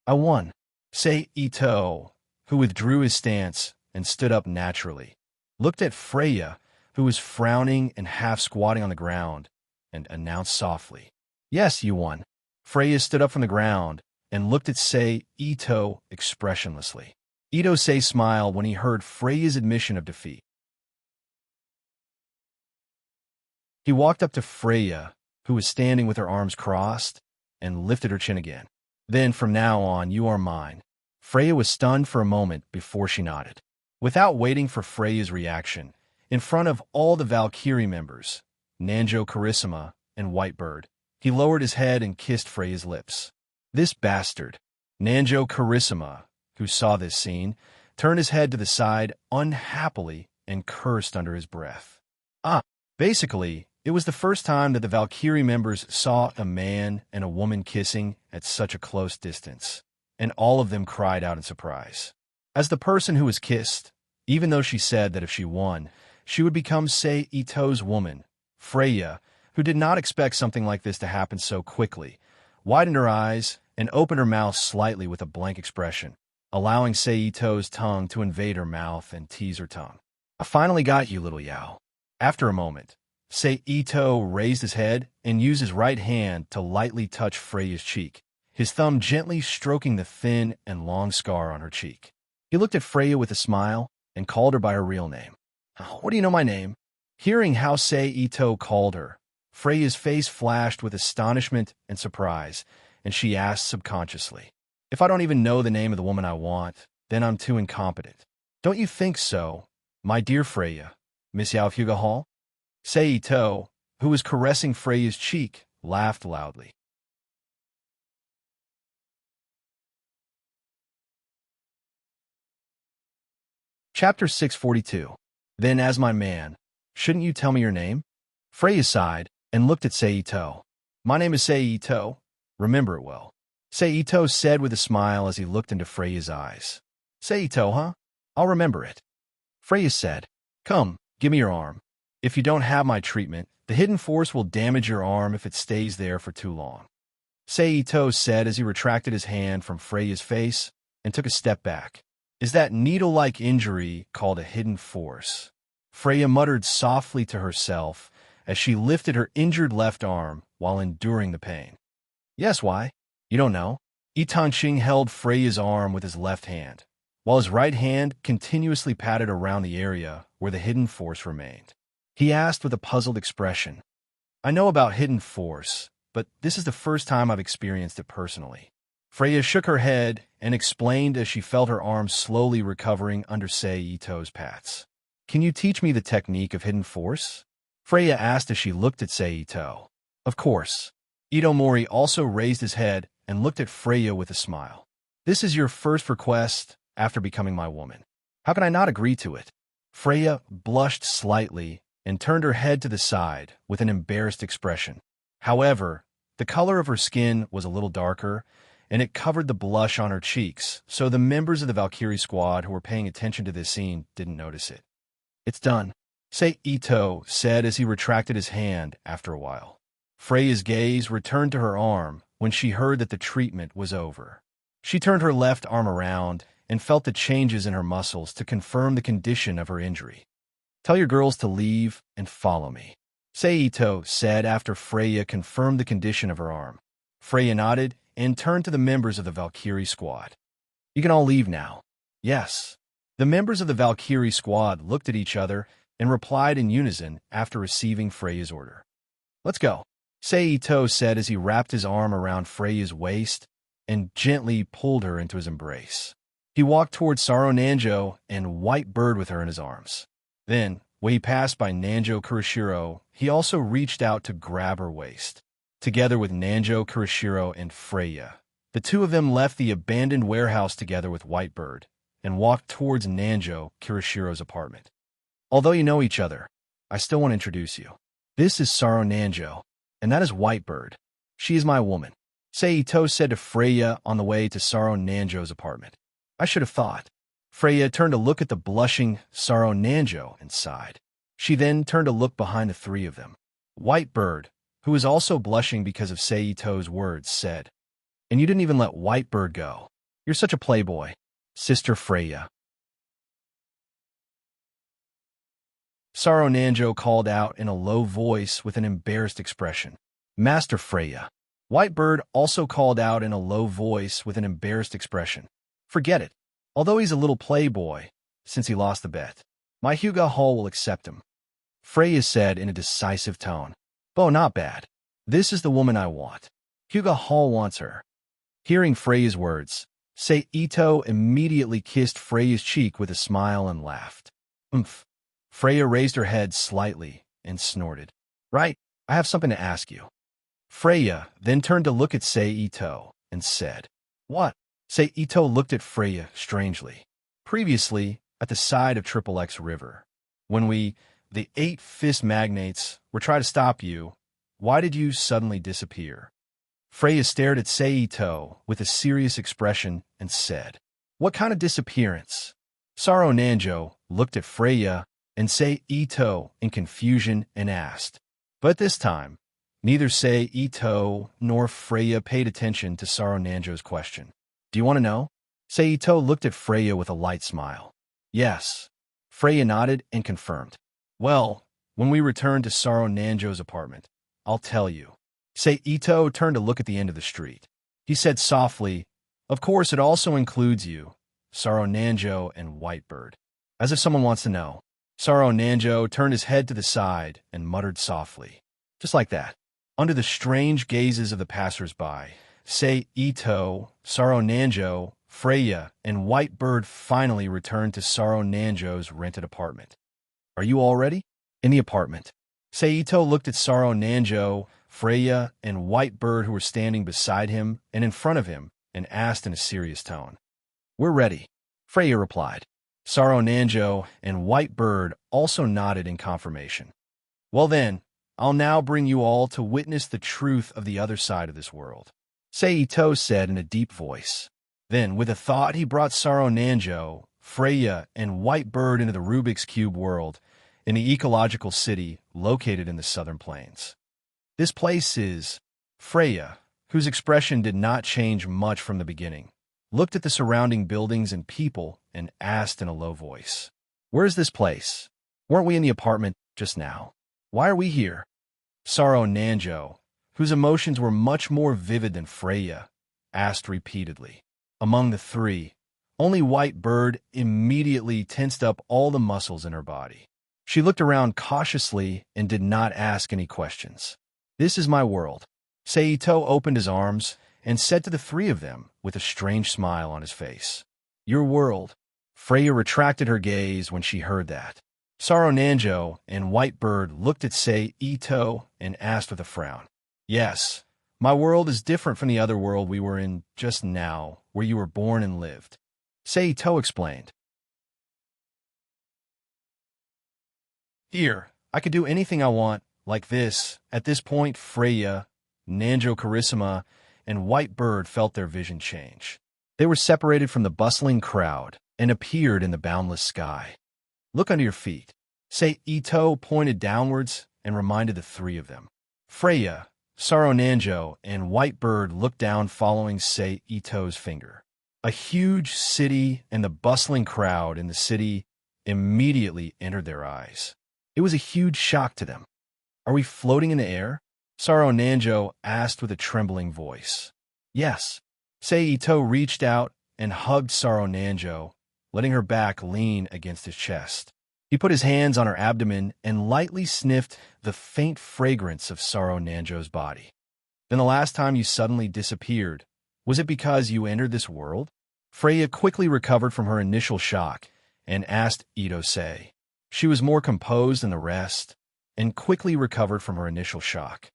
I won. Seito, who withdrew his stance and stood up naturally, looked at Freya, who was frowning and half squatting on the ground, and announced softly, Yes, you won. Freya stood up from the ground and looked at Seito expressionlessly. Ito-sei smiled when he heard Freya's admission of defeat. He walked up to Freya, who was standing with her arms crossed, and lifted her chin again. Then, from now on, you are mine. Freya was stunned for a moment before she nodded. Without waiting for Freya's reaction, in front of all the Valkyrie members, Nanjo Carissima and Whitebird, he lowered his head and kissed Freya's lips. This bastard, Nanjo Carissima, who saw this scene, turned his head to the side unhappily and cursed under his breath. Basically, it was the first time that the Valkyrie members saw a man and a woman kissing at such a close distance, and all of them cried out in surprise. As the person who was kissed, even though she said that if she won, she would become Seito's woman, Freya, who did not expect something like this to happen so quickly, widened her eyes and opened her mouth slightly with a blank expression, allowing Seito's tongue to invade her mouth and tease her tongue. I finally got you, little Yao. After a moment, Seito raised his head and used his right hand to lightly touch Freya's cheek, his thumb gently stroking the thin and long scar on her cheek. He looked at Freya with a smile and called her by her real name. What do you know my name? Hearing how Seito called her, Freya's face flashed with astonishment and surprise, and she asked subconsciously, If I don't even know the name of the woman I want, then I'm too incompetent. Don't you think so, my dear Freya, Miss Yao Fuga Hall? Seito, who was caressing Freya's cheek, laughed loudly. Chapter 642. Then, as my man, shouldn't you tell me your name? Freya sighed and looked at Seito. My name is Seito. Remember it well. Seito said with a smile as he looked into Freya's eyes. Seito, huh? I'll remember it. Freya said, Come, give me your arm. If you don't have my treatment, the hidden force will damage your arm if it stays there for too long. Seito said as he retracted his hand from Freya's face and took a step back. Is that needle-like injury called a hidden force? Freya muttered softly to herself as she lifted her injured left arm while enduring the pain. Yes, why? You don't know. Itanqing held Freya's arm with his left hand, while his right hand continuously patted around the area where the hidden force remained. He asked with a puzzled expression, I know about hidden force, but this is the first time I've experienced it personally. Freya shook her head and explained as she felt her arm slowly recovering under Seito's pats. Can you teach me the technique of hidden force? Freya asked as she looked at Seito. Of course. Itomori also raised his head and looked at Freya with a smile. This is your first request after becoming my woman. How can I not agree to it? Freya blushed slightly and turned her head to the side with an embarrassed expression. However, the color of her skin was a little darker, and it covered the blush on her cheeks, so the members of the Valkyrie squad who were paying attention to this scene didn't notice it. It's done, Seito said as he retracted his hand after a while. Freya's gaze returned to her arm when she heard that the treatment was over. She turned her left arm around and felt the changes in her muscles to confirm the condition of her injury. Tell your girls to leave and follow me, Seito said after Freya confirmed the condition of her arm. Freya nodded and turned to the members of the Valkyrie squad. You can all leave now. Yes. The members of the Valkyrie squad looked at each other and replied in unison after receiving Freya's order. Let's go, Seito said as he wrapped his arm around Freya's waist and gently pulled her into his embrace. He walked towards Saro Nanjo and White Bird with her in his arms. Then, when he passed by Nanjo Kurashiro, he also reached out to grab her waist. Together with Nanjo Kurashiro and Freya, the two of them left the abandoned warehouse together with White Bird and walked towards Nanjo Kurashiro's apartment. Although you know each other, I still want to introduce you. This is Saro Nanjo, and that is White Bird. She is my woman, Seito said to Freya on the way to Saro Nanjo's apartment. I should have thought. Freya turned to look at the blushing Saro Nanjo and sighed. She then turned to look behind the three of them. White Bird, who was also blushing because of Seito's words, said, And you didn't even let White Bird go. You're such a playboy, Sister Freya. Saro Nanjo called out in a low voice with an embarrassed expression. Master Freya. White Bird also called out in a low voice with an embarrassed expression. Forget it. Although he's a little playboy, since he lost the bet, my Hyuga Hall will accept him. Freya said in a decisive tone. Oh, not bad. This is the woman I want. Hyuga Hall wants her. Hearing Freya's words, Seito immediately kissed Freya's cheek with a smile and laughed. Oomph. Freya raised her head slightly and snorted. Right, I have something to ask you. Freya then turned to look at Seito and said, What? Seito looked at Freya strangely. Previously, at the side of Triple X River, when we, the 8 fist magnates, were trying to stop you, why did you suddenly disappear? Freya stared at Seito with a serious expression and said, What kind of disappearance? Saro Nanjo looked at Freya and Seito in confusion and asked. But this time, neither Seito nor Freya paid attention to Saro Nanjo's question. Do you want to know? Seito looked at Freya with a light smile. Yes. Freya nodded and confirmed. Well, when we return to Saro Nanjo's apartment, I'll tell you. Seito turned to look at the end of the street. He said softly, Of course, it also includes you, Saro Nanjo and White Bird. As if someone wants to know. Saro Nanjo turned his head to the side and muttered softly. Just like that. Under the strange gazes of the passers-by, Seito, Saro Nanjo, Freya, and White Bird finally returned to Saro Nanjo's rented apartment. Are you all ready? In the apartment. Seito looked at Saro Nanjo, Freya, and White Bird who were standing beside him and in front of him and asked in a serious tone. We're ready, Freya replied. Sorrow Nanjo and White Bird also nodded in confirmation. Well then, I'll now bring you all to witness the truth of the other side of this world, Seito said in a deep voice. Then, with a thought, he brought Sorrow Nanjo, Freya, and White Bird into the Rubik's Cube world, in the ecological city located in the southern plains. This place is Freya, whose expression did not change much from the beginning, looked at the surrounding buildings and people and asked in a low voice, "Where is this place? Weren't we in the apartment just now? Why are we here?" Sorrow Nanjo, whose emotions were much more vivid than Freya, asked repeatedly. Among the three, only White Bird immediately tensed up all the muscles in her body. She looked around cautiously and did not ask any questions. "This is my world." Seito opened his arms and said to the three of them with a strange smile on his face, "Your world." Freya retracted her gaze when she heard that. Sorrow Nanjo and White Bird looked at Seito and asked with a frown, "Yes, my world is different from the other world we were in just now, where you were born and lived," Seito explained. "Here, I could do anything I want, like this." At this point, Freya, Nanjo Carissima, and White Bird felt their vision change. They were separated from the bustling crowd and appeared in the boundless sky. "Look under your feet." Seito pointed downwards and reminded the three of them. Freya, Sorrow Nanjo, and White Bird looked down following Seito's finger. A huge city and the bustling crowd in the city immediately entered their eyes. It was a huge shock to them. "Are we floating in the air?" Sorrow Nanjo asked with a trembling voice. "Yes." Seito reached out and hugged Sorrow Nanjo, letting her back lean against his chest. He put his hands on her abdomen and lightly sniffed the faint fragrance of Sorrow Nanjo's body. "Then the last time you suddenly disappeared, was it because you entered this world?" Freya quickly recovered from her initial shock and asked Itose. She was more composed than the rest and quickly recovered from her initial shock.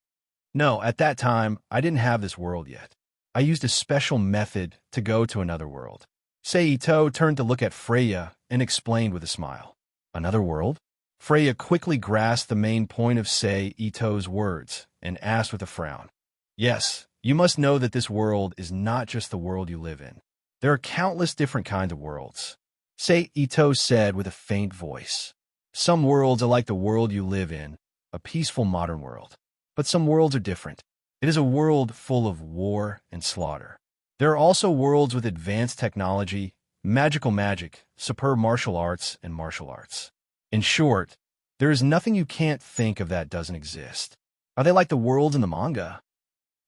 "No, at that time, I didn't have this world yet. I used a special method to go to another world." Seito turned to look at Freya and explained with a smile. "Another world?" Freya quickly grasped the main point of Seito's words and asked with a frown. "Yes, you must know that this world is not just the world you live in. There are countless different kinds of worlds," Seito said with a faint voice. "Some worlds are like the world you live in, a peaceful modern world. But some worlds are different. It is a world full of war and slaughter. There are also worlds with advanced technology, magical magic, superb martial arts, and martial arts. In short, there is nothing you can't think of that doesn't exist. Are they like the worlds in the manga?"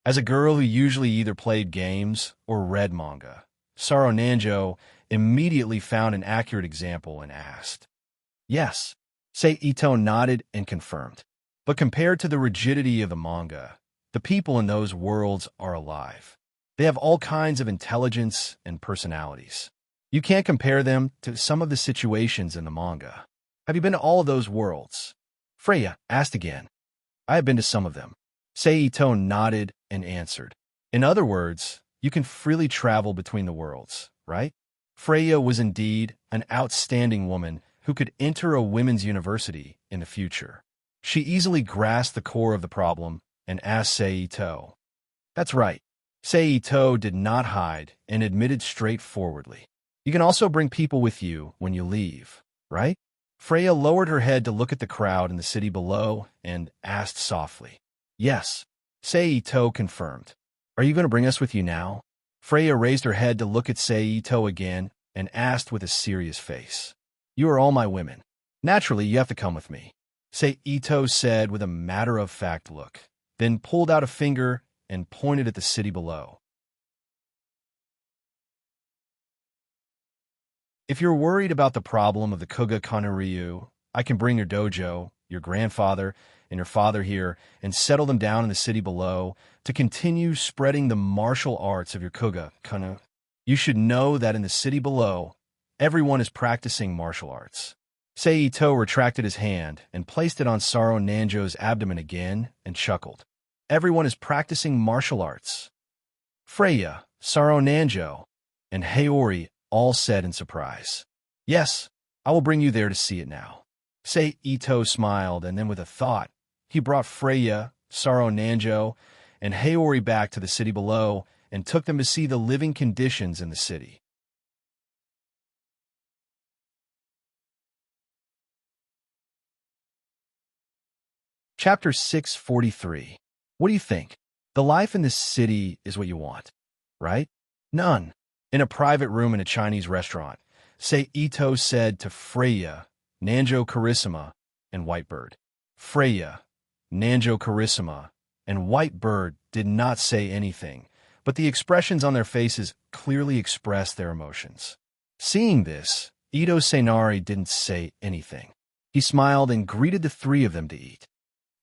As a girl who usually either played games or read manga, Sorrow Nanjo immediately found an accurate example and asked. "Yes." Seito nodded and confirmed. "But compared to the rigidity of the manga, the people in those worlds are alive. They have all kinds of intelligence and personalities. You can't compare them to some of the situations in the manga. Have you been to all of those worlds?" Freya asked again. "I have been to some of them." Seito nodded and answered. "In other words, you can freely travel between the worlds, right?" Freya was indeed an outstanding woman who could enter a women's university in the future. She easily grasped the core of the problem and asked Seito. "That's right." Seito did not hide and admitted straightforwardly. "You can also bring people with you when you leave, right?" Freya lowered her head to look at the crowd in the city below and asked softly. "Yes." Seito confirmed. "Are you going to bring us with you now?" Freya raised her head to look at Seito again and asked with a serious face. "You are all my women. Naturally, you have to come with me," Seito said with a matter-of-fact look, then pulled out a finger and pointed at the city below. "If you're worried about the problem of the Kuga Kanaryu, I can bring your dojo, your grandfather, and your father here and settle them down in the city below to continue spreading the martial arts of your Kuga Kana. You should know that in the city below, everyone is practicing martial arts." Seito retracted his hand and placed it on Sorrow Nanjo's abdomen again and chuckled. "Everyone is practicing martial arts." Freya, Sorrow Nanjo, and Haori all said in surprise. "Yes, I will bring you there to see it now. Say Ito smiled, and then with a thought, he brought Freya, Saro Nanjo, and Haori back to the city below and took them to see the living conditions in the city. Chapter 643. What do you think? The life in this city is what you want, right? None. In a private room in a Chinese restaurant, Sei Ito said to Freya, Nanjo Carissima, and Whitebird. Freya, Nanjo Carissima, and Whitebird did not say anything, but the expressions on their faces clearly expressed their emotions. Seeing this, Ito Senari didn't say anything. He smiled and greeted the three of them to eat.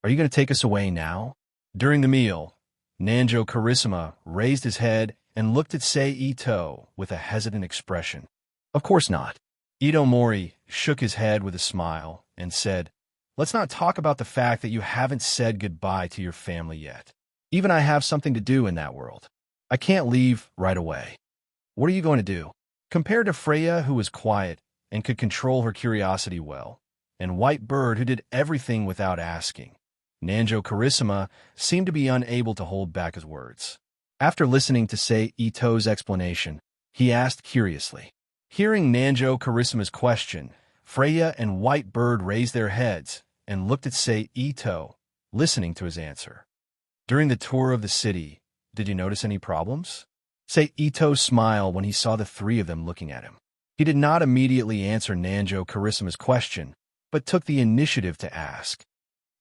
Are you going to take us away now? During the meal, Nanjo Carissima raised his head and looked at Sei Ito with a hesitant expression. Of course not. Ito Mori shook his head with a smile and said, Let's not talk about the fact that you haven't said goodbye to your family yet. Even I have something to do in that world. I can't leave right away. What are you going to do? Compared to Freya, who was quiet and could control her curiosity well, and Whitebird, who did everything without asking, Nanjo Carissima seemed to be unable to hold back his words. After listening to Sei Ito's explanation, he asked curiously. Hearing Nanjo Carissima's question, Freya and Whitebird raised their heads and looked at Sei Ito, listening to his answer. During the tour of the city, did you notice any problems? Sei Ito smiled when he saw the three of them looking at him. He did not immediately answer Nanjo Carissima's question, but took the initiative to ask.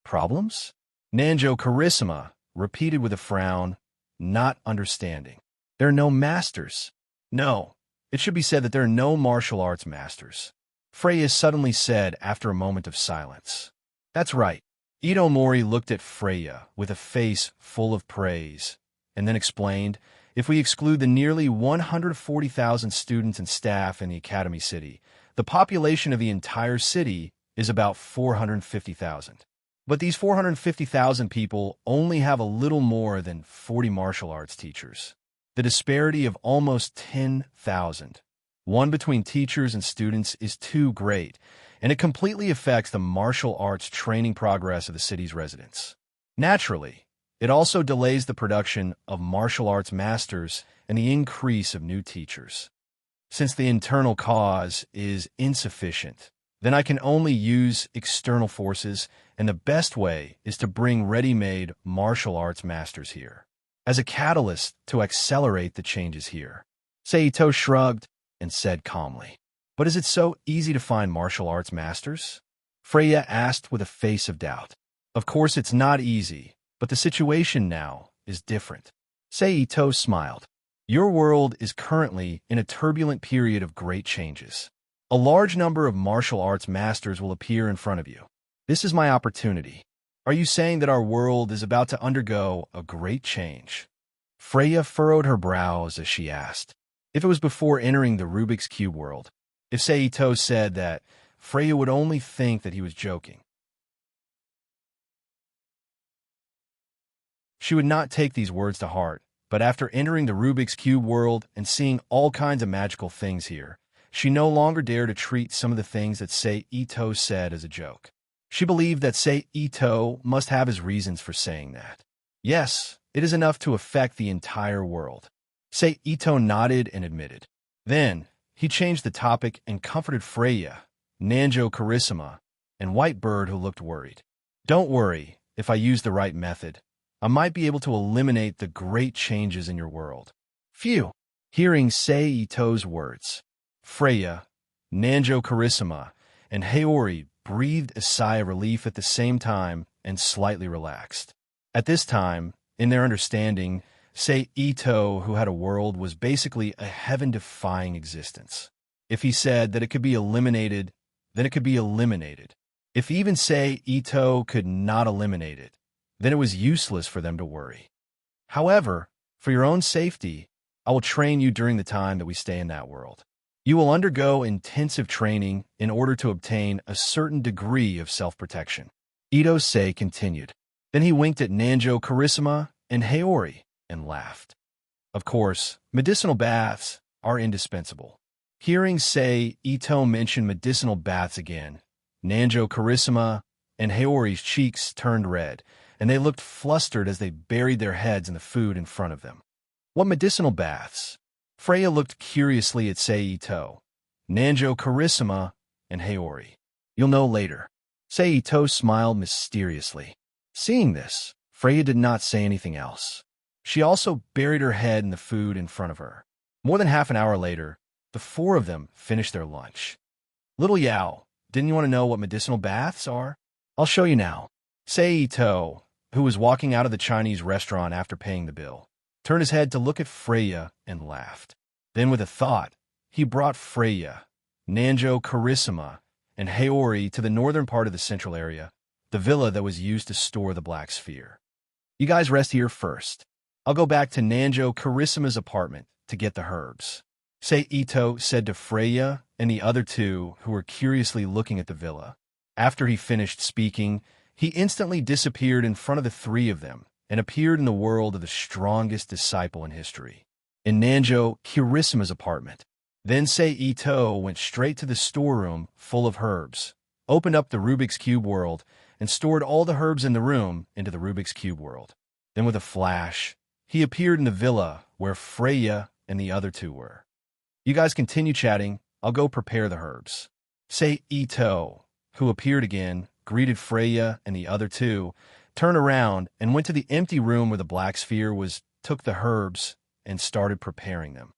Problems? Nanjo Carissima repeated with a frown, not understanding. There are no masters. No, it should be said that there are no martial arts masters. Freya suddenly said after a moment of silence. That's right. Ito Mori looked at Freya with a face full of praise, and then explained, if we exclude the nearly 140,000 students and staff in the Academy City, the population of the entire city is about 450,000. But these 450,000 people only have a little more than 40 martial arts teachers. The disparity of almost 10,000, one between teachers and students, is too great, and it completely affects the martial arts training progress of the city's residents. Naturally, it also delays the production of martial arts masters and the increase of new teachers. Since the internal cause is insufficient, then I can only use external forces, and the best way is to bring ready-made martial arts masters here, as a catalyst to accelerate the changes here. Seito shrugged and said calmly, But is it so easy to find martial arts masters? Freya asked with a face of doubt. Of course it's not easy, but the situation now is different. Seito smiled. Your world is currently in a turbulent period of great changes. A large number of martial arts masters will appear in front of you. This is my opportunity. Are you saying that our world is about to undergo a great change? Freya furrowed her brows as she asked. If it was before entering the Rubik's Cube world, if Seito said that, Freya would only think that he was joking. She would not take these words to heart, but after entering the Rubik's Cube world and seeing all kinds of magical things here, she no longer dared to treat some of the things that Sei Ito said as a joke. She believed that Sei Ito must have his reasons for saying that. Yes, it is enough to affect the entire world. Sei Ito nodded and admitted. Then, he changed the topic and comforted Freya, Nanjo Carissima, and Whitebird, who looked worried. Don't worry, if I use the right method, I might be able to eliminate the great changes in your world. Phew! Hearing Sei Ito's words, Freya, Nanjo Carissima, and Haori breathed a sigh of relief at the same time and slightly relaxed. At this time, in their understanding, Sei Ito, who had a world, was basically a heaven-defying existence. If he said that it could be eliminated, then it could be eliminated. If even Sei Ito could not eliminate it, then it was useless for them to worry. However, for your own safety, I will train you during the time that we stay in that world. You will undergo intensive training in order to obtain a certain degree of self-protection. Ito Sei continued. Then he winked at Nanjo Carissima and Haori and laughed. Of course, medicinal baths are indispensable. Hearing Sei Ito mention medicinal baths again, Nanjo Carissima and Haori's cheeks turned red, and they looked flustered as they buried their heads in the food in front of them. What medicinal baths? Freya looked curiously at Sei Ito, Nanjo Carissima, and Haori. You'll know later. Sei Ito smiled mysteriously. Seeing this, Freya did not say anything else. She also buried her head in the food in front of her. More than half an hour later, the four of them finished their lunch. Little Yao, didn't you want to know what medicinal baths are? I'll show you now. Sei Ito, who was walking out of the Chinese restaurant after paying the bill, turned his head to look at Freya and laughed. Then with a thought, he brought Freya, Nanjo Carissima, and Haori to the northern part of the central area, the villa that was used to store the Black Sphere. You guys rest here first. I'll go back to Nanjo Carissima's apartment to get the herbs. Sei Ito said to Freya and the other two who were curiously looking at the villa. After he finished speaking, he instantly disappeared in front of the three of them and appeared in the world of the strongest disciple in history, in Nanjo Carissima's apartment. Then Sei Ito went straight to the storeroom full of herbs, opened up the Rubik's Cube world, and stored all the herbs in the room into the Rubik's Cube world. Then with a flash, he appeared in the villa where Freya and the other two were. You guys continue chatting. I'll go prepare the herbs. Sei Ito, who appeared again, greeted Freya and the other two, turned around and went to the empty room where the Black Sphere was, took the herbs, and started preparing them.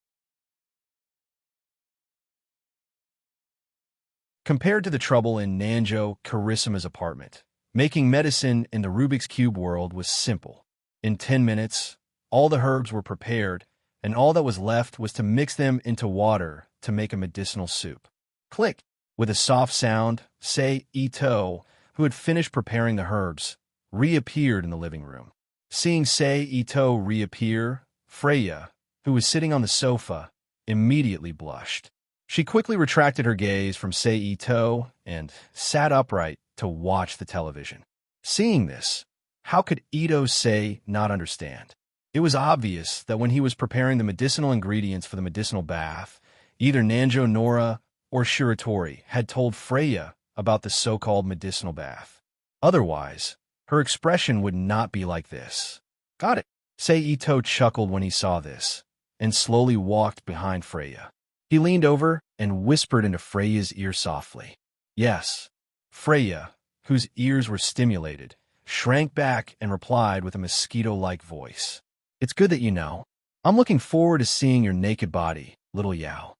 Compared to the trouble in Nanjo Carissima's apartment, making medicine in the Rubik's Cube world was simple. In 10 minutes, all the herbs were prepared, and all that was left was to mix them into water to make a medicinal soup. Click! With a soft sound, Sei Ito, who had finished preparing the herbs, reappeared in the living room. Seeing Sei Ito reappear, Freya, who was sitting on the sofa, immediately blushed. She quickly retracted her gaze from Sei Ito and sat upright to watch the television. Seeing this, how could Ito-sei not understand? It was obvious that when he was preparing the medicinal ingredients for the medicinal bath, either Nanjo Nora or Shiratori had told Freya about the so-called medicinal bath. Otherwise, her expression would not be like this. Got it. Sei Ito chuckled when he saw this, and slowly walked behind Freya. He leaned over and whispered into Freya's ear softly. Yes. Freya, whose ears were stimulated, shrank back and replied with a mosquito-like voice. It's good that you know. I'm looking forward to seeing your naked body, little Yao.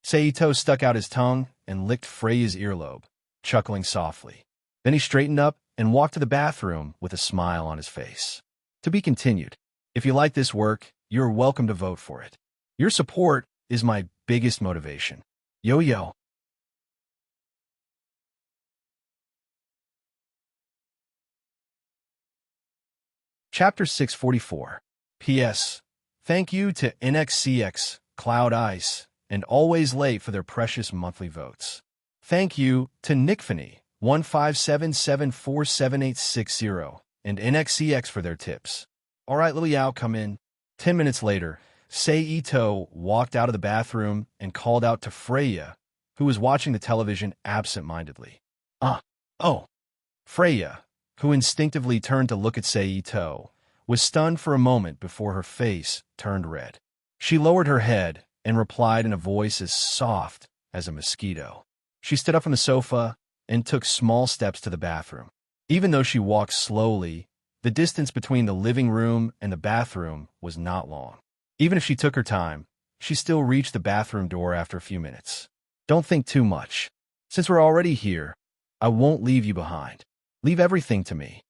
Sei Ito stuck out his tongue and licked Freya's earlobe, chuckling softly. Then he straightened up and walked to the bathroom with a smile on his face. To be continued. If you like this work, you're welcome to vote for it. Your support is my biggest motivation. Yo. Chapter 644. P.S. Thank you to NXCX, Cloud Ice, and Always Late for their precious monthly votes. Thank you to Nickfany, 157747860, and NXCX for their tips. All right, little Yao, come in. 10 minutes later, Sei Ito walked out of the bathroom and called out to Freya, who was watching the television absent-mindedly. Oh. Freya, who instinctively turned to look at Sei Ito, was stunned for a moment before her face turned red. She lowered her head and replied in a voice as soft as a mosquito. She stood up from the sofa and took small steps to the bathroom. Even though she walked slowly, the distance between the living room and the bathroom was not long. Even if she took her time, she still reached the bathroom door after a few minutes. Don't think too much. Since we're already here, I won't leave you behind. Leave everything to me.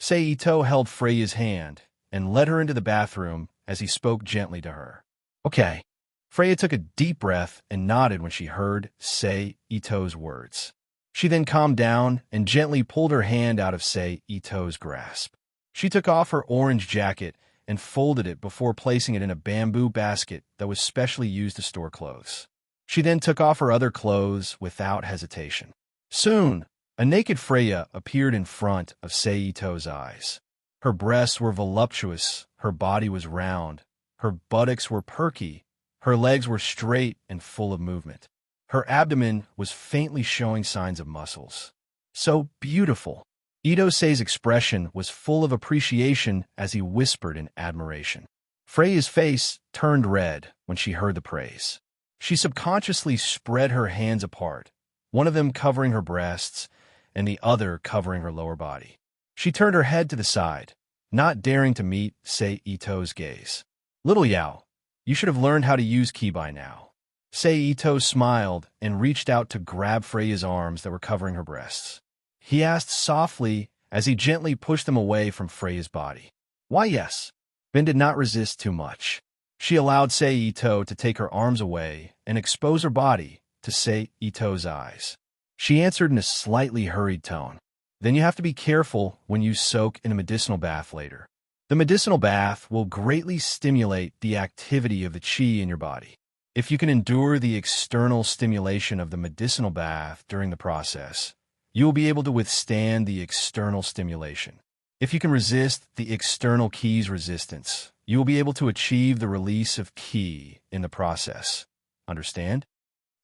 Sei Ito held Freya's hand and led her into the bathroom as he spoke gently to her. Okay. Freya took a deep breath and nodded when she heard Sei Ito's words. She then calmed down and gently pulled her hand out of Sei Ito's grasp. She took off her orange jacket and folded it before placing it in a bamboo basket that was specially used to store clothes. She then took off her other clothes without hesitation. Soon, a naked Freya appeared in front of Sei Ito's eyes. Her breasts were voluptuous, her body was round, her buttocks were perky, Her legs were straight and full of movement. Her abdomen was faintly showing signs of muscles. So beautiful. Idosei's expression was full of appreciation as he whispered in admiration. Freya's face turned red when she heard the praise. She subconsciously spread her hands apart, one of them covering her breasts and the other covering her lower body. She turned her head to the side, not daring to meet Sei Ito's gaze. "Little Yao, you should have learned how to use ki by now." Sei Ito smiled and reached out to grab Freya's arms that were covering her breasts. He asked softly as he gently pushed them away from Freya's body. "Why, yes." Ben did not resist too much. She allowed Sei Ito to take her arms away and expose her body to Sei Ito's eyes. She answered in a slightly hurried tone. "Then you have to be careful when you soak in a medicinal bath later. The medicinal bath will greatly stimulate the activity of the qi in your body. If you can endure the external stimulation of the medicinal bath during the process, you will be able to withstand the external stimulation. If you can resist the external ki's resistance, you will be able to achieve the release of ki in the process. Understand?"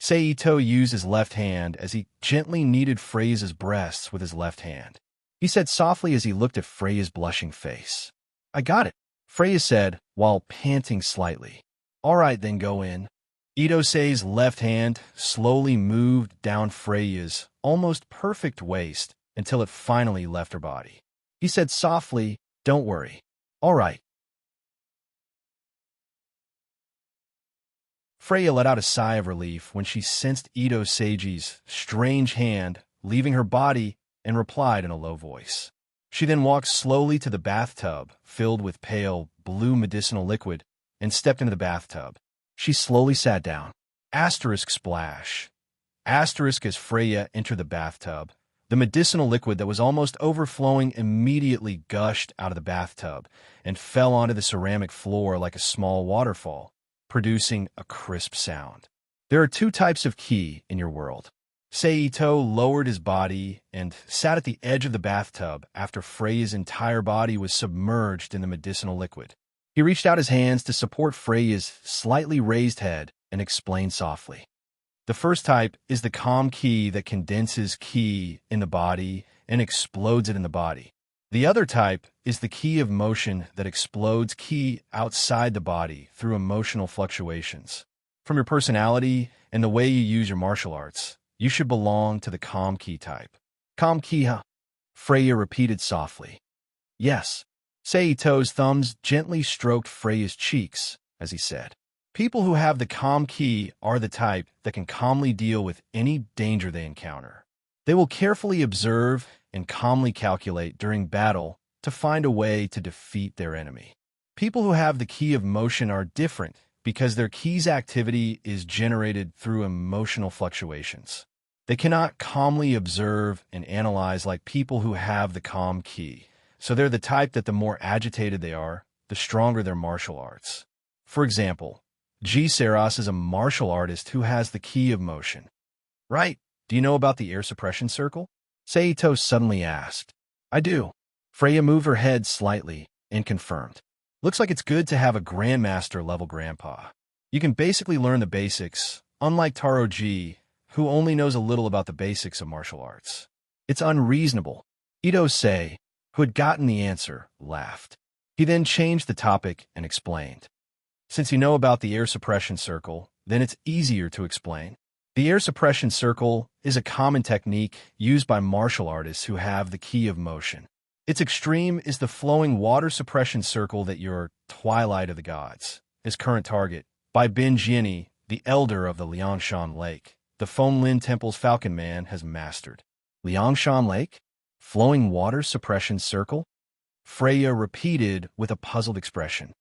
Sei Ito used his left hand as he gently kneaded Freya's breasts with his left hand. He said softly as he looked at Freya's blushing face. "I got it," Freya said while panting slightly. "All right, then go in." Idosei's left hand slowly moved down Freya's almost perfect waist until it finally left her body. He said softly, "Don't worry. All right." Freya let out a sigh of relief when she sensed Idosei's strange hand leaving her body and replied in a low voice. She then walked slowly to the bathtub filled with pale blue medicinal liquid and stepped into the bathtub. She slowly sat down. Asterisk splash. Asterisk as Freya entered the bathtub. The medicinal liquid that was almost overflowing immediately gushed out of the bathtub and fell onto the ceramic floor like a small waterfall, producing a crisp sound. There are two types of ki in your world. Sei Ito lowered his body and sat at the edge of the bathtub after Freya's entire body was submerged in the medicinal liquid. He reached out his hands to support Freya's slightly raised head and explained softly. The first type is the calm ki that condenses ki in the body and explodes it in the body. The other type is the ki of motion that explodes ki outside the body through emotional fluctuations. From your personality and the way you use your martial arts, you should belong to the calm ki type. "Calm ki, huh?" Freya repeated softly. "Yes." Sei Ito's thumbs gently stroked Freya's cheeks as he said. People who have the calm ki are the type that can calmly deal with any danger they encounter. They will carefully observe and calmly calculate during battle to find a way to defeat their enemy. People who have the ki of motion are different because their ki's activity is generated through emotional fluctuations. They cannot calmly observe and analyze like people who have the calm ki. So they're the type that the more agitated they are, the stronger their martial arts. For example, Sorcerous is a martial artist who has the ki of motion. "Right. Do you know about the air suppression circle?" Sei Ito suddenly asked. "I do." Freya moved her head slightly and confirmed. "Looks like it's good to have a grandmaster level grandpa. You can basically learn the basics, unlike Taro Ji, who only knows a little about the basics of martial arts." "It's unreasonable." Idosei, who had gotten the answer, laughed. He then changed the topic and explained. "Since you know about the air suppression circle, then it's easier to explain. The air suppression circle is a common technique used by martial artists who have the ki of motion. Its extreme is the flowing water suppression circle that your Twilight of the Gods, his current target, by Ben Jiani, the elder of the Liangshan Lake, the Fenlin Temple's Falcon Man, has mastered." "Liangshan Lake? Flowing water suppression circle?" Freya repeated with a puzzled expression.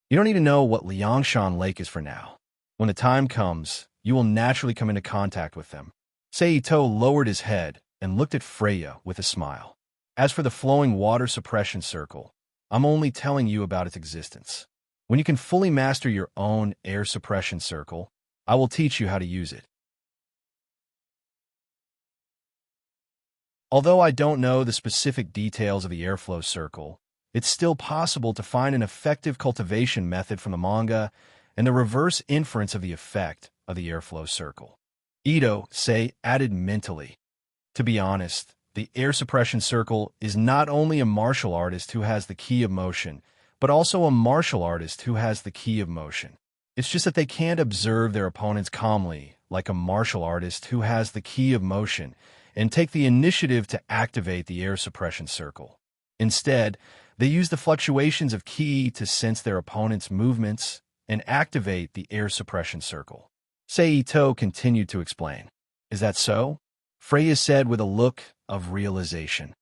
"You don't need to know what Liangshan Lake is for now. When the time comes, you will naturally come into contact with them." Sei Ito lowered his head and looked at Freya with a smile. "As for the flowing water suppression circle, I'm only telling you about its existence. When you can fully master your own air suppression circle, I will teach you how to use it." Although I don't know the specific details of the airflow circle, it's still possible to find an effective cultivation method from the manga and the reverse inference of the effect of the airflow circle. Ito, say, added mentally. To be honest, the air suppression circle is not only a martial artist who has the key of motion, but also a martial artist who has the key of motion. It's just that they can't observe their opponents calmly, like a martial artist who has the key of motion, and take the initiative to activate the air suppression circle. Instead, they use the fluctuations of ki to sense their opponent's movements and activate the air suppression circle. Ito continued to explain. Is that so? Freya said with a look of realization.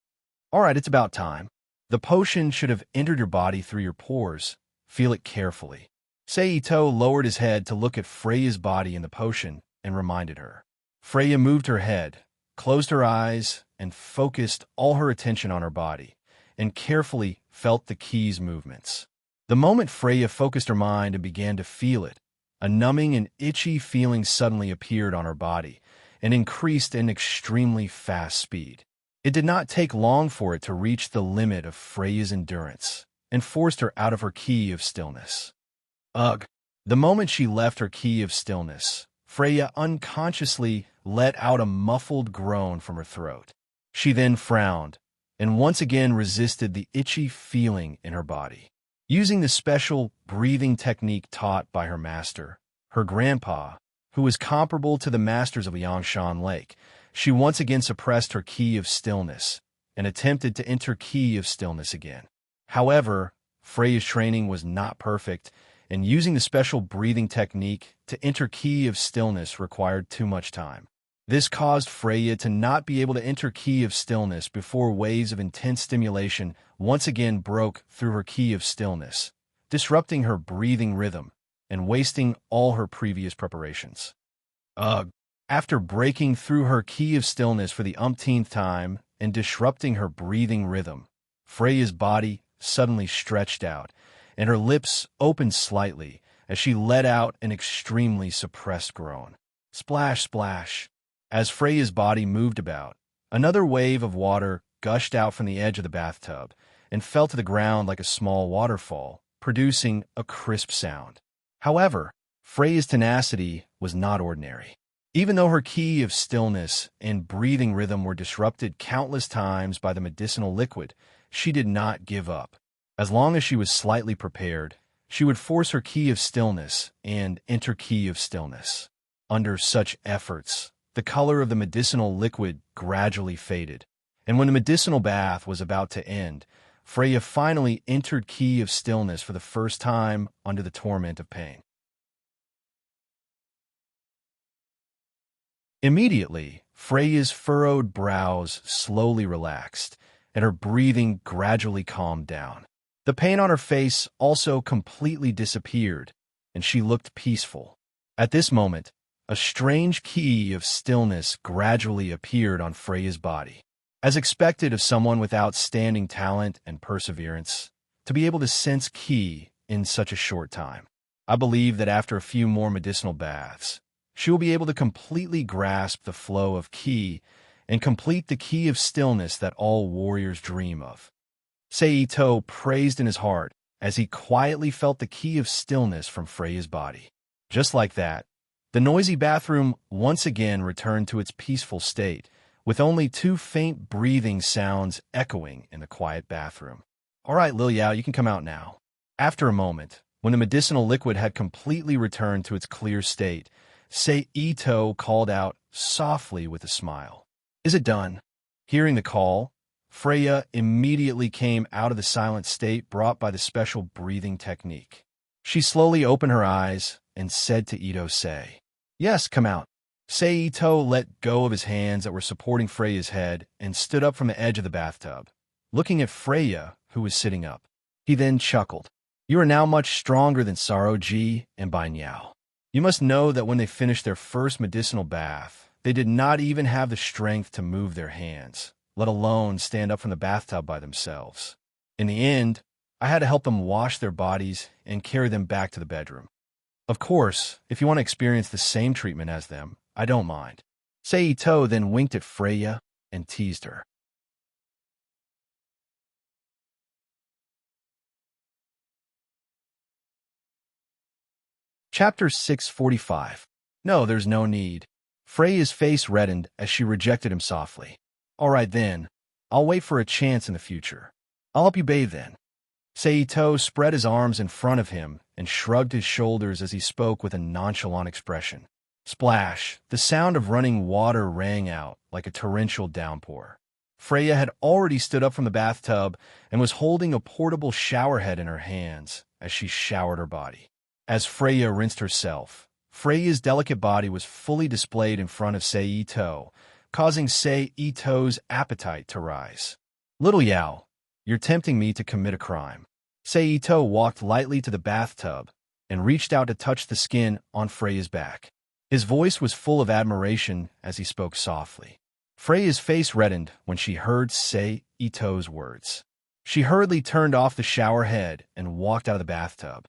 All right, it's about time. The potion should have entered your body through your pores. Feel it carefully. Ito lowered his head to look at Freya's body in the potion and reminded her. Freya moved her head, closed her eyes, and focused all her attention on her body, and carefully felt the key's movements. The moment Freya focused her mind and began to feel it, a numbing and itchy feeling suddenly appeared on her body and increased in extremely fast speed. It did not take long for it to reach the limit of Freya's endurance and forced her out of her key of stillness. Ugh! The moment she left her key of stillness, Freya unconsciously let out a muffled groan from her throat. She then frowned and once again resisted the itchy feeling in her body. Using the special breathing technique taught by her master, her grandpa, who was comparable to the masters of Yangshan Lake, she once again suppressed her key of stillness and attempted to enter key of stillness again. However, Freya's training was not perfect, and using the special breathing technique to enter key of stillness required too much time. This caused Freya to not be able to enter key of stillness before waves of intense stimulation once again broke through her key of stillness, disrupting her breathing rhythm and wasting all her previous preparations. Ugh! After breaking through her key of stillness for the umpteenth time and disrupting her breathing rhythm, Freya's body suddenly stretched out, and her lips opened slightly as she let out an extremely suppressed groan. Splash, splash! As Freya's body moved about, another wave of water gushed out from the edge of the bathtub and fell to the ground like a small waterfall, producing a crisp sound. However, Freya's tenacity was not ordinary. Even though her key of stillness and breathing rhythm were disrupted countless times by the medicinal liquid, she did not give up. As long as she was slightly prepared, she would force her key of stillness and enter key of stillness. Under such efforts, the color of the medicinal liquid gradually faded, and when the medicinal bath was about to end, Freya finally entered key of stillness for the first time under the torment of pain. Immediately, Freya's furrowed brows slowly relaxed, and her breathing gradually calmed down. The pain on her face also completely disappeared, and she looked peaceful. At this moment, a strange key of stillness gradually appeared on Freya's body. As expected of someone with outstanding talent and perseverance, to be able to sense ki in such a short time. I believe that after a few more medicinal baths, she will be able to completely grasp the flow of ki and complete the key of stillness that all warriors dream of. Ito praised in his heart as he quietly felt the key of stillness from Freya's body. Just like that, the noisy bathroom once again returned to its peaceful state, with only two faint breathing sounds echoing in the quiet bathroom. All right, Lil Yao, you can come out now. After a moment, when the medicinal liquid had completely returned to its clear state, Ito called out softly with a smile. Is it done? Hearing the call, Freya immediately came out of the silent state brought by the special breathing technique. She slowly opened her eyes and said to Ito, Yes, come out. Ito let go of his hands that were supporting Freya's head and stood up from the edge of the bathtub, looking at Freya, who was sitting up. He then chuckled. You are now much stronger than Saro-ji and Bainyao. You must know that when they finished their first medicinal bath, they did not even have the strength to move their hands, let alone stand up from the bathtub by themselves. In the end, I had to help them wash their bodies and carry them back to the bedroom. Of course, if you want to experience the same treatment as them, I don't mind. Ito then winked at Freya and teased her. Chapter 645. No, there's no need. Freya's face reddened as she rejected him softly. All right then. I'll wait for a chance in the future. I'll help you bathe then. Seito spread his arms in front of him and shrugged his shoulders as he spoke with a nonchalant expression. Splash! The sound of running water rang out like a torrential downpour. Freya had already stood up from the bathtub and was holding a portable shower head in her hands as she showered her body. As Freya rinsed herself, Freya's delicate body was fully displayed in front of Seito, causing Seito's appetite to rise. Little Yao, you're tempting me to commit a crime. Seito walked lightly to the bathtub and reached out to touch the skin on Freya's back. His voice was full of admiration as he spoke softly. Freya's face reddened when she heard Seito's words. She hurriedly turned off the shower head and walked out of the bathtub.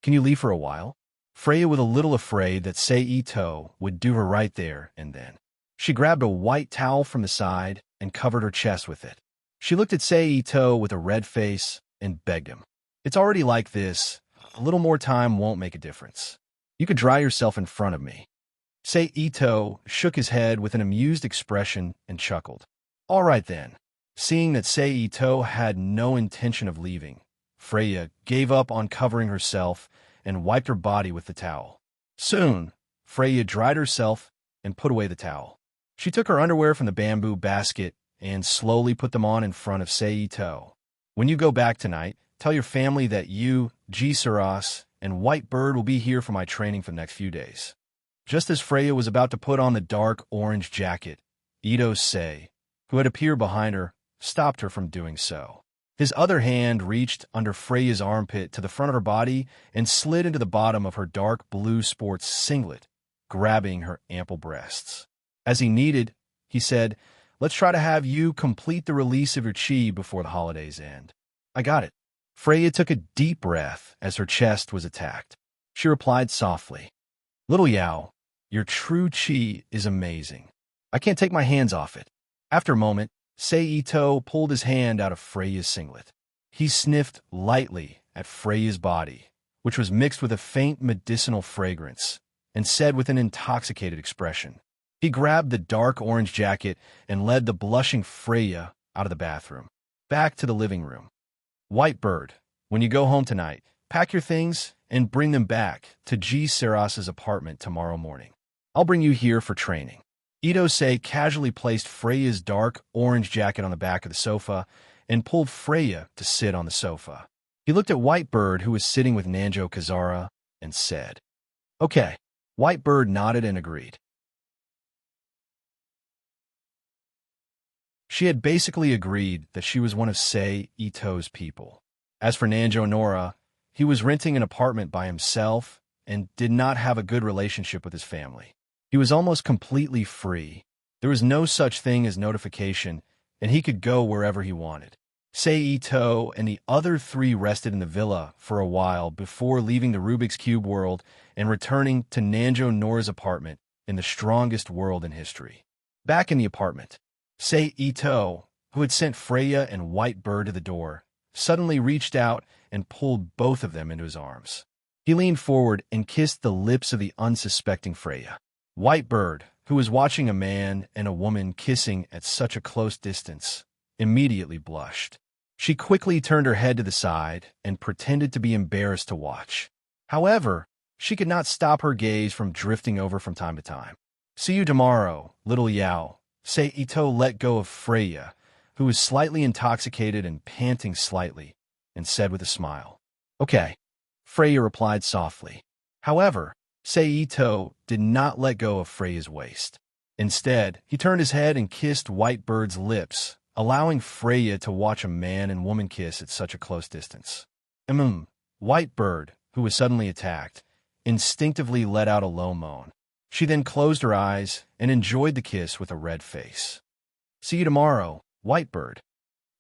Can you leave for a while? Freya was a little afraid that Seito would do her right there and then. She grabbed a white towel from the side and covered her chest with it. She looked at Seito with a red face and begged him. It's already like this. A little more time won't make a difference. You could dry yourself in front of me. Seito shook his head with an amused expression and chuckled. All right then. Seeing that Seito had no intention of leaving, Freya gave up on covering herself and wiped her body with the towel. Soon, Freya dried herself and put away the towel. She took her underwear from the bamboo basket and slowly put them on in front of Seito. When you go back tonight, tell your family that you, Sorcerous, and White Bird will be here for my training for the next few days. Just as Freya was about to put on the dark orange jacket, Ito-sei, who had appeared behind her, stopped her from doing so. His other hand reached under Freya's armpit to the front of her body and slid into the bottom of her dark blue sports singlet, grabbing her ample breasts. As he kneaded, he said, Let's try to have you complete the release of your chi before the holidays end. I got it. Freya took a deep breath as her chest was attacked. She replied softly, Little Yao, your true chi is amazing. I can't take my hands off it. After a moment, Seito pulled his hand out of Freya's singlet. He sniffed lightly at Freya's body, which was mixed with a faint medicinal fragrance, and said with an intoxicated expression. He grabbed the dark orange jacket and led the blushing Freya out of the bathroom, back to the living room. White Bird, when you go home tonight, pack your things and bring them back to G. Saras's apartment tomorrow morning. I'll bring you here for training. Ito-sei casually placed Freya's dark orange jacket on the back of the sofa and pulled Freya to sit on the sofa. He looked at White Bird, who was sitting with Nanjo Kazara, and said, Okay. White Bird nodded and agreed. She had basically agreed that she was one of Seito's people. As for Nanjo Nora, he was renting an apartment by himself and did not have a good relationship with his family. He was almost completely free. There was no such thing as notification, and he could go wherever he wanted. Seito and the other three rested in the villa for a while before leaving the Rubik's Cube world and returning to Nanjo Nora's apartment in the strongest world in history. Back in the apartment, Seito, who had sent Freya and White Bird to the door, suddenly reached out and pulled both of them into his arms. He leaned forward and kissed the lips of the unsuspecting Freya. White Bird, who was watching a man and a woman kissing at such a close distance, immediately blushed. She quickly turned her head to the side and pretended to be embarrassed to watch. However, she could not stop her gaze from drifting over from time to time. See you tomorrow, little Yao. Seito let go of Freya, who was slightly intoxicated and panting slightly, and said with a smile, Okay. Freya replied softly. However, Seito did not let go of Freya's waist. Instead, he turned his head and kissed White Bird's lips, allowing Freya to watch a man and woman kiss at such a close distance. White Bird, who was suddenly attacked, instinctively let out a low moan. She then closed her eyes and enjoyed the kiss with a red face. See you tomorrow, White Bird.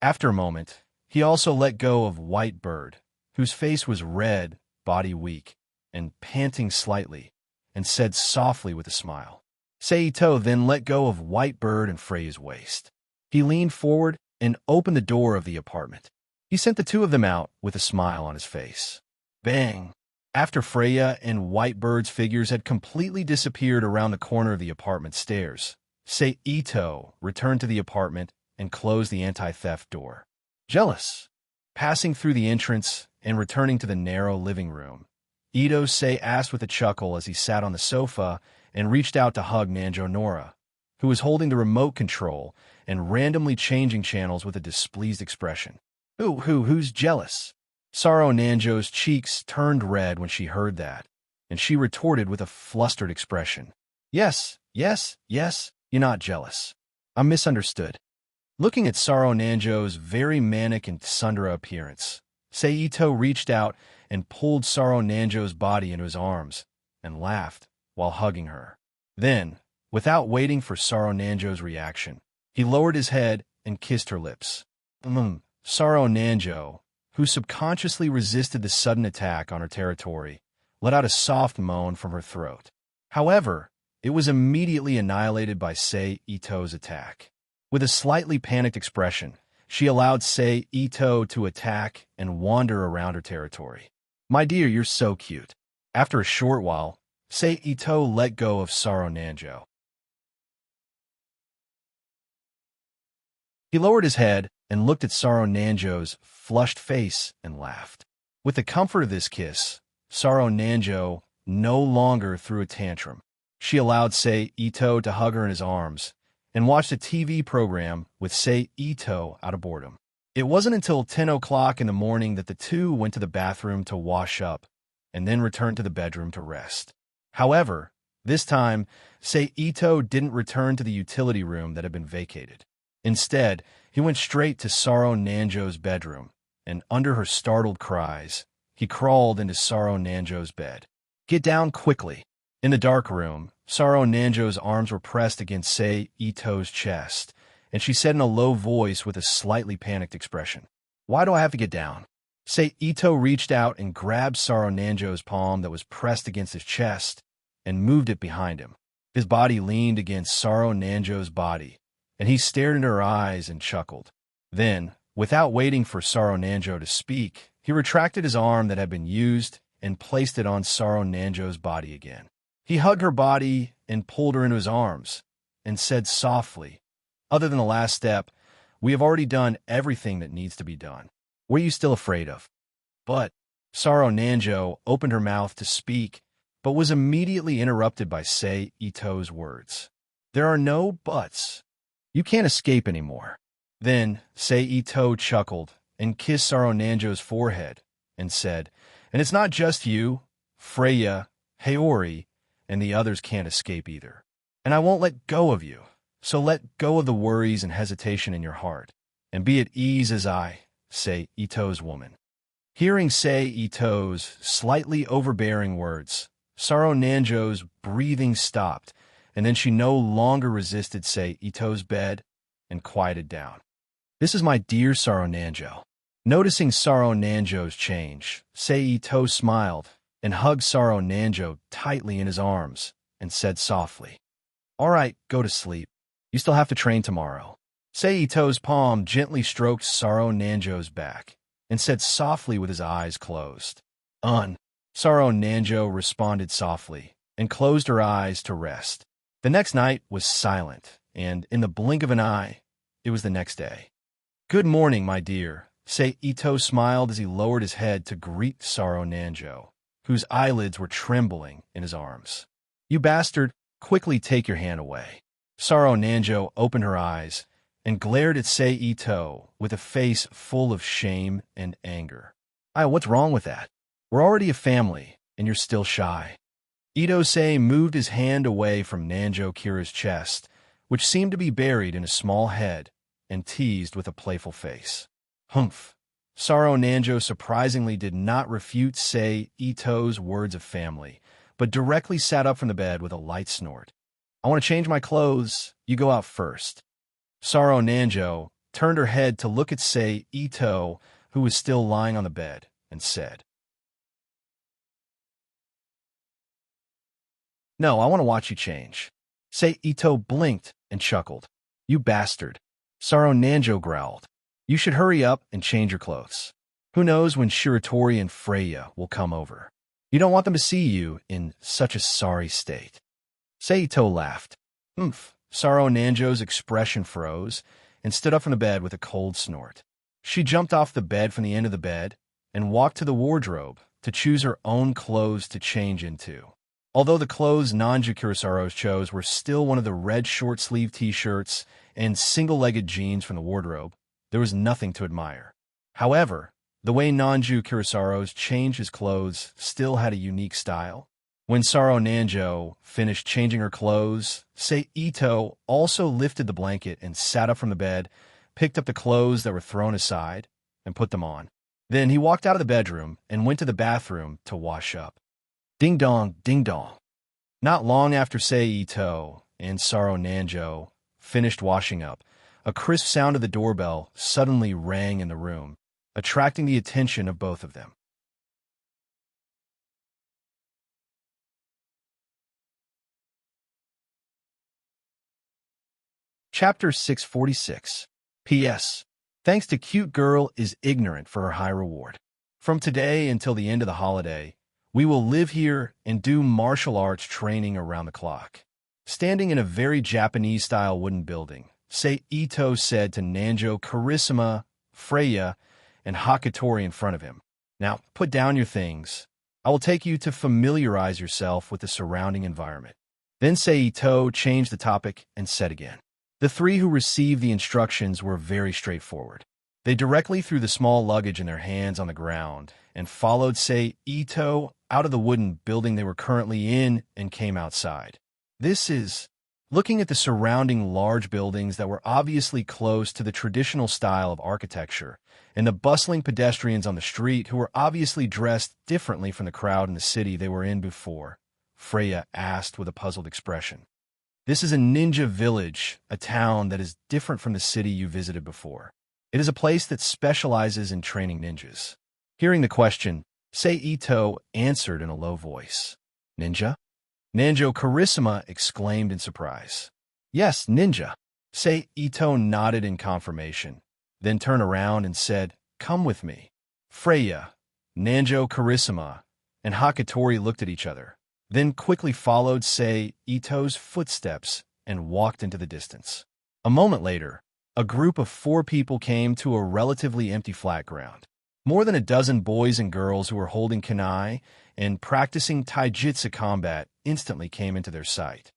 After a moment, he also let go of White Bird, whose face was red, body weak, and panting slightly, and said softly with a smile. Seito then let go of White Bird and Freya's waist. He leaned forward and opened the door of the apartment. He sent the two of them out with a smile on his face. Bang! After Freya and Whitebird's figures had completely disappeared around the corner of the apartment stairs, Sei Ito returned to the apartment and closed the anti-theft door. Jealous. Passing through the entrance and returning to the narrow living room, Ito Sei asked with a chuckle as he sat on the sofa and reached out to hug Nanjo Nora, who was holding the remote control and randomly changing channels with a displeased expression. Who's jealous? Sorrow Nanjo's cheeks turned red when she heard that, and she retorted with a flustered expression. Yes, you're not jealous. I'm misunderstood. Looking at Sorrow Nanjo's very manic and tsundere appearance, Seito reached out and pulled Sorrow Nanjo's body into his arms and laughed while hugging her. Then, without waiting for Sorrow Nanjo's reaction, he lowered his head and kissed her lips. Sorrow Nanjo, who subconsciously resisted the sudden attack on her territory, let out a soft moan from her throat. However, it was immediately annihilated by Sei Ito's attack. With a slightly panicked expression, she allowed Sei Ito to attack and wander around her territory. My dear, you're so cute. After a short while, Sei Ito let go of Sorrow Nanjo. He lowered his head and looked at Sorrow Nanjo's flushed face and laughed. With the comfort of this kiss, Sorrow Nanjo no longer threw a tantrum. She allowed Sei Ito to hug her in his arms and watched a TV program with Sei Ito out of boredom. It wasn't until 10 o'clock in the morning that the two went to the bathroom to wash up and then returned to the bedroom to rest. However, this time, Sei Ito didn't return to the utility room that had been vacated. Instead, he went straight to Sorrow Nanjo's bedroom, and under her startled cries, he crawled into Sorrow Nanjo's bed. Get down quickly. In the dark room, Sorrow Nanjo's arms were pressed against Sei Ito's chest, and she said in a low voice with a slightly panicked expression, Why do I have to get down? Sei Ito reached out and grabbed Sorrow Nanjo's palm that was pressed against his chest and moved it behind him. His body leaned against Sorrow Nanjo's body, and he stared into her eyes and chuckled. Then, without waiting for Sorrow Nanjo to speak, he retracted his arm that had been used and placed it on Sorrow Nanjo's body again. He hugged her body and pulled her into his arms and said softly, Other than the last step, we have already done everything that needs to be done. What are you still afraid of? But Sorrow Nanjo opened her mouth to speak, but was immediately interrupted by Sei Ito's words. There are no buts. You can't escape anymore. Then Sei Ito chuckled and kissed Sorrow Nanjo's forehead and said, And it's not just you, Freya, Haori, and the others can't escape either. And I won't let go of you. So let go of the worries and hesitation in your heart, and be at ease as I, Sei Ito's woman. Hearing Sei Ito's slightly overbearing words, Sorrow Nanjo's breathing stopped, and then she no longer resisted Sei Ito's bed and quieted down. This is my dear Sorrow Nanjo. Noticing Sorrow Nanjo's change, Sei Ito smiled and hugged Sorrow Nanjo tightly in his arms and said softly, All right, go to sleep. You still have to train tomorrow. Sei Ito's palm gently stroked Sorrow Nanjo's back and said softly with his eyes closed, Sorrow Nanjo responded softly and closed her eyes to rest. The next night was silent, and in the blink of an eye, it was the next day. Good morning, my dear. Sei Ito smiled as he lowered his head to greet Sorrow Nanjo, whose eyelids were trembling in his arms. You bastard, quickly take your hand away. Sorrow Nanjo opened her eyes and glared at Sei Ito with a face full of shame and anger. What's wrong with that? We're already a family, and you're still shy. Ito Sei moved his hand away from Nanjo Kira's chest, which seemed to be buried in a small head, and teased with a playful face. Humph. Sorrow Nanjo surprisingly did not refute Sei Ito's words of family, but directly sat up from the bed with a light snort. I want to change my clothes. You go out first. Sorrow Nanjo turned her head to look at Sei Ito, who was still lying on the bed, and said, No, I want to watch you change. Sei Ito blinked and chuckled. You bastard. Sorrow Nanjo growled. You should hurry up and change your clothes. Who knows when Shiratori and Freya will come over. You don't want them to see you in such a sorry state. Seito laughed. Oomph. Saro Nanjo's expression froze and stood up from the bed with a cold snort. She jumped off the bed from the end of the bed and walked to the wardrobe to choose her own clothes to change into. Although the clothes Nanju Kurosawa chose were still one of the red short-sleeve t-shirts and single-legged jeans from the wardrobe, there was nothing to admire. However, the way Nanju Kurosawa changed his clothes still had a unique style. When Saro Nanjo finished changing her clothes, Seito also lifted the blanket and sat up from the bed, picked up the clothes that were thrown aside, and put them on. Then he walked out of the bedroom and went to the bathroom to wash up. Ding dong, ding dong. Not long after Seito and Saro Nanjo finished washing up, a crisp sound of the doorbell suddenly rang in the room, attracting the attention of both of them. Chapter 646. P.S. Thanks to cute girl is ignorant for her high reward. From today until the end of the holiday, we will live here and do martial arts training around the clock. Standing in a very Japanese-style wooden building, Seito said to Nanjo, Karissima, Freya, and Hakutori in front of him. Now, put down your things. I will take you to familiarize yourself with the surrounding environment. Then Seito changed the topic and said again. The three who received the instructions were very straightforward. They directly threw the small luggage in their hands on the ground and followed Seito out of the wooden building they were currently in and came outside. Looking at the surrounding large buildings that were obviously close to the traditional style of architecture, and the bustling pedestrians on the street who were obviously dressed differently from the crowd in the city they were in before, Freya asked with a puzzled expression. This is a ninja village, a town that is different from the city you visited before. It is a place that specializes in training ninjas. Hearing the question, Seito answered in a low voice. Ninja? Nanjo Karissima exclaimed in surprise. Yes, ninja. Seito nodded in confirmation, then turned around and said, Come with me. Freya, Nanjo Karissima, and Hakutori looked at each other, then quickly followed Seito's footsteps and walked into the distance. A moment later, a group of 4 people came to a relatively empty flat ground. More than a dozen boys and girls who were holding kunai and practicing taijutsu combat instantly came into their sight.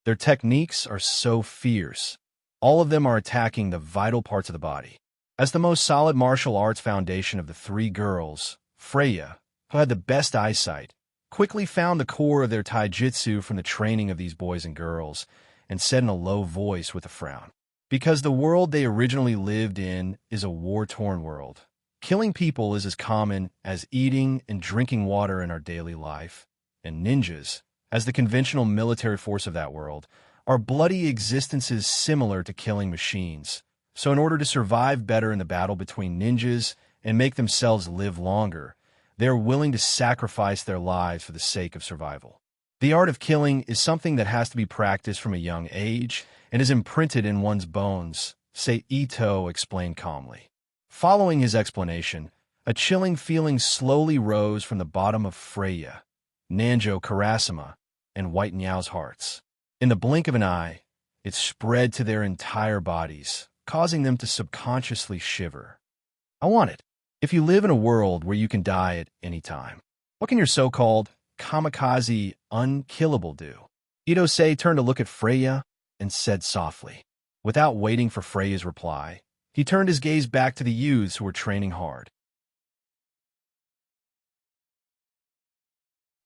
Their techniques are so fierce. All of them are attacking the vital parts of the body. As the most solid martial arts foundation of the 3 girls, Freya, who had the best eyesight, quickly found the core of their taijutsu from the training of these boys and girls and said in a low voice with a frown. Because the world they originally lived in is a war-torn world. Killing people is as common as eating and drinking water in our daily life, and ninjas, as the conventional military force of that world, are bloody existences similar to killing machines. So in order to survive better in the battle between ninjas and make themselves live longer, they are willing to sacrifice their lives for the sake of survival. The art of killing is something that has to be practiced from a young age and is imprinted in one's bones, Seito explained calmly. Following his explanation, a chilling feeling slowly rose from the bottom of Freya, Nanjo Karissima, and White Niao's hearts. In the blink of an eye, it spread to their entire bodies, causing them to subconsciously shiver. I want it. If you live in a world where you can die at any time, what can your so-called kamikaze unkillable do? Itose turned to look at Freya and said softly. Without waiting for Freya's reply, he turned his gaze back to the youths who were training hard.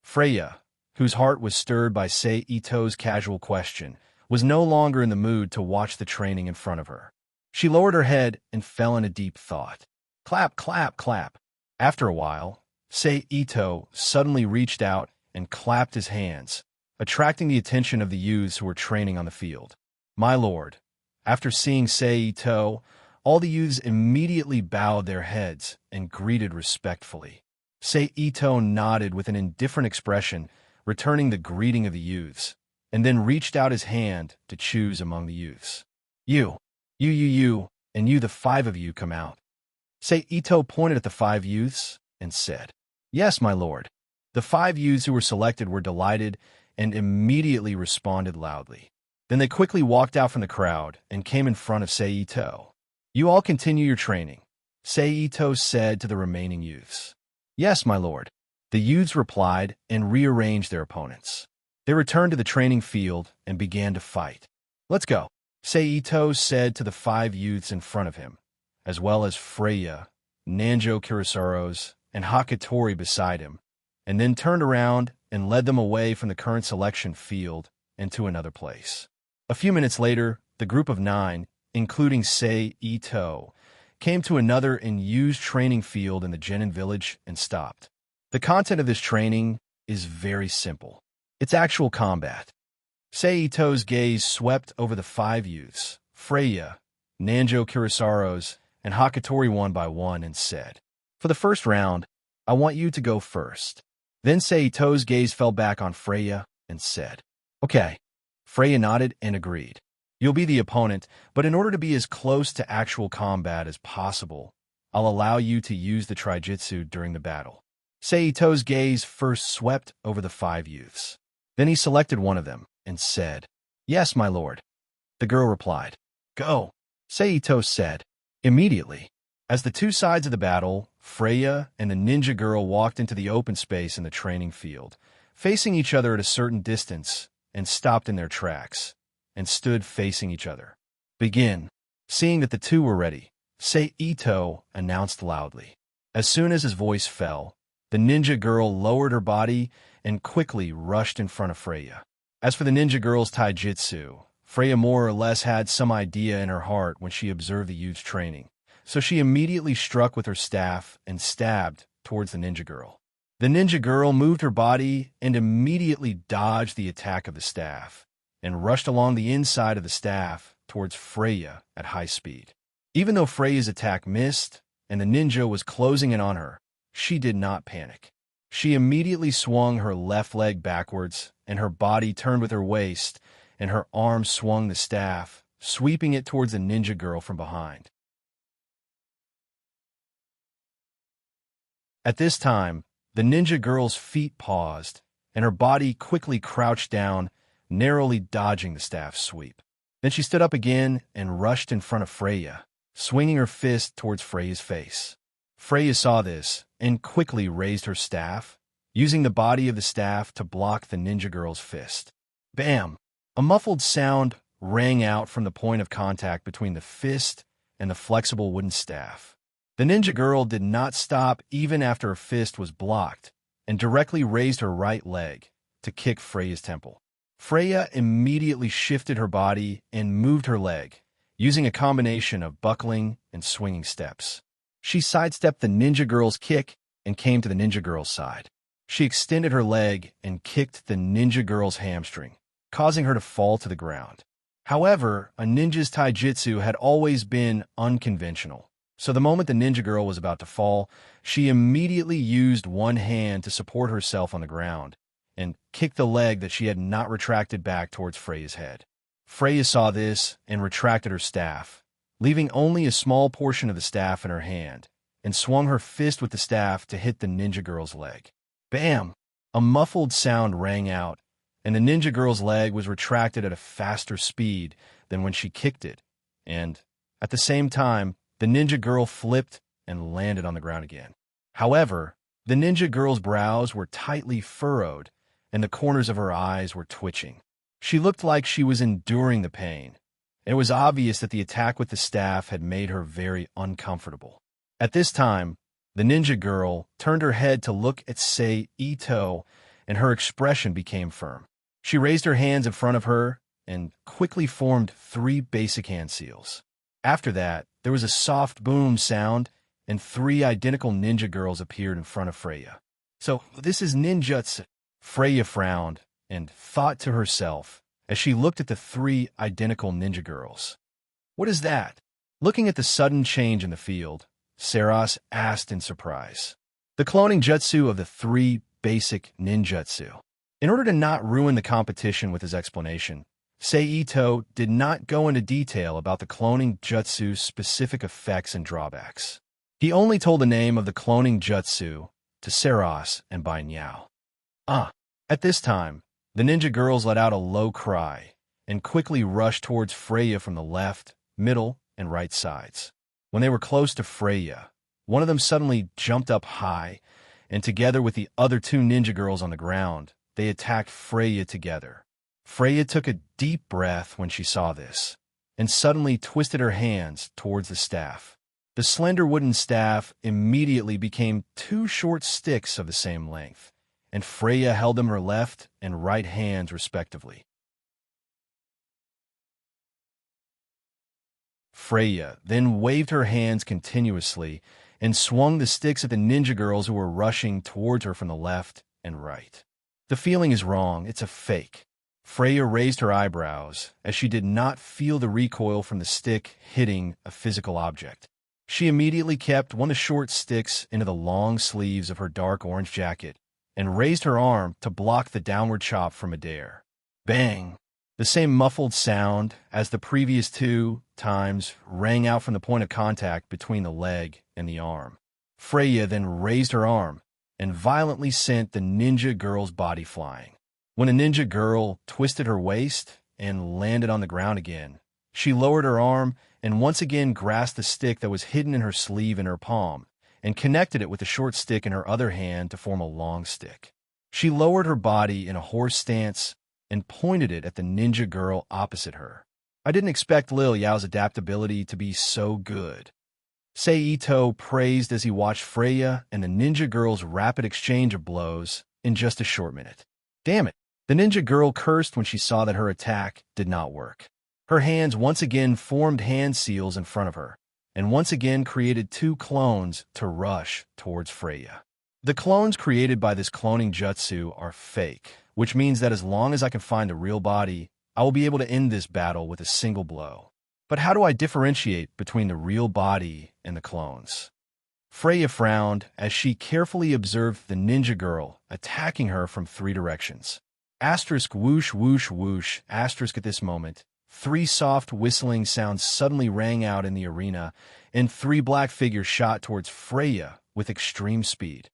Freya, whose heart was stirred by Seito's casual question, was no longer in the mood to watch the training in front of her. She lowered her head and fell in a deep thought. Clap, clap, clap. After a while, Seito suddenly reached out and clapped his hands, attracting the attention of the youths who were training on the field. My lord, after seeing Seito, all the youths immediately bowed their heads and greeted respectfully. Seito nodded with an indifferent expression, returning the greeting of the youths, and then reached out his hand to choose among the youths. You, and you, the 5 of you, come out. Seito pointed at the 5 youths and said, Yes, my lord. The 5 youths who were selected were delighted and immediately responded loudly. Then they quickly walked out from the crowd and came in front of Seito. "You all continue your training," Seito said to the remaining youths. "Yes, my lord," the youths replied and rearranged their opponents. They returned to the training field and began to fight. "Let's go," Seito said to the 5 youths in front of him, as well as Freya, Nanjo Kirisaros, and Hakatori beside him, and then turned around and led them away from the current selection field and to another place. A few minutes later, the group of 9, including Seito, came to another unused training field in the Genin village and stopped. The content of this training is very simple. It's actual combat. Seito's gaze swept over the 5 youths, Freya, Nanjo Kirisaros, and Hakatori one by one and said, "For the first round, I want you to go first." Then Seito's gaze fell back on Freya and said, "Okay." Freya nodded and agreed. "You'll be the opponent, but in order to be as close to actual combat as possible, I'll allow you to use the Trijitsu during the battle." Seito's gaze first swept over the 5 youths. Then he selected one of them and said, "Yes, my lord." The girl replied, "Go," Seito said. Immediately, as the 2 sides of the battle, Freya and the ninja girl walked into the open space in the training field, facing each other at a certain distance, and stopped in their tracks, and stood facing each other. "Begin." Seeing that the 2 were ready, Seito announced loudly. As soon as his voice fell, the ninja girl lowered her body and quickly rushed in front of Freya. As for the ninja girl's taijutsu, Freya more or less had some idea in her heart when she observed the youth's training, so she immediately struck with her staff and stabbed towards the ninja girl. The ninja girl moved her body and immediately dodged the attack of the staff, and rushed along the inside of the staff towards Freya at high speed. Even though Freya's attack missed and the ninja was closing in on her, she did not panic. She immediately swung her left leg backwards, and her body turned with her waist, and her arm swung the staff, sweeping it towards the ninja girl from behind. At this time, the ninja girl's feet paused, and her body quickly crouched down, narrowly dodging the staff's sweep. Then she stood up again and rushed in front of Freya, swinging her fist towards Freya's face. Freya saw this and quickly raised her staff, using the body of the staff to block the ninja girl's fist. Bam! A muffled sound rang out from the point of contact between the fist and the flexible wooden staff. The ninja girl did not stop even after her fist was blocked, and directly raised her right leg to kick Freya's temple. Freya immediately shifted her body and moved her leg, using a combination of buckling and swinging steps. She sidestepped the ninja girl's kick and came to the ninja girl's side. She extended her leg and kicked the ninja girl's hamstring, causing her to fall to the ground. However, a ninja's taijutsu had always been unconventional, so the moment the ninja girl was about to fall, she immediately used one hand to support herself on the ground and kicked the leg that she had not retracted back towards Freya's head. Freya saw this and retracted her staff, leaving only a small portion of the staff in her hand, and swung her fist with the staff to hit the ninja girl's leg. Bam! A muffled sound rang out, and the ninja girl's leg was retracted at a faster speed than when she kicked it, and, at the same time, the ninja girl flipped and landed on the ground again. However, the ninja girl's brows were tightly furrowed, and the corners of her eyes were twitching. She looked like she was enduring the pain. It was obvious that the attack with the staff had made her very uncomfortable. At this time, the ninja girl turned her head to look at Seito, and her expression became firm. She raised her hands in front of her and quickly formed 3 basic hand seals. After that, there was a soft boom sound, and 3 identical ninja girls appeared in front of Freya. "So, this is ninjutsu." Freya frowned and thought to herself as she looked at the 3 identical ninja girls. "What is that?" Looking at the sudden change in the field, Sorcerous asked in surprise. "The cloning jutsu of the 3 basic ninjutsu." In order to not ruin the competition with his explanation, Seito did not go into detail about the cloning jutsu's specific effects and drawbacks. He only told the name of the cloning jutsu to Sorcerous and Bai Niao. Ah! At this time, the ninja girls let out a low cry and quickly rushed towards Freya from the left, middle, and right sides. When they were close to Freya, one of them suddenly jumped up high, and together with the other two ninja girls on the ground, they attacked Freya together. Freya took a deep breath when she saw this, and suddenly twisted her hands towards the staff. The slender wooden staff immediately became two short sticks of the same length, and Freya held them in her left and right hands respectively. Freya then waved her hands continuously and swung the sticks at the ninja girls who were rushing towards her from the left and right. The feeling is wrong, it's a fake. Freya raised her eyebrows as she did not feel the recoil from the stick hitting a physical object. She immediately kept one of the short sticks into the long sleeves of her dark orange jacket and raised her arm to block the downward chop from Adair. Bang! The same muffled sound as the previous two times rang out from the point of contact between the leg and the arm. Freya then raised her arm and violently sent the ninja girl's body flying. When a ninja girl twisted her waist and landed on the ground again, she lowered her arm and once again grasped the stick that was hidden in her sleeve in her palm and connected it with the short stick in her other hand to form a long stick. She lowered her body in a horse stance and pointed it at the ninja girl opposite her. I didn't expect Lil Yao's adaptability to be so good. Sei Ito praised as he watched Freya and the ninja girl's rapid exchange of blows in just a short minute. Damn it! The ninja girl cursed when she saw that her attack did not work. Her hands once again formed hand seals in front of her, and once again created two clones to rush towards Freya. The clones created by this cloning jutsu are fake, which means that as long as I can find the real body, I will be able to end this battle with a single blow. But how do I differentiate between the real body and the clones? Freya frowned as she carefully observed the ninja girl attacking her from three directions. Asterisk whoosh whoosh whoosh asterisk at this moment. Three soft whistling sounds suddenly rang out in the arena, and three black figures shot towards Freya with extreme speed.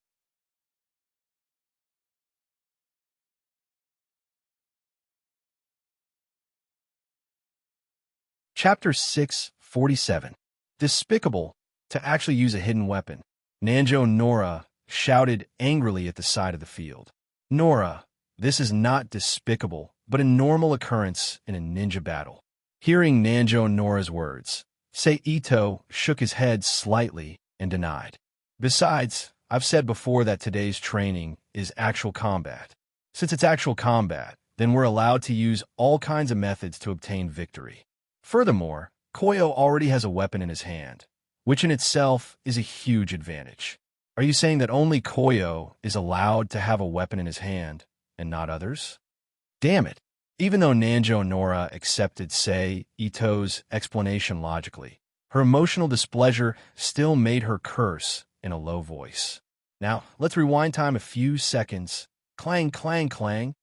Chapter 647. Despicable to actually use a hidden weapon. Nanjo Nora shouted angrily at the side of the field. Nora, this is not despicable, but a normal occurrence in a ninja battle. Hearing Nanjo Nora's words, Sei Ito shook his head slightly and denied. Besides, I've said before that today's training is actual combat. Since it's actual combat, then we're allowed to use all kinds of methods to obtain victory. Furthermore, Koyo already has a weapon in his hand, which in itself is a huge advantage. Are you saying that only Koyo is allowed to have a weapon in his hand, and not others? Damn it! Even though Nanjo Nora accepted Sei Ito's explanation logically, her emotional displeasure still made her curse in a low voice. Now, let's rewind time a few seconds. Clang, clang, clang.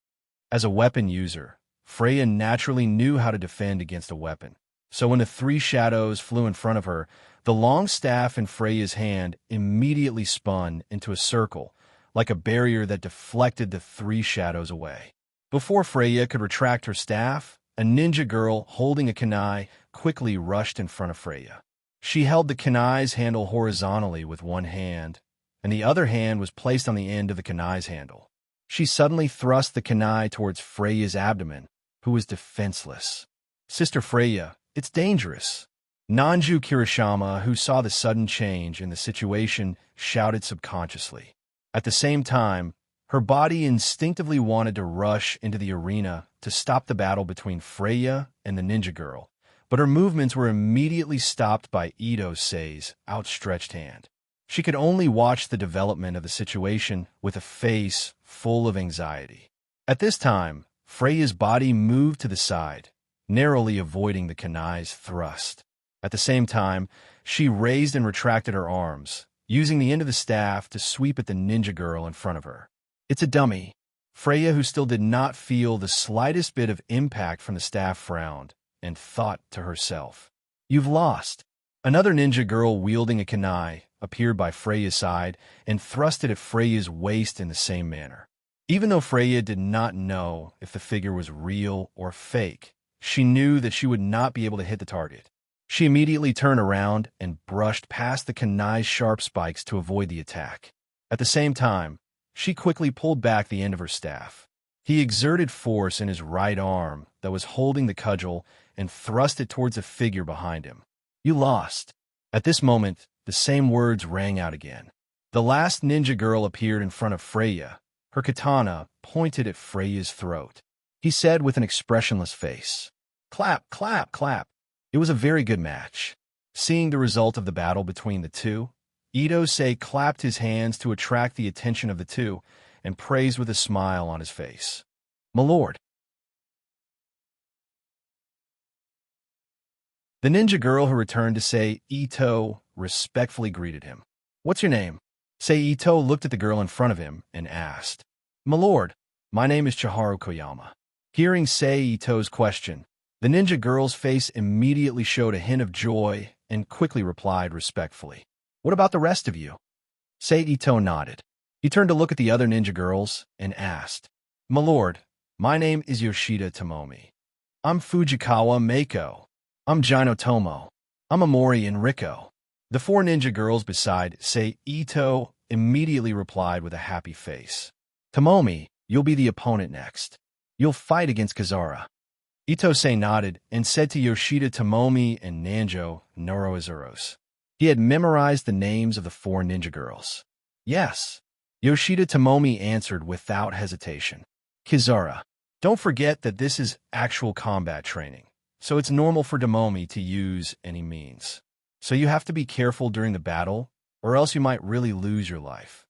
As a weapon user, Freya naturally knew how to defend against a weapon. So when the three shadows flew in front of her, the long staff in Freya's hand immediately spun into a circle, like a barrier that deflected the three shadows away. Before Freya could retract her staff, a ninja girl holding a kunai quickly rushed in front of Freya. She held the kunai's handle horizontally with one hand, and the other hand was placed on the end of the kunai's handle. She suddenly thrust the kunai towards Freya's abdomen, who was defenseless. Sister Freya, it's dangerous. Nanju Kirishima, who saw the sudden change in the situation, shouted subconsciously. At the same time, her body instinctively wanted to rush into the arena to stop the battle between Freya and the ninja girl, but her movements were immediately stopped by Ito Sei's outstretched hand. She could only watch the development of the situation with a face full of anxiety. At this time, Freya's body moved to the side, narrowly avoiding the kunai's thrust. At the same time, she raised and retracted her arms, using the end of the staff to sweep at the ninja girl in front of her. It's a dummy. Freya, who still did not feel the slightest bit of impact from the staff, frowned and thought to herself, "You've lost." Another ninja girl wielding a kunai appeared by Freya's side and thrust it at Freya's waist in the same manner. Even though Freya did not know if the figure was real or fake, she knew that she would not be able to hit the target. She immediately turned around and brushed past the Kanai's sharp spikes to avoid the attack. At the same time, she quickly pulled back the end of her staff. He exerted force in his right arm that was holding the cudgel and thrust it towards a figure behind him. "You lost." At this moment, the same words rang out again. The last ninja girl appeared in front of Freya, her katana pointed at Freya's throat. He said with an expressionless face, "Clap, clap, clap." It was a very good match. Seeing the result of the battle between the two, Itose clapped his hands to attract the attention of the two and praised with a smile on his face. "My lord." The ninja girl who returned to say Ito respectfully greeted him. "What's your name?" Ito looked at the girl in front of him and asked. "My lord, my name is Chiharu Koyama." Hearing Ito's question, the ninja girl's face immediately showed a hint of joy and quickly replied respectfully. "What about the rest of you?" Ito nodded. He turned to look at the other ninja girls and asked, "My lord, my name is Yoshida Tomomi. I'm Fujikawa Meiko. I'm Jino Tomo. I'm Amori Enrico." The four ninja girls beside Ito immediately replied with a happy face. "Tomomi, you'll be the opponent next. You'll fight against Kazara." Itose nodded and said to Yoshida Tomomi and Nanjo Noroizuros. He had memorized the names of the four ninja girls. "Yes." Yoshida Tomomi answered without hesitation. "Kizara. Don't forget that this is actual combat training, so it's normal for Tomomi to use any means. So you have to be careful during the battle, or else you might really lose your life."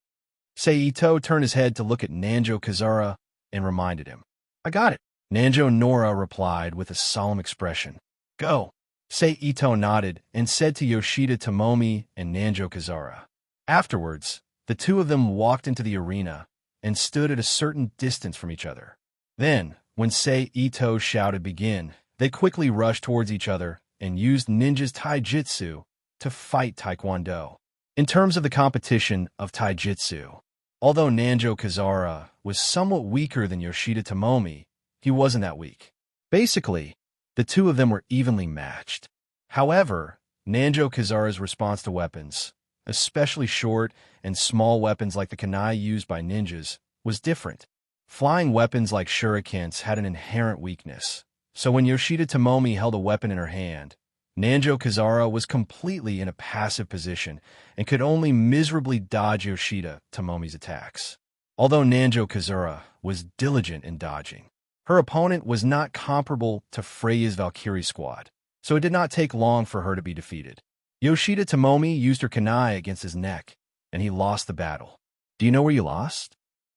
Ito turned his head to look at Nanjo Kazara and reminded him. "I got it." Nanjo Nora replied with a solemn expression. "Go." Ito nodded and said to Yoshida Tomomi and Nanjo Kazara. Afterwards, the two of them walked into the arena and stood at a certain distance from each other. Then, when Ito shouted begin, they quickly rushed towards each other and used ninja's taijutsu to fight taekwondo. In terms of the competition of taijutsu, although Nanjo Kazara was somewhat weaker than Yoshida Tomomi, he wasn't that weak. Basically, the two of them were evenly matched. However, Nanjo Kazara's response to weapons, especially short and small weapons like the kunai used by ninjas, was different. Flying weapons like shurikens had an inherent weakness, so when Yoshida Tomomi held a weapon in her hand, Nanjo Kazara was completely in a passive position and could only miserably dodge Yoshida Tomomi's attacks. Although Nanjo Kazara was diligent in dodging, her opponent was not comparable to Freya's Valkyrie squad, so it did not take long for her to be defeated. Yoshida Tomomi used her kunai against his neck, and he lost the battle. "Do you know where you lost?"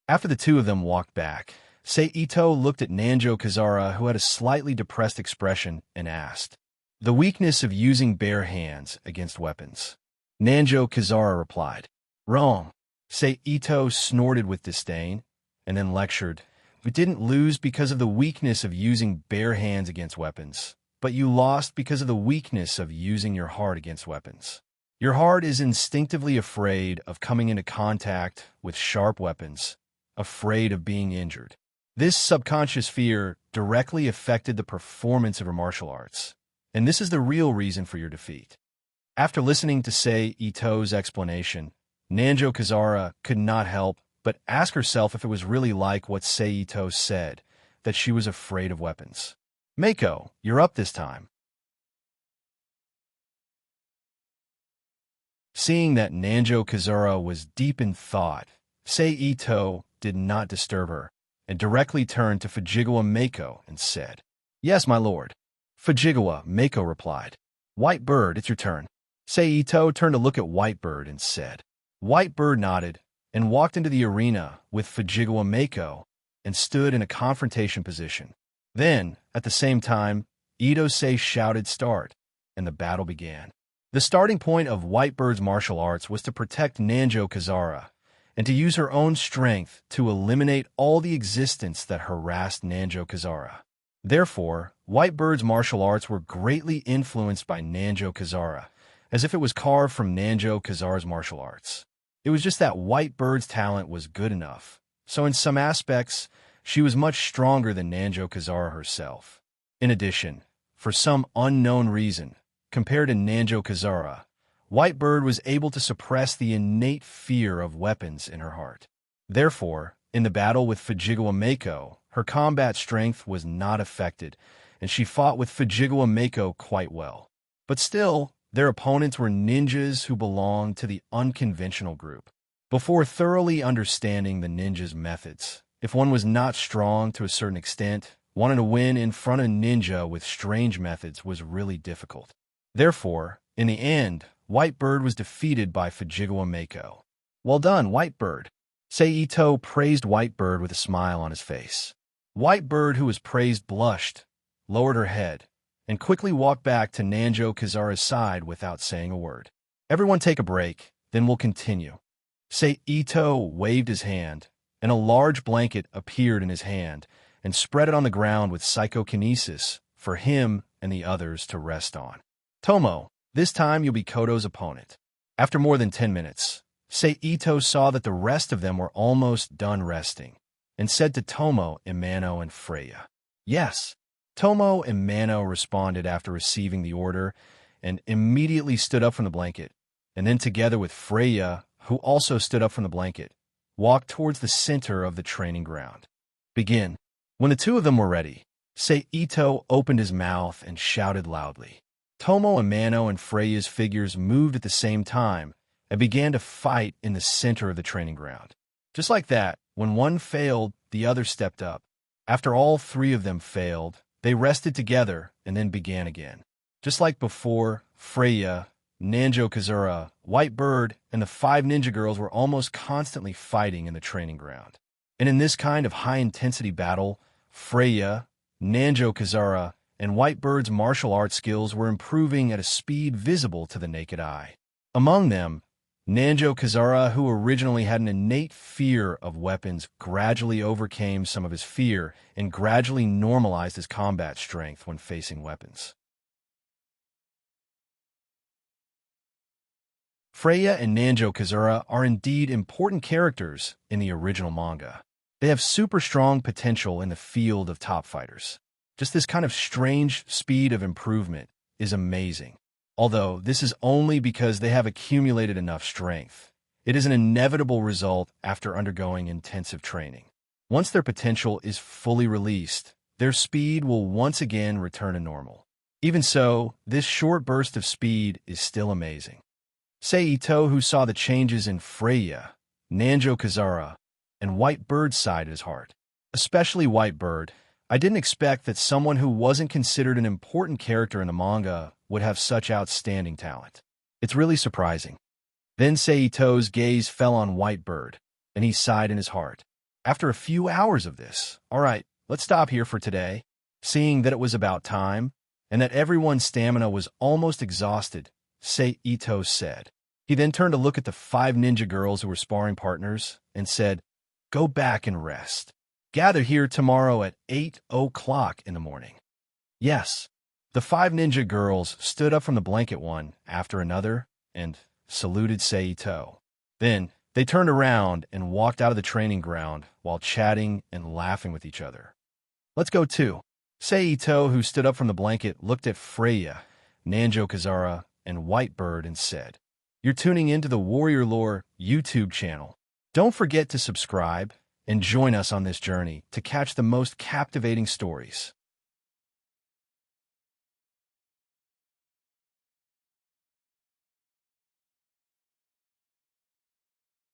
After the two of them walked back, Ito looked at Nanjo Kazara, who had a slightly depressed expression, and asked, "The weakness of using bare hands against weapons." Nanjo Kazara replied, "Wrong." Ito snorted with disdain, and then lectured, "You didn't lose because of the weakness of using bare hands against weapons, but you lost because of the weakness of using your heart against weapons. Your heart is instinctively afraid of coming into contact with sharp weapons, afraid of being injured. This subconscious fear directly affected the performance of your martial arts, and this is the real reason for your defeat." After listening to Ito's explanation, Nanjo Kazara could not help but ask herself if it was really like what Ito said, that she was afraid of weapons. "Meiko, you're up this time." Seeing that Nanjo Kazara was deep in thought, Ito did not disturb her, and directly turned to Fujigawa Meiko and said, "Yes, my lord." Fujigawa Meiko replied, "White Bird, it's your turn." Ito turned to look at White Bird and said. White Bird nodded and walked into the arena with Fujigawa Meiko and stood in a confrontation position. Then, at the same time, Itose shouted start, and the battle began. The starting point of White Bird's martial arts was to protect Nanjo Kazara, and to use her own strength to eliminate all the existence that harassed Nanjo Kazara. Therefore, White Bird's martial arts were greatly influenced by Nanjo Kazara, as if it was carved from Nanjo Kazara's martial arts. It was just that White Bird's talent was good enough, so in some aspects, she was much stronger than Nanjo Kazara herself. In addition, for some unknown reason, compared to Nanjo Kazara, Whitebird was able to suppress the innate fear of weapons in her heart. Therefore, in the battle with Fujigawa Mako, her combat strength was not affected, and she fought with Fujigawa Mako quite well. But still, their opponents were ninjas who belonged to the unconventional group. Before thoroughly understanding the ninjas' methods, if one was not strong to a certain extent, wanting to win in front of ninja with strange methods was really difficult. Therefore, in the end, Whitebird was defeated by Fujigawa Mako. "Well done, Whitebird." Seito praised Whitebird with a smile on his face. Whitebird, who was praised, blushed, lowered her head, and quickly walked back to Nanjo Kazara's side without saying a word. "Everyone take a break, then we'll continue." Seito waved his hand, and a large blanket appeared in his hand and spread it on the ground with psychokinesis for him and the others to rest on. "Tomo, this time you'll be Koto's opponent." After more than 10 minutes, Seito saw that the rest of them were almost done resting, and said to Tomo, Imano, and Freya, "Yes." Tomo and Mano responded after receiving the order, and immediately stood up from the blanket, and then together with Freya, who also stood up from the blanket, walked towards the center of the training ground. "Begin." When the two of them were ready, Seito opened his mouth and shouted loudly. Tomo, Imano, and Freya's figures moved at the same time, and began to fight in the center of the training ground. Just like that, when one failed, the other stepped up. After all three of them failed, they rested together and then began again. Just like before, Freya, Nanjo Kazura, Whitebird, and the 5 ninja girls were almost constantly fighting in the training ground. And in this kind of high-intensity battle, Freya, Nanjo Kazura, and Whitebird's martial arts skills were improving at a speed visible to the naked eye. Among them, Nanjo Kazara, who originally had an innate fear of weapons, gradually overcame some of his fear and gradually normalized his combat strength when facing weapons. Freya and Nanjo Kazara are indeed important characters in the original manga. They have super strong potential in the field of top fighters. Just this kind of strange speed of improvement is amazing. Although this is only because they have accumulated enough strength. It is an inevitable result after undergoing intensive training. Once their potential is fully released, their speed will once again return to normal. Even so, this short burst of speed is still amazing. Seito, who saw the changes in Freya, Nanjo Kazara, and Whitebird's side of his heart, especially Whitebird, I didn't expect that someone who wasn't considered an important character in the manga would have such outstanding talent. It's really surprising. Then Seito's gaze fell on Whitebird, and he sighed in his heart. After a few hours of this, all right, let's stop here for today. Seeing that it was about time, and that everyone's stamina was almost exhausted, Seito said. He then turned to look at the 5 ninja girls who were sparring partners, and said, "Go back and rest. Gather here tomorrow at 8 o'clock in the morning." Yes. The 5 ninja girls stood up from the blanket one after another and saluted Seito. Then they turned around and walked out of the training ground while chatting and laughing with each other. "Let's go too." Seito, who stood up from the blanket, looked at Freya, Nanjo Kazara, and Whitebird and said, "You're tuning into the Warrior Lore YouTube channel. Don't forget to subscribe and join us on this journey to catch the most captivating stories.